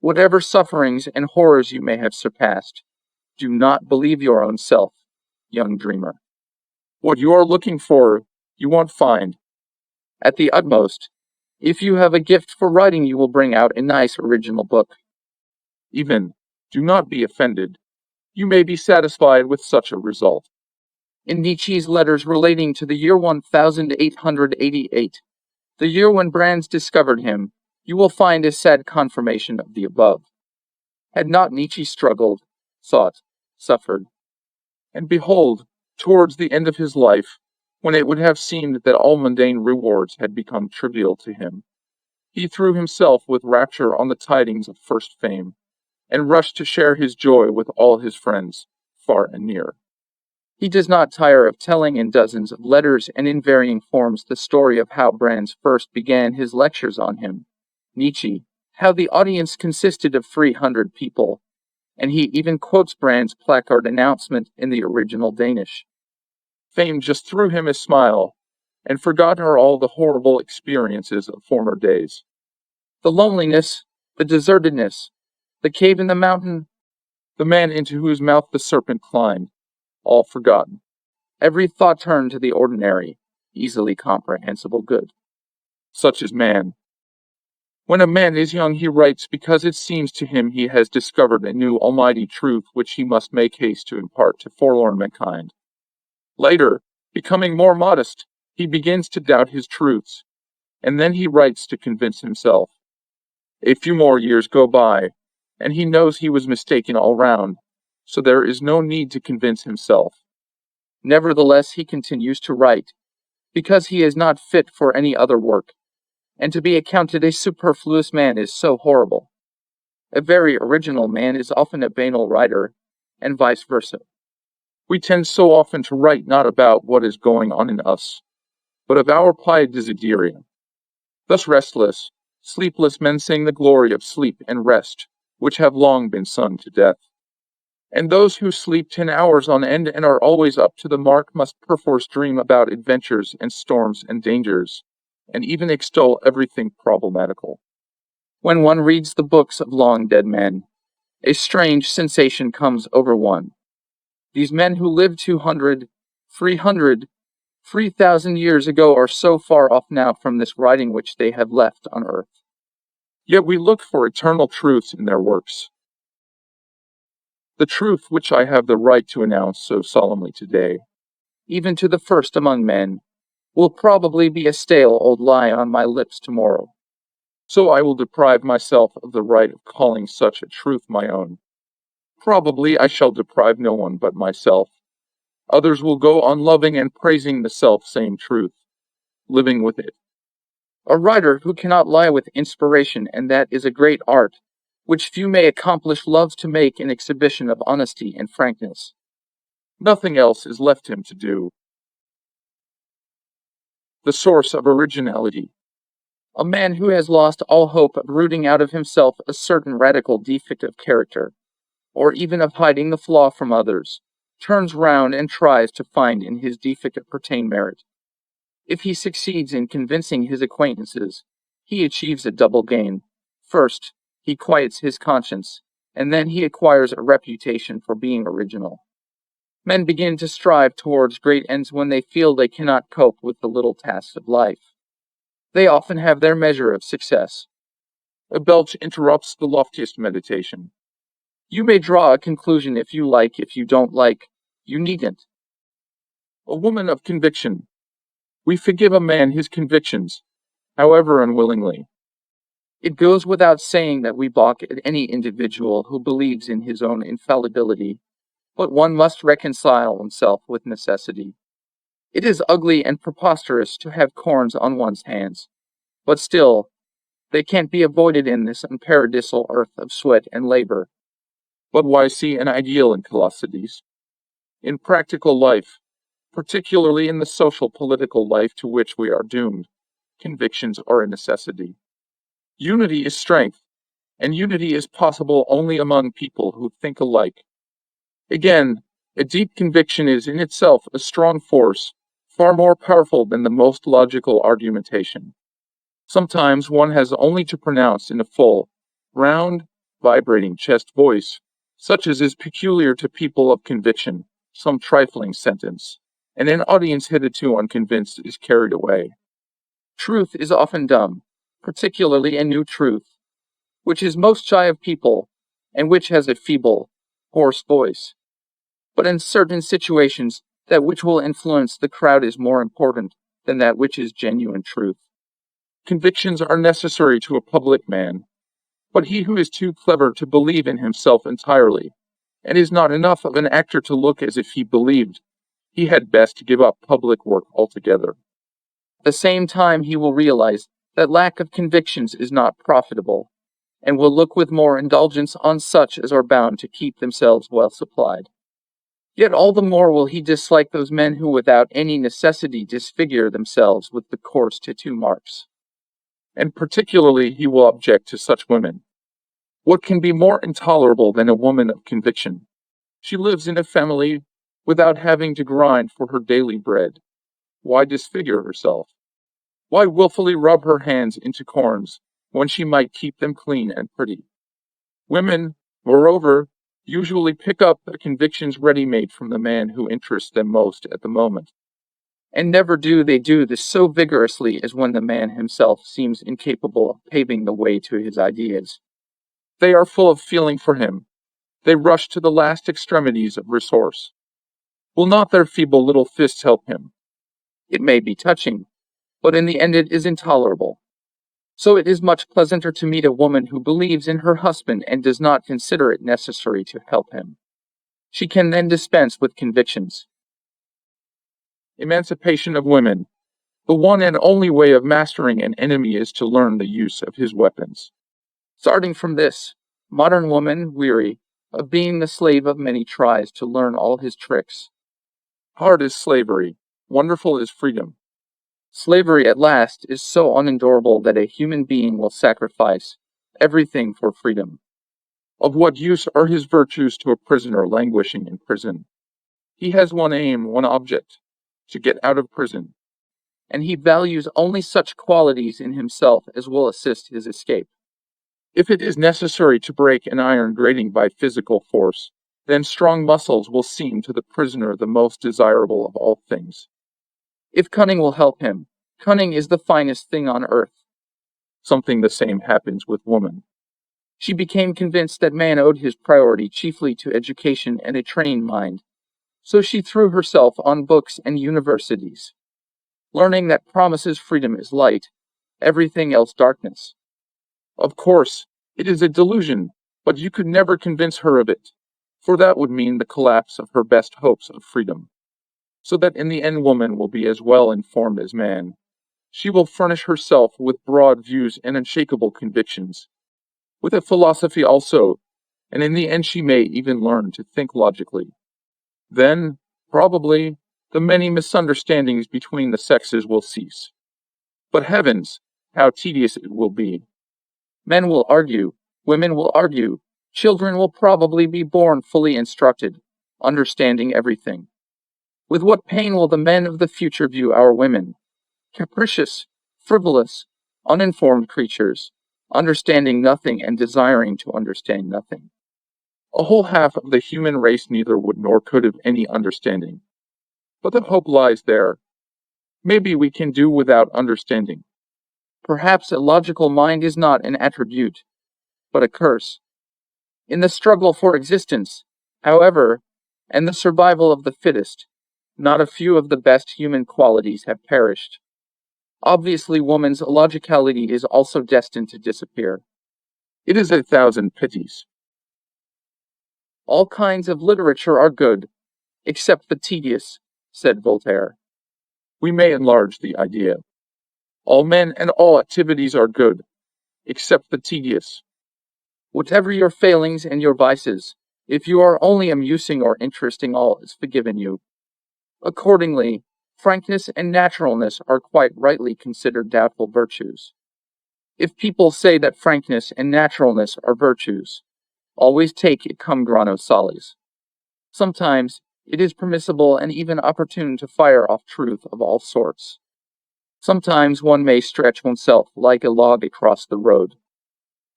whatever sufferings and horrors you may have surpassed, do not believe your own self, young dreamer. What you are looking for, you won't find. At the utmost, if you have a gift for writing, you will bring out a nice original book. Even, do not be offended. You may be satisfied with such a result. In Nietzsche's letters relating to the year 1888, the year when Brandes discovered him, you will find a sad confirmation of the above. Had not Nietzsche struggled, thought, suffered, and behold, towards the end of his life, when it would have seemed that all mundane rewards had become trivial to him, he threw himself with rapture on the tidings of first fame, and rushed to share his joy with all his friends, far and near. He does not tire of telling in dozens of letters and in varying forms the story of how Brandes first began his lectures on him, Nietzsche, how the audience consisted of 300 people, and he even quotes Brandes' placard announcement in the original Danish. Fame just threw him a smile, and forgot her all the horrible experiences of former days. The loneliness, the desertedness, the cave in the mountain, the man into whose mouth the serpent climbed, all forgotten. Every thought turned to the ordinary, easily comprehensible good. Such is man. When a man is young, he writes because it seems to him he has discovered a new almighty truth which he must make haste to impart to forlorn mankind. Later, becoming more modest, he begins to doubt his truths, and then he writes to convince himself. A few more years go by, and he knows he was mistaken all round, so there is no need to convince himself. Nevertheless, he continues to write, because he is not fit for any other work, and to be accounted a superfluous man is so horrible. A very original man is often a banal writer, and vice versa. We tend so often to write not about what is going on in us, but of our pie desideria. Thus restless, Sleepless men sing the glory of sleep and rest, which have long been sung to death. And those who sleep 10 hours on end and are always up to the mark must perforce dream about adventures and storms and dangers, and even extol everything problematical. When one reads the books of long dead men, a strange sensation comes over one. These men who lived 200, 300, 3,000 years ago are so far off now from this writing which they have left on earth. Yet we look for eternal truths in their works. The truth which I have the right to announce so solemnly today, even to the first among men, will probably be a stale old lie on my lips tomorrow. So I will deprive myself of the right of calling such a truth my own. Probably I shall deprive no one but myself. Others will go on loving and praising the self-same truth, living with it. A writer who cannot lie with inspiration, and that is a great art, which few may accomplish, loves to make an exhibition of honesty and frankness. Nothing else is left him to do. The source of originality. A man who has lost all hope of rooting out of himself a certain radical defect of character, or even of hiding the flaw from others, turns round and tries to find in his defect a pertain merit. If he succeeds in convincing his acquaintances, he achieves a double gain. First, he quiets his conscience, and then he acquires a reputation for being original. Men begin to strive towards great ends when they feel they cannot cope with the little tasks of life. They often have their measure of success. A belch interrupts the loftiest meditation. You may draw a conclusion if you like. If you don't like, you needn't. A woman of conviction. We forgive a man his convictions, however unwillingly. It goes without saying that we balk at any individual who believes in his own infallibility, but one must reconcile oneself with necessity. It is ugly and preposterous to have corns on one's hands, but still, they can't be avoided in this unparadisal earth of sweat and labor. But why see an ideal in callosities? In practical life, particularly in the social political life to which we are doomed, convictions are a necessity. Unity is strength, and unity is possible only among people who think alike. Again, a deep conviction is in itself a strong force, far more powerful than the most logical argumentation. Sometimes one has only to pronounce in a full, round, vibrating chest voice, such as is peculiar to people of conviction, some trifling sentence, and an audience hitherto unconvinced is carried away. Truth is often dumb, particularly a new truth, which is most shy of people, and which has a feeble, hoarse voice. But in certain situations, that which will influence the crowd is more important than that which is genuine truth. Convictions are necessary to a public man, but he who is too clever to believe in himself entirely, and is not enough of an actor to look as if he believed, he had best give up public work altogether. At the same time, he will realize that lack of convictions is not profitable, and will look with more indulgence on such as are bound to keep themselves well supplied. Yet all the more will he dislike those men who without any necessity disfigure themselves with the coarse tattoo marks. And particularly he will object to such women. What can be more intolerable than a woman of conviction? She lives in a family without having to grind for her daily bread. Why disfigure herself? Why wilfully rub her hands into corns when she might keep them clean and pretty? Women, moreover, usually pick up their convictions ready-made from the man who interests them most at the moment. And never do they do this so vigorously as when the man himself seems incapable of paving the way to his ideas. They are full of feeling for him. They rush to the last extremities of resource. Will not their feeble little fists help him? It may be touching, but in the end it is intolerable. So it is much pleasanter to meet a woman who believes in her husband and does not consider it necessary to help him. She can then dispense with convictions. Emancipation of women. The one and only way of mastering an enemy is to learn the use of his weapons. Starting from this, modern woman, weary of being the slave of many, tries to learn all his tricks. Hard is slavery, wonderful is freedom. Slavery at last is so unendurable that a human being will sacrifice everything for freedom. Of what use are his virtues to a prisoner languishing in prison? He has one aim, one object, to get out of prison. And he values only such qualities in himself as will assist his escape. If it is necessary to break an iron grating by physical force, then strong muscles will seem to the prisoner the most desirable of all things. If cunning will help him, cunning is the finest thing on earth. Something the same happens with woman. She became convinced that man owed his priority chiefly to education and a trained mind, so she threw herself on books and universities. Learning that promises freedom is light, everything else darkness. Of course, it is a delusion, but you could never convince her of it, for that would mean the collapse of her best hopes of freedom. So that in the end woman will be as well informed as man. She will furnish herself with broad views and unshakable convictions, with a philosophy also, and in the end she may even learn to think logically. Then, probably, the many misunderstandings between the sexes will cease. But heavens, how tedious it will be! Men will argue, women will argue, children will probably be born fully instructed, understanding everything. With what pain will the men of the future view our women? Capricious, frivolous, uninformed creatures, understanding nothing and desiring to understand nothing. A whole half of the human race neither would nor could have any understanding. But the hope lies there. Maybe we can do without understanding. Perhaps a logical mind is not an attribute, but a curse. In the struggle for existence, however, and the survival of the fittest, not a few of the best human qualities have perished. Obviously, woman's logicality is also destined to disappear. It is 1,000 pities. All kinds of literature are good, except the tedious, said Voltaire. We may enlarge the idea. All men and all activities are good, except the tedious. Whatever your failings and your vices, if you are only amusing or interesting, all is forgiven you. Accordingly, frankness and naturalness are quite rightly considered doubtful virtues. If people say that frankness and naturalness are virtues, always take it cum grano salis. Sometimes it is permissible and even opportune to fire off truth of all sorts. Sometimes one may stretch oneself like a log across the road.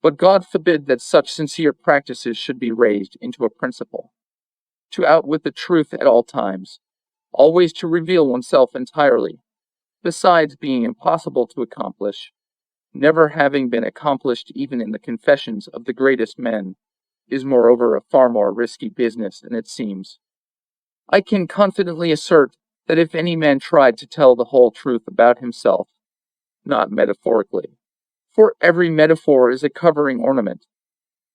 But God forbid that such sincere practices should be raised into a principle. To outwit the truth at all times, always to reveal oneself entirely, besides being impossible to accomplish, never having been accomplished even in the confessions of the greatest men, is moreover a far more risky business than it seems. I can confidently assert that if any man tried to tell the whole truth about himself, not metaphorically, for every metaphor is a covering ornament,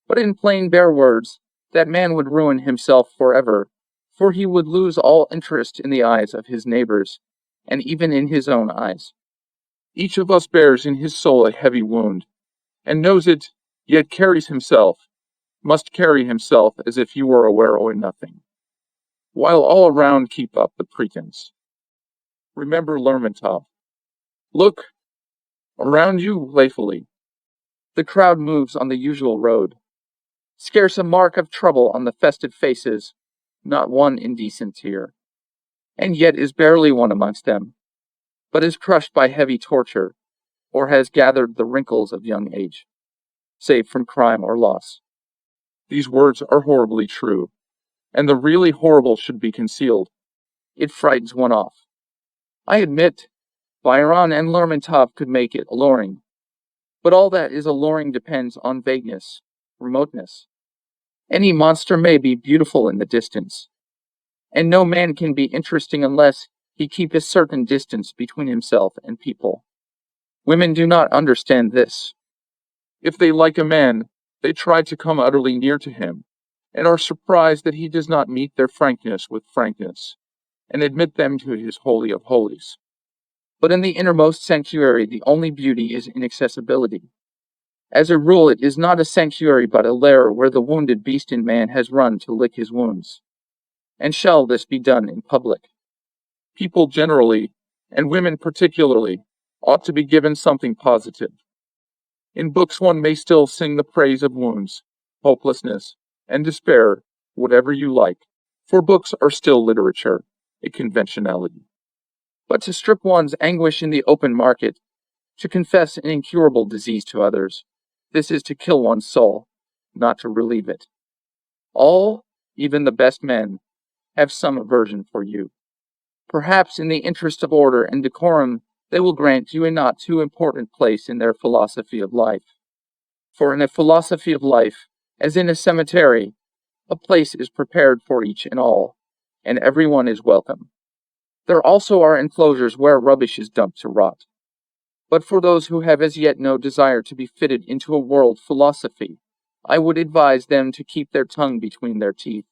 but in plain bare words, that man would ruin himself forever, for he would lose all interest in the eyes of his neighbors, and even in his own eyes. Each of us bears in his soul a heavy wound, and knows it, yet must carry himself as if he were aware of nothing, while all around keep up the pretense. Remember Lermontov. Look around you playfully. The crowd moves on the usual road. Scarce a mark of trouble on the festive faces, not one indecent tear. And yet is barely one amongst them, but is crushed by heavy torture, or has gathered the wrinkles of young age, saved from crime or loss. These words are horribly true, and the really horrible should be concealed. It frightens one off. I admit, Byron and Lermontov could make it alluring, but all that is alluring depends on vagueness, remoteness. Any monster may be beautiful in the distance, and no man can be interesting unless he keep a certain distance between himself and people. Women do not understand this. If they like a man, they try to come utterly near to him, and are surprised that he does not meet their frankness with frankness, and admit them to his holy of holies. But in the innermost sanctuary the only beauty is inaccessibility. As a rule it is not a sanctuary but a lair where the wounded beast in man has run to lick his wounds. And shall this be done in public? People generally, and women particularly, ought to be given something positive. In books one may still sing the praise of wounds, hopelessness, and despair, whatever you like, for books are still literature, a conventionality. But to strip one's anguish in the open market, to confess an incurable disease to others, this is to kill one's soul, not to relieve it. All, even the best men, have some aversion for you. Perhaps in the interest of order and decorum, they will grant you a not too important place in their philosophy of life. For in a philosophy of life, as in a cemetery, a place is prepared for each and all, and everyone is welcome. There also are enclosures where rubbish is dumped to rot. But for those who have as yet no desire to be fitted into a world philosophy, I would advise them to keep their tongue between their teeth,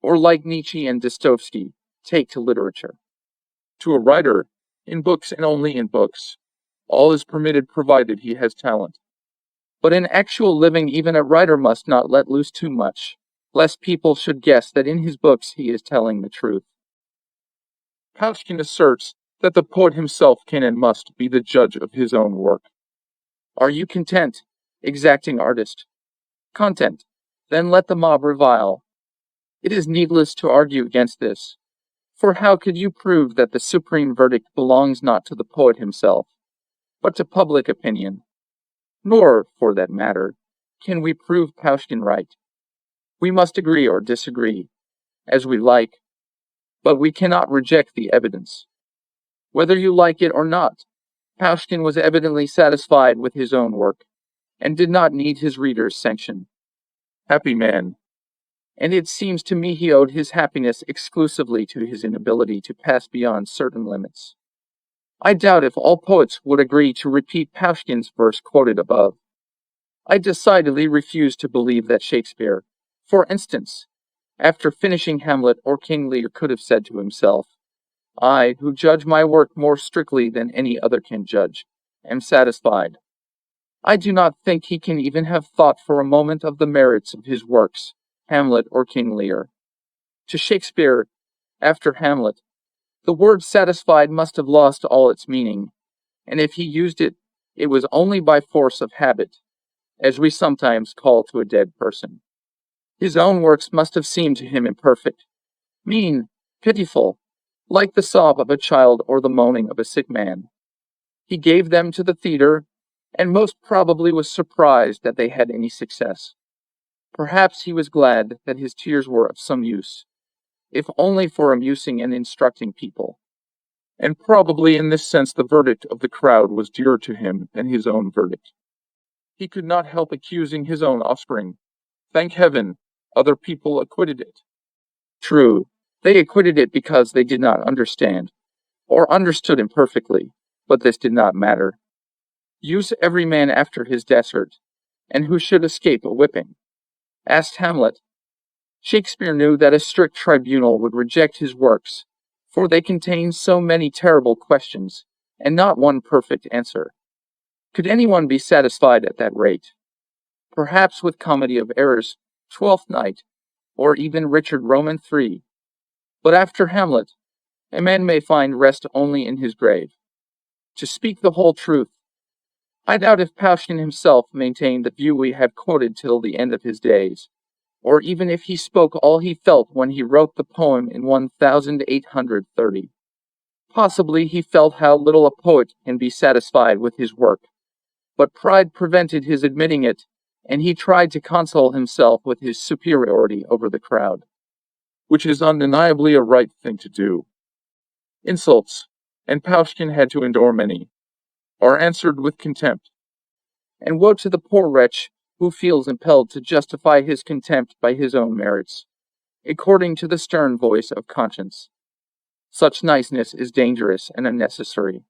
or like Nietzsche and Dostoevsky, take to literature. To a writer, in books and only in books, all is permitted provided he has talent. But in actual living even a writer must not let loose too much, lest people should guess that in his books he is telling the truth. Pushkin asserts that the poet himself can and must be the judge of his own work. Are you content, exacting artist? Content. Then let the mob revile. It is needless to argue against this, for how could you prove that the supreme verdict belongs not to the poet himself, but to public opinion? Nor, for that matter, can we prove Pushkin right. We must agree or disagree, as we like, but we cannot reject the evidence. Whether you like it or not, Pushkin was evidently satisfied with his own work, and did not need his readers' sanction. Happy man. And it seems to me he owed his happiness exclusively to his inability to pass beyond certain limits. I doubt if all poets would agree to repeat Pushkin's verse quoted above. I decidedly refuse to believe that Shakespeare, for instance, after finishing Hamlet or King Lear, could have said to himself, I, who judge my work more strictly than any other can judge, am satisfied. I do not think he can even have thought for a moment of the merits of his works, Hamlet or King Lear. To Shakespeare, after Hamlet, the word satisfied must have lost all its meaning, and if he used it, it was only by force of habit, as we sometimes call to a dead person. His own works must have seemed to him imperfect, mean, pitiful, like the sob of a child or the moaning of a sick man. He gave them to the theater, and most probably was surprised that they had any success. Perhaps he was glad that his tears were of some use, if only for amusing and instructing people. And probably in this sense the verdict of the crowd was dearer to him than his own verdict. He could not help accusing his own offspring. Thank heaven, other people acquitted it. True, they acquitted it because they did not understand, or understood imperfectly, but this did not matter. Use every man after his desert, and who should escape a whipping? Asked Hamlet. Shakespeare knew that a strict tribunal would reject his works, for they contain so many terrible questions, and not one perfect answer. Could anyone be satisfied at that rate? Perhaps with Comedy of Errors, Twelfth Night, or even Richard Roman III. But after Hamlet, a man may find rest only in his grave. To speak the whole truth, I doubt if Pushkin himself maintained the view we have quoted till the end of his days, or even if he spoke all he felt when he wrote the poem in 1830. Possibly he felt how little a poet can be satisfied with his work, but pride prevented his admitting it, and he tried to console himself with his superiority over the crowd, which is undeniably a right thing to do. Insults, and Pushkin had to endure many, are answered with contempt. And woe to the poor wretch who feels impelled to justify his contempt by his own merits, according to the stern voice of conscience. Such niceness is dangerous and unnecessary.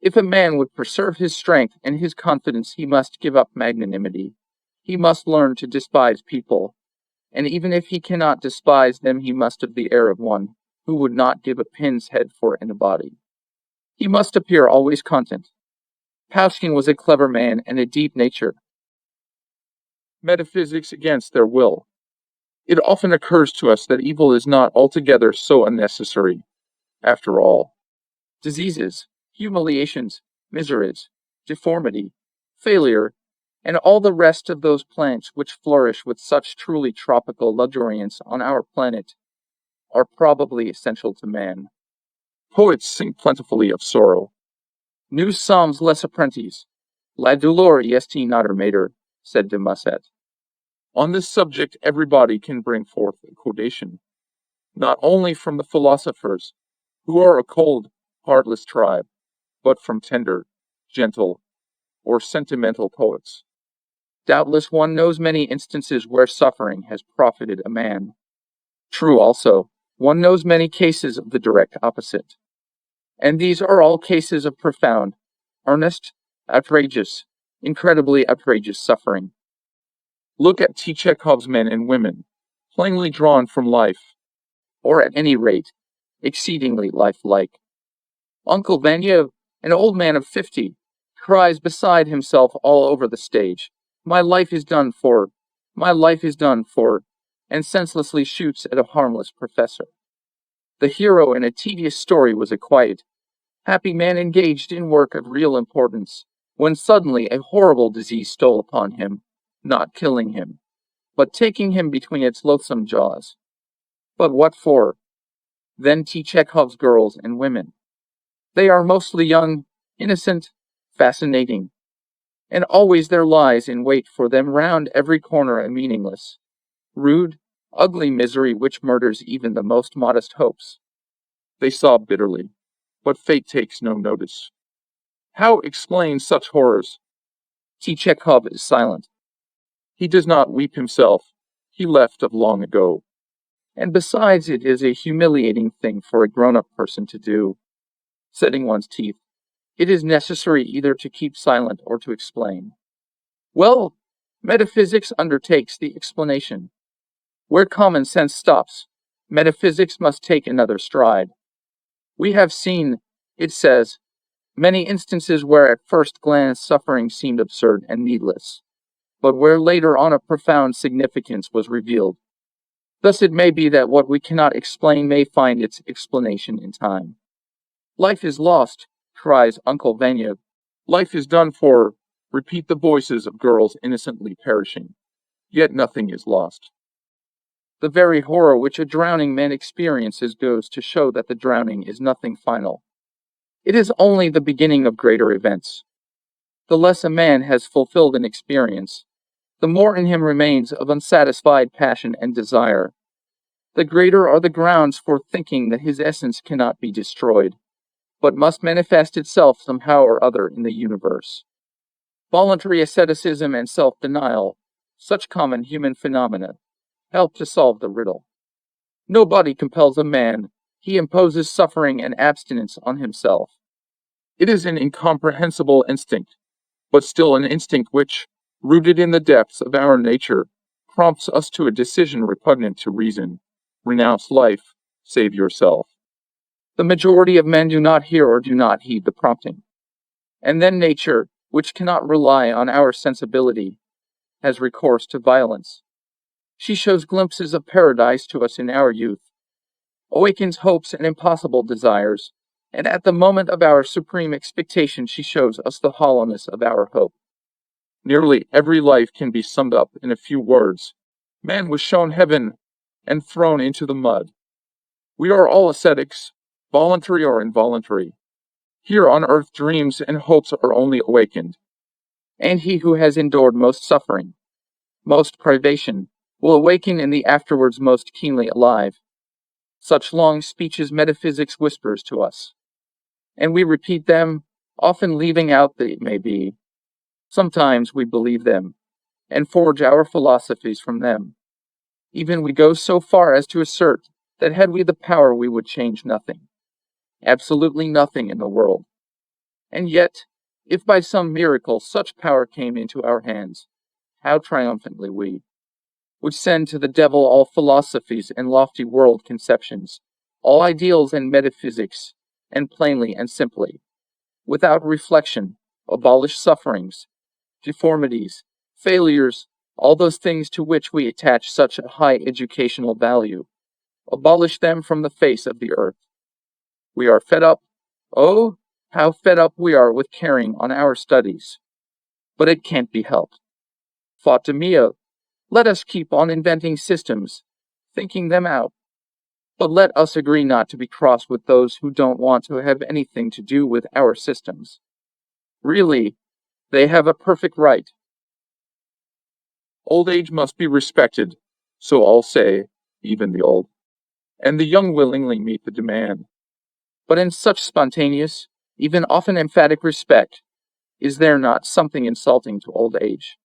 If a man would preserve his strength and his confidence, he must give up magnanimity. He must learn to despise people, and even if he cannot despise them, he must have the air of one who would not give a pin's head for a body. He must appear always content. Pushkin was a clever man and a deep nature. Metaphysics against their will. It often occurs to us that evil is not altogether so unnecessary, after all. diseases, humiliations, miseries, deformity, failure, and all the rest of those plants which flourish with such truly tropical luxuriance on our planet, are probably essential to man. Poets sing plentifully of sorrow. Nous sommes les apprentis. La douleur est notre maître, said de Musset. On this subject, everybody can bring forth a quotation, not only from the philosophers, who are a cold, heartless tribe, but from tender, gentle, or sentimental poets. Doubtless one knows many instances where suffering has profited a man. True also, one knows many cases of the direct opposite. And these are all cases of profound, earnest, outrageous, incredibly outrageous suffering. Look at Tchekov's men and women, plainly drawn from life, Or at any rate, exceedingly lifelike. Uncle Vanya, an old man of 50, cries beside himself all over the stage, "My life is done for, my life is done for," and senselessly shoots at a harmless professor. The hero in a tedious story was a quiet, happy man engaged in work of real importance, when suddenly a horrible disease stole upon him, not killing him, but taking him between its loathsome jaws. But what for? Then Tchekov's girls and women. They are mostly young, innocent, fascinating, and always there lies in wait for them round every corner a meaningless, rude, ugly misery which murders even the most modest hopes. they sob bitterly, but fate takes no notice. How explain such horrors? Tchekov is silent, He does not weep himself, he left of long ago. and besides it is a humiliating thing for a grown-up person to do. Setting one's teeth, it is necessary either to keep silent or to explain. Well, metaphysics undertakes the explanation. Where common sense stops, metaphysics must take another stride. We have seen, it says, many instances where at first glance suffering seemed absurd and needless, but where later on a profound significance was revealed. Thus it may be that what we cannot explain may find its explanation in time. Life is lost, cries Uncle Vanya. Life is done for, repeat the voices of girls innocently perishing. Yet nothing is lost. The very horror which a drowning man experiences goes to show that the drowning is nothing final. It is only the beginning of greater events. The less a man has fulfilled an experience, the more in him remains of unsatisfied passion and desire. The greater are the grounds for thinking that his essence cannot be destroyed, but must manifest itself somehow or other in the universe. Voluntary asceticism and self-denial, such common human phenomena, help to solve the riddle. Nobody compels a man, he imposes suffering and abstinence on himself. It is an incomprehensible instinct, but still an instinct which, rooted in the depths of our nature, prompts us to a decision repugnant to reason. Renounce life, save yourself. The majority of men do not hear or do not heed the prompting. And then nature, which cannot rely on our sensibility, has recourse to violence. She shows glimpses of paradise to us in our youth, awakens hopes and impossible desires, and at the moment of our supreme expectation she shows us the hollowness of our hope. Nearly every life can be summed up in a few words. Man was shown heaven and thrown into the mud. We are all ascetics, voluntary or involuntary. Here on earth dreams and hopes are only awakened. And he who has endured most suffering, most privation, will awaken in the afterwards most keenly alive. Such long speeches metaphysics whispers to us, and we repeat them, often leaving out the "it may be." Sometimes we believe them, and forge our philosophies from them. Even we go so far as to assert that had we the power we would change nothing, absolutely nothing in the world. And yet, if by some miracle such power came into our hands, how triumphantly we would send to the devil all philosophies and lofty world conceptions, all ideals and metaphysics, and plainly and simply, without reflection, abolish sufferings, deformities, failures, all those things to which we attach such a high educational value. Abolish them from the face of the earth. We are fed up, Oh, how fed up we are with carrying on our studies. But it can't be helped. Fata mia, let us keep on inventing systems, thinking them out. But let us agree not to be cross with those who don't want to have anything to do with our systems. Really, they have a perfect right. Old age must be respected, so all say, even the old, and the young willingly meet the demand. But in such spontaneous, even often emphatic respect, is there not something insulting to old age?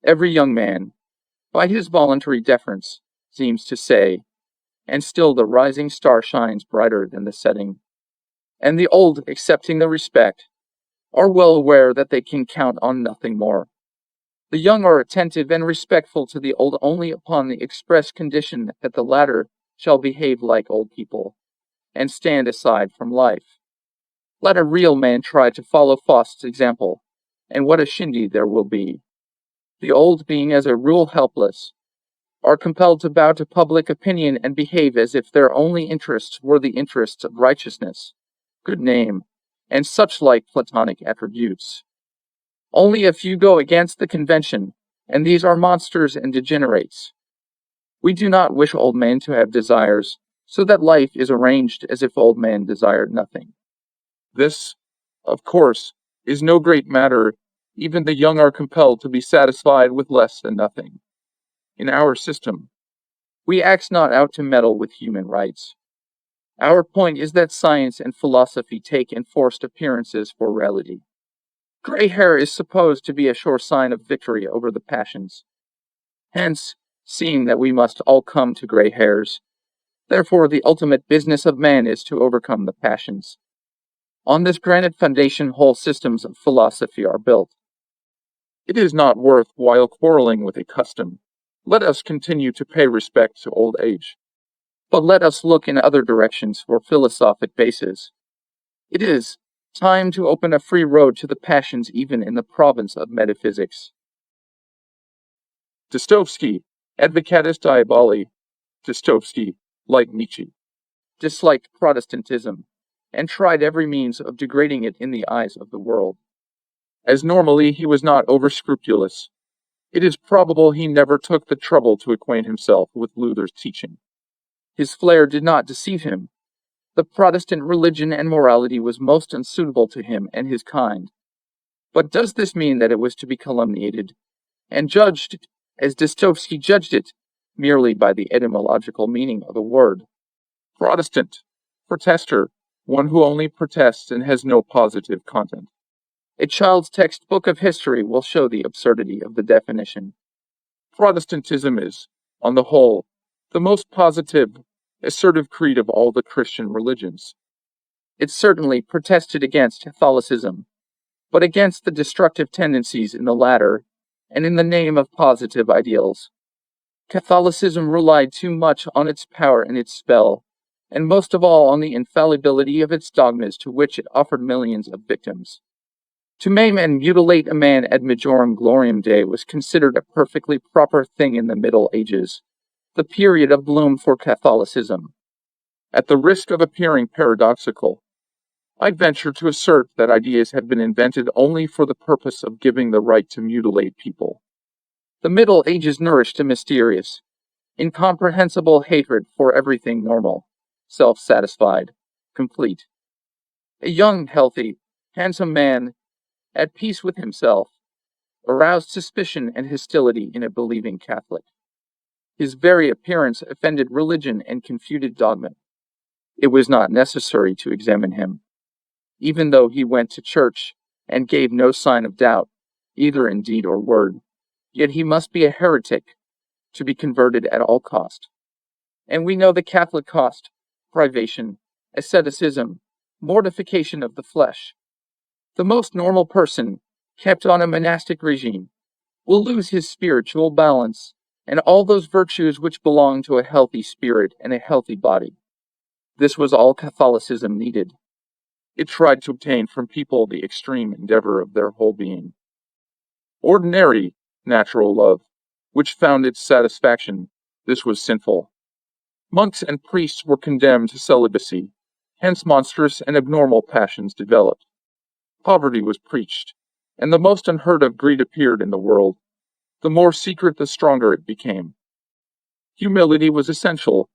Every young man, by his voluntary deference, seems to say, and still the rising star shines brighter than the setting. And the old, accepting the respect, are well aware that they can count on nothing more. The young are attentive and respectful to the old only upon the express condition that the latter shall behave like old people, and stand aside from life. Let a real man try to follow Faust's example, and what a shindy there will be. The old, being as a rule helpless, are compelled to bow to public opinion and behave as if their only interests were the interests of righteousness, good name, and such like Platonic attributes. Only a few go against the convention, and these are monsters and degenerates. We do not wish old men to have desires, so that life is arranged as if old men desired nothing. This, of course, is no great matter. Even the young are compelled to be satisfied with less than nothing. In our system, We act not out to meddle with human rights. Our point is that science and philosophy take enforced appearances for reality. Gray hair is supposed to be a sure sign of victory over the passions. Hence, seeing that we must all come to gray hairs, therefore the ultimate business of man is to overcome the passions. On this granite foundation whole systems of philosophy are built. it is not worth while quarreling with a custom. Let us continue to pay respect to old age. But let us look in other directions for philosophic bases. It is time to open a free road to the passions even in the province of metaphysics. Dostoevsky, Advocatus Diaboli. Dostoevsky, like Nietzsche, Disliked Protestantism, and tried every means of degrading it in the eyes of the world. as normally he was not over-scrupulous. It is probable he never took the trouble to acquaint himself with Luther's teaching. His flair did not deceive him. The Protestant religion and morality was most unsuitable to him and his kind. But does this mean that it was to be calumniated, and judged as Dostoevsky judged it, merely by the etymological meaning of a word? Protestant, protester, one who only protests and has no positive content. A child's textbook of history will show the absurdity of the definition. Protestantism is, on the whole, the most positive, assertive creed of all the Christian religions. It certainly protested against Catholicism, but against the destructive tendencies in the latter, and in the name of positive ideals. Catholicism relied too much on its power and its spell, and most of all on the infallibility of its dogmas to which it offered millions of victims. To maim and mutilate a man ad majorem gloriam Dei was considered a perfectly proper thing in the Middle Ages, the period of bloom for Catholicism. At the risk of appearing paradoxical, I venture to assert that ideas have been invented only for the purpose of giving the right to mutilate people. The Middle Ages nourished a mysterious, incomprehensible hatred for everything normal, self-satisfied, complete. A young, healthy, handsome man, at peace with himself, aroused suspicion and hostility in a believing Catholic. His very appearance offended religion and confuted dogma. It was not necessary to examine him, even though he went to church and gave no sign of doubt, either in deed or word. Yet he must be a heretic to be converted at all cost. And we know the Catholic cost: privation, asceticism, mortification of the flesh. The most normal person, kept on a monastic regime, will lose his spiritual balance and all those virtues which belong to a healthy spirit and a healthy body. This was all Catholicism needed. It tried to obtain from people the extreme endeavor of their whole being. Ordinary, natural love, which found its satisfaction, this was sinful. Monks and priests were condemned to celibacy, Hence monstrous and abnormal passions developed. Poverty was preached, and the most unheard of greed appeared in the world. The more secret, the stronger it became. Humility was essential,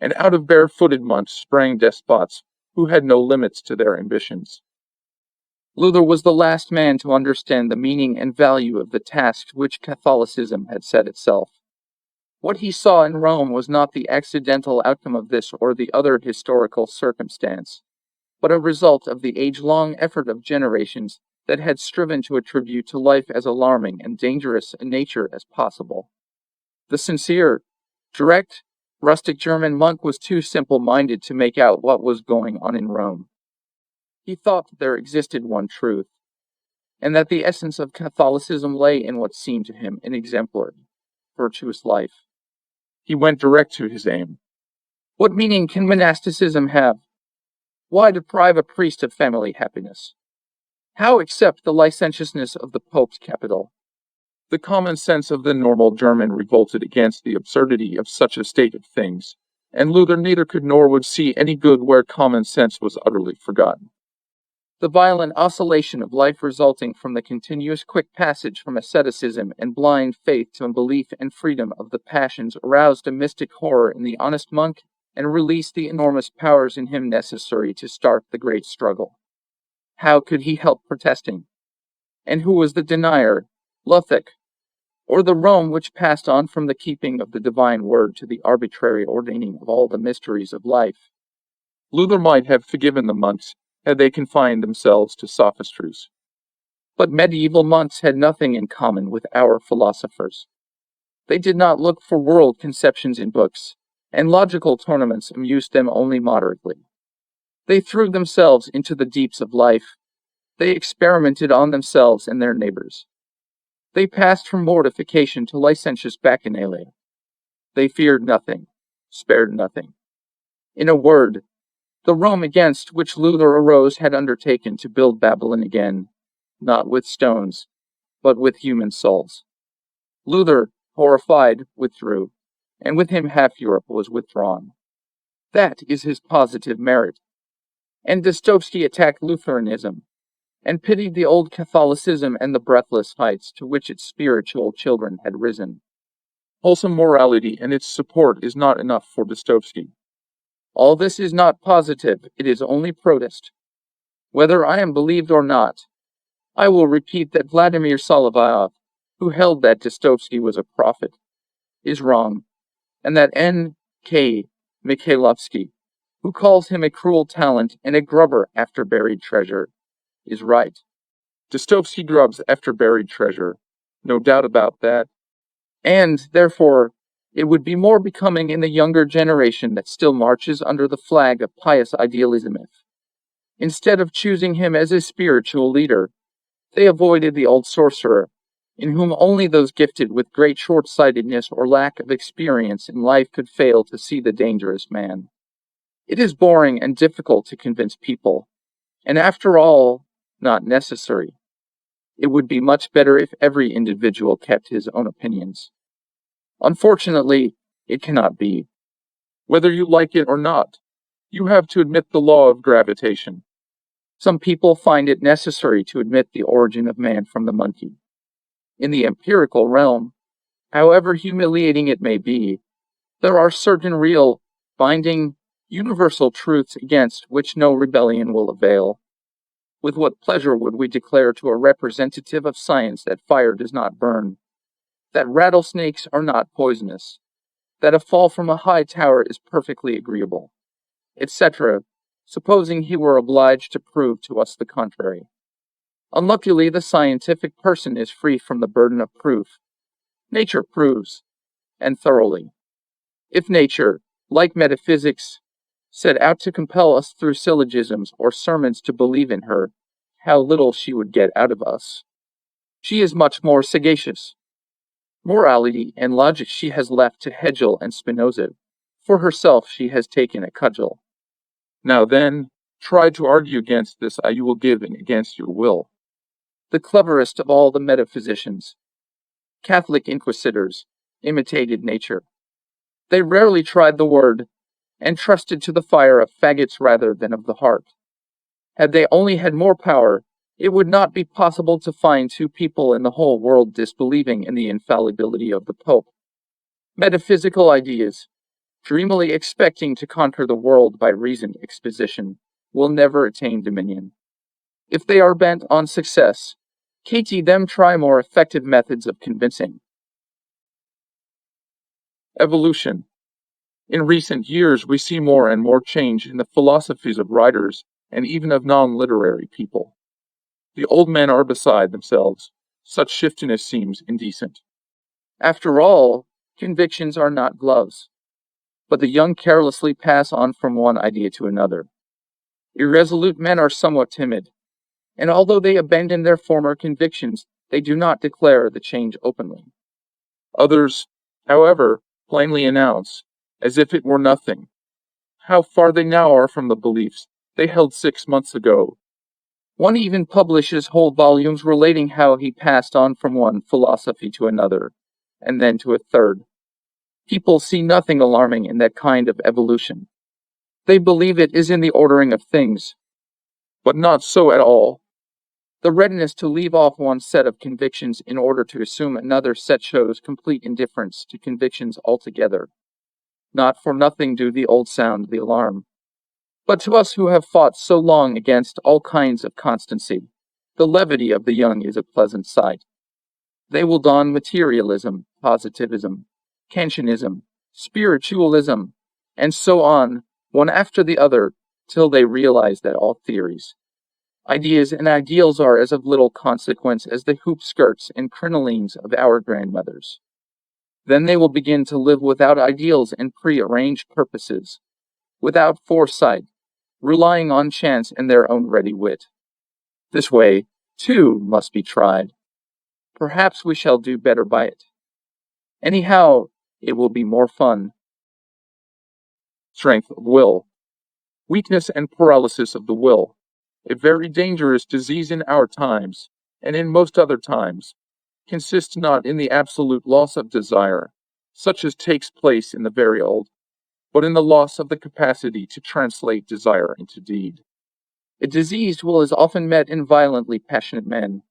and out of barefooted monks sprang despots who had no limits to their ambitions. Luther was the last man to understand the meaning and value of the task which Catholicism had set itself. What he saw in Rome was not the accidental outcome of this or the other historical circumstance, but a result of the age-long effort of generations that had striven to attribute to life as alarming and dangerous a nature as possible. The sincere, direct, rustic German monk was too simple-minded to make out what was going on in Rome. He thought that there existed one truth, and that the essence of Catholicism lay in what seemed to him an exemplary, virtuous life. He went direct to his aim. What meaning can monasticism have? Why deprive a priest of family happiness? How accept the licentiousness of the Pope's capital? The common sense of the normal German revolted against the absurdity of such a state of things, and Luther neither could nor would see any good where common sense was utterly forgotten. The violent oscillation of life resulting from the continuous quick passage from asceticism and blind faith to belief and freedom of the passions aroused a mystic horror in the honest monk and released the enormous powers in him necessary to start the great struggle. How could he help protesting? And who was the denier, Luther, or the Rome which passed on from the keeping of the divine word to the arbitrary ordaining of all the mysteries of life? Luther might have forgiven the monks had they confined themselves to sophistries. But medieval monks had nothing in common with our philosophers. They did not look for world conceptions in books, and logical tournaments amused them only moderately. They threw themselves into the deeps of life. They experimented on themselves and their neighbors. They passed from mortification to licentious bacchanalia. They feared nothing, spared nothing. In a word, the Rome against which Luther arose had undertaken to build Babylon again, not with stones, but with human souls. Luther, horrified, withdrew, and with him half Europe was withdrawn. That is his positive merit. And Dostoevsky attacked Lutheranism, and pitied the old Catholicism and the breathless heights to which its spiritual children had risen. Wholesome morality and its support is not enough for Dostoevsky. All this is not positive, it is only protest. Whether I am believed or not, I will repeat that Vladimir Solovyov, who held that Dostoevsky was a prophet, is wrong, and that N.K. Mikhailovsky, who calls him a cruel talent and a grubber after buried treasure, is right. Dostoevsky grubs after buried treasure, no doubt about that. And, therefore, it would be more becoming in the younger generation that still marches under the flag of pious idealism if, instead of choosing him as a spiritual leader, they avoided the old sorcerer, in whom only those gifted with great short-sightedness or lack of experience in life could fail to see the dangerous man. It is boring and difficult to convince people, and after all, not necessary. It would be much better if every individual kept his own opinions. Unfortunately, it cannot be. Whether you like it or not, you have to admit the law of gravitation. Some people find it necessary to admit the origin of man from the monkey. In the empirical realm, however humiliating it may be, there are certain real, binding, universal truths against which no rebellion will avail. With what pleasure would we declare to a representative of science that fire does not burn, that rattlesnakes are not poisonous, that a fall from a high tower is perfectly agreeable, etc., supposing he were obliged to prove to us the contrary. Unluckily, the scientific person is free from the burden of proof. Nature proves, and thoroughly. If nature, like metaphysics, set out to compel us through syllogisms or sermons to believe in her, how little she would get out of us. She is much more sagacious. Morality and logic she has left to Hegel and Spinoza. For herself she has taken a cudgel. Now then, try to argue against this you will give and against your will. The cleverest of all the metaphysicians, Catholic inquisitors, imitated nature. They rarely tried the word, and trusted to the fire of faggots rather than of the heart. Had they only had more power, it would not be possible to find two people in the whole world disbelieving in the infallibility of the Pope. Metaphysical ideas, dreamily expecting to conquer the world by reasoned exposition, will never attain dominion. If they are bent on success, Katie them try more effective methods of convincing. Evolution. In recent years, we see more and more change in the philosophies of writers and even of non-literary people. The old men are beside themselves. Such shiftiness seems indecent. After all, convictions are not gloves, but the young carelessly pass on from one idea to another. Irresolute men are somewhat timid, and although they abandon their former convictions, they do not declare the change openly. Others, however, plainly announce, as if it were nothing, how far they now are from the beliefs they held 6 months ago. One even publishes whole volumes relating how he passed on from one philosophy to another, and then to a third. People see nothing alarming in that kind of evolution. They believe it is in the ordering of things. But not so at all. The readiness to leave off one set of convictions in order to assume another set shows complete indifference to convictions altogether. Not for nothing do the old sound the alarm. But to us who have fought so long against all kinds of constancy, the levity of the young is a pleasant sight. They will don materialism, positivism, Kantianism, spiritualism, and so on, one after the other, till they realize that all theories, ideas, and ideals are as of little consequence as the hoop skirts and crinolines of our grandmothers. Then they will begin to live without ideals and pre-arranged purposes, without foresight, relying on chance and their own ready wit. This way, too, must be tried. Perhaps we shall do better by it. Anyhow, it will be more fun. Strength of will. Weakness and paralysis of the will. A very dangerous disease in our times, and in most other times, consists not in the absolute loss of desire, such as takes place in the very old, but in the loss of the capacity to translate desire into deed. A diseased will is often met in violently passionate men,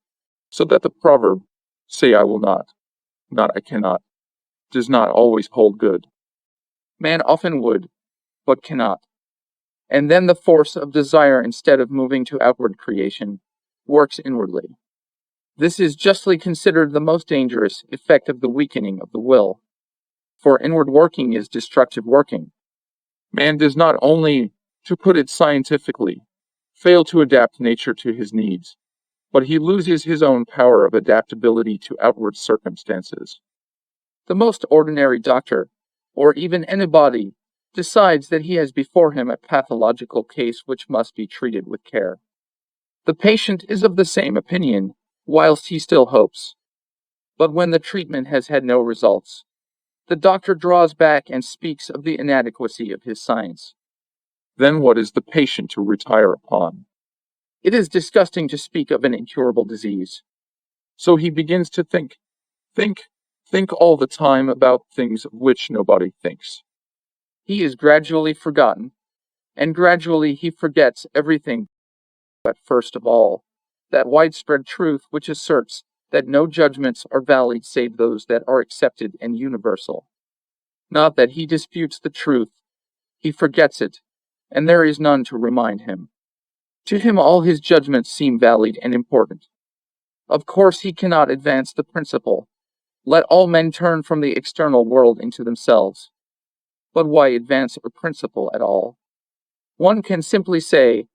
so that the proverb, say I will not I cannot, does not always hold good. Man often would, but cannot. And then the force of desire, instead of moving to outward creation, works inwardly. This is justly considered the most dangerous effect of the weakening of the will, for inward working is destructive working. Man does not only, to put it scientifically, fail to adapt nature to his needs, but he loses his own power of adaptability to outward circumstances. The most ordinary doctor, or even anybody, decides that he has before him a pathological case which must be treated with care. The patient is of the same opinion, whilst he still hopes. But when the treatment has had no results, the doctor draws back and speaks of the inadequacy of his science. Then what is the patient to retire upon? It is disgusting to speak of an incurable disease. So he begins to think all the time about things of which nobody thinks. He is gradually forgotten, and gradually he forgets everything. But first of all, that widespread truth which asserts that no judgments are valid save those that are accepted and universal. Not that he disputes the truth, he forgets it, and there is none to remind him. To him all his judgments seem valid and important. Of course he cannot advance the principle. Let all men turn from the external world into themselves. But why advance a principle at all? One can simply say,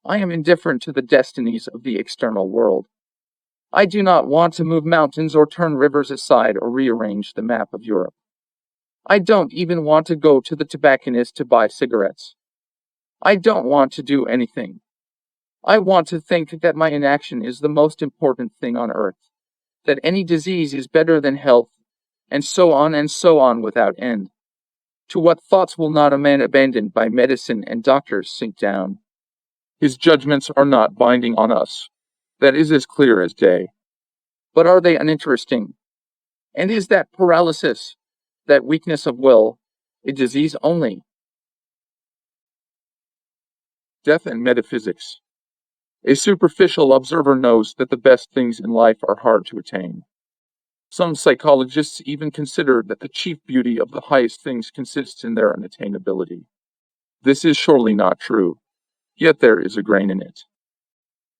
I am indifferent to the destinies of the external world. I do not want to move mountains or turn rivers aside or rearrange the map of Europe. I don't even want to go to the tobacconist to buy cigarettes. I don't want to do anything. I want to think that my inaction is the most important thing on earth, that any disease is better than health, and so on without end. To what thoughts will not a man abandoned by medicine and doctors sink down? His judgments are not binding on us. That is as clear as day. But are they uninteresting? And is that paralysis, that weakness of will, a disease only? Death and metaphysics. A superficial observer knows that the best things in life are hard to attain. Some psychologists even consider that the chief beauty of the highest things consists in their unattainability. This is surely not true, yet there is a grain in it.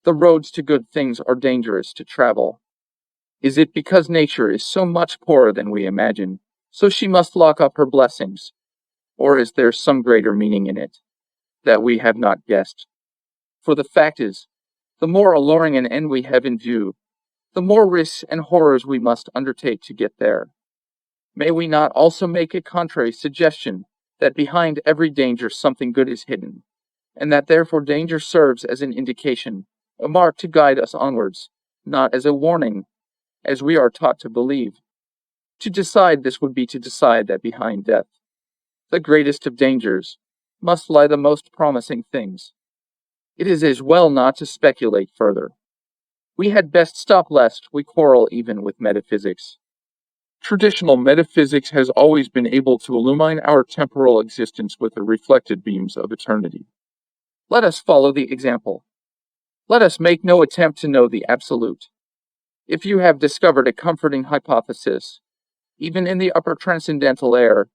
The roads to good things are dangerous to travel. Is it because nature is so much poorer than we imagine, so she must lock up her blessings? Or is there some greater meaning in it that we have not guessed? For the fact is, the more alluring an end we have in view, the more risks and horrors we must undertake to get there. May we not also make a contrary suggestion that behind every danger something good is hidden, and that therefore danger serves as an indication, a mark to guide us onwards, not as a warning, as we are taught to believe. To decide this would be to decide that behind death, the greatest of dangers, must lie the most promising things. It is as well not to speculate further. We had best stop lest we quarrel even with metaphysics. Traditional metaphysics has always been able to illumine our temporal existence with the reflected beams of eternity. Let us follow the example. Let us make no attempt to know the absolute. If you have discovered a comforting hypothesis, even in the upper transcendental air,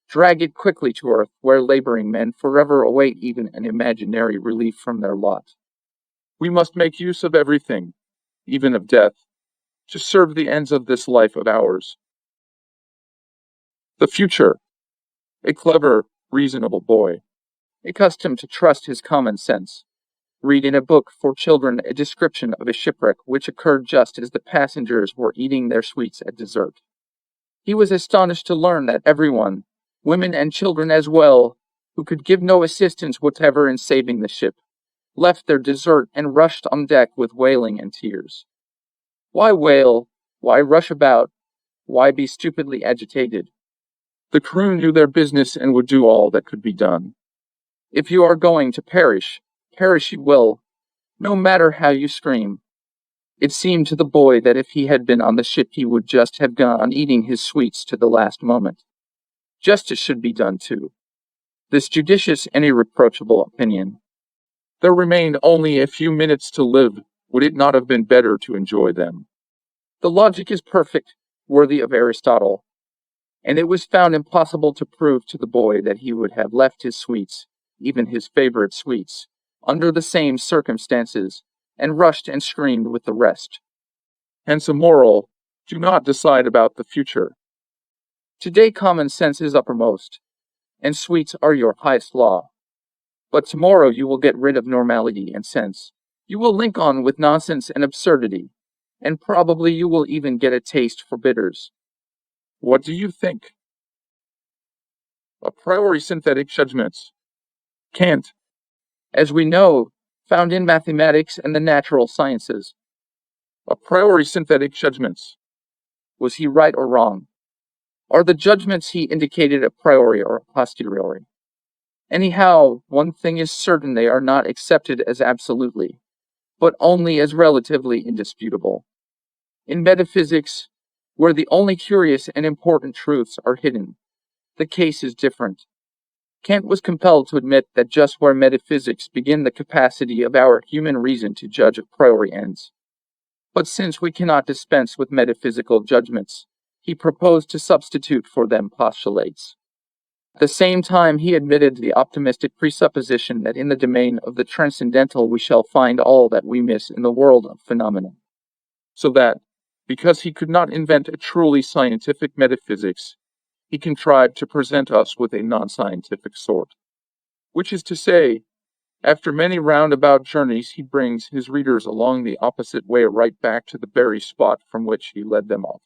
drag it quickly to earth, where laboring men forever await even an imaginary relief from their lot. We must make use of everything, even of death, to serve the ends of this life of ours. The future. A clever, reasonable boy, Accustomed to trust his common sense, read in a book for children a description of a shipwreck which occurred just as the passengers were eating their sweets at dessert. He was astonished to learn that everyone, women and children as well, who could give no assistance whatever in saving the ship, left their dessert and rushed on deck with wailing and tears. Why wail? Why rush about? Why be stupidly agitated? the crew knew their business and would do all that could be done. If you are going to perish, perish you will, no matter how you scream. It seemed to the boy that if he had been on the ship he would just have gone on eating his sweets to the last moment. Justice should be done too. This judicious and irreproachable opinion. There remained only a few minutes to live. Would it not have been better to enjoy them? The logic is perfect, worthy of Aristotle, and it was found impossible to prove to the boy that he would have left his sweets, even his favorite sweets, under the same circumstances, and rushed and screamed with the rest. Hence a moral: do not decide about the future. Today common sense is uppermost, and sweets are your highest law. But tomorrow you will get rid of normality and sense. You will link on with nonsense and absurdity, and probably you will even get a taste for bitters. What do you think? A priori synthetic judgments. Kant. As we know, found in mathematics and the natural sciences. A priori synthetic judgments. Was he right or wrong? Are the judgments he indicated a priori or a posteriori? Anyhow, one thing is certain: they are not accepted as absolutely, but only as relatively indisputable. In metaphysics, where the only curious and important truths are hidden, the case is different. Kant was compelled to admit that just where metaphysics begin the capacity of our human reason to judge a priori ends. But since we cannot dispense with metaphysical judgments, he proposed to substitute for them postulates. At the same time, he admitted the optimistic presupposition that in the domain of the transcendental we shall find all that we miss in the world of phenomena. So that, because he could not invent a truly scientific metaphysics, he contrived to present us with a non-scientific sort. Which is to say, after many roundabout journeys, he brings his readers along the opposite way right back to the very spot from which he led them off.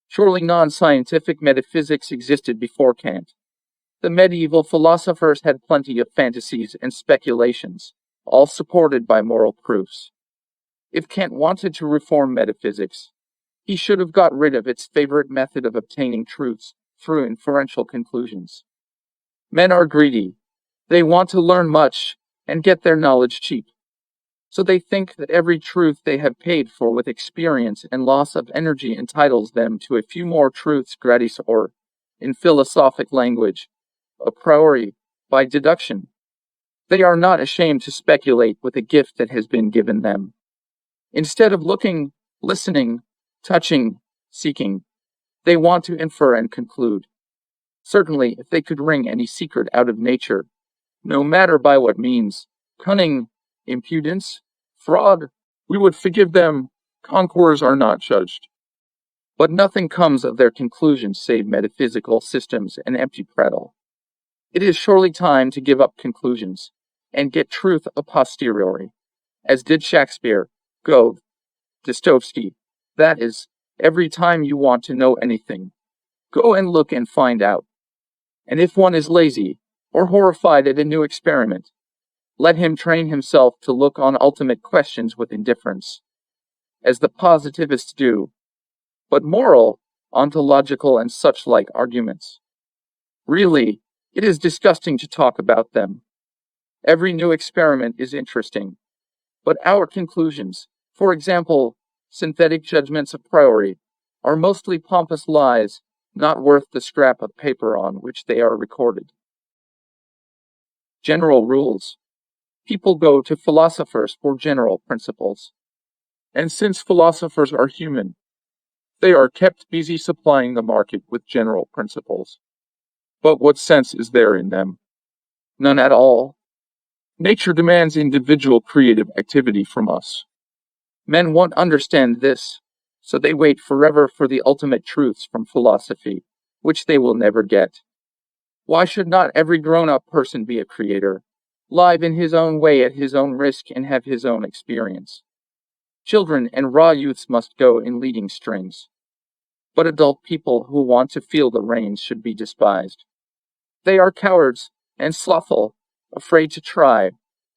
Surely non-scientific metaphysics existed before Kant. The medieval philosophers had plenty of fantasies and speculations, all supported by moral proofs. If Kant wanted to reform metaphysics, he should have got rid of its favorite method of obtaining truths through inferential conclusions. Men are greedy. They want to learn much and get their knowledge cheap. So they think that every truth they have paid for with experience and loss of energy entitles them to a few more truths gratis, or, in philosophic language, a priori, by deduction. They are not ashamed to speculate with a gift that has been given them. Instead of looking, listening, touching, seeking, they want to infer and conclude. Certainly, if they could wring any secret out of nature, no matter by what means, cunning, impudence, fraud, we would forgive them. Conquerors are not judged. But nothing comes of their conclusions save metaphysical systems and empty prattle. It is surely time to give up conclusions and get truth a posteriori, as did Shakespeare, Goethe, Dostoevsky. That is, every time you want to know anything, go and look and find out. And if one is lazy or horrified at a new experiment, let him train himself to look on ultimate questions with indifference, as the positivists do, but moral, ontological, and such like arguments. Really, it is disgusting to talk about them. Every new experiment is interesting, but our conclusions, for example, synthetic judgments a priori, are mostly pompous lies, not worth the scrap of paper on which they are recorded. General rules. People go to philosophers for general principles. And since philosophers are human, they are kept busy supplying the market with general principles. But what sense is there in them? None at all. Nature demands individual creative activity from us. Men won't understand this, so they wait forever for the ultimate truths from philosophy, which they will never get. Why should not every grown-up person be a creator, live in his own way at his own risk and have his own experience? Children and raw youths must go in leading strings. But adult people who want to feel the reins should be despised. They are cowards and slothful, afraid to try.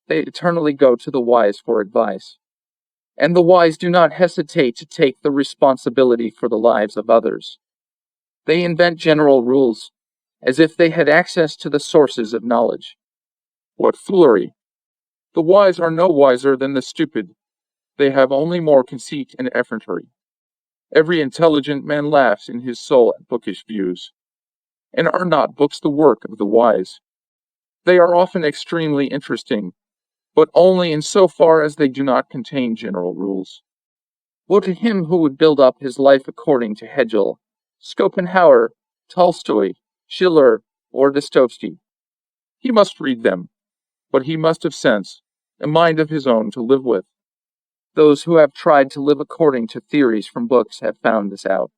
They eternally go to the wise for advice. And the wise do not hesitate to take the responsibility for the lives of others. They invent general rules, as if they had access to the sources of knowledge. What foolery! The wise are no wiser than the stupid. They have only more conceit and effrontery. Every intelligent man laughs in his soul at bookish views. And are not books the work of the wise? They are often extremely interesting, but only in so far as they do not contain general rules. Woe to him who would build up his life according to Hegel, Schopenhauer, Tolstoy, Schiller, or Dostoevsky. He must read them, but he must have sense, a mind of his own to live with. Those who have tried to live according to theories from books have found this out.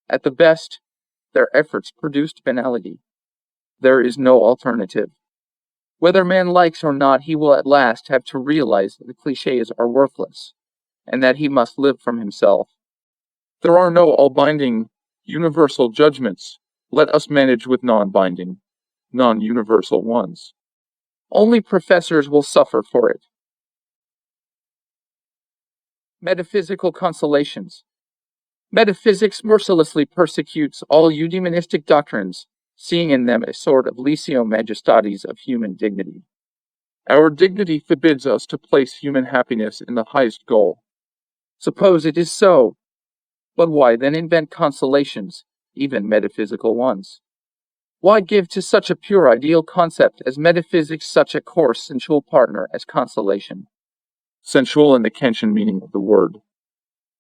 At the best, their efforts produced banality. There is no alternative. Whether man likes or not, he will at last have to realize that the cliches are worthless, and that he must live from himself. There are no all-binding, universal judgments. Let us manage with non-binding, non-universal ones. Only professors will suffer for it. Metaphysical consolations. Metaphysics mercilessly persecutes all eudaimonistic doctrines, seeing in them a sort of lectio majestatis of human dignity. Our dignity forbids us to place human happiness in the highest goal. Suppose it is so. But why then invent consolations, even metaphysical ones? Why give to such a pure ideal concept as metaphysics such a coarse sensual partner as consolation? Sensual in the Kentian meaning of the word.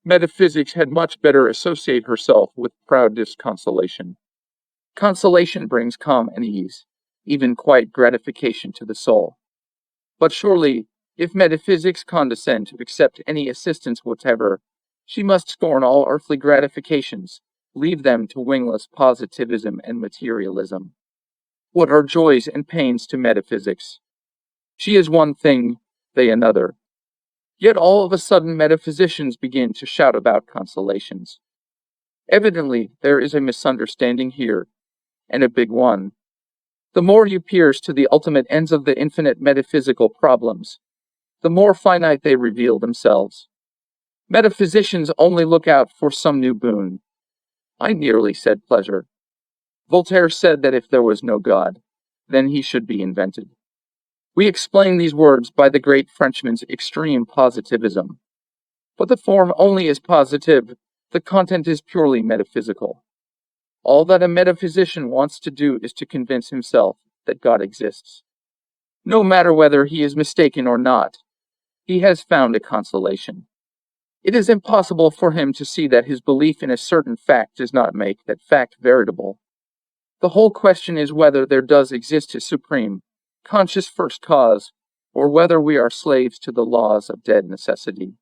Metaphysics had much better associate herself with proud disconsolation. Consolation brings calm and ease, even quiet gratification to the soul. But surely, if metaphysics condescend to accept any assistance whatever, she must scorn all earthly gratifications, leave them to wingless positivism and materialism. What are joys and pains to metaphysics? She is one thing, they another. Yet all of a sudden metaphysicians begin to shout about consolations. Evidently, there is a misunderstanding here, and a big one. The more you pierce to the ultimate ends of the infinite metaphysical problems, the more finite they reveal themselves. Metaphysicians only look out for some new boon. I nearly said pleasure. Voltaire said that if there was no God, then he should be invented. We explain these words by the great Frenchman's extreme positivism. But the form only is positive, the content is purely metaphysical. All that a metaphysician wants to do is to convince himself that God exists. No matter whether he is mistaken or not, he has found a consolation. It is impossible for him to see that his belief in a certain fact does not make that fact veritable. The whole question is whether there does exist a supreme, conscious first cause, or whether we are slaves to the laws of dead necessity.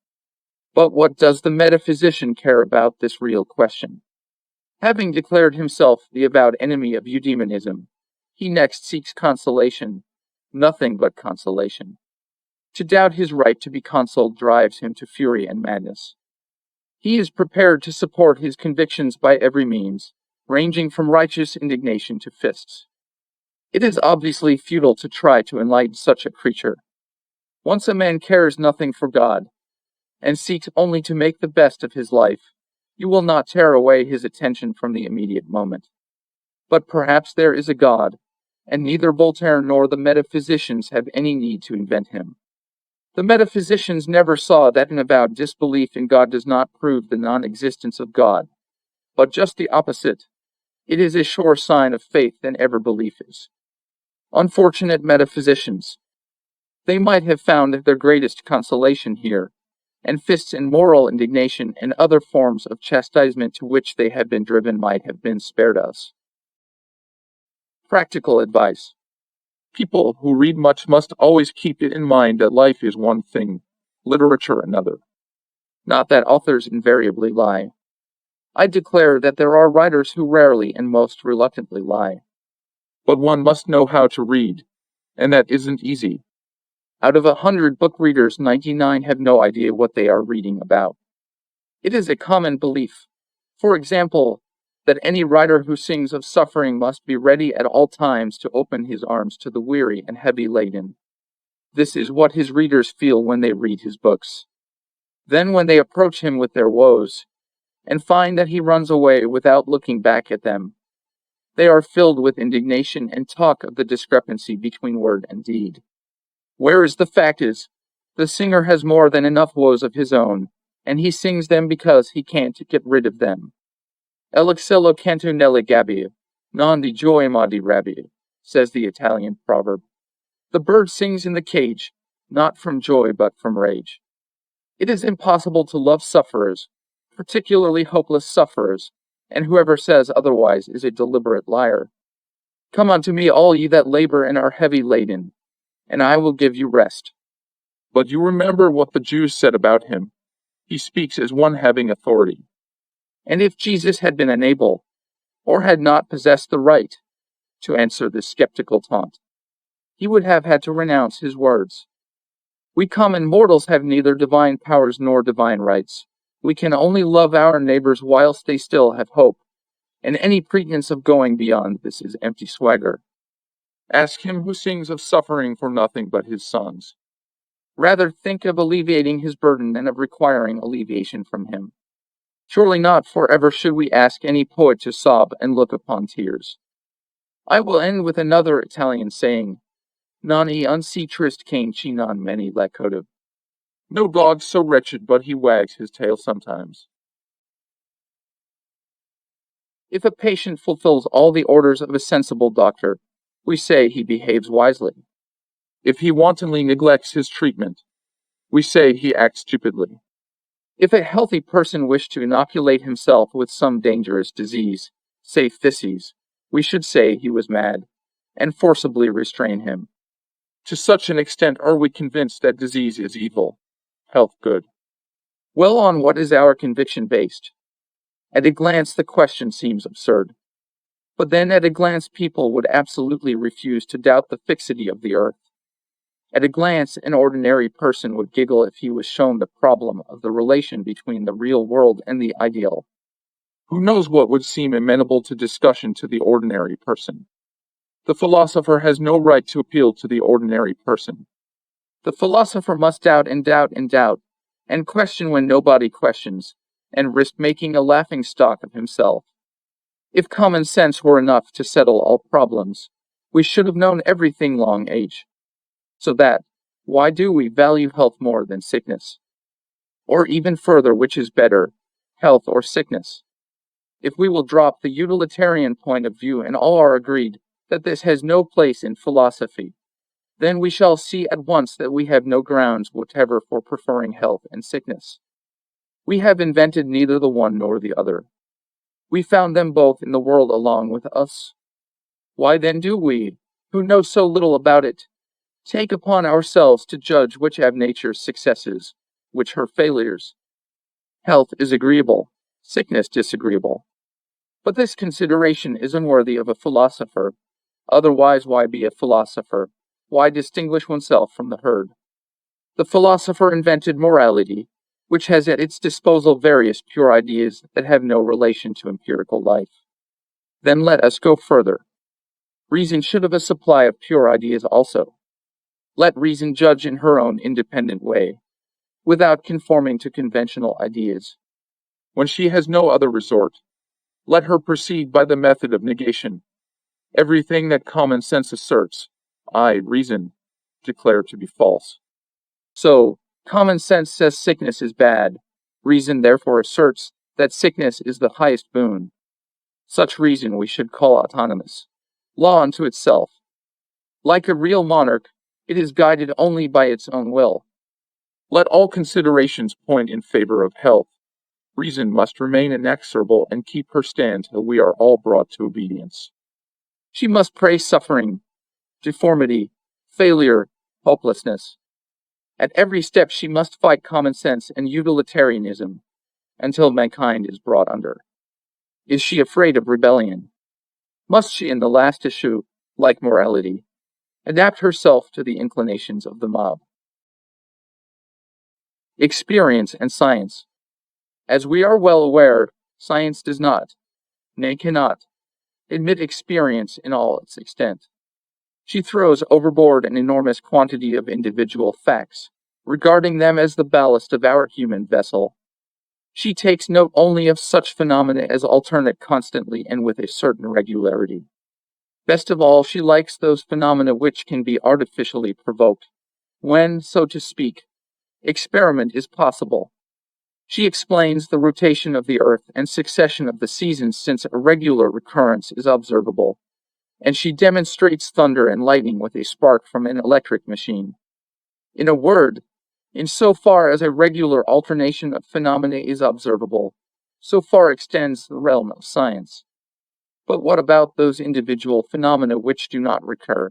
But what does the metaphysician care about this real question? Having declared himself the avowed enemy of eudaimonism, he next seeks consolation, nothing but consolation. To doubt his right to be consoled drives him to fury and madness. He is prepared to support his convictions by every means, ranging from righteous indignation to fists. It is obviously futile to try to enlighten such a creature. Once a man cares nothing for God, and seeks only to make the best of his life, you will not tear away his attention from the immediate moment. But perhaps there is a God, and neither Voltaire nor the metaphysicians have any need to invent him. The metaphysicians never saw that an avowed disbelief in God does not prove the non-existence of God, but just the opposite. It is a surer sign of faith than ever belief is. Unfortunate metaphysicians! They might have found their greatest consolation here, and fists and moral indignation and other forms of chastisement to which they have been driven might have been spared us. Practical advice. People who read much must always keep it in mind that life is one thing, literature another. Not that authors invariably lie. I declare that there are writers who rarely and most reluctantly lie. But one must know how to read, and that isn't easy. Out of 100 book readers, 99 have no idea what they are reading about. It is a common belief, for example, that any writer who sings of suffering must be ready at all times to open his arms to the weary and heavy laden. This is what his readers feel when they read his books. Then when they approach him with their woes, and find that he runs away without looking back at them, they are filled with indignation and talk of the discrepancy between word and deed. Whereas the fact is, the singer has more than enough woes of his own, and he sings them because he can't get rid of them. El excello canto nelle gabbie, non di gioia ma di rabbia, says the Italian proverb. The bird sings in the cage, not from joy but from rage. It is impossible to love sufferers, particularly hopeless sufferers, and whoever says otherwise is a deliberate liar. Come unto me, all ye that labor and are heavy laden, and I will give you rest. But you remember what the Jews said about him. He speaks as one having authority. And if Jesus had been unable, or had not possessed the right, to answer this skeptical taunt, he would have had to renounce his words. We common mortals have neither divine powers nor divine rights. We can only love our neighbors whilst they still have hope, and any pretense of going beyond this is empty swagger. Ask him who sings of suffering for nothing but his sons. Rather think of alleviating his burden than of requiring alleviation from him. Surely not forever should we ask any poet to sob and look upon tears. I will end with another Italian saying, non e un si trist cane chi non many lacotive. No dog so wretched but he wags his tail sometimes. If a patient fulfills all the orders of a sensible doctor, we say he behaves wisely. If he wantonly neglects his treatment, we say he acts stupidly. If a healthy person wished to inoculate himself with some dangerous disease, say phthisis, we should say he was mad, and forcibly restrain him. To such an extent are we convinced that disease is evil, health good. Well, on what is our conviction based? At a glance the question seems absurd. But then at a glance people would absolutely refuse to doubt the fixity of the earth. At a glance, an ordinary person would giggle if he was shown the problem of the relation between the real world and the ideal. Who knows what would seem amenable to discussion to the ordinary person? The philosopher has no right to appeal to the ordinary person. The philosopher must doubt and doubt and doubt, and question when nobody questions, and risk making a laughing stock of himself. If common sense were enough to settle all problems, we should have known everything long age. So that, why do we value health more than sickness? Or even further, which is better, health or sickness? If we will drop the utilitarian point of view and all are agreed that this has no place in philosophy, then we shall see at once that we have no grounds whatever for preferring health and sickness. We have invented neither the one nor the other. We found them both in the world along with us. Why then do we, who know so little about it, take upon ourselves to judge which have nature's successes, which her failures? Health is agreeable, sickness disagreeable. But this consideration is unworthy of a philosopher. Otherwise, why be a philosopher? Why distinguish oneself from the herd? The philosopher invented morality, which has at its disposal various pure ideas that have no relation to empirical life. Then let us go further. Reason should have a supply of pure ideas also. Let reason judge in her own independent way, without conforming to conventional ideas. When she has no other resort, let her proceed by the method of negation. Everything that common sense asserts, I, reason, declare to be false. So, common sense says sickness is bad. Reason therefore asserts that sickness is the highest boon. Such reason we should call autonomous, law unto itself. Like a real monarch, it is guided only by its own will. Let all considerations point in favor of health. Reason must remain inexorable and keep her stand till we are all brought to obedience. She must praise suffering, deformity, failure, hopelessness. At every step she must fight common sense and utilitarianism, until mankind is brought under. Is she afraid of rebellion? Must she in the last issue, like morality, adapt herself to the inclinations of the mob? Experience and science. As we are well aware, science does not, nay cannot, admit experience in all its extent. She throws overboard an enormous quantity of individual facts, regarding them as the ballast of our human vessel. She takes note only of such phenomena as alternate constantly and with a certain regularity. Best of all, she likes those phenomena which can be artificially provoked, when, so to speak, experiment is possible. She explains the rotation of the earth and succession of the seasons since a regular recurrence is observable, and she demonstrates thunder and lightning with a spark from an electric machine. In a word, in so far as a regular alternation of phenomena is observable, so far extends the realm of science. But what about those individual phenomena which do not recur,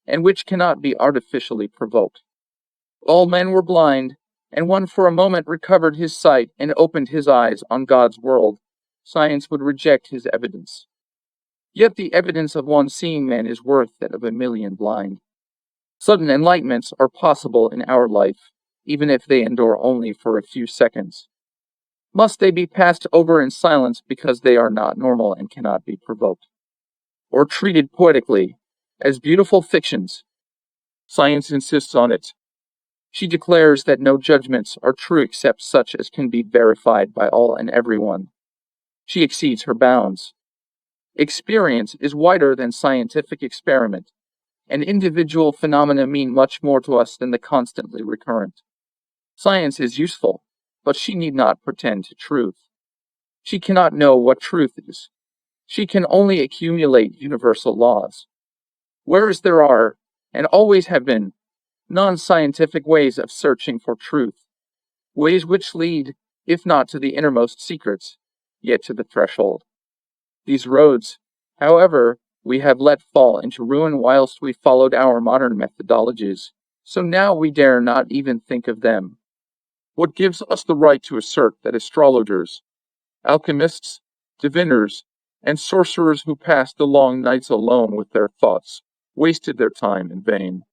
and which cannot be artificially provoked? All men were blind, and one for a moment recovered his sight and opened his eyes on God's world. Science would reject his evidence. Yet the evidence of one seeing man is worth that of a million blind. Sudden enlightenments are possible in our life, even if they endure only for a few seconds. Must they be passed over in silence because they are not normal and cannot be provoked? Or treated poetically, as beautiful fictions? Science insists on it. She declares that no judgments are true except such as can be verified by all and everyone. She exceeds her bounds. Experience is wider than scientific experiment, and individual phenomena mean much more to us than the constantly recurrent. Science is useful, but she need not pretend to truth. She cannot know what truth is. She can only accumulate universal laws. Whereas there are, and always have been, non-scientific ways of searching for truth, ways which lead, if not to the innermost secrets, yet to the threshold. These roads, however, we have let fall into ruin whilst we followed our modern methodologies, so now we dare not even think of them. What gives us the right to assert that astrologers, alchemists, diviners, and sorcerers who passed the long nights alone with their thoughts wasted their time in vain?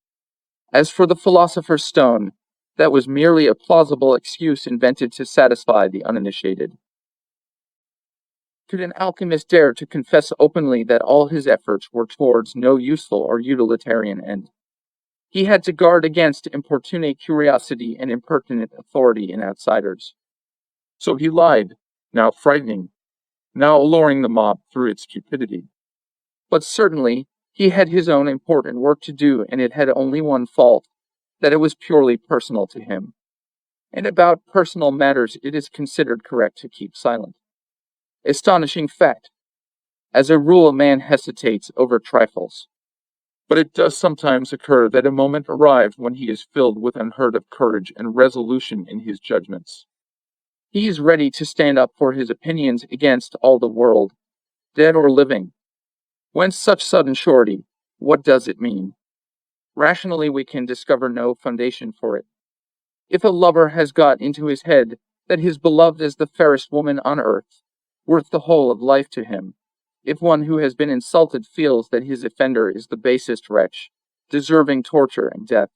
As for the philosopher's stone, that was merely a plausible excuse invented to satisfy the uninitiated. Could an alchemist dare to confess openly that all his efforts were towards no useful or utilitarian end? He had to guard against importunate curiosity and impertinent authority in outsiders. So he lied, now frightening, now alluring the mob through its cupidity. But certainly, he had his own important work to do, and it had only one fault, that it was purely personal to him. And about personal matters it is considered correct to keep silent. Astonishing fact. As a rule, man hesitates over trifles. But it does sometimes occur that a moment arrives when he is filled with unheard of courage and resolution in his judgments. He is ready to stand up for his opinions against all the world, dead or living. Whence such sudden surety? What does it mean? Rationally, we can discover no foundation for it. If a lover has got into his head that his beloved is the fairest woman on earth, worth the whole of life to him, if one who has been insulted feels that his offender is the basest wretch, deserving torture and death,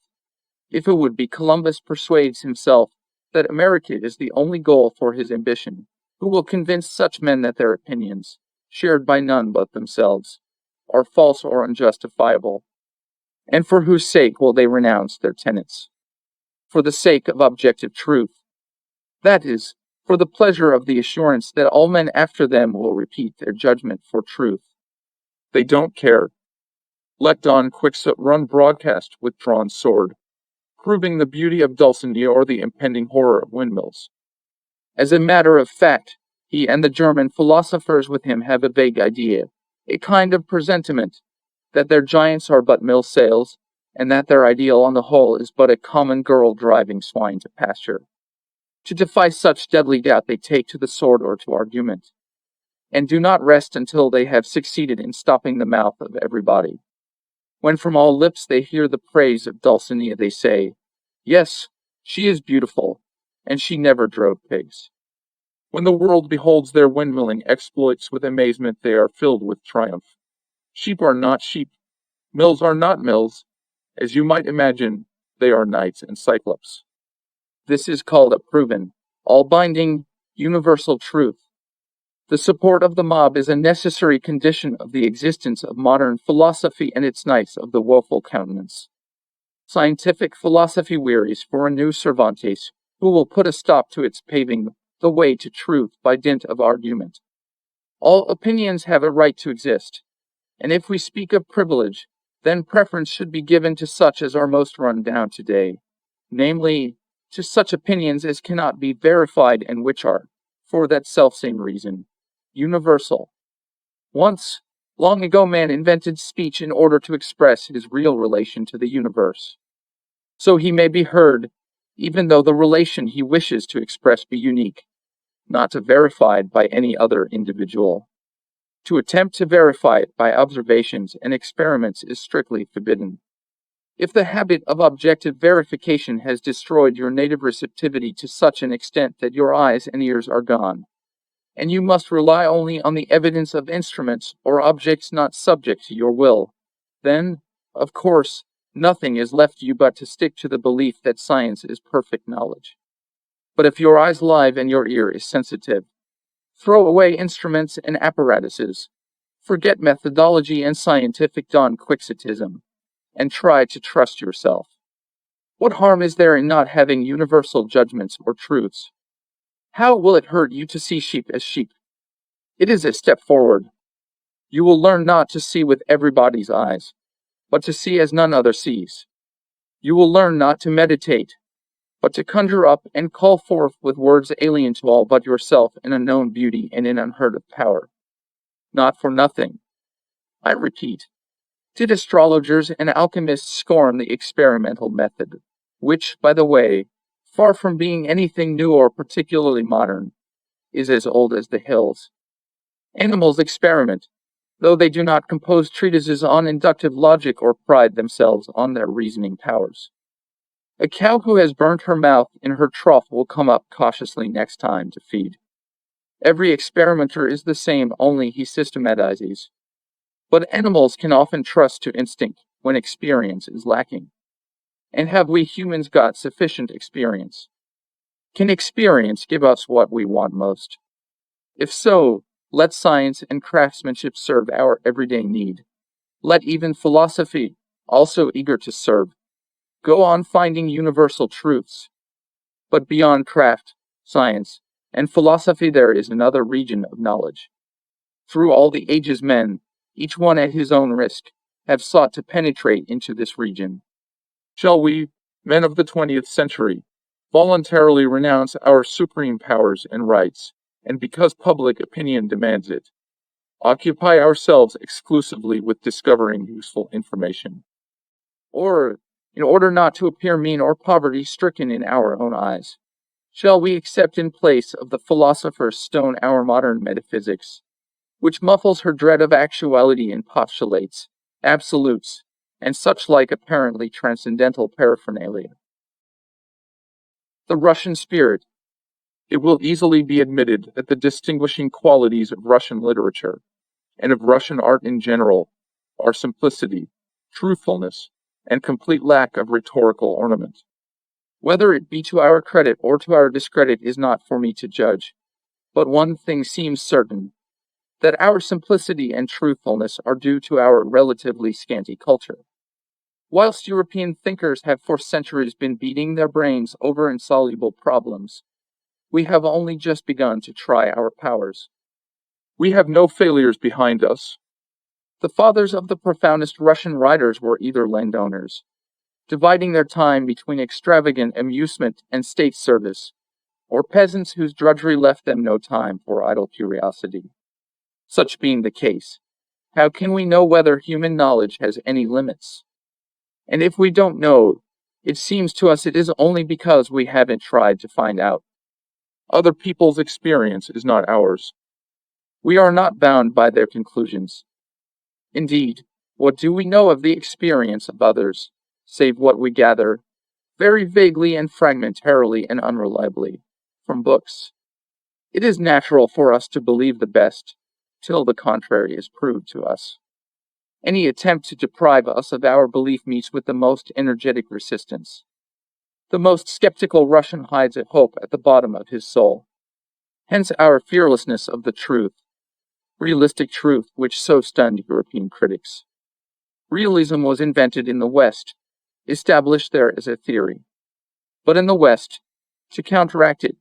if a would-be Columbus persuades himself that America is the only goal for his ambition, who will convince such men that their opinions, shared by none but themselves, are false or unjustifiable, and for whose sake will they renounce their tenets? For the sake of objective truth. That is, for the pleasure of the assurance that all men after them will repeat their judgment for truth. They don't care. Let Don Quixote run broadcast with drawn sword, proving the beauty of Dulcinea or the impending horror of windmills. As a matter of fact, he and the German philosophers with him have a vague idea, a kind of presentiment, that their giants are but mill sails, and that their ideal on the whole is but a common girl driving swine to pasture. To defy such deadly doubt they take to the sword or to argument, and do not rest until they have succeeded in stopping the mouth of everybody. When from all lips they hear the praise of Dulcinea, they say, "Yes, she is beautiful, and she never drove pigs." When the world beholds their windmilling exploits with amazement, they are filled with triumph. Sheep are not sheep, mills are not mills. As you might imagine, they are knights and cyclops. This is called a proven, all-binding, universal truth. The support of the mob is a necessary condition of the existence of modern philosophy and its knights of the woeful countenance. Scientific philosophy wearies for a new Cervantes, who will put a stop to its paving the way to truth by dint of argument. All opinions have a right to exist, and if we speak of privilege, then preference should be given to such as are most run down today, namely, to such opinions as cannot be verified and which are, for that selfsame reason, universal. Once, long ago, man invented speech in order to express his real relation to the universe. So he may be heard, even though the relation he wishes to express be unique, not verified by any other individual. To attempt to verify it by observations and experiments is strictly forbidden. If the habit of objective verification has destroyed your native receptivity to such an extent that your eyes and ears are gone, and you must rely only on the evidence of instruments or objects not subject to your will, then, of course, nothing is left you but to stick to the belief that science is perfect knowledge. But if your eye's live and your ear is sensitive, throw away instruments and apparatuses, forget methodology and scientific Don Quixotism, and try to trust yourself. What harm is there in not having universal judgments or truths? How will it hurt you to see sheep as sheep? It is a step forward. You will learn not to see with everybody's eyes, but to see as none other sees. You will learn not to meditate, but to conjure up and call forth with words alien to all but yourself an unknown beauty and an unheard of power. Not for nothing, I repeat, did astrologers and alchemists scorn the experimental method, which, by the way, far from being anything new or particularly modern, is as old as the hills. Animals experiment, though they do not compose treatises on inductive logic or pride themselves on their reasoning powers. A cow who has burnt her mouth in her trough will come up cautiously next time to feed. Every experimenter is the same, only he systematizes. But animals can often trust to instinct when experience is lacking. And have we humans got sufficient experience? Can experience give us what we want most? If so, let science and craftsmanship serve our everyday need. Let even philosophy, also eager to serve, go on finding universal truths. But beyond craft, science, and philosophy there is another region of knowledge. Through all the ages men, each one at his own risk, have sought to penetrate into this region. Shall we, men of the 20th century, voluntarily renounce our supreme powers and rights, and because public opinion demands it, occupy ourselves exclusively with discovering useful information? Or, in order not to appear mean or poverty-stricken in our own eyes, shall we accept in place of the philosopher's stone our modern metaphysics, which muffles her dread of actuality and postulates absolutes, and such like apparently transcendental paraphernalia? The Russian spirit. It will easily be admitted that the distinguishing qualities of Russian literature, and of Russian art in general, are simplicity, truthfulness, and complete lack of rhetorical ornament. Whether it be to our credit or to our discredit is not for me to judge, but one thing seems certain, that our simplicity and truthfulness are due to our relatively scanty culture. Whilst European thinkers have for centuries been beating their brains over insoluble problems, we have only just begun to try our powers. We have no failures behind us. The fathers of the profoundest Russian writers were either landowners, dividing their time between extravagant amusement and state service, or peasants whose drudgery left them no time for idle curiosity. Such being the case, how can we know whether human knowledge has any limits? And if we don't know, it seems to us it is only because we haven't tried to find out. Other people's experience is not ours. We are not bound by their conclusions. Indeed, what do we know of the experience of others, save what we gather, very vaguely and fragmentarily and unreliably, from books? It is natural for us to believe the best, till the contrary is proved to us. Any attempt to deprive us of our belief meets with the most energetic resistance. The most skeptical Russian hides a hope at the bottom of his soul. Hence our fearlessness of the truth, realistic truth which so stunned European critics. Realism was invented in the West, established there as a theory. But in the West, to counteract it,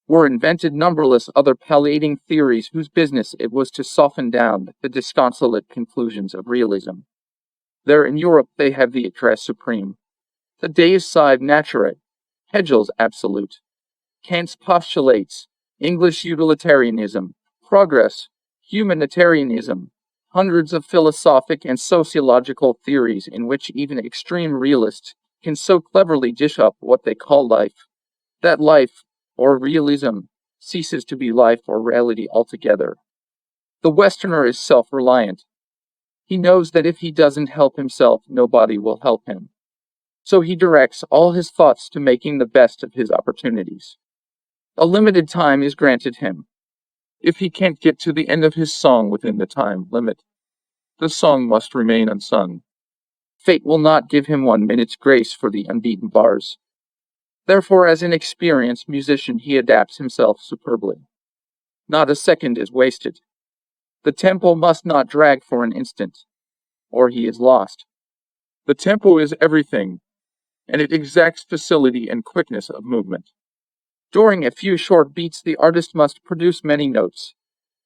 were invented numberless other palliating theories whose business it was to soften down the disconsolate conclusions of realism. There in Europe they have the address supreme, the Deus sive naturae, Hegel's absolute, Kant's postulates, English utilitarianism, progress, humanitarianism, hundreds of philosophic and sociological theories in which even extreme realists can so cleverly dish up what they call life, that life, or realism, ceases to be life or reality altogether. The Westerner is self-reliant. He knows that if he doesn't help himself, nobody will help him. So he directs all his thoughts to making the best of his opportunities. A limited time is granted him. If he can't get to the end of his song within the time limit, the song must remain unsung. Fate will not give him 1 minute's grace for the unbeaten bars. Therefore, as an experienced musician, he adapts himself superbly. Not a second is wasted. The tempo must not drag for an instant, or he is lost. The tempo is everything, and it exacts facility and quickness of movement. During a few short beats, the artist must produce many notes,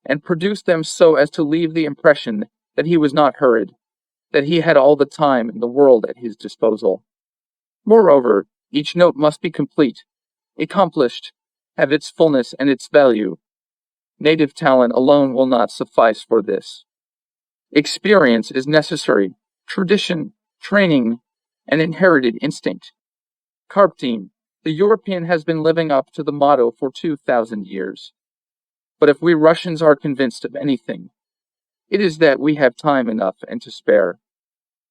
and produce them so as to leave the impression that he was not hurried, that he had all the time in the world at his disposal. Moreover, each note must be complete, accomplished, have its fullness and its value. Native talent alone will not suffice for this. Experience is necessary, tradition, training, and inherited instinct. Carpe diem, the European has been living up to the motto for 2,000 years. But if we Russians are convinced of anything, it is that we have time enough and to spare.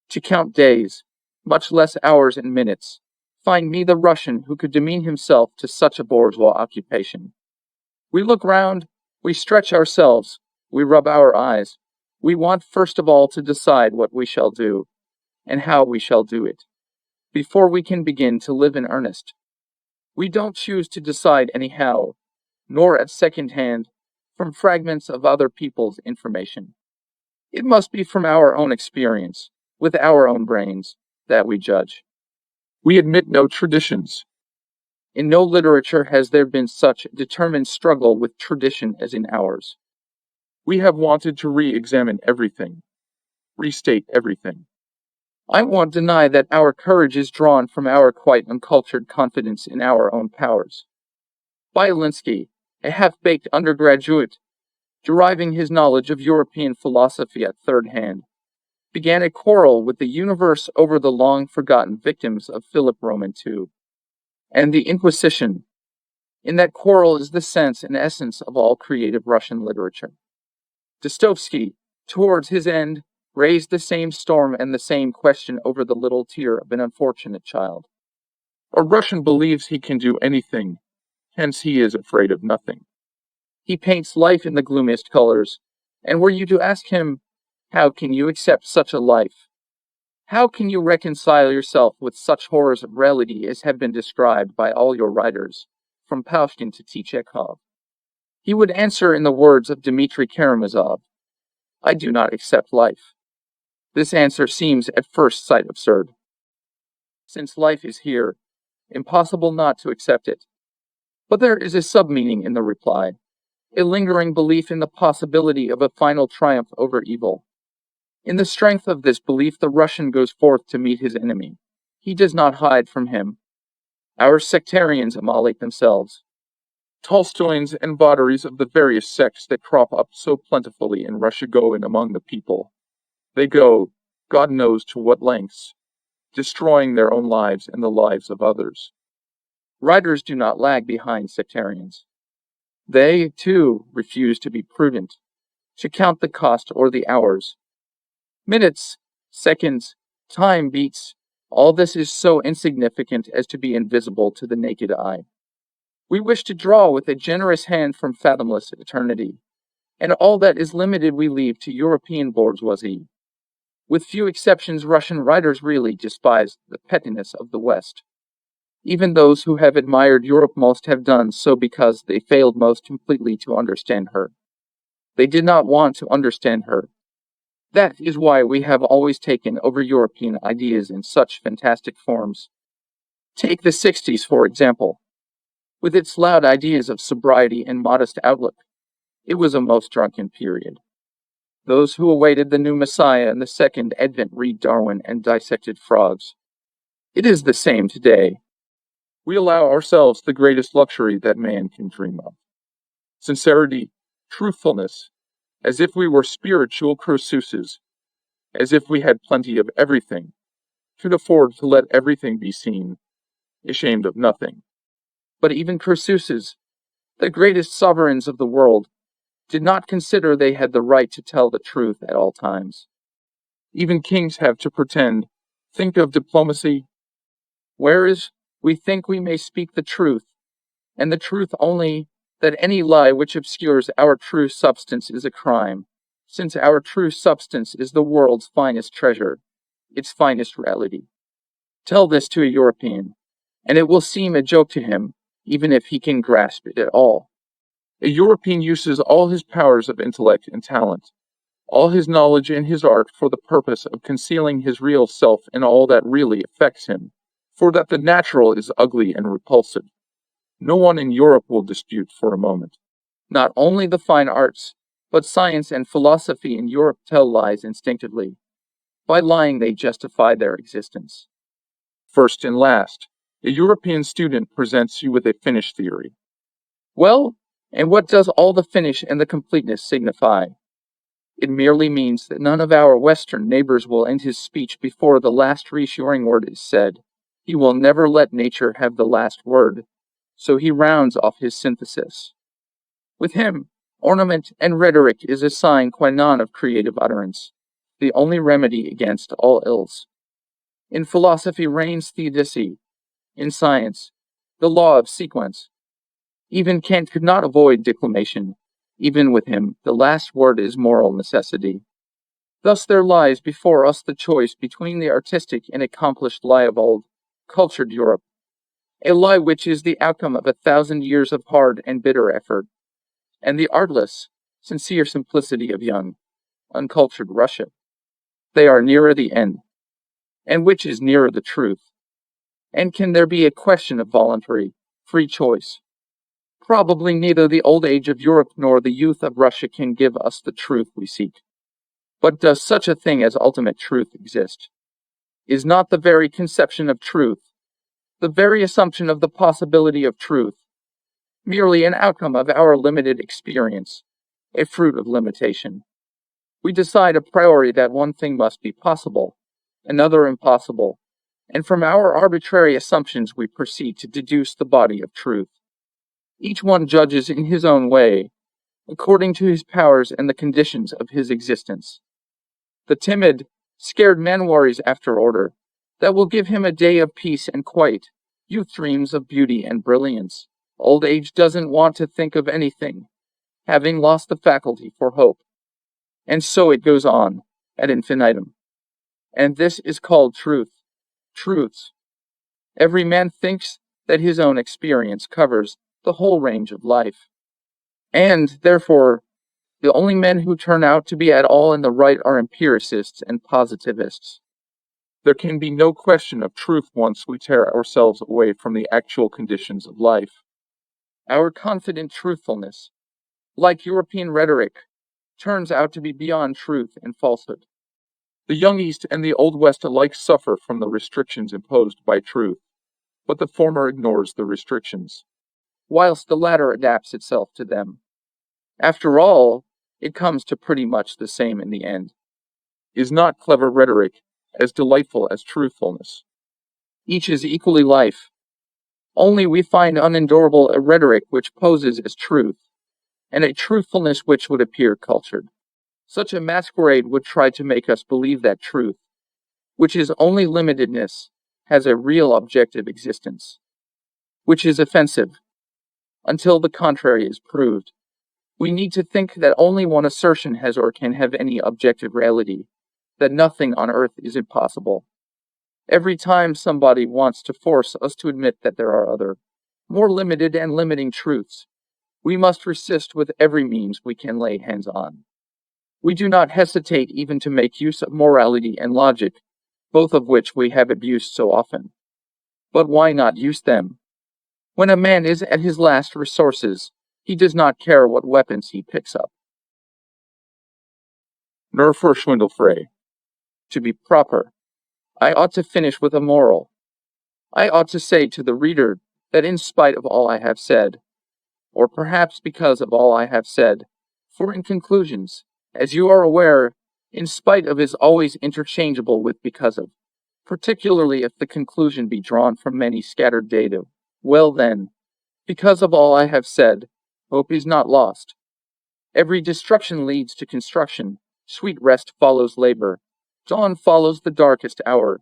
To count days, much less hours and minutes, find me the Russian who could demean himself to such a bourgeois occupation. We look round, we stretch ourselves, we rub our eyes. We want first of all to decide what we shall do, and how we shall do it, before we can begin to live in earnest. We don't choose to decide anyhow, nor at second hand, from fragments of other people's information. It must be from our own experience, with our own brains, that we judge. We admit no traditions. In no literature has there been such a determined struggle with tradition as in ours. We have wanted to re-examine everything, restate everything. I won't deny that our courage is drawn from our quite uncultured confidence in our own powers. Byelinsky, a half-baked undergraduate, deriving his knowledge of European philosophy at third hand, began a quarrel with the universe over the long-forgotten victims of Philip Roman II and the Inquisition. In that quarrel is the sense and essence of all creative Russian literature. Dostoevsky, towards his end, raised the same storm and the same question over the little tear of an unfortunate child. A Russian believes he can do anything, hence he is afraid of nothing. He paints life in the gloomiest colors, and were you to ask him, how can you accept such a life? How can you reconcile yourself with such horrors of reality as have been described by all your writers, from Pushkin to Chekhov? He would answer in the words of Dmitry Karamazov, I do not accept life. This answer seems at first sight absurd. Since life is here, impossible not to accept it. But there is a sub-meaning in the reply, a lingering belief in the possibility of a final triumph over evil. In the strength of this belief, the Russian goes forth to meet his enemy. He does not hide from him. Our sectarians immolate themselves. Tolstoyans and votaries of the various sects that crop up so plentifully in Russia go in among the people. They go, God knows to what lengths, destroying their own lives and the lives of others. Writers do not lag behind sectarians. They, too, refuse to be prudent, to count the cost or the hours. Minutes, seconds, time beats, all this is so insignificant as to be invisible to the naked eye. We wish to draw with a generous hand from fathomless eternity, and all that is limited we leave to European bourgeoisie. With few exceptions, Russian writers really despise the pettiness of the West. Even those who have admired Europe most have done so because they failed most completely to understand her. They did not want to understand her. That is why we have always taken over European ideas in such fantastic forms. Take the 60s, for example. With its loud ideas of sobriety and modest outlook, it was a most drunken period. Those who awaited the new Messiah and the second advent read Darwin and dissected frogs. It is the same today. We allow ourselves the greatest luxury that man can dream of. Sincerity, truthfulness, as if we were spiritual Croesuses, as if we had plenty of everything, could afford to let everything be seen, ashamed of nothing. But even Croesuses, the greatest sovereigns of the world, did not consider they had the right to tell the truth at all times. Even kings have to pretend. Think of diplomacy. Whereas we think we may speak the truth, and the truth only, that any lie which obscures our true substance is a crime, since our true substance is the world's finest treasure, its finest reality. Tell this to a European, and it will seem a joke to him, even if he can grasp it at all. A European uses all his powers of intellect and talent, all his knowledge and his art for the purpose of concealing his real self and all that really affects him, for that the natural is ugly and repulsive. No one in Europe will dispute for a moment. Not only the fine arts, but science and philosophy in Europe tell lies instinctively. By lying they justify their existence. First and last, a European student presents you with a finish theory. Well, and what does all the finish and the completeness signify? It merely means that none of our Western neighbors will end his speech before the last reassuring word is said. He will never let nature have the last word, so he rounds off his synthesis. With him, ornament and rhetoric is a sine qua non of creative utterance, the only remedy against all ills. In philosophy reigns theodicy, in science, the law of sequence. Even Kant could not avoid declamation. Even with him, the last word is moral necessity. Thus there lies before us the choice between the artistic and accomplished lie of old, cultured Europe, a lie which is the outcome of 1,000 years of hard and bitter effort, and the artless, sincere simplicity of young, uncultured Russia. They are nearer the end. And which is nearer the truth? And can there be a question of voluntary, free choice? Probably neither the old age of Europe nor the youth of Russia can give us the truth we seek. But does such a thing as ultimate truth exist? Is not the very conception of truth, the very assumption of the possibility of truth, merely an outcome of our limited experience, a fruit of limitation. We decide a priori that one thing must be possible, another impossible, and from our arbitrary assumptions we proceed to deduce the body of truth. Each one judges in his own way, according to his powers and the conditions of his existence. The timid, scared man worries after order, that will give him a day of peace and quiet. Youth dreams of beauty and brilliance. Old age doesn't want to think of anything, having lost the faculty for hope. And so it goes on, ad infinitum. And this is called truth. Truths. Every man thinks that his own experience covers the whole range of life. And, therefore, the only men who turn out to be at all in the right are empiricists and positivists. There can be no question of truth once we tear ourselves away from the actual conditions of life. Our confident truthfulness, like European rhetoric, turns out to be beyond truth and falsehood. The young East and the Old West alike suffer from the restrictions imposed by truth, but the former ignores the restrictions, whilst the latter adapts itself to them. After all, it comes to pretty much the same in the end. Is not clever rhetoric as delightful as truthfulness? Each is equally life. Only we find unendurable a rhetoric which poses as truth, and a truthfulness which would appear cultured. Such a masquerade would try to make us believe that truth, which is only limitedness, has a real objective existence, which is offensive, until the contrary is proved. We need to think that only one assertion has or can have any objective reality, that nothing on earth is impossible. Every time somebody wants to force us to admit that there are other, more limited and limiting truths, we must resist with every means we can lay hands on. We do not hesitate even to make use of morality and logic, both of which we have abused so often. But why not use them? When a man is at his last resources, he does not care what weapons he picks up. Nur für schwindelfrei. To be proper, I ought to finish with a moral. I ought to say to the reader that in spite of all I have said, or perhaps because of all I have said, for in conclusions, as you are aware, in spite of is always interchangeable with because of, particularly if the conclusion be drawn from many scattered data. Well then, because of all I have said, hope is not lost. Every destruction leads to construction, sweet rest follows labor, dawn follows the darkest hour,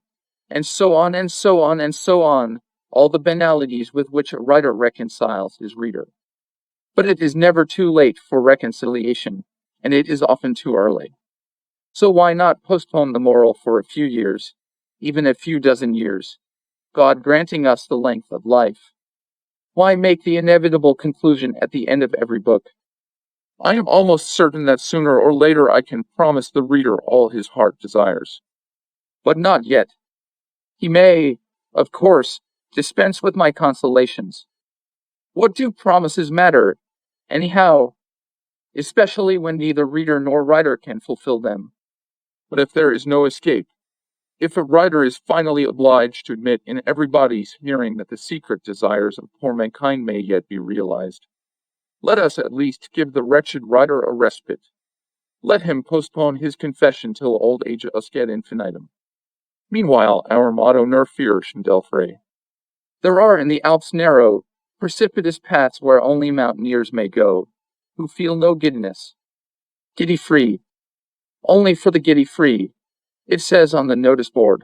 and so on and so on and so on, all the banalities with which a writer reconciles his reader. But it is never too late for reconciliation, and it is often too early. So why not postpone the moral for a few years, even a few dozen years, God granting us the length of life? Why make the inevitable conclusion at the end of every book? I am almost certain that sooner or later I can promise the reader all his heart desires. But not yet. He may, of course, dispense with my consolations. What do promises matter, anyhow, especially when neither reader nor writer can fulfill them? But if there is no escape, if a writer is finally obliged to admit in everybody's hearing that the secret desires of poor mankind may yet be realized, let us at least give the wretched writer a respite. Let him postpone his confession till old age usque ad infinitum. Meanwhile, our motto nur für schwindelfrei. There are in the Alps narrow, precipitous paths where only mountaineers may go, who feel no giddiness. Giddy free. Only for the giddy free, it says on the notice board.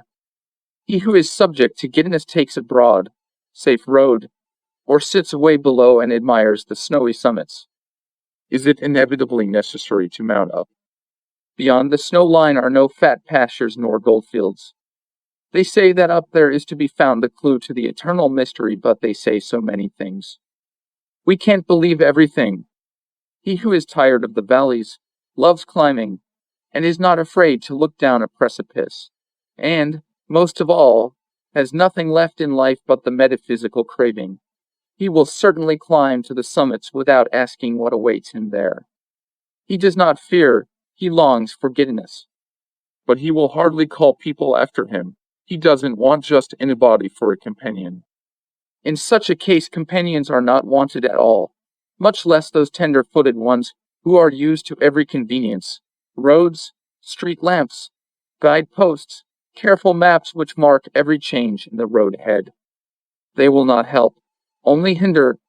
He who is subject to giddiness takes a broad, safe road, or sits away below and admires the snowy summits. Is it inevitably necessary to mount up? Beyond the snow line are no fat pastures nor goldfields. They say that up there is to be found the clue to the eternal mystery, but they say so many things. We can't believe everything. He who is tired of the valleys, loves climbing, and is not afraid to look down a precipice, and, most of all, has nothing left in life but the metaphysical craving, he will certainly climb to the summits without asking what awaits him there. He does not fear, he longs for giddiness. But he will hardly call people after him. He doesn't want just anybody for a companion. In such a case companions are not wanted at all, much less those tender-footed ones who are used to every convenience, roads, street lamps, guideposts, careful maps which mark every change in the road ahead. They will not help, only hinder.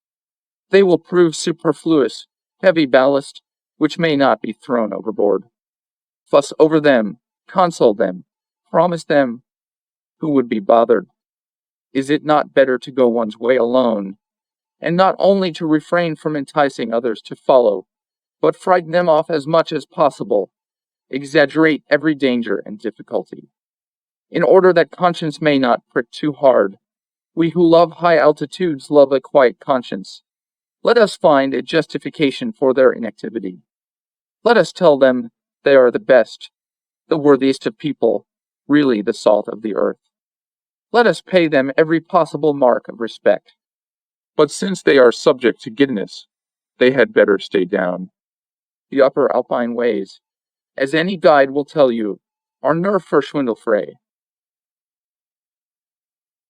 They will prove superfluous, heavy ballast, which may not be thrown overboard. Fuss over them, console them, promise them. Who would be bothered? Is it not better to go one's way alone, and not only to refrain from enticing others to follow, but frighten them off as much as possible, exaggerate every danger and difficulty? In order that conscience may not prick too hard, we who love high altitudes love a quiet conscience. Let us find a justification for their inactivity. Let us tell them they are the best, the worthiest of people, really the salt of the earth. Let us pay them every possible mark of respect. But since they are subject to giddiness, they had better stay down. The upper alpine ways, as any guide will tell you, are nur für Schwindelfrei.